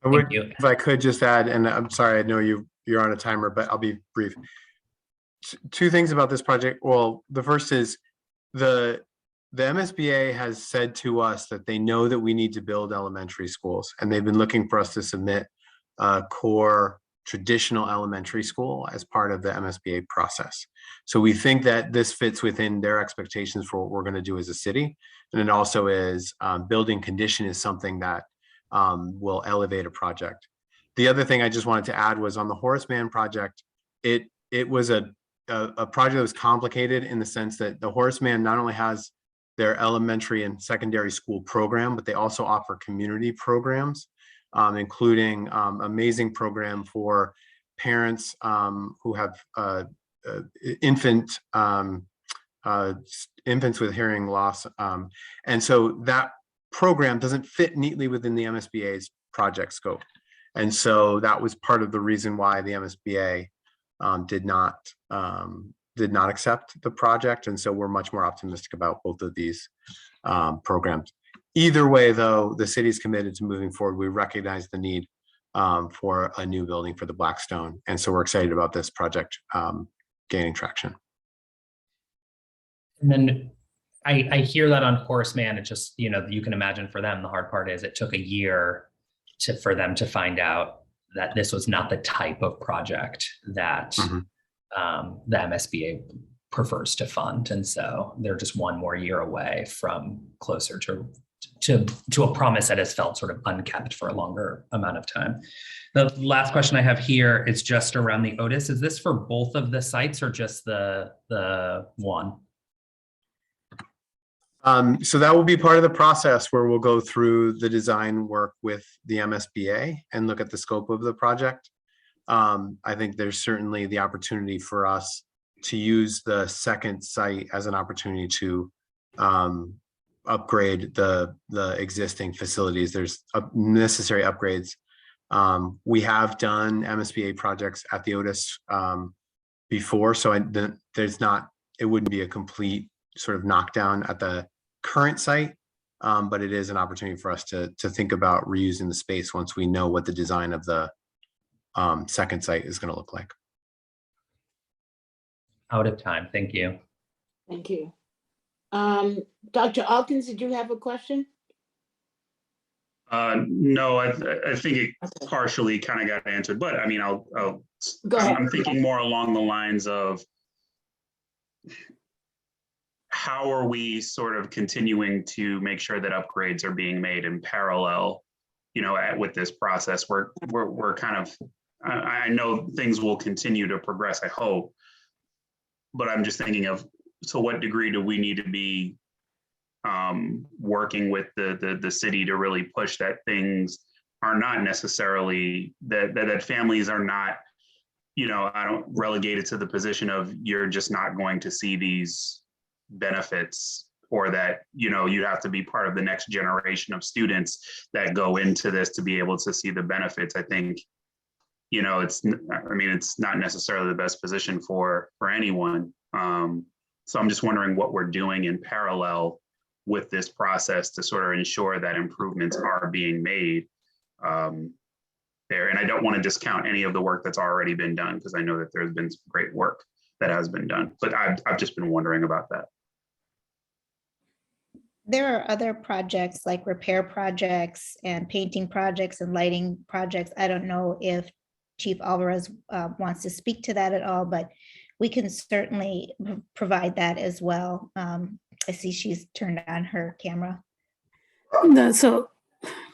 If I could just add, and I'm sorry, I know you're on a timer, but I'll be brief. 2 things about this project. Well, the first is the MSBA has said to us that they know that we need to build elementary schools, and they've been looking for us to submit a core traditional elementary school as part of the MSBA process. So we think that this fits within their expectations for what we're going to do as a city. And it also is building condition is something that will elevate a project. The other thing I just wanted to add was on the Horace Mann project, it was a a project that was complicated in the sense that the Horace Mann not only has their elementary and secondary school program, but they also offer community programs, including amazing program for parents who have infants with hearing loss. And so that program doesn't fit neatly within the MSBA's project scope. And so that was part of the reason why the MSBA did not accept the project. And so we're much more optimistic about both of these programs. Either way, though, the city is committed to moving forward. We recognize the need for a new building for the Blackstone. And so we're excited about this project gaining traction. And then I hear that on Horace Mann. It just, you know, you can imagine for them, the hard part is it took a year for them to find out that this was not the type of project that the MSBA prefers to fund. And so they're just one more year away from closer to a promise that has felt sort of unkept for a longer amount of time. The last question I have here is just around the Otis. Is this for both of the sites or just the one? So that will be part of the process where we'll go through the design work with the MSBA and look at the scope of the project. I think there's certainly the opportunity for us to use the second site as an opportunity to upgrade the existing facilities. There's necessary upgrades. We have done MSBA projects at the Otis before, so it wouldn't be a complete sort of knockdown at the current site, but it is an opportunity for us to think about reusing the space once we know what the design of the second site is going to look like. Out of time. Thank you. Thank you. Dr. Alkins, did you have a question? No, I think it partially kind of got answered, but I mean, I'm thinking more along the lines of how are we sort of continuing to make sure that upgrades are being made in parallel, you know, with this process. We're kind of, I know things will continue to progress, I hope, but I'm just thinking of, to what degree do we need to be working with the city to really push that things are not necessarily, that families are not, you know, I don't relegate it to the position of you're just not going to see these benefits, or that, you know, you have to be part of the next generation of students that go into this to be able to see the benefits. I think, you know, it's not necessarily the best position for anyone. So I'm just wondering what we're doing in parallel with this process to sort of ensure that improvements are being made there. And I don't want to discount any of the work that's already been done, because I know that there's been some great work that has been done, but I've just been wondering about that. There are other projects like repair projects and painting projects and lighting projects. I don't know if Chief Alvarez wants to speak to that at all, but we can certainly provide that as well. I see she's turned on her camera. So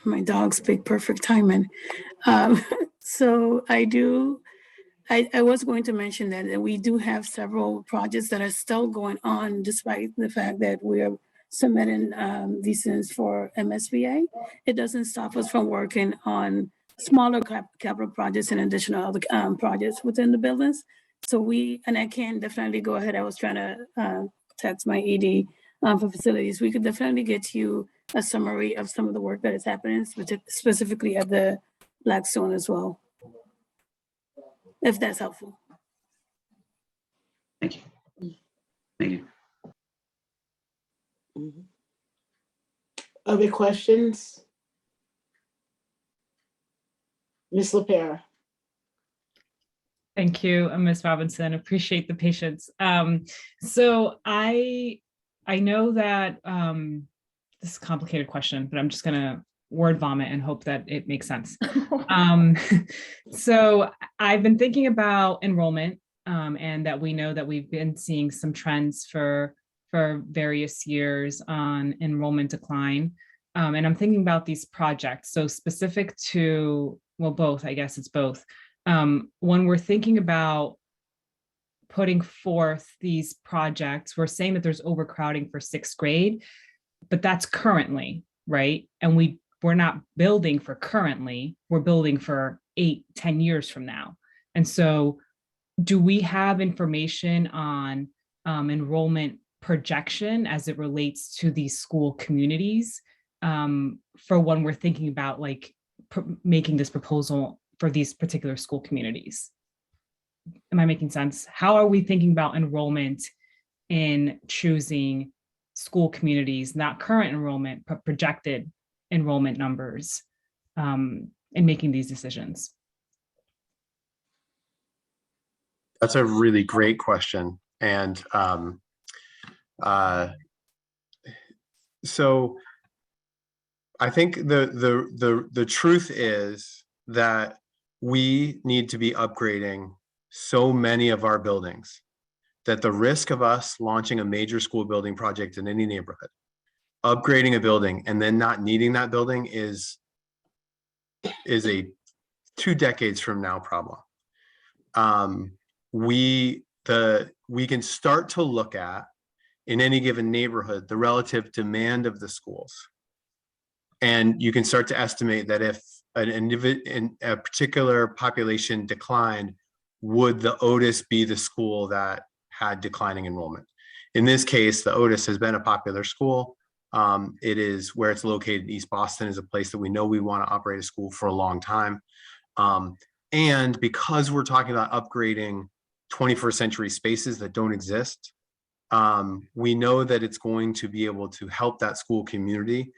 my dogs speak perfect timing. So I was going to mention that we do have several projects that are still going on, despite the fact that we are submitting these things for MSBA. It doesn't stop us from working on smaller capital projects in addition to other projects within the buildings. So and I can definitely go ahead. I was trying to text my ED for facilities. We could definitely get you a summary of some of the work that is happening, specifically at the Blackstone as well, if that's helpful. Thank you. Thank you. Other questions? Ms. LaPera. Thank you, Ms. Robinson. Appreciate the patience. So I know that this is a complicated question, but I'm just gonna word vomit and hope that it makes sense. So I've been thinking about enrollment and that we know that we've been seeing some trends for various years on enrollment decline. And I'm thinking about these projects. So specific to, well, both, I guess it's both. When we're thinking about putting forth these projects, we're saying that there's overcrowding for sixth grade, but that's currently, right? And we're not building for currently, we're building for 8-10 years from now. And so do we have information on enrollment projection as it relates to these school communities for when we're thinking about like making this proposal for these particular school communities? Am I making sense? How are we thinking about enrollment in choosing school communities, not current enrollment, but projected enrollment numbers in making these decisions? That's a really great question. And so I think the truth is that we need to be upgrading so many of our buildings that the risk of us launching a major school building project in any neighborhood, upgrading a building and then not needing that building is a 2 decades from now problem. We can start to look at, in any given neighborhood, the relative demand of the schools. And you can start to estimate that if a particular population declined, would the Otis be the school that had declining enrollment? In this case, the Otis has been a popular school. It is where it's located. East Boston is a place that we know we want to operate a school for a long time. And because we're talking about upgrading 21st century spaces that don't exist, we know that it's going to be able to help that school community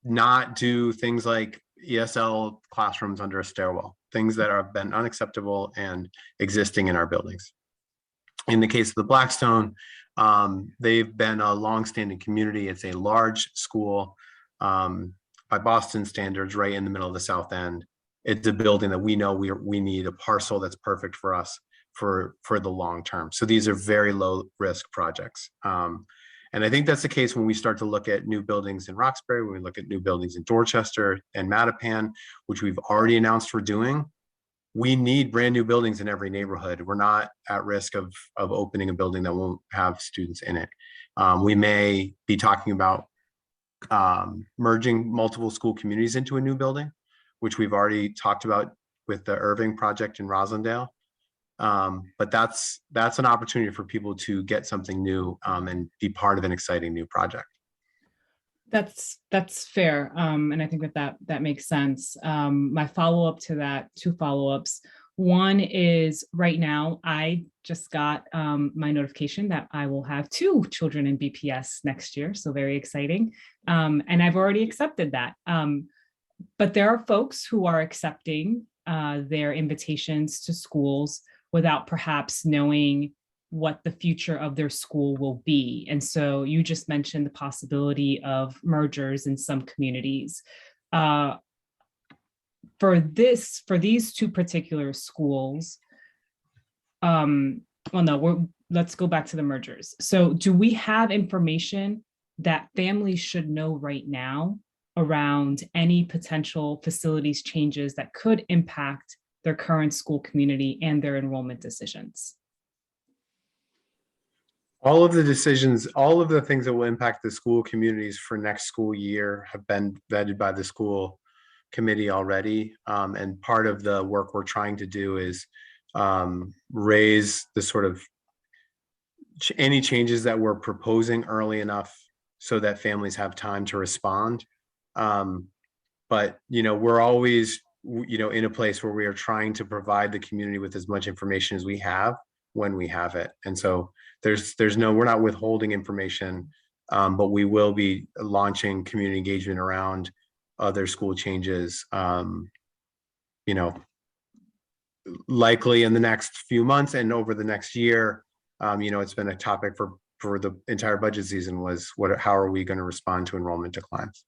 not do things like ESL classrooms under a stairwell, things that have been unacceptable and existing in our buildings. In the case of the Blackstone, they've been a longstanding community. It's a large school by Boston standards, right in the middle of the South End. It's a building that we know we need a parcel that's perfect for us for the long term. So these are very low risk projects. And I think that's the case when we start to look at new buildings in Roxbury, when we look at new buildings in Dorchester and Mattapan, which we've already announced we're doing. We need brand new buildings in every neighborhood. We're not at risk of opening a building that won't have students in it. We may be talking about merging multiple school communities into a new building, which we've already talked about with the Irving project in Roslindale. But that's an opportunity for people to get something new and be part of an exciting new project. That's fair. And I think that makes sense. My follow-up to that, 2 follow-ups. One is right now, I just got my notification that I will have 2 children in BPS next year. So very exciting. And I've already accepted that. But there are folks who are accepting their invitations to schools without perhaps knowing what the future of their school will be. And so you just mentioned the possibility of mergers in some communities. For these 2 particular schools, let's go back to the mergers. So do we have information that families should know right now around any potential facilities changes that could impact their current school community and their enrollment decisions? All of the decisions, all of the things that will impact the school communities for next school year have been vetted by the school committee already. And part of the work we're trying to do is raise the sort of any changes that we're proposing early enough so that families have time to respond. But, we're always, in a place where we are trying to provide the community with as much information as we have when we have it. And so we're not withholding information, but we will be launching community engagement around other school changes, likely in the next few months and over the next year. It's been a topic for the entire budget season was how are we going to respond to enrollment declines?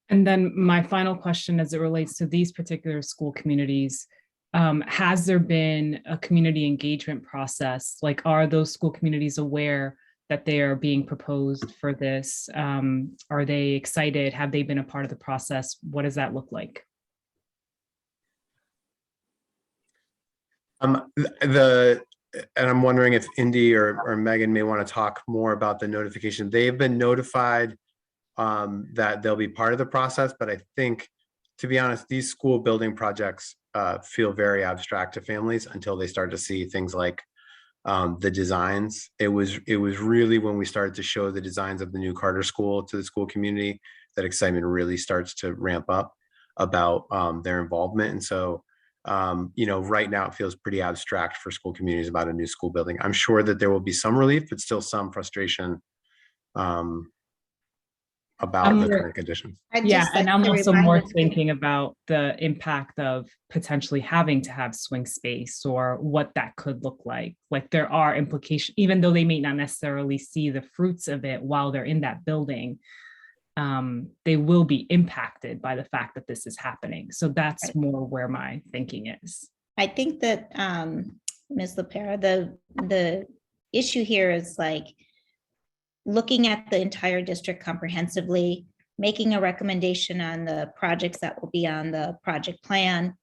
And then my final question as it relates to these particular school communities, has there been a community engagement process? Like, are those school communities aware that they are being proposed for this? Are they excited? Have they been a part of the process? What does that look like? And I'm wondering if Indy or Megan may want to talk more about the notification. They've been notified that they'll be part of the process, but I think, to be honest, these school building projects feel very abstract to families until they start to see things like the designs. It was really when we started to show the designs of the new Carter School to the school community that excitement really starts to ramp up about their involvement. And so, right now it feels pretty abstract for school communities about a new school building. I'm sure that there will be some relief, but still some frustration about the current conditions. Yeah, and I'm also more thinking about the impact of potentially having to have swing space or what that could look like. Like there are implications, even though they may not necessarily see the fruits of it while they're in that building, they will be impacted by the fact that this is happening. So that's more where my thinking is. I think that Ms. LaPera, the issue here is like looking at the entire district comprehensively, making a recommendation on the projects that will be on the project plan,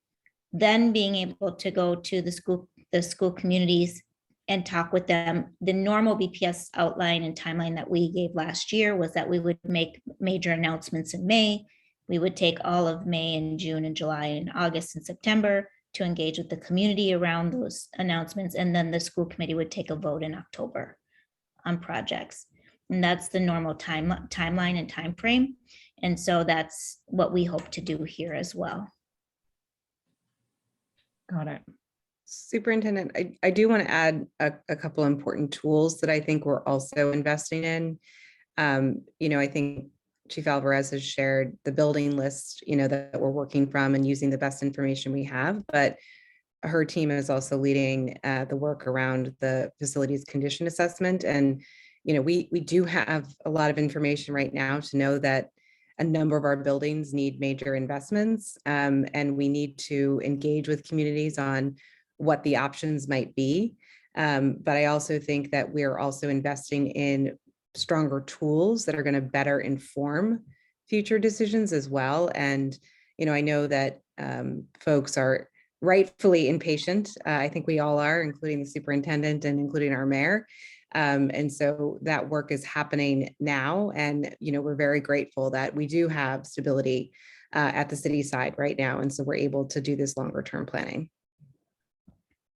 then being able to go to the school communities and talk with them. The normal BPS outline and timeline that we gave last year was that we would make major announcements in May. We would take all of May and June and July and August and September to engage with the community around those announcements. And then the school committee would take a vote in October on projects. And that's the normal timeline and time frame. And so that's what we hope to do here as well. Got it. Superintendent, I do want to add a couple important tools that I think we're also investing in. I think Chief Alvarez has shared the building list, that we're working from and using the best information we have, but her team is also leading the work around the facilities condition assessment. And, we do have a lot of information right now to know that a number of our buildings need major investments, and we need to engage with communities on what the options might be. But I also think that we're also investing in stronger tools that are going to better inform future decisions as well. And, I know that folks are rightfully impatient. I think we all are, including the superintendent and including our mayor. And so that work is happening now. And, we're very grateful that we do have stability at the city side right now. And so we're able to do this longer term planning.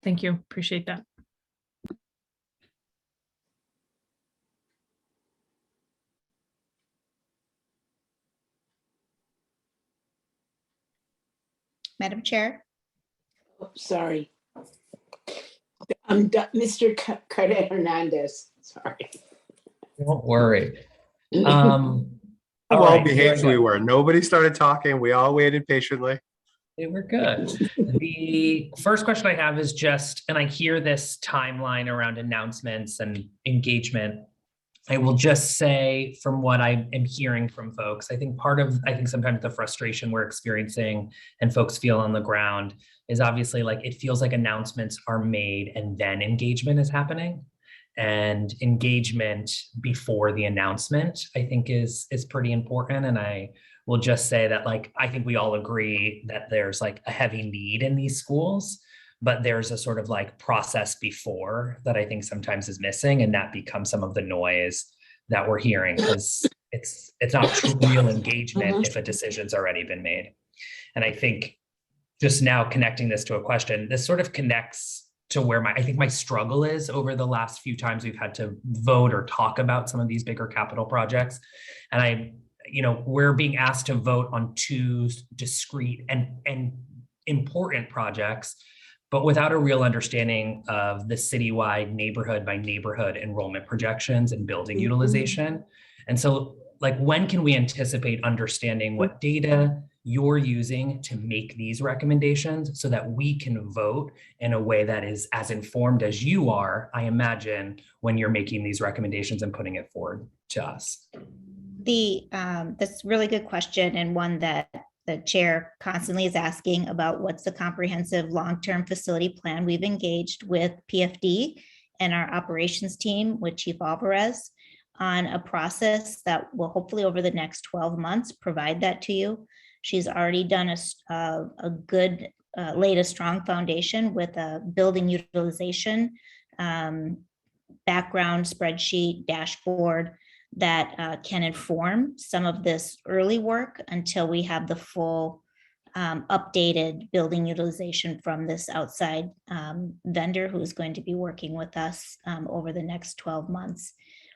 Thank you. Appreciate that. Madam Chair. Oh, sorry. I'm Mr. Cardet Hernandez. Sorry. Don't worry. How well behaved we were. Nobody started talking. We all waited patiently. They were good. The first question I have is just, and I hear this timeline around announcements and engagement. I will just say from what I am hearing from folks, I think sometimes the frustration we're experiencing and folks feel on the ground is obviously like, it feels like announcements are made and then engagement is happening. And engagement before the announcement, I think is pretty important. And I will just say that, I think we all agree that there's a heavy need in these schools, but there's a sort of process before that I think sometimes is missing. And that becomes some of the noise that we're hearing, because it's not true real engagement if a decision's already been made. And I think just now connecting this to a question, this sort of connects to where I think my struggle is over the last few times we've had to vote or talk about some of these bigger capital projects. And we're being asked to vote on two discrete and important projects, but without a real understanding of the citywide neighborhood by neighborhood enrollment projections and building utilization. And so when can we anticipate understanding what data you're using to make these recommendations so that we can vote in a way that is as informed as you are, I imagine, when you're making these recommendations and putting it forward to us? That's a really good question, and one that the chair constantly is asking about what's the comprehensive long-term facility plan. We've engaged with PFD and our operations team with Chief Alvarez on a process that will hopefully over the next 12 months provide that to you. She's already done a good laid a strong foundation with a building utilization background spreadsheet dashboard that can inform some of this early work until we have the full updated building utilization from this outside vendor who is going to be working with us over the next 12 months.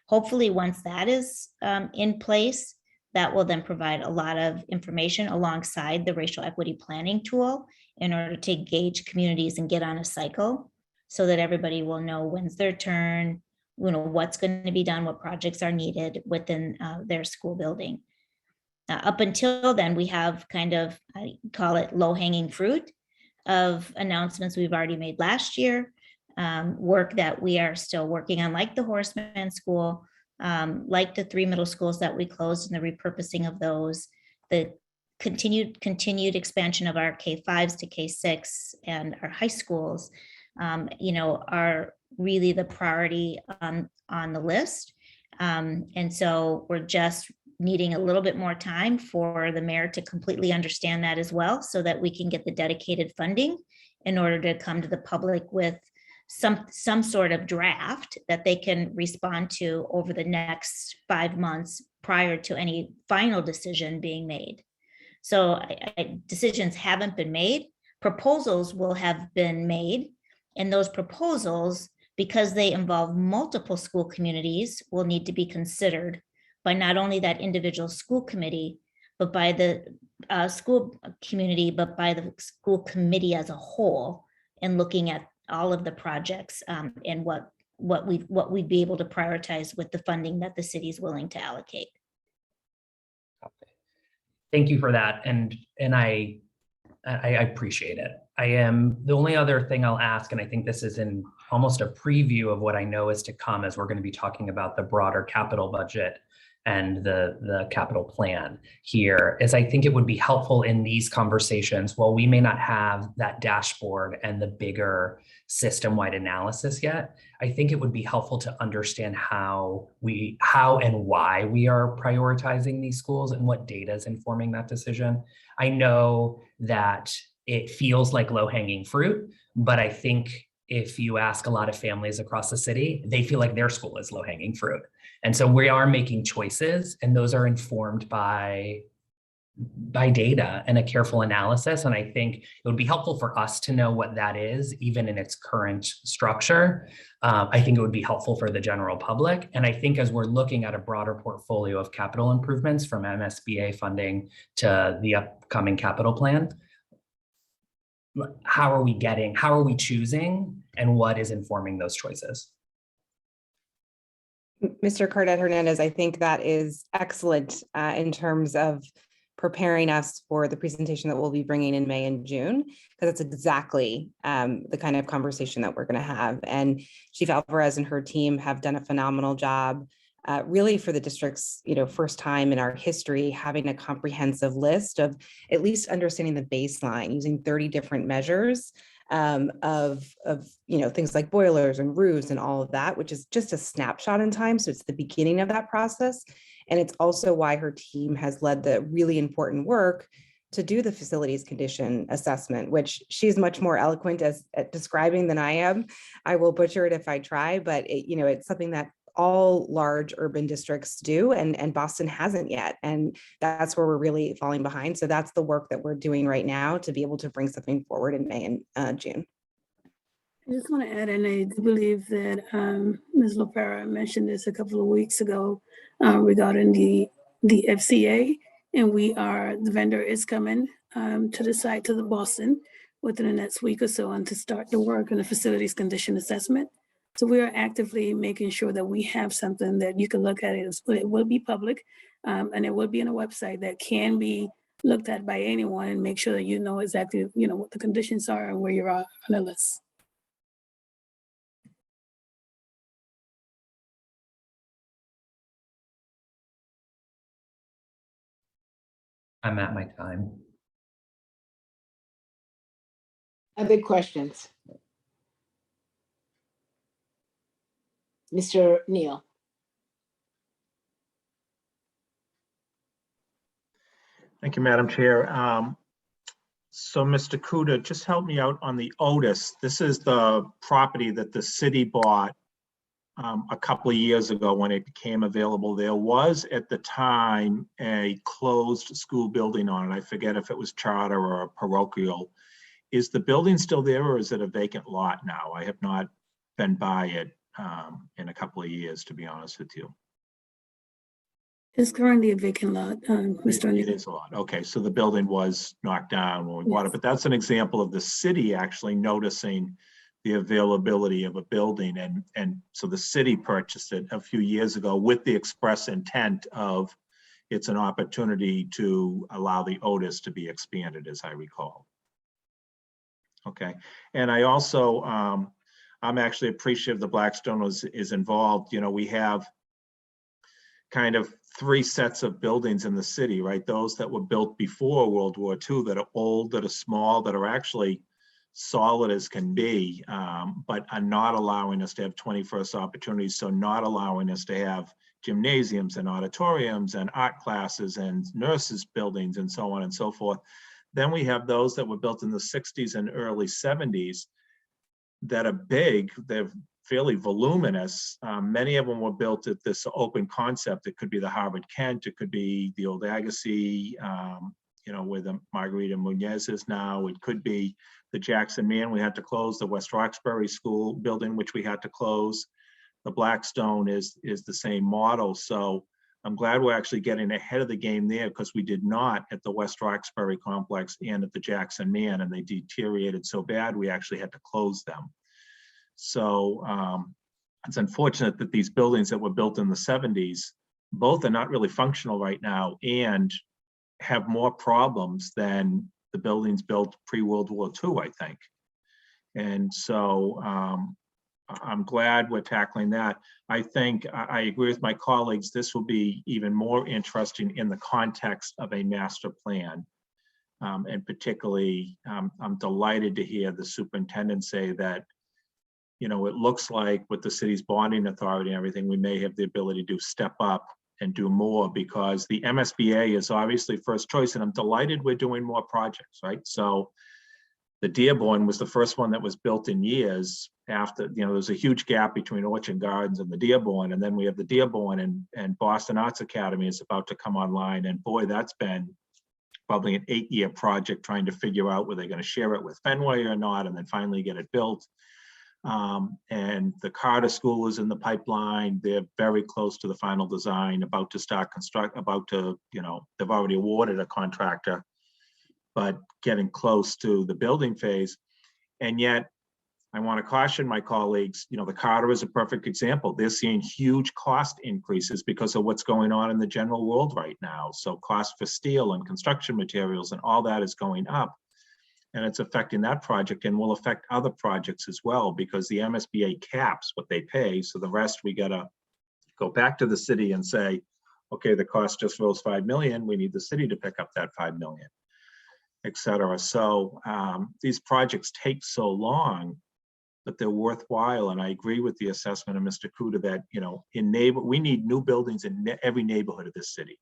Hopefully, once that is in place, that will then provide a lot of information alongside the racial equity planning tool in order to gauge communities and get on a cycle so that everybody will know when's their turn, what's going to be done, what projects are needed within their school building. Up until then, we have kind of, I call it low-hanging fruit of announcements we've already made last year, work that we are still working on, like the Horace Mann School, like the 3 middle schools that we closed and the repurposing of those, the continued expansion of our K-5s to K-6 and our high schools, are really the priority on the list. And so we're just needing a little bit more time for the mayor to completely understand that as well, so that we can get the dedicated funding in order to come to the public with some sort of draft that they can respond to over the next 5 months prior to any final decision being made. So decisions haven't been made, proposals will have been made, and those proposals, because they involve multiple school communities, will need to be considered by not only that individual school committee, but by the school community, but by the school committee as a whole, and looking at all of the projects and what we'd be able to prioritize with the funding that the city is willing to allocate. Thank you for that, and I appreciate it. The only other thing I'll ask, and I think this is in almost a preview of what I know is to come, as we're going to be talking about the broader capital budget and the capital plan here, is I think it would be helpful in these conversations, while we may not have that dashboard and the bigger system-wide analysis yet, I think it would be helpful to understand how and why we are prioritizing these schools and what data is informing that decision. I know that it feels like low-hanging fruit, but I think if you ask a lot of families across the city, they feel like their school is low-hanging fruit. And so we are making choices, and those are informed by data and a careful analysis. And I think it would be helpful for us to know what that is, even in its current structure. I think it would be helpful for the general public. And I think as we're looking at a broader portfolio of capital improvements, from MSBA funding to the upcoming capital plan, how are we choosing, and what is informing those choices? Mr. Cardet Hernandez, I think that is excellent in terms of preparing us for the presentation that we'll be bringing in May and June, because that's exactly the kind of conversation that we're going to have. And Chief Alvarez and her team have done a phenomenal job, really for the district's first time in our history, having a comprehensive list of at least understanding the baseline using 30 different measures of things like boilers and roofs and all of that, which is just a snapshot in time. So it's the beginning of that process. And it's also why her team has led the really important work to do the facilities condition assessment, which she's much more eloquent at describing than I am. I will butcher it if I try, but it's something that all large urban districts do, and Boston hasn't yet. And that's where we're really falling behind. So that's the work that we're doing right now to be able to bring something forward in May and June. I just want to add, and I do believe that Ms. LaPera mentioned this a couple of weeks ago regarding the FCA, and the vendor is coming to the site, to the Boston, within the next week or so, and to start the work on the facilities condition assessment. So we are actively making sure that we have something that you can look at. It will be public, and it will be on a website that can be looked at by anyone, and make sure that you know exactly what the conditions are and where you are on the list. I'm at my time. Other questions? Mr. Neal. Thank you, Madam Chair. So Mr. Kuda, just help me out on the Otis. This is the property that the city bought a couple of years ago when it became available. There was at the time a closed school building on it. I forget if it was charter or parochial. Is the building still there or is it a vacant lot now? I have not been by it in a couple of years, to be honest with you. It's currently a vacant lot, Mr. It O'Neill. is a lot. Okay, so the building was knocked down when we bought it, but that's an example of the city actually noticing the availability of a building, and so the city purchased it a few years ago with the express intent of it's an opportunity to allow the Otis to be expanded, as I recall. Okay, and I also I'm actually appreciative the Blackstone is involved. You know, we have kind of three sets of buildings in the city, right? Those that were built before World War II that are old, that are small, that are actually solid as can be, but are not allowing us to have 21st opportunities. So not allowing us to have gymnasiums and auditoriums and art classes and nurses buildings and so on and so forth. Then we have those that were built in the 60s and early 70s that are big. They're fairly voluminous. Many of them were built at this open concept. It could be the Harvard Kent, it could be the old Agassiz, you know, where the Margarita Muñez is now. It could be the Jackson Man we had to close, the West Roxbury School building, which we had to close. The Blackstone is the same model. So I'm glad we're actually getting ahead of the game there, because we did not at the West Roxbury complex and at the Jackson Man, and they deteriorated so bad we actually had to close them. So it's unfortunate that these buildings that were built in the 70s, both are not really functional right now and have more problems than the buildings built pre-World War II, I think. And so I'm glad we're tackling that. I think I agree with my colleagues, this will be even more interesting in the context of a master plan. And particularly, I'm delighted to hear the superintendent say that, you know, it looks like with the city's bonding authority and everything, we may have the ability to step up and do more, because the MSBA is obviously first choice, and I'm delighted we're doing more projects, right? So the Dearborn was the first one that was built in years after, you know, there's a huge gap between Orchard Gardens and the Dearborn, and then we have the Dearborn, and Boston Arts Academy is about to come online, and boy, that's been probably an 8-year project trying to figure out whether they're going to share it with Fenway or not, and then finally get it built. And the Carter School is in the pipeline. They're very close to the final design, about to start you know, they've already awarded a contractor, but getting close to the building phase. And yet, I want to caution my colleagues, you know, the Carter is a perfect example. They're seeing huge cost increases because of what's going on in the general world right now. So cost for steel and construction materials and all that is going up. And it's affecting that project and will affect other projects as well, because the MSBA caps what they pay. So the rest, we got to go back to the city and say, okay, the cost just rose 5 million. We need the city to pick up that 5 million, et cetera. So these projects take so long, but they're worthwhile. And I agree with the assessment of Mr. Kuda that, you know, we need new buildings in every neighborhood of this city.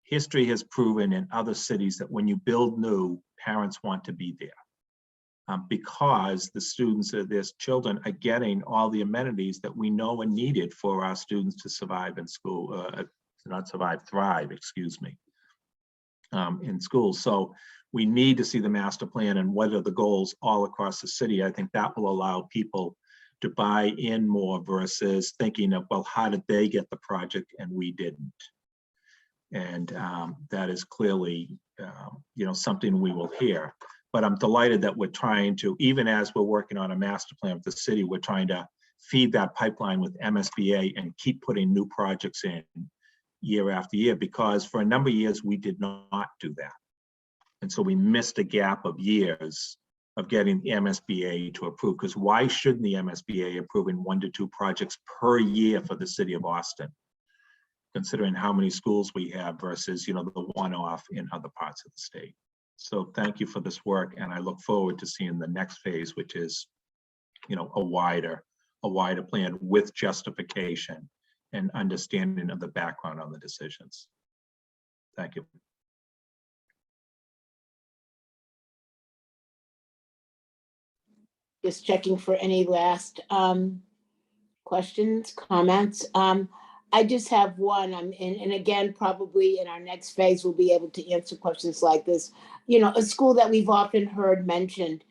History has proven in other cities that when you build new, parents want to be there because the students, their children are getting all the amenities that we know are needed for our students to survive in school, not survive, thrive, excuse me, in school. So we need to see the master plan and what are the goals all across the city. I think that will allow people to buy in more versus thinking of, well, how did they get the project and we didn't? And that is clearly, you know, something we will hear. But I'm delighted that we're trying to, even as we're working on a master plan of the city, we're trying to feed that pipeline with MSBA and keep putting new projects in year after year, because for a number of years, we did not do that. And so we missed a gap of years of getting the MSBA to approve, because why shouldn't the MSBA approve in 1 to 2 projects per year for the city of Austin, considering how many schools we have versus, you know, the one-off in other parts of the state. So thank you for this work, and I look forward to seeing the next phase, which is, you know, a wider plan with justification and understanding of the background on the decisions. Thank you. Just checking for any last questions, comments. I just have one, and again, probably in our next phase, we'll be able to answer questions like this. You know, a school that we've often heard mentioned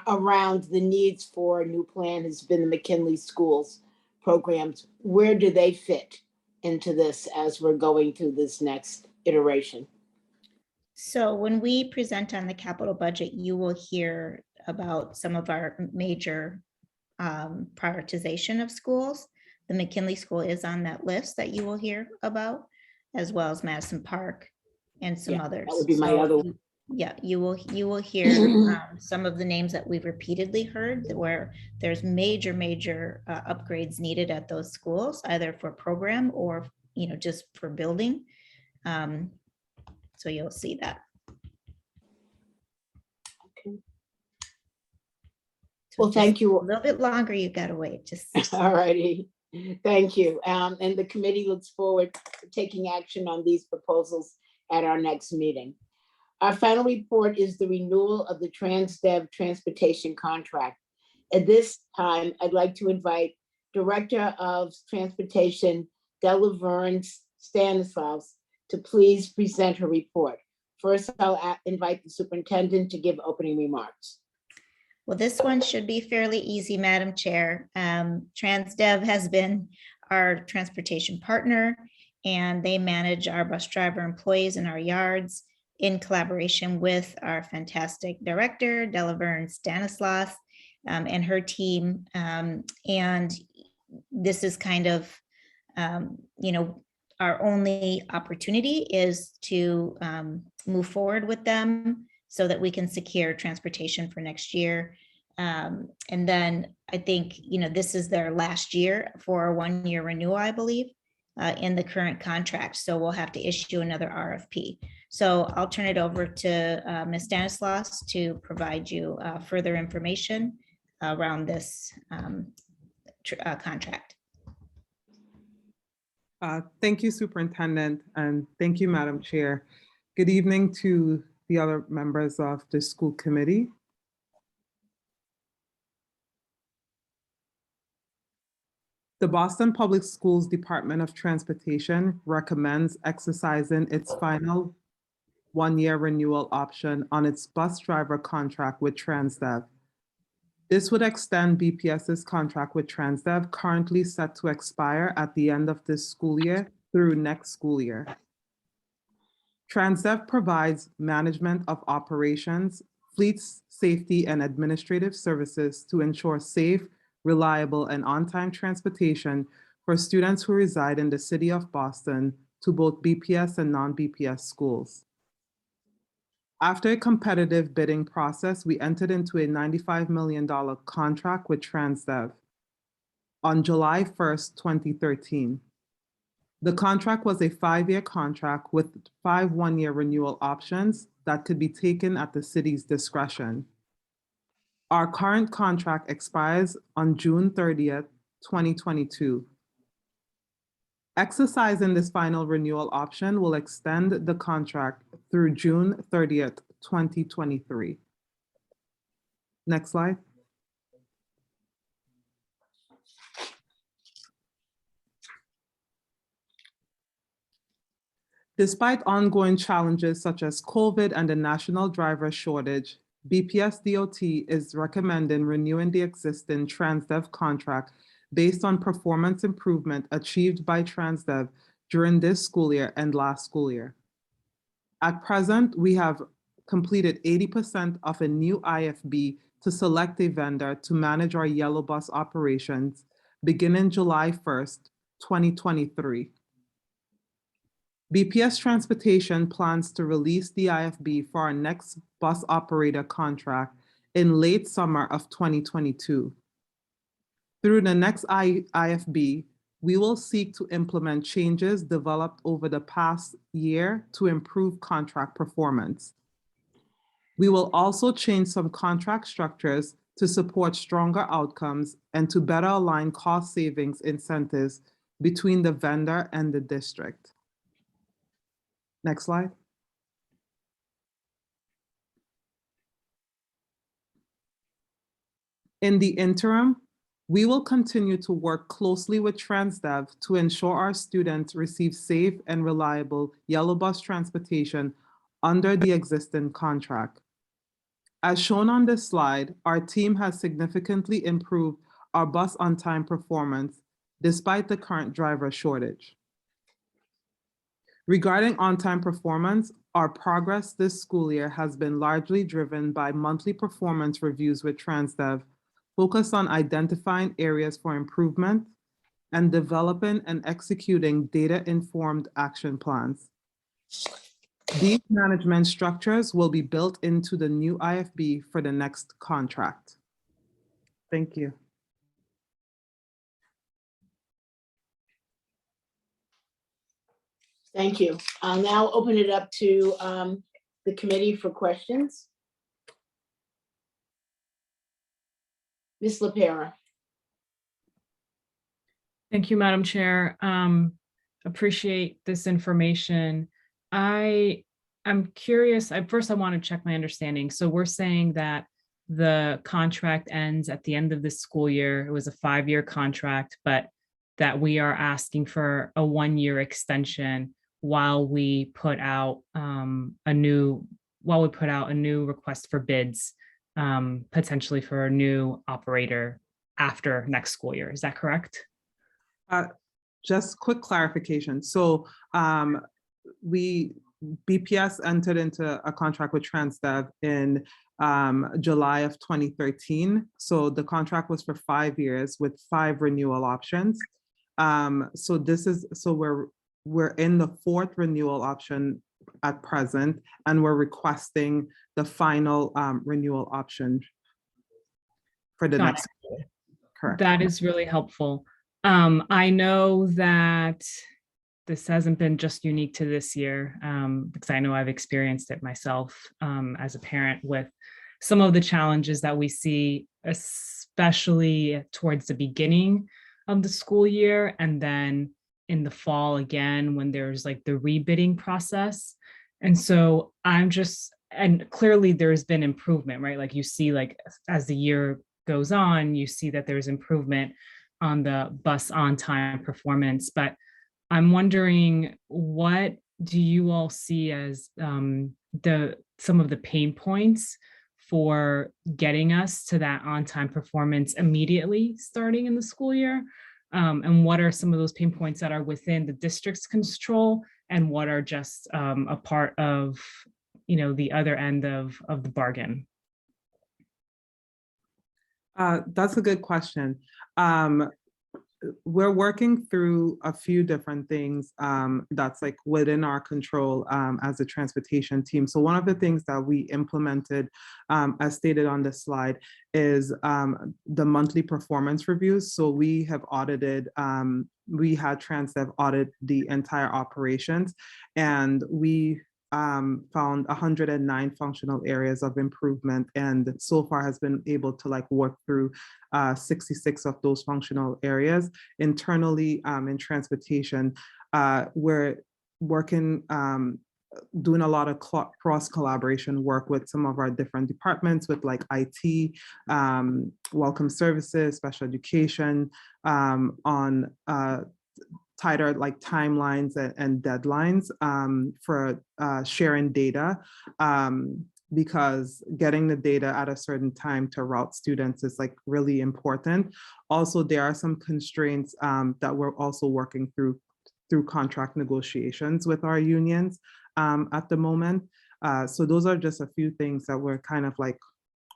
around the needs for a new plan has been the McKinley Schools programs. Where do they fit into this as we're going through this next iteration? So when we present on the capital budget, you will hear about some of our major prioritization of schools. The McKinley School is on that list that you will hear about, as well as Madison Park and some others. That would be my So, other one. Yeah, you will hear some of the names that we've repeatedly heard, where there's major upgrades needed at those schools, either for program or, you know, just for building. So you'll see that. Well, thank you. A little bit longer, you gotta wait, just. All righty, thank you. And the committee looks forward to taking action on these proposals at our next meeting. Our final report is the renewal of the TransDev transportation contract. At this time, I'd like to invite Director of Transportation, Delaverne Stanislaus, to please present her report. First, I'll invite the superintendent to give opening remarks. Well, this one should be fairly easy, Madam Chair. TransDev has been our transportation partner, and they manage our bus driver employees in our yards in collaboration with our fantastic director, Delaverne Stanislaus, and her team. And this is kind of, you know, our only opportunity is to move forward with them so that we can secure transportation for next year. And then I think, you know, this is their last year for a 1-year renewal, I believe, in the current contract. So we'll have to issue another RFP. So I'll turn it over to Ms. Stanislaus to provide you further information around this contract. Thank you, Superintendent, and thank you, Madam Chair. Good evening to the other members of the school committee. The Boston Public Schools Department of Transportation recommends exercising its final 1-year renewal option on its bus driver contract with TransDev. This would extend BPS's contract with TransDev, currently set to expire at the end of this school year through next school year. TransDev provides management of operations, fleets, safety, and administrative services to ensure safe, reliable, and on-time transportation for students who reside in the city of Boston to both BPS and non-BPS schools. After a competitive bidding process, we entered into a $95 million contract with TransDev on July 1st, 2013. The contract was a 5-year contract with 5 1-year renewal options that could be taken at the city's discretion. Our current contract expires on June 30th, 2022. Exercising this final renewal option will extend the contract through June 30th, 2023. Next slide. Despite ongoing challenges such as COVID and the national driver shortage, BPS DOT is recommending renewing the existing TransDev contract based on performance improvement achieved by TransDev during this school year and last school year. At present, we have completed 80% of a new IFB to select a vendor to manage our yellow bus operations beginning July 1st, 2023. BPS Transportation plans to release the IFB for our next bus operator contract in late summer of 2022. Through the next IFB, we will seek to implement changes developed over the past year to improve contract performance. We will also change some contract structures to support stronger outcomes and to better align cost savings incentives between the vendor and the district. Next slide. In the interim, we will continue to work closely with Transdev to ensure our students receive safe and reliable yellow bus transportation under the existing contract. As shown on this slide, our team has significantly improved our bus on-time performance despite the current driver shortage. Regarding on-time performance, our progress this school year has been largely driven by monthly performance reviews with Transdev, focused on identifying areas for improvement and developing and executing data-informed action plans. These management structures will be built into the new IFB for the next contract. Thank you. Thank you. I'll now open it up to the committee for questions. Ms. LaPera. Thank you, Madam Chair. Appreciate this information. I'm curious, first I want to check my understanding. So we're saying that the contract ends at the end of this school year. It was a 5-year contract, but that we are asking for a 1-year extension while we put out a new request for bids, potentially for a new operator after next school year. Is that correct? Just quick clarification. So BPS entered into a contract with Transdev in July of 2013. So the contract was for 5 years with 5 renewal options. So we're in the 4th renewal option at present, and we're requesting the final renewal option for the next year. Correct. That is really helpful. I know that this hasn't been just unique to this year, because I know I've experienced it myself as a parent with some of the challenges that we see, especially towards the beginning of the school year, and then in the fall again, when there's like the rebidding process. And so and clearly there's been improvement, right? Like you see, like as the year goes on, you see that there's improvement on the bus on time performance. But I'm wondering, what do you all see as some of the pain points for getting us to that on-time performance immediately starting in the school year? And what are some of those pain points that are within the district's control, and what are just a part of, the other end of the bargain? That's a good question. We're working through a few different things that's like within our control as a transportation team. So one of the things that we implemented, as stated on this slide, is the monthly performance reviews. So we have audited, we had Transdev audit the entire operations, and we found 109 functional areas of improvement, and so far has been able to work through 66 of those functional areas. Internally in transportation, we're working, doing a lot of cross collaboration work with some of our different departments, with IT, welcome services, special education, on tighter timelines and deadlines for sharing data, because getting the data at a certain time to route students is really important. Also, there are some constraints that we're also working through contract negotiations with our unions at the moment. So those are just a few things that we're kind of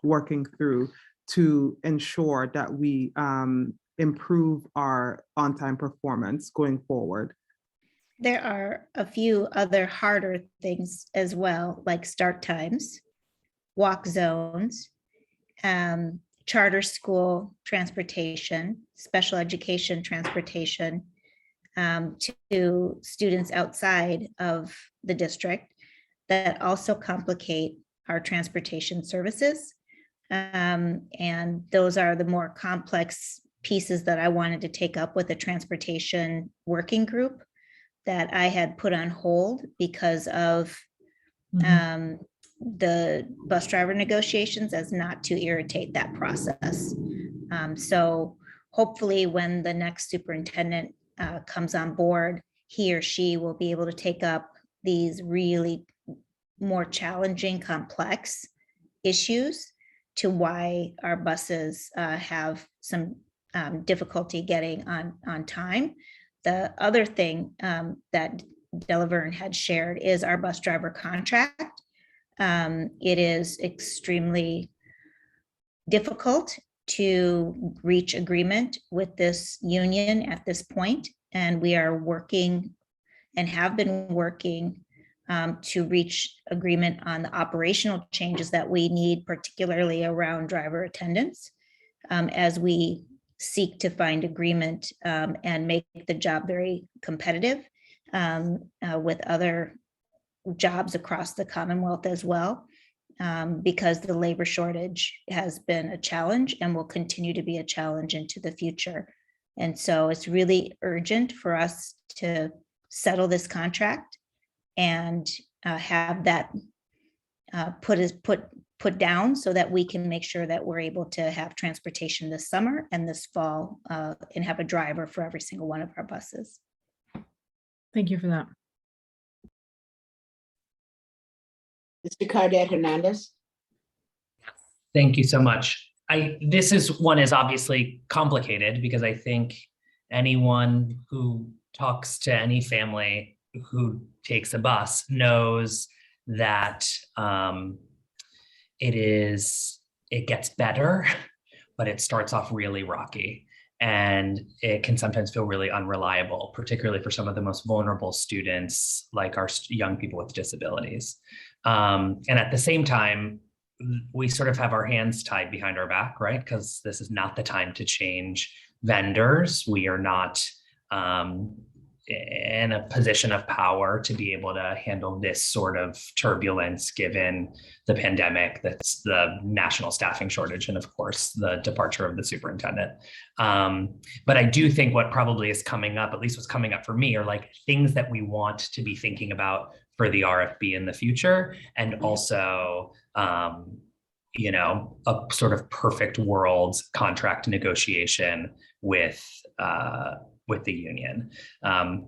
working through to ensure that we improve our on-time performance going forward. There are a few other harder things as well, like start times, walk zones, charter school transportation, special education transportation to students outside of the district, that also complicate our transportation services. And those are the more complex pieces that I wanted to take up with the transportation working group that I had put on hold because of the bus driver negotiations as not to irritate that process. So hopefully when the next superintendent comes on board, he or she will be able to take up these really more challenging, complex issues to why our buses have some difficulty getting on time. The other thing that Delaverne had shared is our bus driver contract. It is extremely difficult to reach agreement with this union at this point, and we are working and have been working to reach agreement on the operational changes that we need, particularly around driver attendance, as we seek to find agreement and make the job very competitive with other jobs across the Commonwealth as well, because the labor shortage has been a challenge and will continue to be a challenge into the future. And so it's really urgent for us to settle this contract and have that put down so that we can make sure that we're able to have transportation this summer and this fall and have a driver for every single one of our buses. Thank you for that. Mr. Cardet Hernandez. Thank you so much. This is obviously complicated because I think anyone who talks to any family who takes a bus knows that it gets better, but it starts off really rocky. And it can sometimes feel really unreliable, particularly for some of the most vulnerable students, like our young people with disabilities. And at the same time, we sort of have our hands tied behind our back, right? Because this is not the time to change vendors. We are not in a position of power to be able to handle this sort of turbulence given the pandemic, that's the national staffing shortage, and of course the departure of the superintendent. But I do think what probably is coming up, at least what's coming up for me, are like things that we want to be thinking about for the RFB in the future, and also you know, a sort of perfect world contract negotiation with the union.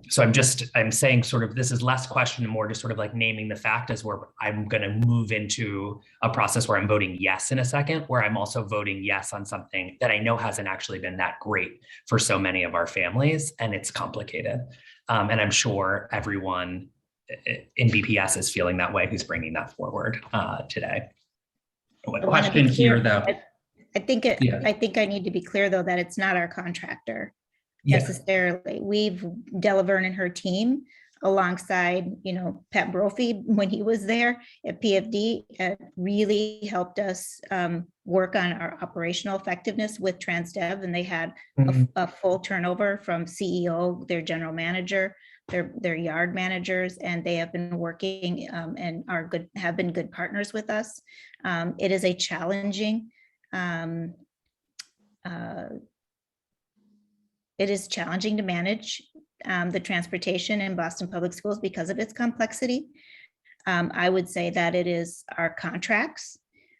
So I'm saying sort of, this is less question and more just sort of like naming the fact as where I'm going to move into a process where I'm voting yes in a second, where I'm also voting yes on something that I know hasn't actually been that great for so many of our families, and it's complicated. And I'm sure everyone in BPS is feeling that way who's bringing that forward today. What question here though? I think I need to be clear though that it's not our contractor necessarily. Delaverne and her team, alongside, you know, Pat Brophy when he was there at PFD, really helped us work on our operational effectiveness with TransDev, and they had a full turnover from CEO, their general manager, their yard managers, and they have been working and have been good partners with us. It is a challenging it is challenging to manage the transportation in Boston Public Schools because of its complexity. I would say that it is our contracts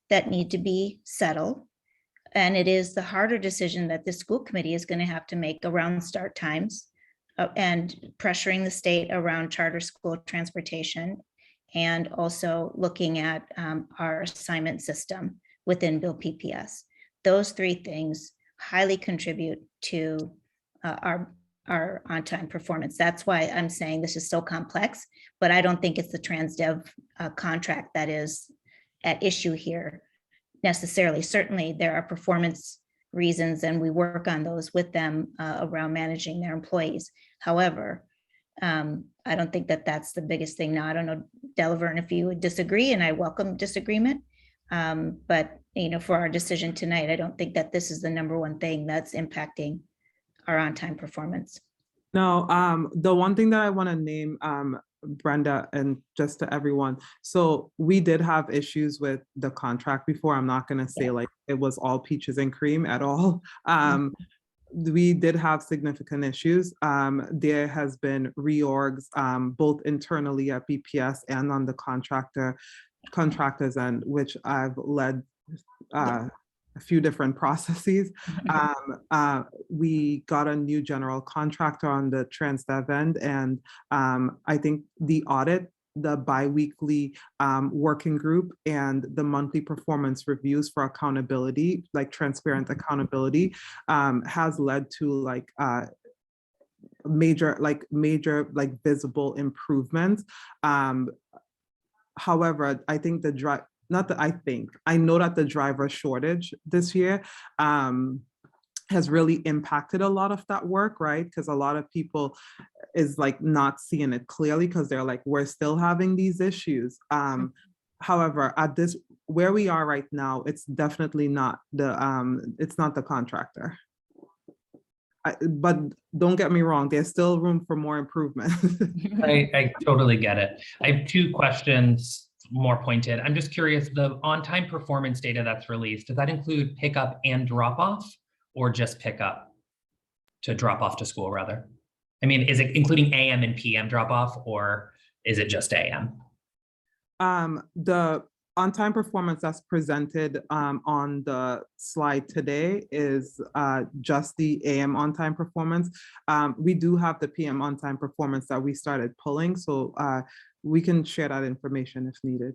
that need to be settled. And it is the harder decision that the school committee is going to have to make around start times and pressuring the state around charter school transportation, and also looking at our assignment system within Bill PPS. Those three things highly contribute to our on-time performance. That's why I'm saying this is so complex, but I don't think it's the TransDev contract that is at issue here necessarily. Certainly there are performance reasons, and we work on those with them around managing their employees. However, I don't think that that's the biggest thing. Now, I don't know, Delaverne, if you would disagree, and I welcome disagreement, but you know, for our decision tonight, I don't think that this is the number one thing that's impacting our on-time performance. No, the one thing that I want to name, Brenda, and just to everyone, so we did have issues with the contract before. I'm not going to say like it was all peaches and cream at all. We did have significant issues. There has been reorgs both internally at BPS and on the contractor contractors and which I've led a few different processes. We got a new general contractor on the Transdev end, and I think the audit, the bi-weekly working group, and the monthly performance reviews for accountability, like transparent accountability, has led to like major visible improvements. However, I think I know that the driver shortage this year has really impacted a lot of that work, right? Because a lot of people is like not seeing it clearly because they're like, we're still having these issues. However, at this, where we are right now, it's definitely not it's not the contractor. But don't get me wrong, there's still room for more improvement. I totally get it. I have two questions, more pointed. I'm just curious, the on-time performance data that's released, does that include pickup and drop-off, or just pickup to drop off to school rather? I mean, is it including AM and PM drop-off, or is it just AM? The on-time performance that's presented on the slide today is just the AM on-time performance. We do have the PM on-time performance that we started pulling, so we can share that information if needed.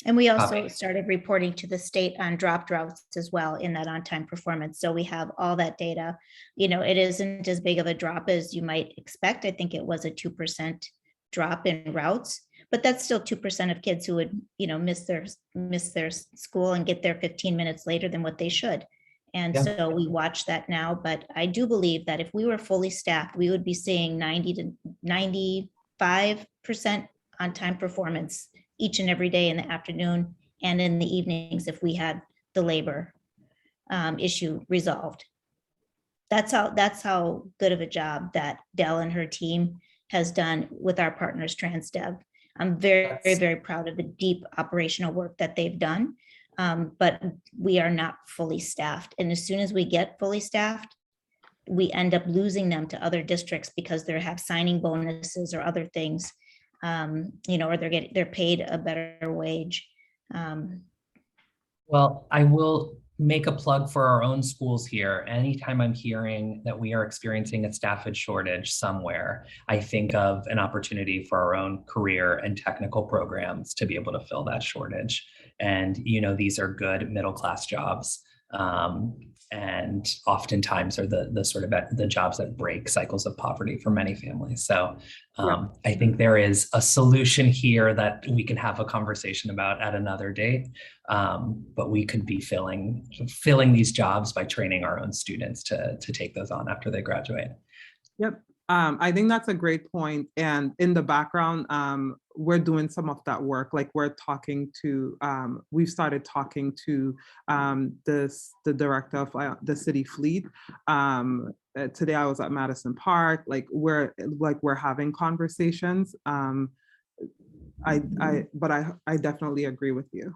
And we also started reporting to the state on dropped routes as well in that on-time performance. So we have all that data. You know, it isn't as big of a drop as you might expect. I think it was a 2% drop in routes, but that's still 2% of kids who would, you know, miss their school and get there 15 minutes later than what they should. And Yeah. so we watch that now, but I do believe that if we were fully staffed, we would be seeing 90 to 95% on-time performance each and every day in the afternoon and in the evenings if we had the labor issue resolved. That's how good of a job that Dell and her team has done with our partners Transdev. I'm very, very proud of the deep operational work that they've done, but we are not fully staffed. And as soon as we get fully staffed, we end up losing them to other districts because they have signing bonuses or other things, you know, or they're paid a better wage. Well, I will make a plug for our own schools here. Anytime I'm hearing that we are experiencing a staffage shortage somewhere, I think of an opportunity for our own career and technical programs to be able to fill that shortage. And, you know, these are good middle-class jobs. And oftentimes are the sort of the jobs that break cycles of poverty for many families. So I think there is a solution here that we can have a conversation about at another date. But we could be filling these jobs by training our own students to take those on after they graduate. Yep. I think that's a great point. And in the background, we're doing some of that work. Like we're talking to, we've started talking to the director of the city fleet. Today I was at Madison Park. Like we're having conversations. I definitely agree with you.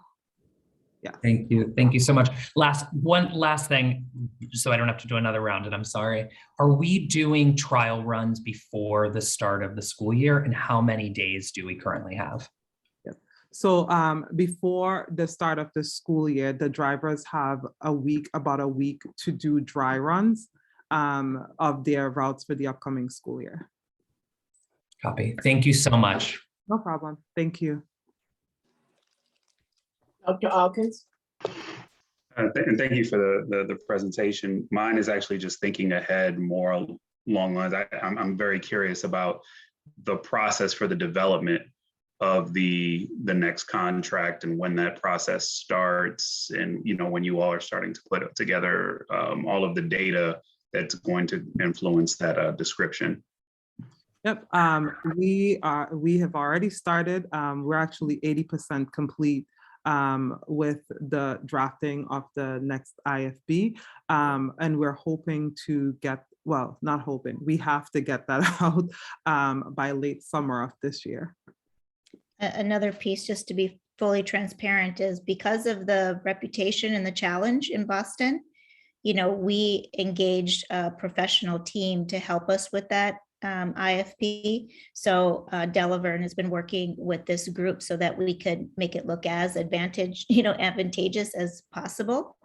Yeah. Thank you. Thank you so much. One last thing, so I don't have to do another round, and I'm sorry. Are we doing trial runs before the start of the school year, and how many days do we currently have? Yeah. So before the start of the school year, the drivers have about a week to do dry runs of their routes for the upcoming school year. Copy. Thank you so much. No problem. Thank you. Dr. Alkins? And thank you for the presentation. Mine is actually just thinking ahead more along lines. I'm very curious about the process for the development of the next contract and when that process starts, and you know when you all are starting to put together all of the data that's going to influence that description. Yep, we have already started. We're actually 80% complete with the drafting of the next IFB. And we're hoping to get, well, not hoping, we have to get that out by late summer of this year. Another piece, just to be fully transparent, is because of the reputation and the challenge in Boston, you know, we engaged a professional team to help us with that IFP. So Delaverne has been working with this group so that we could make it look as advantageous as possible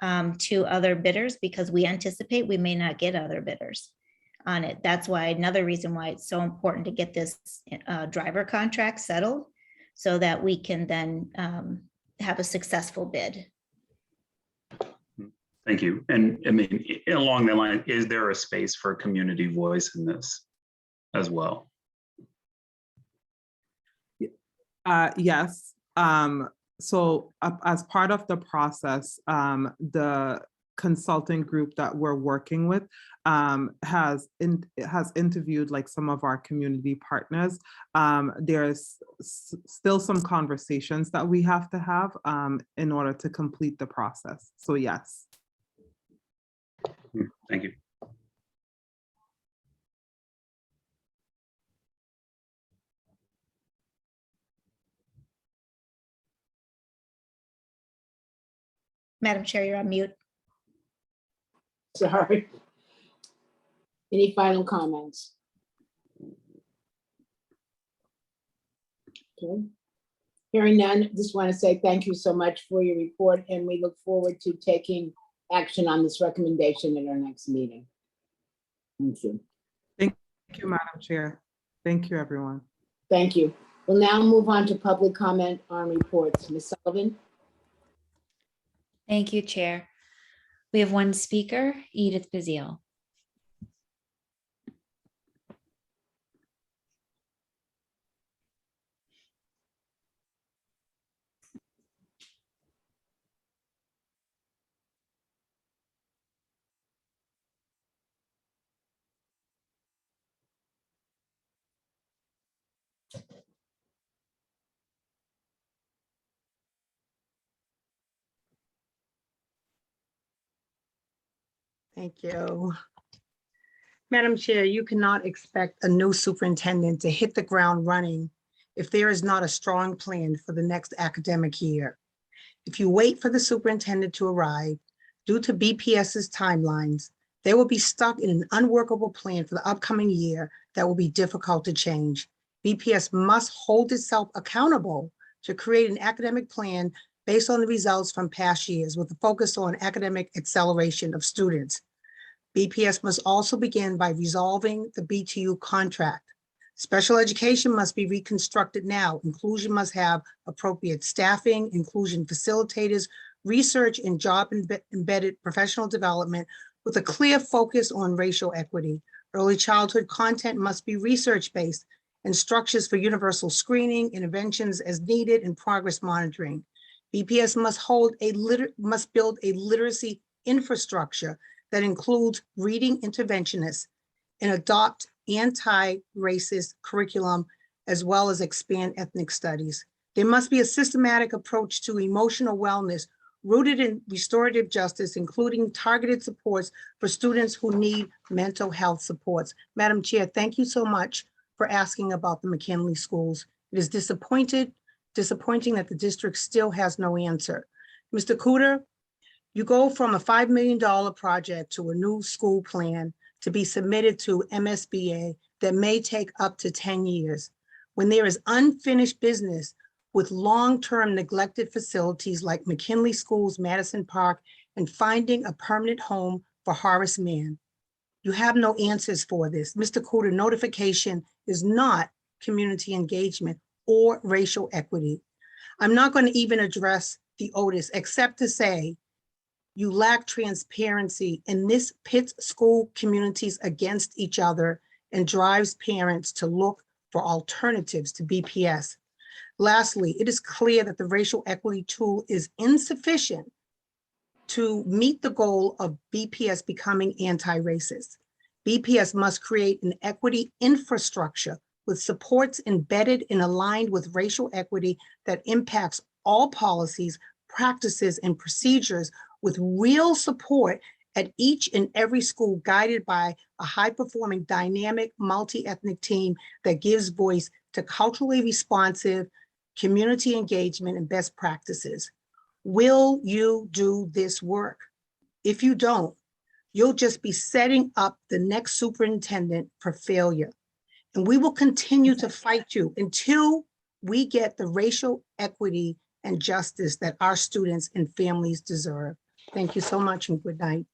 to other bidders, because we anticipate we may not get other bidders on it. That's why, another reason why it's so important to get this driver contract settled so that we can then have a successful bid. Thank you. And I mean, along that line, is there a space for community voice in this as well? Yes. So as part of the process, the consulting group that we're working with has interviewed like some of our community partners. There's still some conversations that we have to have in order to complete the process. So yes. Thank you. Madam Chair, you're on mute. Sorry. Any final comments? Okay. Hearing none, just want to say thank you so much for your report, and we look forward to taking action on this recommendation at our next meeting. Thank you. Thank you, Madam Chair. Thank you, everyone. Thank you. We'll now move on to public comment on reports. Ms. Sullivan? Thank you, Chair. We have one speaker, Edith Bazile. Thank you. Madam Chair, you cannot expect a new superintendent to hit the ground running if there is not a strong plan for the next academic year. If you wait for the superintendent to arrive, due to BPS's timelines, they will be stuck in an unworkable plan for the upcoming year that will be difficult to change. BPS must hold itself accountable to create an academic plan based on the results from past years with a focus on academic acceleration of students. BPS must also begin by resolving the BTU contract. Special education must be reconstructed now. Inclusion must have appropriate staffing, inclusion facilitators, research and job-embedded professional development with a clear focus on racial equity. Early childhood content must be research-based and structures for universal screening, interventions as needed, and progress monitoring. BPS must build a literacy infrastructure that includes reading interventionists and adopt anti-racist curriculum, as well as expand ethnic studies. There must be a systematic approach to emotional wellness rooted in restorative justice, including targeted supports for students who need mental health supports. Madam Chair, thank you so much for asking about the McKinley schools. It is disappointing that the district still has no answer. Mr. Cooter, you go from a $5 million project to a new school plan to be submitted to MSBA that may take up to 10 years. When there is unfinished business with long-term neglected facilities like McKinley Schools, Madison Park, and finding a permanent home for Horace Mann. You have no answers for this. Mr. Cooter, notification is not community engagement or racial equity. I'm not going to even address the Otis except to say you lack transparency, and this pits school communities against each other and drives parents to look for alternatives to BPS. Lastly, it is clear that the racial equity tool is insufficient to meet the goal of BPS becoming anti-racist. BPS must create an equity infrastructure with supports embedded and aligned with racial equity that impacts all policies, practices, and procedures with real support at each and every school, guided by a high-performing, dynamic, multi-ethnic team that gives voice to culturally responsive community engagement and best practices. Will you do this work? If you don't, you'll just be setting up the next superintendent for failure. And we will continue to fight you until we get the racial equity and justice that our students and families deserve. Thank you so much and good night.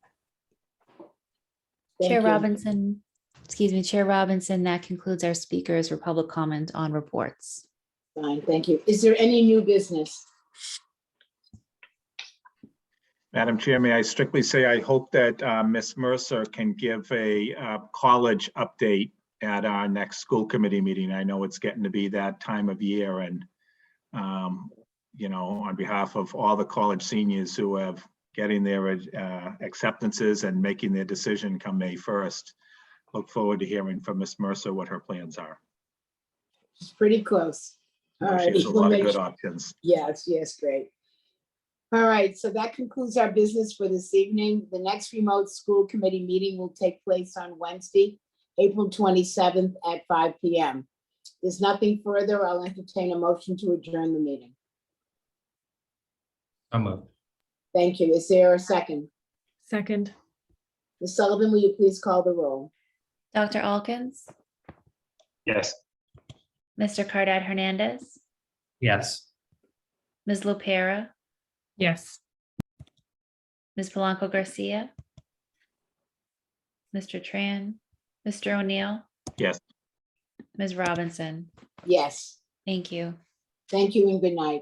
Chair you. Robinson, excuse me, Chair Robinson, that concludes our speakers for public comment on reports. Fine, thank you. Is there any new business? Madam Chair, may I strictly say, I hope that Ms. Mercer can give a college update at our next school committee meeting. I know it's getting to be that time of year, and you know, on behalf of all the college seniors who have getting their acceptances and making their decision come May 1st, look forward to hearing from Ms. Mercer what her plans are. It's pretty close. All She right. has a lot of good options. Yes, great. All right, so that concludes our business for this evening. The next remote school committee meeting will take place on Wednesday, April 27th at 5 p.m. There's nothing further. I'll entertain a motion to adjourn the meeting. I'll move. Thank you. Is there a second? Second. Ms. Sullivan, will you please call the roll? Dr. Alkins, Yes. Mr. Cardad Hernandez, Yes. Ms. Lopera, Yes. Ms. Polanco Garcia, Mr. Tran, Mr. O'Neill, Yes. Ms. Robinson. Yes. Thank you. Thank you and good night.